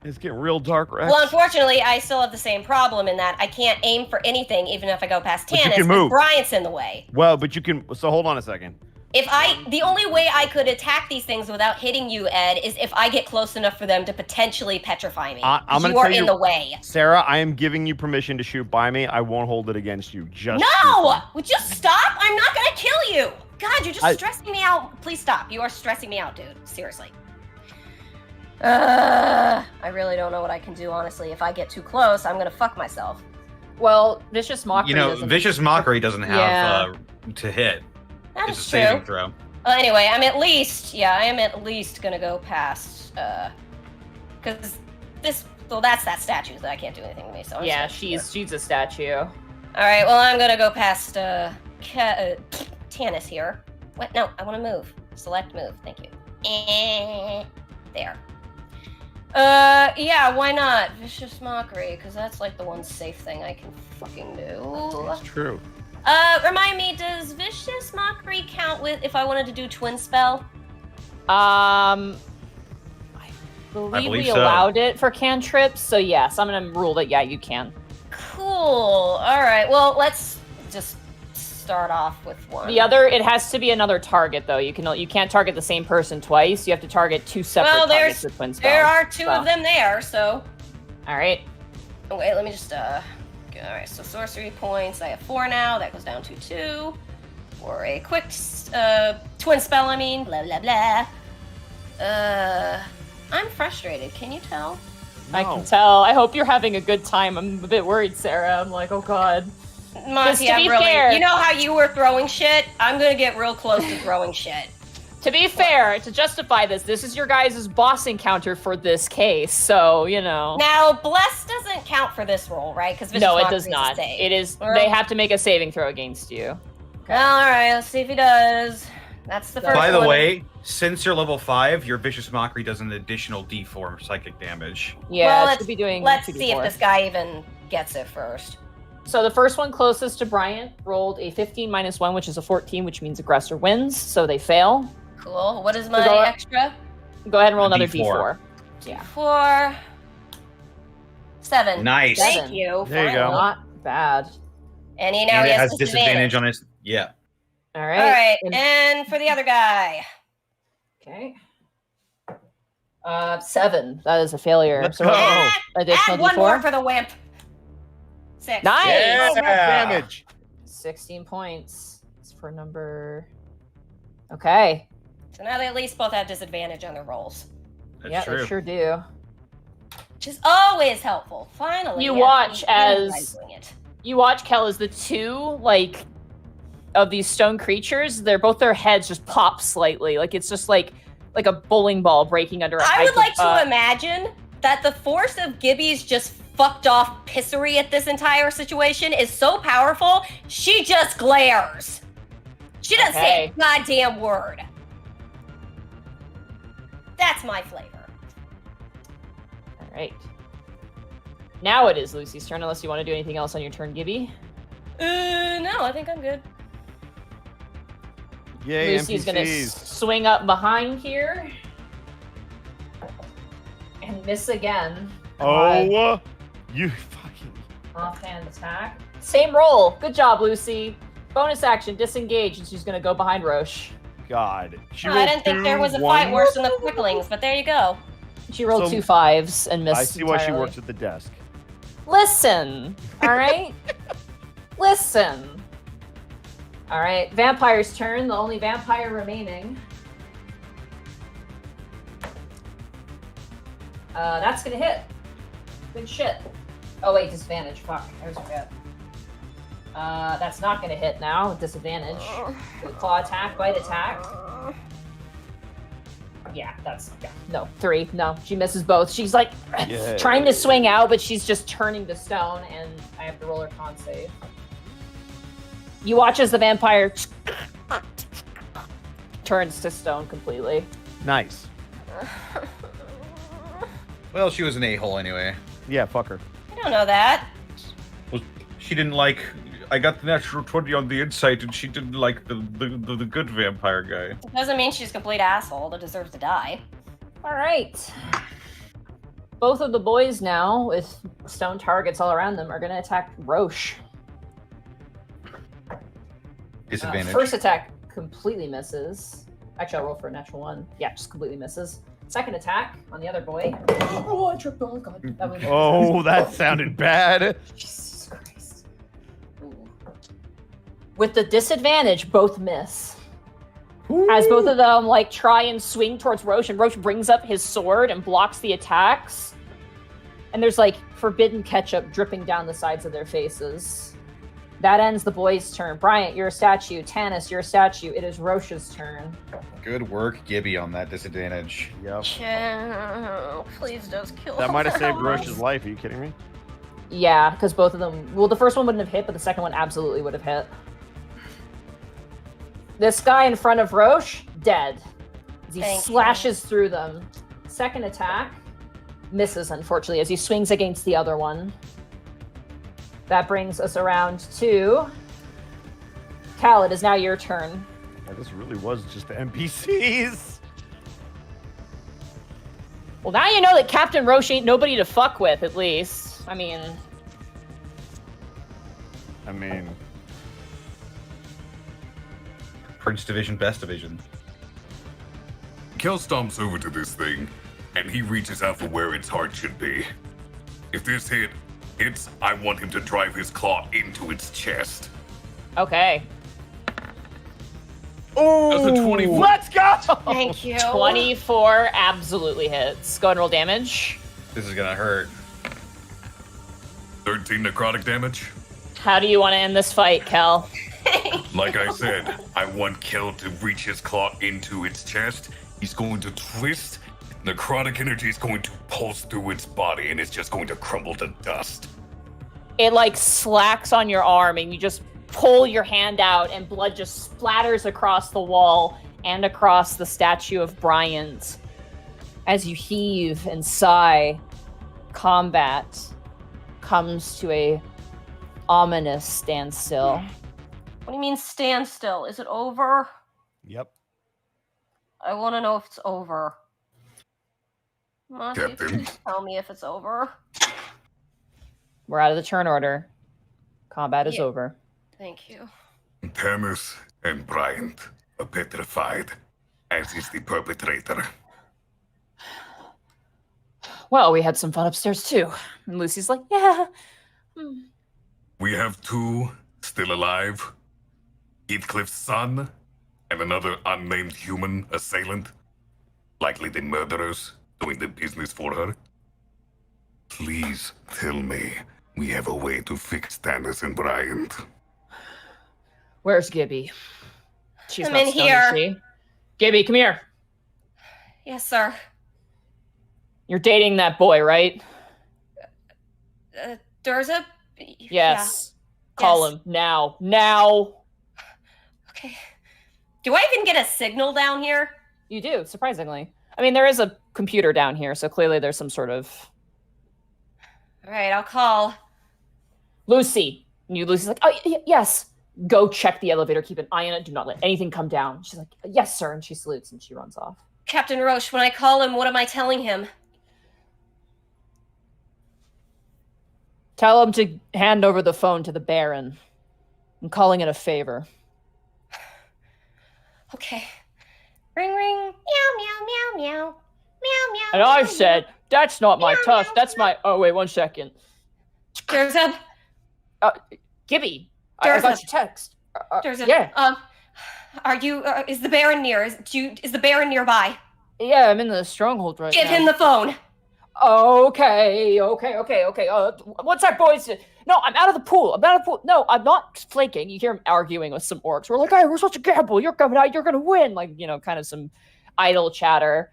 It's getting real dark, Rex. Well, unfortunately, I still have the same problem in that I can't aim for anything, even if I go past But you Tannis, can because move. Bryant's in the way. Well, but you can. So hold on a second. The only way I could attack these things without hitting you, Ed, is if I get close enough for them to potentially petrify me. I'm 'Cause gonna you are tell in you- the way. Sarah, I am giving you permission to shoot by me. I won't hold it against you. Just No! Would you stop? I'm not gonna kill you! God, you're just I- stressing me out. Please stop. You are stressing me out, dude. Seriously. I really don't know what I can do, honestly. If I get too close, I'm gonna fuck myself. Well, Vicious Mockery You know, doesn't... Vicious Mockery doesn't have Yeah. to hit. That It's a is saving true. throw. Well, anyway, I am at least gonna go past, because that's that statue that I can't do anything with me, so I'm Yeah, just gonna- she's a statue. Alright, well, I'm gonna go past, Tannis here. What? No, I wanna move. Select move, thank you. There. Yeah, why not? Vicious Mockery, because that's like the one safe thing I can fucking do. That's true. Remind me, does Vicious Mockery count with if I wanted to do Twin Spell? I believe we so. allowed it for cantrips, so yes, I'm gonna rule that, yeah, you can. Cool. Alright, well, let's just start off with one. It has to be another target, though. You can't target the same person twice. You have to target two separate targets with twin spells. There are two of them there, so... Alright. Oh, wait, let me just, Alright, so sorcery points. I have 4 now. That goes down to 2. For a quick, twin spell, I mean. Blah, blah, blah. I'm frustrated. Can you tell? I can tell. I hope you're having a good time. I'm a bit worried, Sarah. I'm like, oh god. Monty, to I'm be really... fair- You know how you were throwing shit? I'm gonna get real close to throwing shit. To be fair, to justify this is your guys' boss encounter for this case, so, you know. Now, Bless doesn't count for this roll, right? Because No, it does not. It is. They have to make a saving throw against you. Alright, let's see if he does. That's the first By the one. way, since you're level 5, your Vicious Mockery does an additional D4 psychic damage. Yeah, well, it should be doing. Let's 2d4. see if this guy even gets it first. So the first one closest to Bryant rolled a 15 minus 1, which is a 14, which means aggressor wins, so they fail. Cool. What is my go- extra? Go ahead and roll A another D4. D4. Yeah. 4. 7. Nice. Thank 7. you. There you go. finally. Not bad. And he now And he it has has disadvantage on his. Yeah. All right. All right, and for the other guy. Okay. 7. That is a failure. Let's So go. roll additional Add one D4. more for the wimp. 6. Nice. Oh, max damage. 16 points. It's for number. Okay. So now they at least both have disadvantage on their rolls. That's Yeah, true. they sure do. which is always helpful. Finally, You yeah, watch I'm as- realizing it. You watch, Khel, as the two, like, of these stone creatures, both their heads just pop slightly. Like, it's just like a bowling ball breaking under a I would like to hyper- imagine that the force of Gibby's just fucked off pissery at this entire situation is so powerful, she just glares. She doesn't say a goddamn word. That's my flavor. All right. Now it is Lucy's turn, unless you want to do anything else on your turn, Gibby. No, I think I'm good. Yay, Lucy's NPCs. gonna swing up behind here and miss again. Oh, you fucking... Offhand attack. Same roll. Good job, Lucy. Bonus action, disengage, and she's gonna go behind Rosh. God. She I rolled didn't think there was a 2 fight 1s. worse than the quicklings, but there you go. She rolled So- 2 5s and missed. I see why she entirely. works at the desk. Listen, all right? Listen. All right, vampire's turn, the only vampire remaining. That's gonna hit. Good shit. Oh wait, disadvantage. Fuck, I always forget. That's not gonna hit now with disadvantage. Claw attack, bite attack. Yeah, no, 3. No, she misses both. She's like trying to swing out, but she's just turning to stone, and I have to roll her con save. You watch as the vampire turns to stone completely. Nice. Well, she was an a-hole anyway. Yeah, fuck her. I don't know that. Well, she didn't like. I got the natural 20 on the insight, and she didn't like the good vampire guy. It doesn't mean she's a complete asshole that deserves to die. All right. Both of the boys now, with stone targets all around them, are going to attack Rosh. Disadvantage. First attack completely misses. Actually, I'll roll for a natural 1. Yeah, just completely misses. Second attack on the other boy. Oh, I tripped. Oh, God. That was Oh, that sounded bad. Jesus Christ. Ooh. With the disadvantage, both miss. As both of them like try and swing towards Rosh, and Rosh brings up his sword and blocks the attacks. And there's like forbidden ketchup dripping down the sides of their faces. That ends the boys' turn. Bryant, you're a statue. Tannis, you're a statue. It is Rosh's turn. Good work, Gibby, on that disadvantage. Yep. Please just kill That might have saved them. Rosh's life. Are you kidding me? Yeah, because both of them. Well, the first one wouldn't have hit, but the second one absolutely would have hit. This guy in front of Rosh, dead. As he Thank slashes through them. Second attack misses, unfortunately, as he swings against the other one. That brings us around to Khel. It is now your turn. Yeah, this really was just the NPCs. Well, now you know that Captain Rosh ain't nobody to fuck with, at least. I mean, Prince Division, Best Division. Khel stomps over to this thing, and he reaches out for where its heart should be. If this hits, I want him to drive his claw into its chest. okay. Oh, That's a 24. Let's go! Thank you. 24 absolutely hits. Go ahead and roll damage. This is gonna hurt. 13 necrotic damage. How do you want to end this fight, Khel? Like I said, I want Khel to reach his claw into its chest. He's going to twist. Necrotic energy is going to pulse through its body, and it's just going to crumble to dust. It like slacks on your arm, and you just pull your hand out, and blood just splatters across the wall and across the statue of Bryant. As you heave and sigh, combat comes to a ominous standstill. What do you mean stand still? Is it over? Yep. I want to know if it's over. Monty, Captain. please tell me if it's over. We're out of the turn order. Combat is Yeah. over. Thank you. Tannis and Bryant are petrified, as is the perpetrator. Well, we had some fun upstairs too. And Lucy's like, yeah. Hmm. We have 2 still alive. Heathcliff's son and another unnamed human assailant. Likely the murderers doing the business for her. Please tell me we have a way to fix Tannis and Bryant. Where's Gibby? She's I'm not in stoned, here. is she? Gibby, come here. Yes, sir. You're dating that boy, right? Durza? Yes. Yeah. Call Yes. him now. Now. Okay. Do I even get a signal down here? You do, surprisingly. I mean, there is a computer down here, so clearly there's some sort of... All right, I'll call. Lucy's like, oh, yes. Go check the elevator. Keep an eye on it. Do not let anything come down. She's like, yes, sir. And she salutes and she runs off. Captain Rosh, when I call him, what am I telling him? Tell him to hand over the phone to the Baron. I'm calling it a favor. Okay. Ring, ring. Meow, meow, meow, meow. Meow, meow. And I said, that's not my tusk. That's my... Oh, wait, 1 second. Durza? Gibby, I got your text. Durza? Yeah. Are you... is the Baron near? Is the Baron nearby? Yeah, I'm in the stronghold right now. Give him the phone. Okay. What's that, boys? No, I'm out of the pool. No, I'm not flaking. You hear him arguing with some orcs. We're like, hey, we're supposed to gamble. You're coming out. You're going to win. Like, kind of some idle chatter.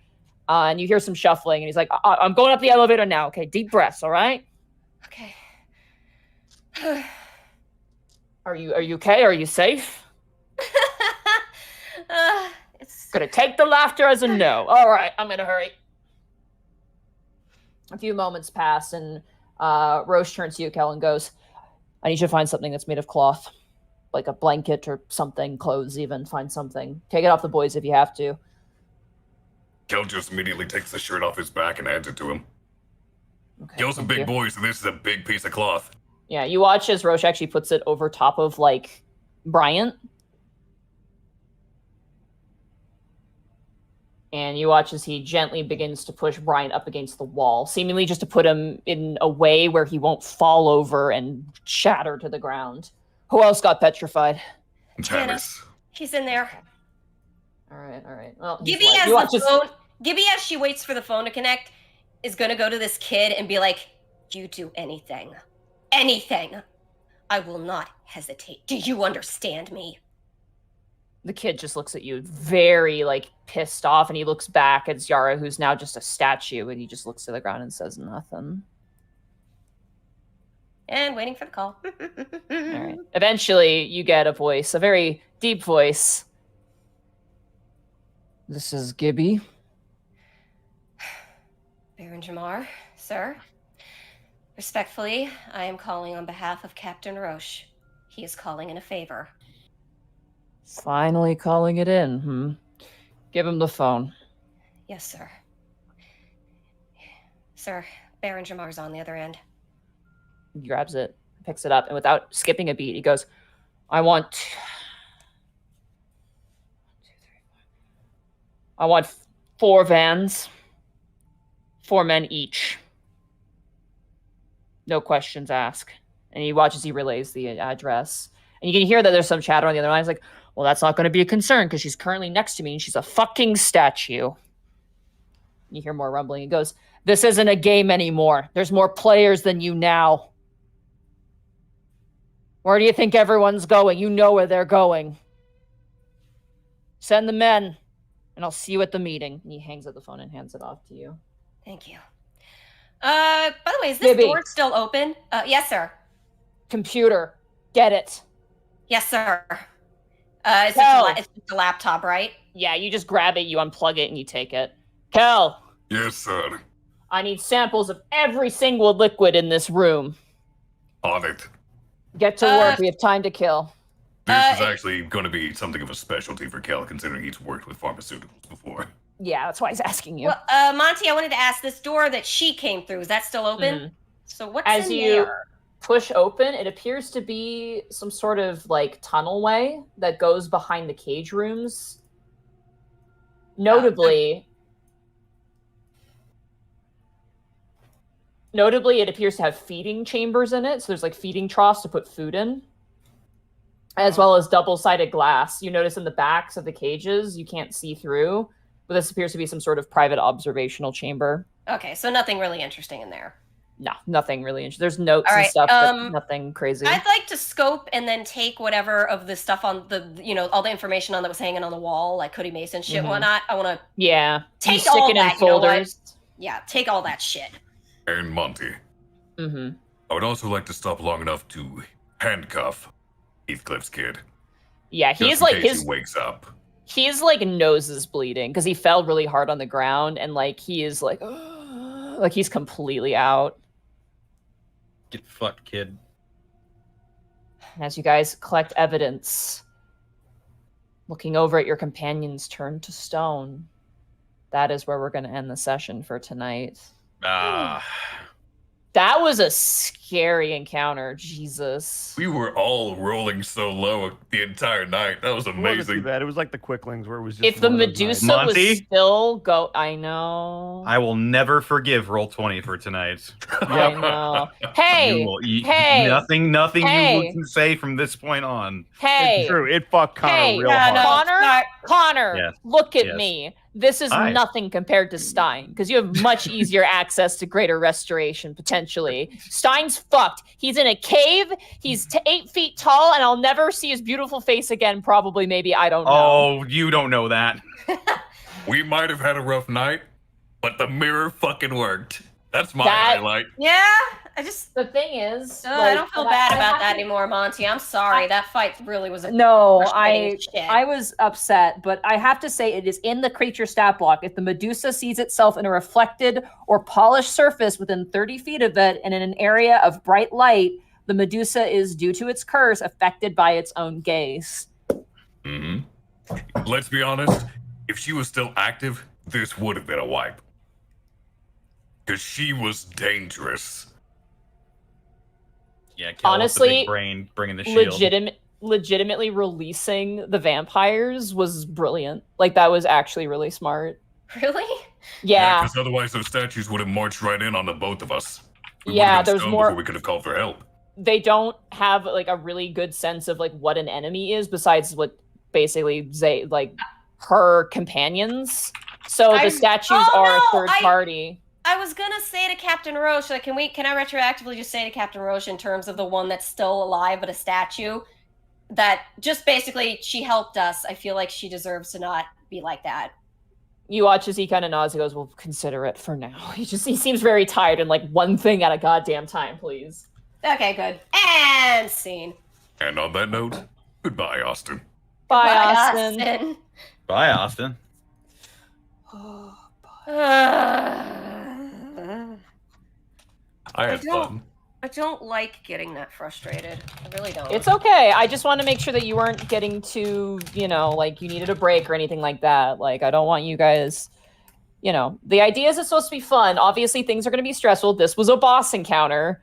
And you hear some shuffling. And he's like, I'm going up the elevator now. Okay, deep breaths, all right? Okay. Are you okay? Are you safe? It's... Gonna take the laughter as a no. All right, I'm gonna hurry. A few moments pass, and Rosh turns to you, Khel, and goes, I need you to find something that's made of cloth. Like a blanket or something, clothes even. Find something. Take it off the boys if you have to. Khel just immediately takes the shirt off his back and hands it to him. Okay, Khel's a thank big you. boy, so this is a big piece of cloth. Yeah, you watch as Rosh actually puts it over top of, Bryant. And you watch as he gently begins to push Bryant up against the wall, seemingly just to put him in a way where he won't fall over and shatter to the ground. Who else got petrified? Tannis. He's in there. All right. Well, Gibby has the phone. Gibby, as she waits for the phone to connect, is going to go to this kid and be like, you do anything. Anything. I will not hesitate. Do you understand me? The kid just looks at you very, pissed off, and he looks back at Yara, who's now just a statue, and he just looks to the ground and says nothing. And waiting for the call. All right. Eventually, you get a voice, a very deep voice. This is Gibby. Baron Jamar, sir. Respectfully, I am calling on behalf of Captain Rosh. He is calling in a favor. Finally calling it in, Give him the phone. Yes, sir. Sir, Baron Jamar's on the other end. He grabs it, picks it up, and without skipping a beat, he goes, I want 4 vans, 4 men each. No questions asked. And he watches, he relays the address. And you can hear that there's some chatter on the other line. He's like, well, that's not going to be a concern because she's currently next to me and she's a fucking statue. You hear more rumbling. He goes, this isn't a game anymore. There's more players than you now. Where do you think everyone's going? You know where they're going. Send the men, and I'll see you at the meeting. And he hangs up the phone and hands it off to you. Thank you. By the way, is this Gibby. door still open? Yes, sir. Computer, get it. Yes, sir. It's just a laptop, right? Yeah, you just grab it, you unplug it, and you take it. Khel, Yes, sir. I need samples of every single liquid in this room. On it. Get to work. We have time to kill. This is actually going to be something of a specialty for Khel, considering he's worked with pharmaceuticals before. Yeah, that's why he's asking you. Well, Monty, I wanted to ask, this door that she came through, is that still open? So what's As in you there? push open, it appears to be some sort of tunnel way that goes behind the cage rooms. Notably, it appears to have feeding chambers in it. So there's feeding troughs to put food in, as well as double-sided glass. You notice in the backs of the cages, you can't see through, but this appears to be some sort of private observational chamber. Okay, so nothing really interesting in there. No, nothing really interesting. There's notes All and right, stuff, but nothing crazy. I'd like to scope and then take whatever of the stuff on the, all the information on that was hanging on the wall, like Hoodie Mason shit and whatnot. I want to you take stick all it that, in folders. Yeah, take all that shit. And Monty. Mm-hmm. I would also like to stop long enough to handcuff Heathcliff's kid. Yeah, Just he's in like case he wakes up. His like nose is bleeding because he fell really hard on the ground, and like he is like he's completely out. Get fucked, kid. As you guys collect evidence, looking over at your companions turned to stone, that is where we're going to end the session for tonight. That was a scary encounter. Jesus. We were all rolling so low the entire night. That was It wasn't too amazing. bad. It was like the quicklings where it was just. If the one of those Medusa nights. was Monty? still I know. I will never forgive Roll20 for tonight. I know. Hey, You will eat hey, nothing hey. you can say from this point on. hey. It's true. It fucked Connor Hey, real hard. Connor, Yes, look at yes. me. This is Hi. nothing compared to Stein, because you have much easier access to greater restoration, potentially. Stein's fucked. He's in a cave, he's 8 feet tall, and I'll never see his beautiful face again, probably, maybe, I don't know. Oh, you don't know that. We might have had a rough night, but the mirror fucking worked. That's my That- highlight. Yeah, I just. The thing is... I don't feel bad about that have to- anymore, Monty. I'm sorry. That fight really was a No, frustrating shit. I was upset, but I have to say it is in the creature stat block. If the Medusa sees itself in a reflected or polished surface within 30 feet of it and in an area of bright light, the Medusa is, due to its curse, affected by its own gaze. Mm-hmm. Let's be honest. If she was still active, this would have been a wipe. Because she was dangerous. Yeah, Kel with the Honestly, big brain bringing the shield. legitimately releasing the vampires was brilliant. Like, that was actually really smart. Really? Yeah. Because otherwise those statues would have marched right in on the both of us. We Yeah, would have been there's stoned more- before we could have called for help. They don't have like a really good sense of like what an enemy is besides what basically her companions. So the statues are a third party. I was gonna say to Captain Rosh, like, can I retroactively just say to Captain Rosh in terms of the one that's still alive but a statue, that just basically she helped us. I feel like she deserves to not be like that. You watch as he kind of nods and goes, "Well, consider it for now." He seems very tired and like one thing at a goddamn time, please. Okay, good. And scene. And on that note, goodbye, Austin. Bye, Bye, Austin. Austin. Bye, Austin. I had fun. I don't like getting that frustrated. I really don't. It's okay. I just want to make sure that you weren't getting too, like you needed a break or anything like that. Like, I don't want you guys, the idea is it's supposed to be fun. Obviously, things are going to be stressful. This was a boss encounter.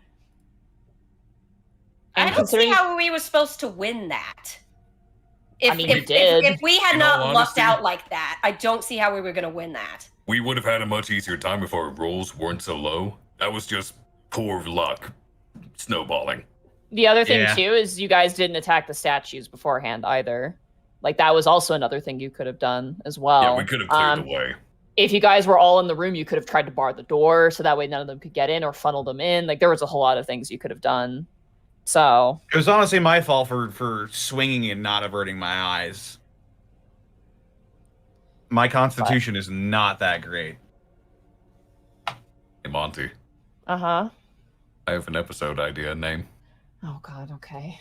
I don't see how we were supposed to win that. You did. If we had In not all lucked honesty- out like that, I don't see how we were going to win that. We would have had a much easier time if our rolls weren't so low. That was just poor luck. Snowballing. The other thing, Yeah. too, is you guys didn't attack the statues beforehand either. Like, that was also another thing you could have done as well. Yeah, we could have cleared the way. If you guys were all in the room, you could have tried to bar the door so that way none of them could get in or funnel them in. Like, there was a whole lot of things you could have done. So It was honestly my fault for swinging and not averting my eyes. My constitution is not that great. Hey, Monty, Uh-huh. I have an episode idea name. Oh, God, okay.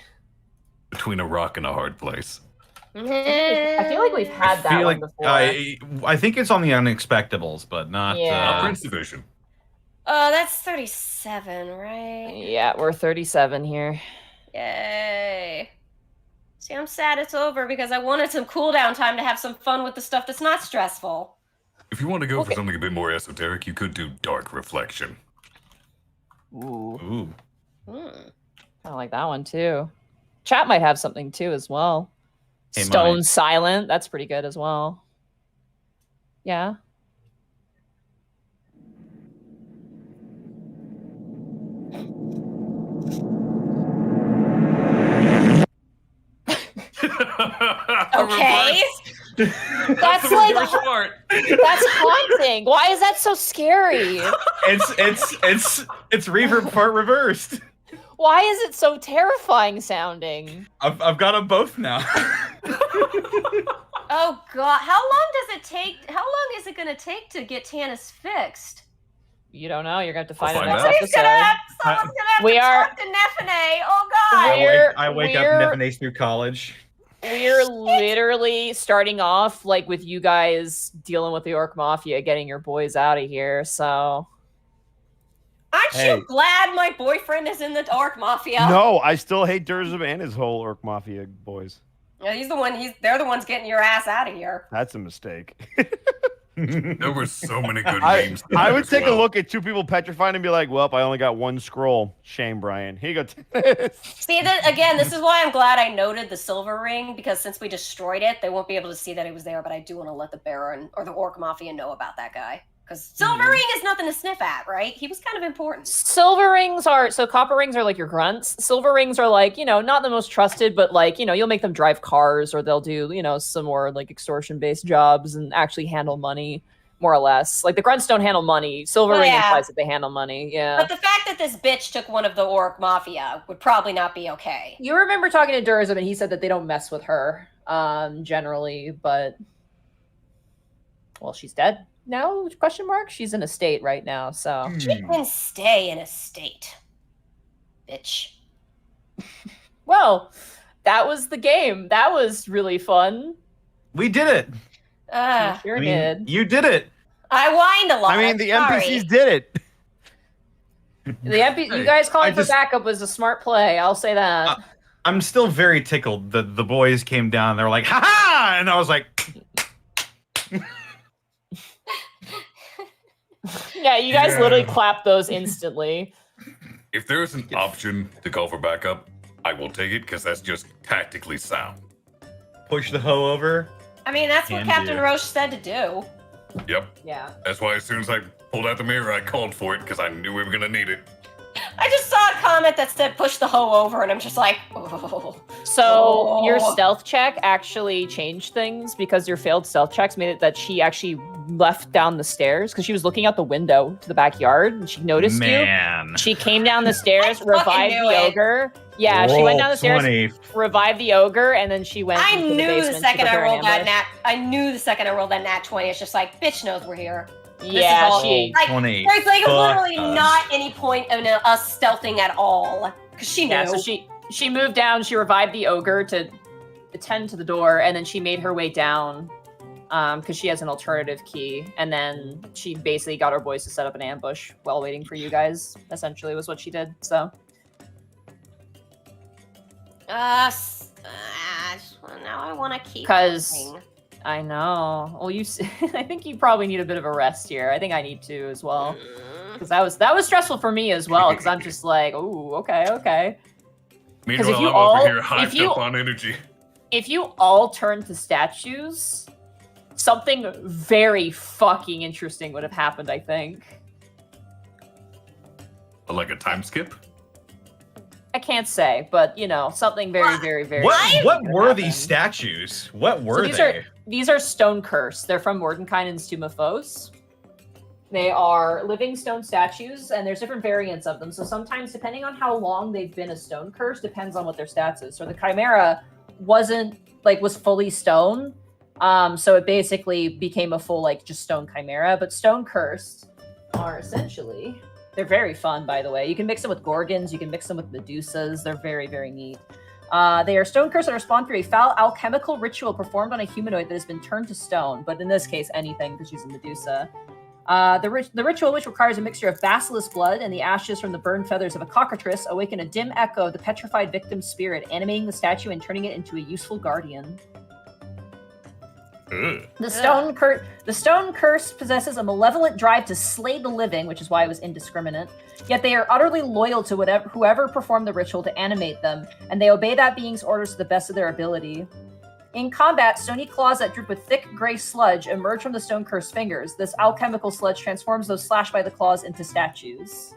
Between a Rock and a Hard Place. I feel like we've had that one before. I think it's on the Unexpectables, but not. Yeah. Prince Division. That's 37, right? Yeah, we're 37 here. Yay. See, I'm sad it's over because I wanted some cooldown time to have some fun with the stuff that's not stressful. If you want to go for something a bit more esoteric, you could do Dark Reflection. Ooh. Ooh. Kind of like that one, too. Chat might have something, too, as well. Hey, Stone mine. Silent. That's pretty good as well. Yeah. Okay. That's like smart. that's haunting. Why is that so scary? It's reverb part reversed. Why is it so terrifying sounding? I've got them both now. Oh God! How long does it take? How long is it going to take to get Tannis fixed? You don't know. You're going to have to find We'll out find next out. Someone's gonna have We to are- talk to Nefene. Oh God! I wake up Nephine's through college. We're literally starting off like with you guys dealing with the Orc Mafia, getting your boys out of here. So Aren't Hey. you glad my boyfriend is in the Orc Mafia? No, I still hate Durzum and his whole Orc Mafia boys. Yeah, he's the one. They're the ones getting your ass out of here. That's a mistake. There were so many good I memes. would as take a well. look at two people petrified and be like, well, I only got one scroll. Shame, Brian. Here you go. See, again, this is why I'm glad I noted the silver ring, because since we destroyed it, they won't be able to see that it was there, but I do want to let the Baron or the Orc Mafia know about that guy. Because silver ring is nothing to sniff at, right? He was kind of important. silver rings are copper rings are like your grunts. Silver rings are like, not the most trusted, but like, you'll make them drive cars or they'll do, some more like extortion based jobs and actually handle money. More or less. Like the grunts don't handle money. Silver ring implies that they handle money. Yeah. But the fact that this bitch took one of the Orc Mafia would probably not be okay. You remember talking to Durzum and he said that they don't mess with her, generally, but well, she's dead now, question mark? She's in a state right now, so She can stay in a state. Bitch. well, that was the game. That was really fun. We did it. Sure did. You did it. I whined a lot. I mean, the sorry. NPCs did it. You guys calling for backup was a smart play. I'll say that. I'm still very tickled that the boys came down. They were like, "Ha ha!" and I was like, Yeah, you guys literally clapped those instantly. If there's an option to call for backup, I will take it because that's just tactically sound. push the hoe over. I mean, that's what Can Captain do. Rosh said to do. Yep. Yeah. That's why as soon as I pulled out the mirror, I called for it because I knew we were gonna need it. I just saw a comment that said push the hoe over, and I'm just like, oh. So your Oh. stealth check actually changed things because your failed stealth checks made it that she actually left down the stairs because she was looking out the window to the backyard and she noticed Man. you. She came down the stairs, fucking revived knew the it. ogre. Yeah, she went down the stairs, 20. revived the ogre, and then she went. I into the knew the basement to second I prepare an rolled that ambush. nat. I knew the second I rolled that nat 20. It's just like, bitch knows we're here. Yeah, all- she. Like, 20. there's like Fuck literally us. not any point in us stealthing at all because she knew. Yeah, so she moved down. She revived the ogre to attend to the door, and then she made her way down because she has an alternative key. And then she basically got her boys to set up an ambush while waiting for you guys. Essentially, was what she did. So Now I want to keep. 'Cause- going. I know. Well, I think you probably need a bit of a rest here. I think I need to as well because that was stressful for me as well. Because I'm just like, oh, okay. Meanwhile, if you I'm all- over here if hyped you- up on energy. If you all turn to statues, something very fucking interesting would have happened, I think. Like a time skip? I can't say, but something very, very, very. interesting What would were have these happened. statues? What were these they? These are stone cursed. They're from Mordenkainen's Tomb of Foes. They are living stone statues, and there's different variants of them. So sometimes, depending on how long they've been a stone curse, depends on what their stats is. So the Chimera was fully stone. So it basically became a full just stone Chimera. But stone cursed are essentially, they're very fun, by the way. You can mix them with Gorgons, you can mix them with Medusas. They're very, very neat. They are stone cursed and respond through a foul alchemical ritual performed on a humanoid that has been turned to stone, but in this case, anything, because she's a Medusa. The ritual, which requires a mixture of basilisk blood and the ashes from the burned feathers of a cockatrice, awaken a dim echo of the petrified victim's spirit, animating the statue and turning it into a useful guardian. The stone curse possesses a malevolent drive to slay the living, which is why it was indiscriminate. Yet they are utterly loyal to whoever performed the ritual to animate them, and they obey that being's orders to the best of their ability. In combat, stony claws that drip with thick gray sludge emerge from the stone cursed fingers. This alchemical sludge transforms those slashed by the claws into statues.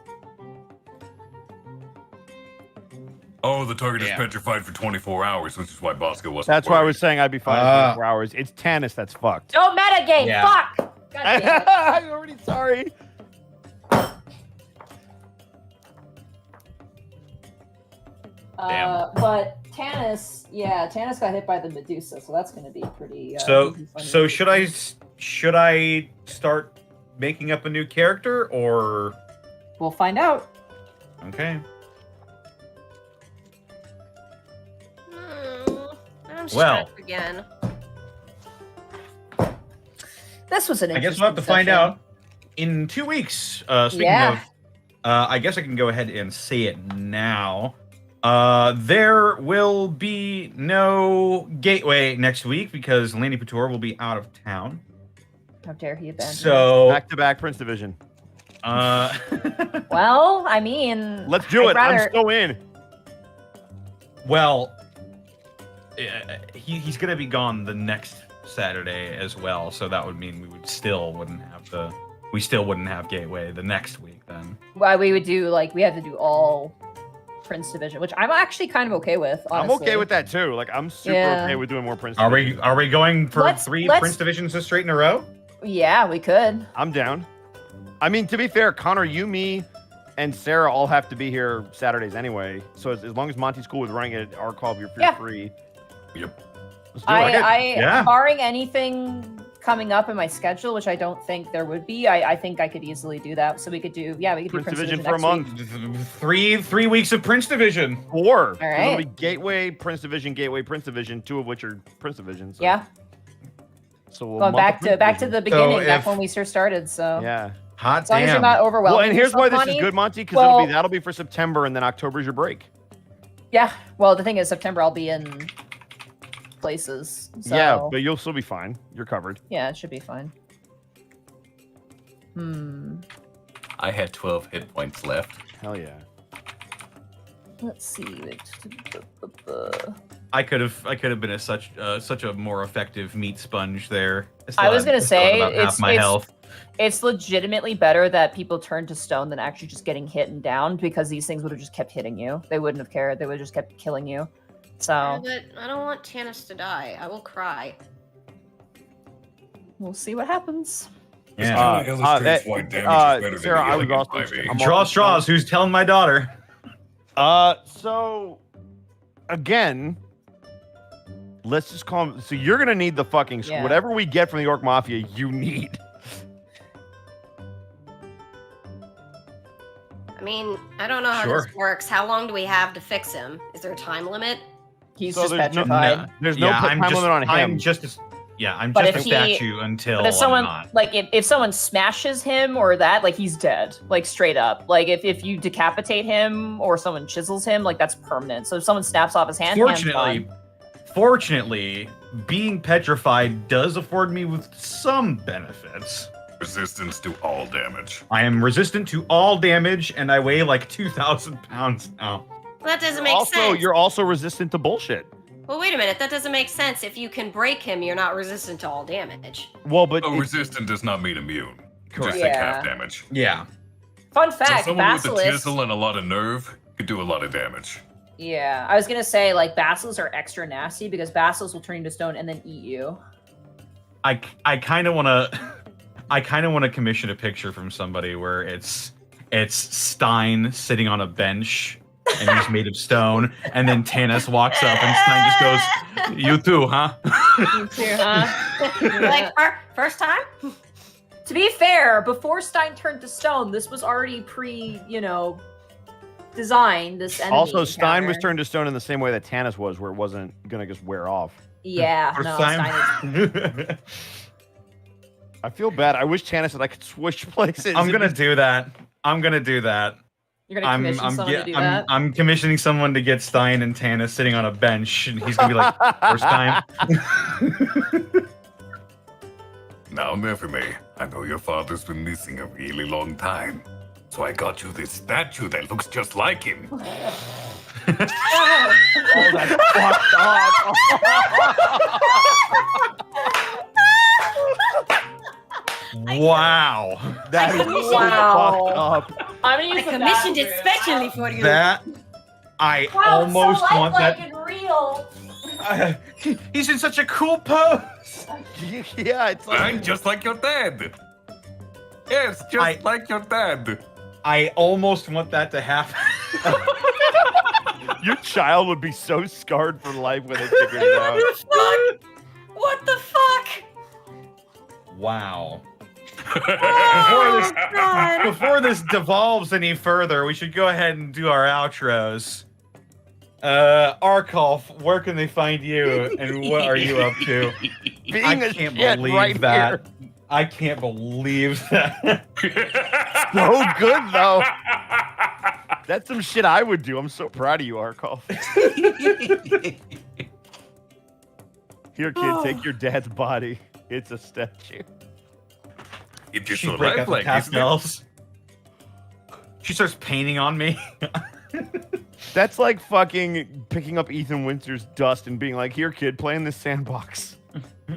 Oh, the target is petrified for 24 hours, which is why Bosco wasn't. That's why I was saying I'd be fine in 24 hours. It's Tannis that's fucked. Don't metagame. Yeah. Fuck. God damn it. I'm already sorry. But Tannis, Tannis got hit by the Medusa, so that's going to be pretty. So easy, funny. should I start making up a new character or? We'll find out. Okay. I'm Well. stressed again. This was an I guess interesting we'll have to find session. out in 2 weeks. Speaking Yeah. of, I guess I can go ahead and say it now. There will be no gateway next week because Laney Pator will be out of town. How dare he abandon us. So Back-to-back Prince Division. Well, I mean, Let's do it. rather- I'm so in. well, he's gonna be gone the next Saturday as well, so that would mean we still wouldn't have gateway the next week then. Why we would do we have to do all Prince Division, which I'm actually kind of okay with. Honestly. I'm okay with that too. Like I'm super okay with doing more Prince Are Division. we going for Let's- 3 let's- Prince Divisions straight in a row? Yeah, we could. I'm down. I mean, to be fair, Connor, you, me, and Sarah all have to be here Saturdays anyway. So as long as Monty's cool with running it at Arcolf, you're free. Yep. Let's do it. Yeah. Barring anything coming up in my schedule, which I don't think there would be, I think I could easily do that. So we could do, we could do Prince Division for a next week. month. 3 weeks of Prince Division. 4. All right. It'll be Gateway, Prince Division, 2 of which are Prince Divisions. So. Yeah. So we'll Going back to Prince the Division. beginning, back when we first started. So Yeah. Hot as long as you're damn. not overwhelmed. Well, and here's why this is good, Monty, because that'll be for September, and then October's your break. Yeah. Well, the thing is, September I'll be in places. So, Yeah, but you'll still be fine. You're covered. yeah, it should be fine. I had 12 hit points left. Hell yeah. Let's see. I could have been such a more effective meat sponge there. I was gonna say about half my health. It's legitimately better that people turn to stone than actually just getting hit and down, because these things would have just kept hitting you. They wouldn't have cared. They would have just kept killing you. So But I don't want Tannis to die. I will cry. we'll see what happens. Yeah. illustrates why damage is better than Sarah, I was healing also. in 5e. I'm Draw also- straws. Who's telling my daughter? So again, let's just call him. So you're gonna need the fucking Yeah. whatever we get from the Orc Mafia. You need. I mean, I don't know how Sure. this works. How long do we have to fix him? Is there a time limit? He's So just there's no- petrified. There's no time limit on him. I'm just a But statue if he- until But if someone I'm not. like if someone smashes him or that, like he's dead, like straight up. Like if you decapitate him or someone chisels him, like that's permanent. So if someone snaps off his hand, hand's gone. Fortunately, being petrified does afford me with some benefits. Resistance to all damage. I am resistant to all damage, and I weigh like 2,000 pounds now. Well, that doesn't make Also, sense. you're also resistant to bullshit. Well, wait a minute. That doesn't make sense. If you can break him, you're not resistant to all damage. Well, but Oh, resistant does not mean immune. Correct. Just take Yeah. half damage. Yeah. Fun So fact, someone with a Basilisk. chisel and a lot of nerve could do a lot of damage. Yeah, I was gonna say like basilisks are extra nasty because basilisks will turn you to stone and then eat you. I kind of want to commission a picture from somebody where it's Stein sitting on a bench and he's made of stone, and then Tannis walks up and Stein just goes, "You too, huh?" You too, huh? Like, first time? To be fair, before Stein turned to stone, this was already designed. This enemy also Stein was encounter. turned to stone in the same way that Tannis was, where it wasn't gonna just wear off. Yeah, First no, time. Stein is. I feel bad. I wish Tannis said I could switch places. I'm gonna do that. You're gonna commission someone to do that. I'm commissioning someone to get Stein and Tannis sitting on a bench, and he's gonna be like, "First time." Now, Nephime, I know your father's been missing a really long time. So I got you this statue that looks just like him. Oh, that's fucked up. Wow. That is so Wow. fucked up. I'm gonna I use the commissioned it bathroom. specially for you. That I Wow, almost so want lifelike that. and real. He's in such a cool pose. Yeah, it's like I'm just like your dad. Yes, just like your dad. I almost want that to happen. your child would be so scarred for life when they figured it out. What the fuck? Wow. Oh, God. Before this devolves any further, we should go ahead and do our outros. Arcolf, where can they find you, and what are you up to? I can't believe that. Here. I can't believe that. So good though. That's some shit I would do. I'm so proud of you, Arcolf. Here, kid, take your dad's body. It's a statue. It just She so break out the lifelike, isn't it? pastels. She starts painting on me. That's like fucking picking up Ethan Winter's dust and being like, here, kid, play in this sandbox.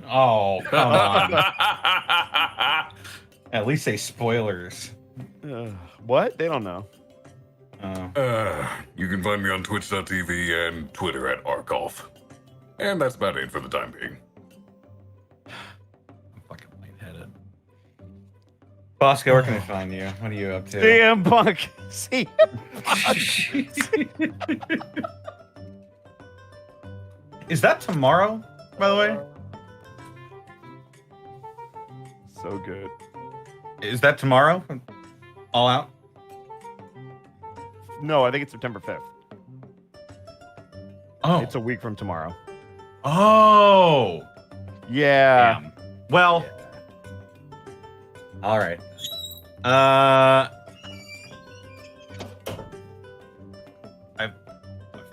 Oh, come on. At least say spoilers. What? They don't know. You can find me on twitch.tv and Twitter at Arcolf. And that's about it for the time being. I'm fucking lightheaded. Bosco, where can I find you? What are you up to? CM Punk. CM Punk. Is that tomorrow, by the way? So good. Is that tomorrow? All out? No, I think it's September 5th. Oh. It's a week from tomorrow. Oh. Yeah. Damn. Well. All right. I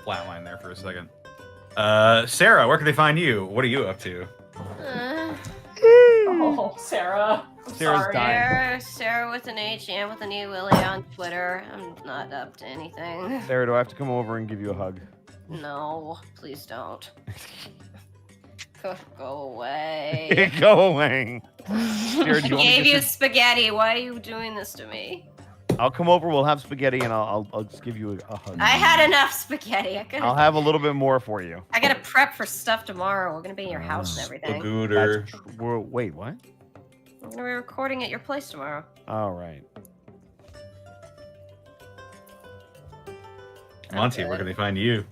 flatlined there for a second. Sarah, where can they find you? What are you up to? Oh, Sarah. I'm Sarah's sorry. dying. Sarah with an H and with an E Willie on Twitter. I'm not up to anything. Sarah, do I have to come over and give you a hug? No, please don't. Go away. Go away. Sarah, I do you want me gave to you just- spaghetti. Why are you doing this to me? I'll come over. We'll have spaghetti, and I'll just give you a hug. I had enough spaghetti. I'll have a little bit more for you. I gotta prep for stuff tomorrow. We're gonna be in your house and everything. Scooter. Wait, what? We're gonna be recording at your place tomorrow. All right. Monty, where can they find you?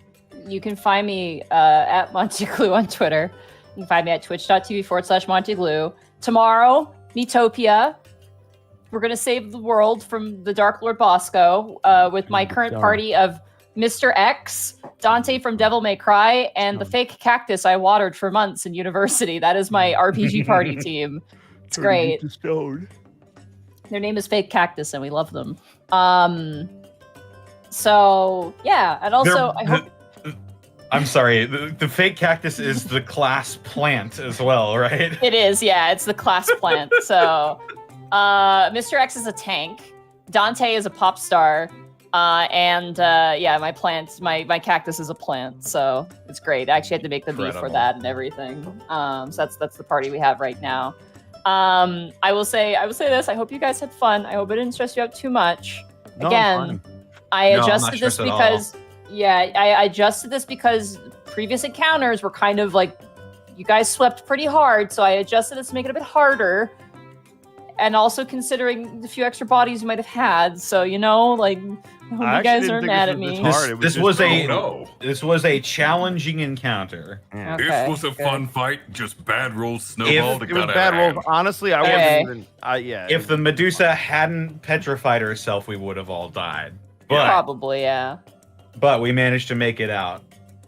You can find me at Montyglue on Twitter. You can find me at twitch.tv/Montyglue. Tomorrow, Metopia. We're going to save the world from the Dark Lord Bosco with my current party of Mr. X, Dante from Devil May Cry, and the fake cactus I watered for months in university. That is my RPG party team. It's great. Their name is Fake Cactus, and we love them. So, yeah. And also, I hope... I'm sorry, the fake cactus is the class plant as well, right? It is, yeah. It's the class plant. So, Mr. X is a tank. Dante is a pop star. And yeah, my plant, my cactus is a plant. So it's great. I actually had to make the beef for that and everything. So that's the party we have right now. I will say this. I hope you guys had fun. I hope it didn't stress you out too much. No, Again, I adjusted this because I adjusted this because previous encounters were kind of like you guys swept pretty hard, so I adjusted this to make it a bit harder. And also considering the few extra bodies you might have had, so you know, like I hope you guys aren't mad at me. This was a challenging encounter. Yeah. This was a fun fight, just bad rolls snowballed. It was bad rolls. Honestly, I wasn't even. Yeah. If the Medusa hadn't petrified herself, we would have all died. But, Probably, yeah. But we managed to make it out.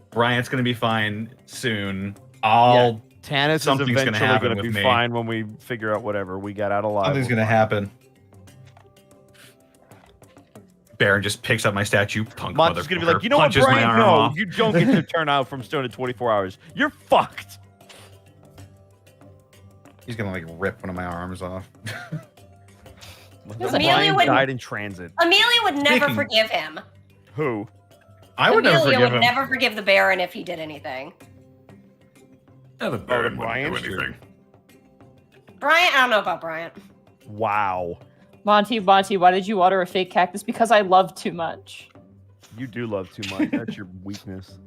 Bryant's gonna be fine soon. Tannis is something's eventually gonna happen going to with be me. fine when we figure out whatever we got out alive. Something's gonna happen. Baron just picks up my statue. Punk Monty's going to be like, you know what, punches my Brian? arm No, off. you don't get to turn out from stone in 24 hours. You're fucked. He's gonna like rip one of my arms off. Amelia would died in transit. Amelia would never Speaking- forgive him. Who? I would never Amelia forgive would him. never forgive the Baron if he did anything. The Baron wouldn't do anything. Bryant, I don't know about Bryant. Wow. Monty, why did you water a fake cactus? Because I love too much. You do love too much. That's your weakness.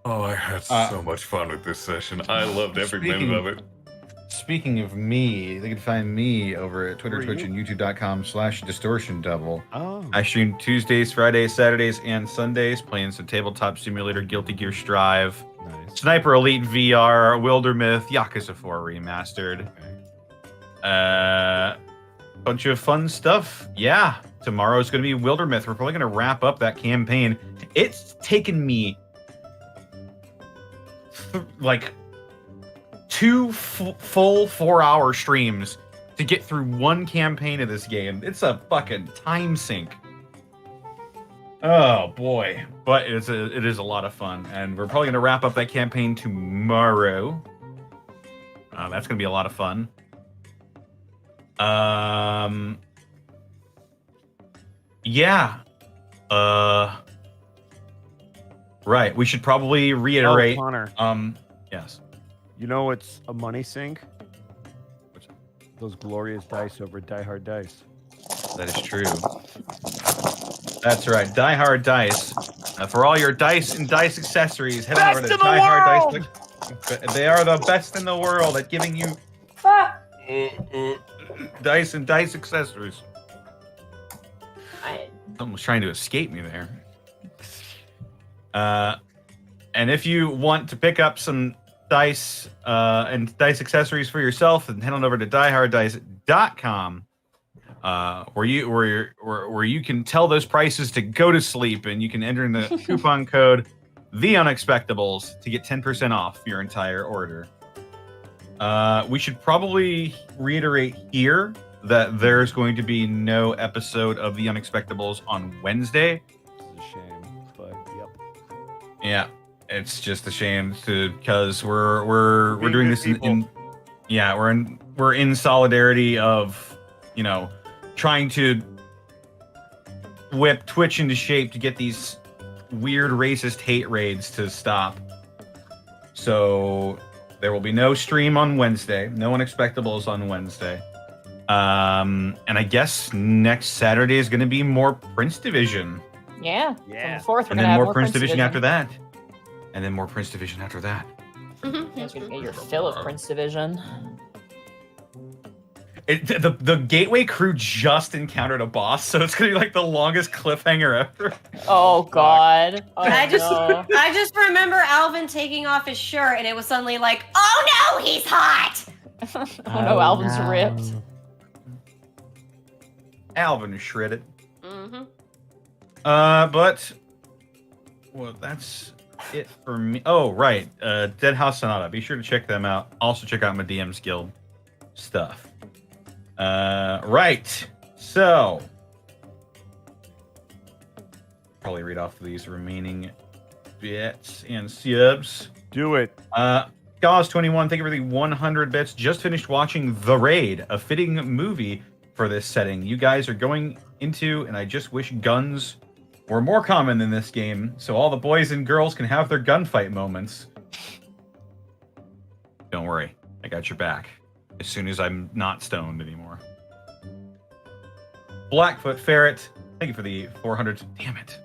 Oh, I had so much fun with this session. I loved every minute of it. Speaking of me, they can find me over at Twitter, Twitch, and YouTube.com/Distortion Devil. Oh. I stream Tuesdays, Fridays, Saturdays, and Sundays, playing some Tabletop Simulator, Guilty Gear Strive, Sniper Elite VR, Wildermyth, Yakuza 4 Remastered. Bunch of fun stuff. Yeah, tomorrow's going to be Wildermyth. We're probably going to wrap up that campaign. It's taken me like 2 full 4-hour streams to get through one campaign of this game. It's a fucking time sink. Oh boy, but it is a lot of fun, and we're probably gonna wrap up that campaign tomorrow. That's gonna be a lot of fun. Yeah. Right. We should probably reiterate. Connor. Yes. You know it's a money sink? Those glorious dice over at Die Hard Dice. That is true. That's right. Die Hard Dice. For all your dice and dice accessories, head over to Die Hard Dice. They are the best in the world at giving you dice and dice accessories. Someone was trying to escape me there. And if you want to pick up some dice and dice accessories for yourself, then head on over to dieharddice.com, where you can tell those prices to go to sleep, and you can enter in the coupon code The Unexpectables to get 10% off your entire order. We should probably reiterate here that there's going to be no episode of The Unexpectables on Wednesday. It's a shame, but yep. Yeah, it's just a shame because we're doing this in we're in solidarity of, you know, trying to whip Twitch into shape to get these weird racist hate raids to stop. So there will be no stream on Wednesday, no Unexpectables on Wednesday. And I guess next Saturday is going to be more Prince Division. Yeah. Yeah. From the 4th, And then more Prince Division after that. And then more Prince Division after that. You guys are gonna get your fill of Prince Division. The Gateway crew just encountered a boss, so it's gonna be like the longest cliffhanger ever. Oh God! Oh, I no. just remember Alvin taking off his shirt, and it was suddenly like, oh no, he's hot. Oh no, Alvin's ripped. Alvin is shredded. Mm-hmm. But well, that's it for me. Oh, right. Dead House Sonata. Be sure to check them out. Also check out my DM's Guild stuff. Right. So probably read off these remaining bits and subs. Do it. Gauze21, thank you for the 100 bits. Just finished watching The Raid, a fitting movie for this setting. You guys are going into, and I just wish guns were more common in this game, so all the boys and girls can have their gunfight moments. Don't worry, I got your back. As soon as I'm not stoned anymore. Blackfoot Ferret, thank you for the 400. Damn it.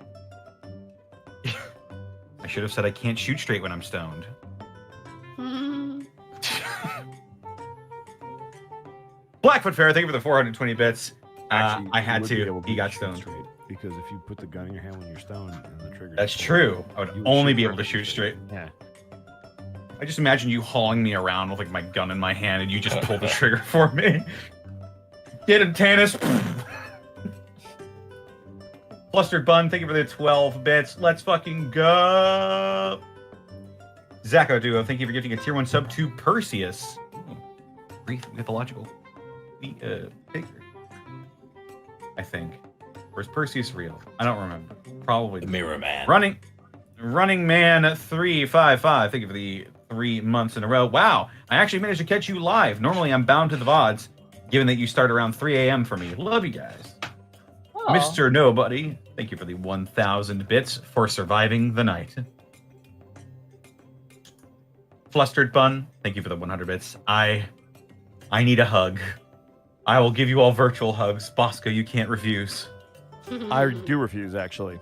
I should have said I can't shoot straight when I'm stoned. Blackfoot Ferret, thank you for the 420 bits. Actually, I had you would be to. able He got shoot stoned. straight, because if you put the gun in your hand when you're stoned and the trigger. That's true. I would only be able to shoot straight. Yeah. I just imagine you hauling me around with like my gun in my hand and you just pull the trigger for me. Get him, Tannis. Flustered Bun, thank you for the 12 bits. Let's fucking go. Zacko Duo, thank you for gifting a tier 1 sub to Perseus. Brief mythological figure, I think. Or is Perseus real? I don't remember. Probably The Mirror Man. Running Man 355. Thank you for the 3 months in a row. Wow, I actually managed to catch you live. Normally I'm bound to the VODs, given that you start around 3 a.m. for me. Love you guys. Oh. Mr. Nobody, thank you for the 1,000 bits for surviving the night. Flustered Bun, thank you for the 100 bits. I need a hug. I will give you all virtual hugs. Bosco, you can't refuse. I do refuse, actually.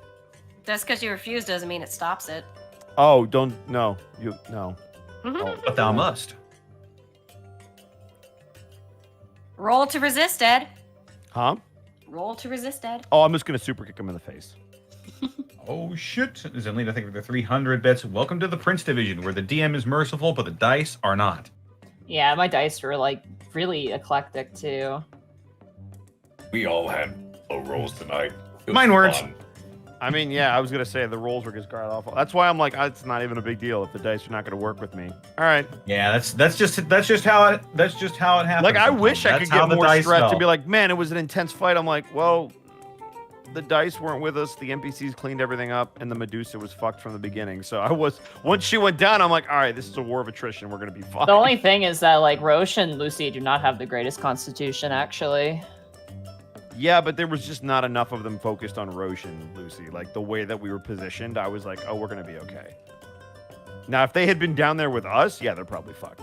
Just because you refuse doesn't mean it stops it. Oh, don't. No. No. But thou must. Roll to resist, Ed. Huh? Roll to resist, Ed. Oh, I'm just going to super kick him in the face. Oh shit! Zenlita, thank you for the 300 bits. Welcome to the Prince Division, where the DM is merciful, but the dice are not. Yeah, my dice were like really eclectic too. We all had low rolls tonight. It was Mine weren't. fun. I mean, yeah, I was going to say the rolls were just god awful. That's why I'm like, it's not even a big deal if the dice are not going to work with me. All right. Yeah, that's just how it happens. Like, I wish I That's could how get the more dice stressed fell. and be like, man, it was an intense fight. I'm like, well, the dice weren't with us. The NPCs cleaned everything up, and the Medusa was fucked from the beginning. So once she went down, I'm like, all right, this is a war of attrition. We're going to be fine. The only thing is that like Rosh and Lucy do not have the greatest constitution, actually. Yeah, but there was just not enough of them focused on Rosh and Lucy. Like, the way that we were positioned, I was like, oh, we're going to be okay. Now, if they had been down there with us, yeah, they're probably fucked.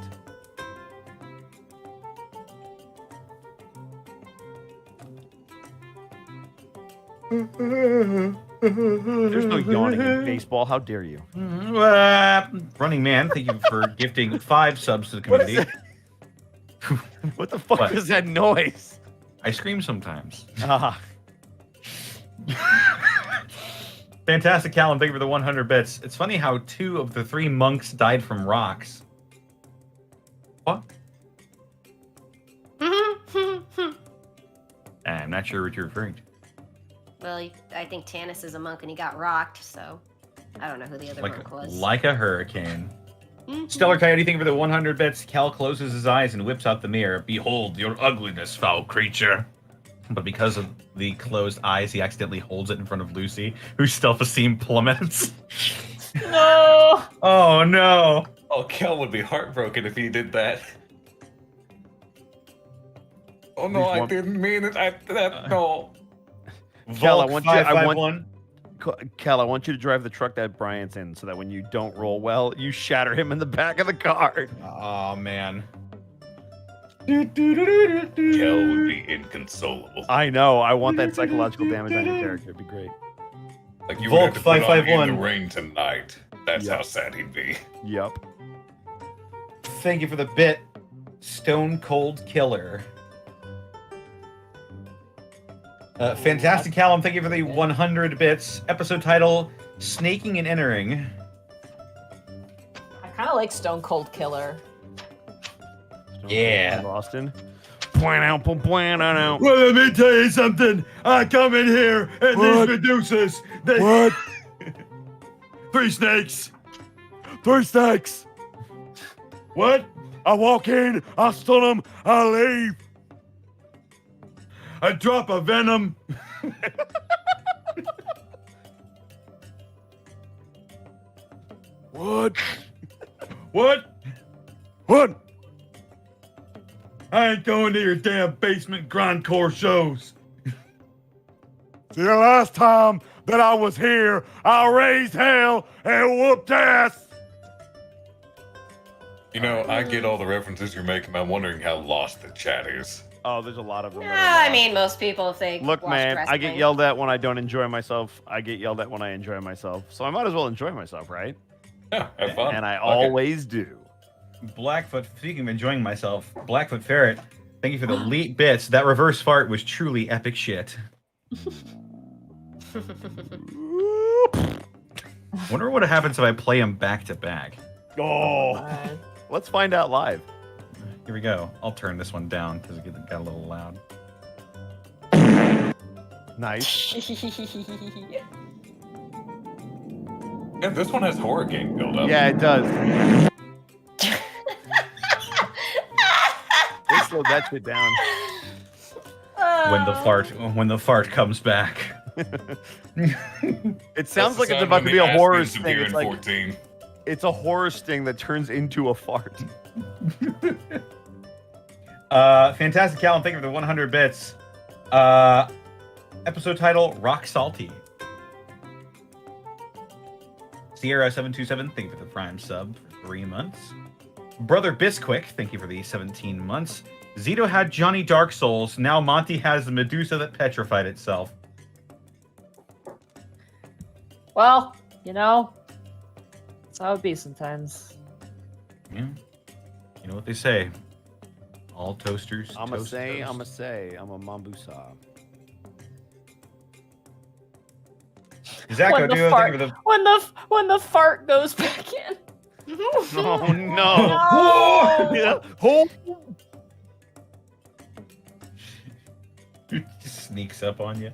There's no yawning in baseball. How dare you? Running Man, thank you for gifting 5 subs to the community. What the fuck was that noise? I scream sometimes. Ah. Fantastic, Callum. Thank you for the 100 bits. It's funny how 2 of the 3 monks died from rocks. What? I'm not sure what you're referring to. Well, I think Tannis is a monk and he got rocked, so I don't know who the other monk was. Like a hurricane. Stellar Coyote, thank you for the 100 bits. Cal closes his eyes and whips out the mirror. Behold your ugliness, foul creature. But because of the closed eyes, he accidentally holds it in front of Lucy, whose self-esteem plummets. No! Oh, no. Oh, Kel would be heartbroken if he did that. Oh no, I didn't mean it. No. Kel, I Volk want you. 551. Kel, I want you to drive the truck that Bryant's in, so that when you don't roll well, you shatter him in the back of the car. Oh, man. Kel would be inconsolable. I know. I want that psychological damage on your character. It'd be great. Like you Volk would have to put on In 551. the Rain tonight. That's Yep. how sad he'd be. Yep. Thank you for the bit. Stone Cold Killer. Fantastic, Callum. Thank you for the 100 bits. Episode title, Snaking and Entering. I kind of like Stone Cold Killer. Yeah. Boston. Point out. Well, let me tell you something. I come in here and What? these Medusas, they... What? 3 snakes. 3 snakes. What? I walk in, I stun them, I leave. A drop of venom. What? What? What? I ain't going to your damn basement grindcore shows. See, the last time that I was here, I raised hell and whooped ass. You know, I get all the references you're making. I'm wondering how lost the chat is. Oh, there's a lot of them. I mean, most people think. Look, man, I get yelled at when I don't enjoy myself. I get yelled at when I enjoy myself. So I might as well enjoy myself, right? Yeah, have fun. And I Okay. always do. Blackfoot, speaking of enjoying myself, Blackfoot Ferret, thank you for the elite bits. That reverse fart was truly epic shit. Wonder what happens if I play them back to back. Oh, let's find out live. Here we go. I'll turn this one down because it got a little loud. Nice. Yeah, this one has horror game build up. Yeah, it does. They slowed that shit down. When the fart comes back. It sounds like it's about to be a horror sting. It's like it's a horror sting that turns into a fart. Fantastic, Callum. Thank you for the 100 bits. Episode title, Rock Salty. Sierra727, thank you for the Prime sub for 3 months. Brother Bisquick, thank you for the 17 months. Zito had Johnny Dark Souls. Now Monty has the Medusa that petrified itself. Well, that's how it be sometimes. Yeah. You know what they say. All toasters. I'm toast a toast. I'm a Mambusa. Zach, When the do fart- think of the When the fart goes back in. Oh no! No! Oh. sneaks up on you.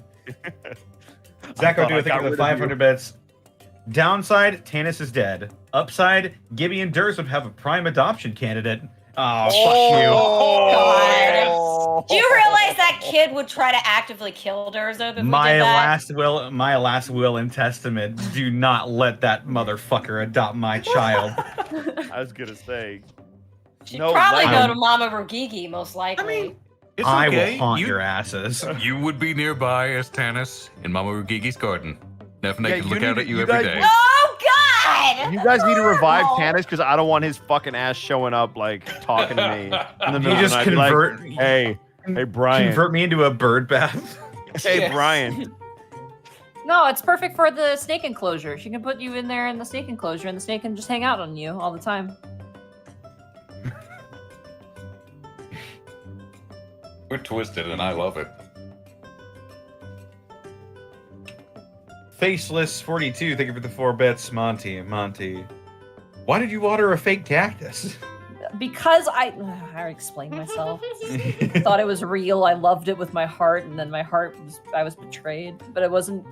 Zach, thought do I a thing got of the rid of 500 you. bets. Downside, Tannis is dead. Upside, Gibby and Durs would have a prime adoption candidate. Oh, God. Do you realize that kid would try to actively kill Durzo if we did that? My last will and testament. Do not let that motherfucker adopt my child. I was gonna say. She'd No, probably like- go to Mama Rugigi, most likely. It's I okay. will haunt you, your asses. You would be nearby as Tannis in Mama Rugigi's garden. Definitely Yeah, can you look need out to- at you you every guys- day. Oh, God! You guys need to revive Horrible. Tannis because I don't want his fucking ass showing up like talking to me in the middle You of just the night. Be like, convert. hey, Brian. Convert me into a bird bath. Hey, Yes. Brian. No, it's perfect for the snake enclosure. She can put you in there in the snake enclosure, and the snake can just hang out on you all the time. We're twisted and I love it. Faceless 42. Thank you for the 4 bits, Monty. Why did you water a fake cactus? Because I already explained myself. Thought it was real. I loved it with my heart, and then I was betrayed. But it wasn't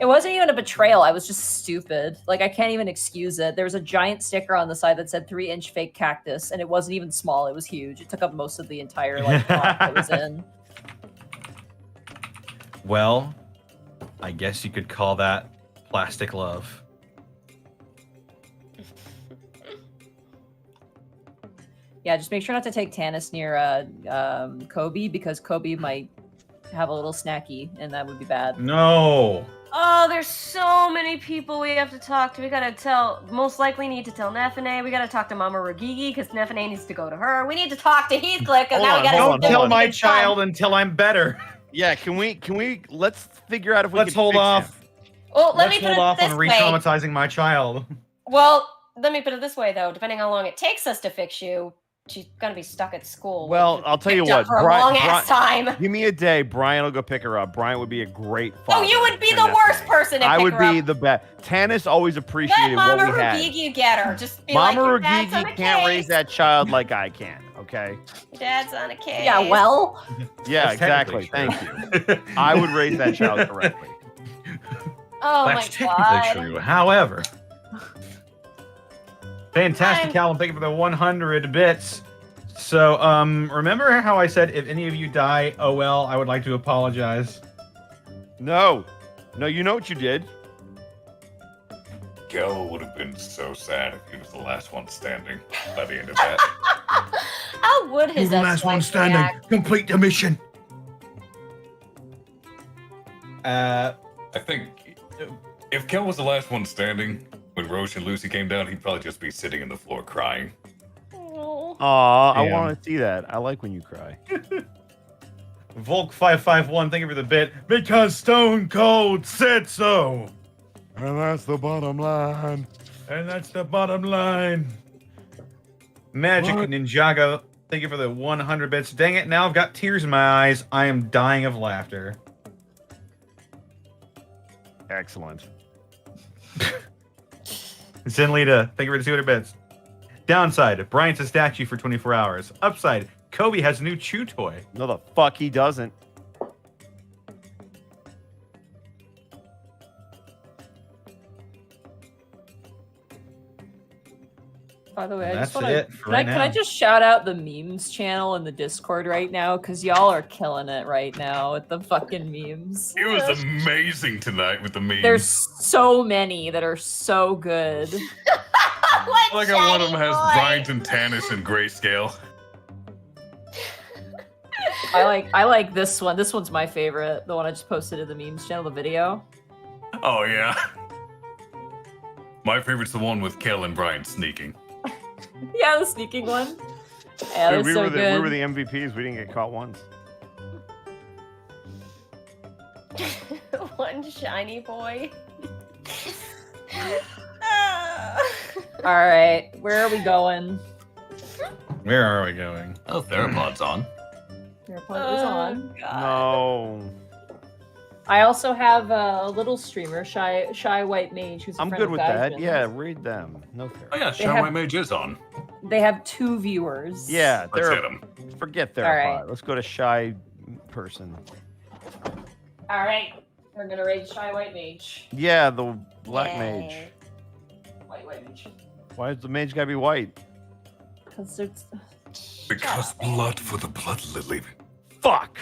even a betrayal. I was just stupid. Like, I can't even excuse it. There was a giant sticker on the side that said 3-inch fake cactus, and it wasn't even small. It was huge. It took up most of the entire pot that was in. Well, I guess you could call that plastic love. Yeah, just make sure not to take Tannis near Kobe, because Kobe might have a little snacky, and that would be bad. No. Oh, there's so many people we have to talk to. We gotta most likely need to tell Nefene. We gotta talk to Mama Rugigi, because Nefene needs to go to her. We need to talk to Heathcliff, because Hold now on, we gotta hold Don't on, kill hold my It's fun. child until I'm better. Yeah, can we let's figure out if we Let's can hold fix off. him. Well, let Let's me hold put off it on this way. re-traumatizing my child. Well, let me put it this way, though. Depending how long it takes us to fix you, she's gonna be stuck at school. Well, I'll tell you Picked up what, for a long ass time. Give me a day, Brian will go pick her up. Brian would be a great father. Oh, you would be to the Nefene. worst person to I pick would her be up. the best. Tannis always Let appreciated what Mama we had. Rugigi get her. Just be Mama like, your dad's on Rugigi a can't case. raise that child like I can, okay? Your dad's on a case. Yeah, well, Yeah, That's technically exactly. true. Thank you. I would raise that child correctly. Oh That's my god. technically true. However, fantastic, I'm- Callum. Thank you for the 100 bits. So, remember how I said if any of you die, oh well, I would like to apologize. No, you know what you did? Khel would have been so sad if he was the last one standing by the end of that. How would You're his the last one ex-wife standing. react? Complete the mission. I think if Khel was the last one standing when Rosh and Lucy came down, he'd probably just be sitting on the floor crying. Oh. Aw, I Damn. want to see that. I like when you cry. Volk551, thank you for the bit. Because Stone Cold said so. And that's the bottom line. And that's the bottom line. Magic What? Ninjago, thank you for the 100 bits. Dang it, now I've got tears in my eyes. I am dying of laughter. Excellent. Zenlita, thank you for the 200 bits. Downside, Bryant's a statue for 24 hours. Upside, Kobe has a new chew toy. No, the fuck he doesn't. by the way, I That's just want to. it for right Can I now. just shout out the memes channel in the Discord right now? Because y'all are killing it right now with the fucking memes. It was amazing tonight with the memes. There's so many that are so good. like how one of them has Bryant and Tannis in grayscale. I like this one. This one's my favorite. The one I just posted in the memes channel, the video. Oh yeah. My favorite's the one with Khel and Bryant sneaking. Yeah, the sneaking one. Yeah, Dude, that's we, so were good. we were the MVPs. We didn't get caught once. One shiny boy. All right, where are we going? Where are we going? Oh, Theropod's on. Theropod is on. No. I also have a little streamer, Shy White Mage, who's a I'm friend good of with that. Gaijin's. Yeah, read them. No fair. Oh yeah, They Shy have- White Mage is on. They have 2 viewers. Yeah, Let's hit they're him. forget All Theropod. right. Let's go to Shy Person. All right, we're gonna raid Shy White Mage. Yeah, the Black Yay. Mage. White Mage. Why does the mage gotta be white? Because it's. Because blood for the blood lily. Fuck!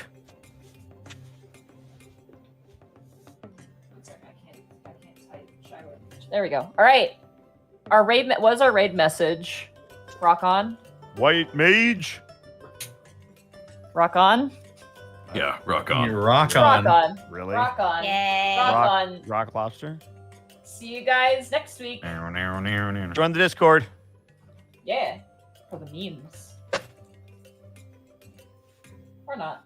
Sorry, I can't type Shy White Mage. There we go. All right. Our raid what is our raid message? Rock on. White mage? Rock on. Yeah, rock on. You rock Rock on. on. Really? Rock on. Yay. Rock Rock- on. Rock lobster? See you guys next week. Join the Discord. Yeah. For the memes. Or not.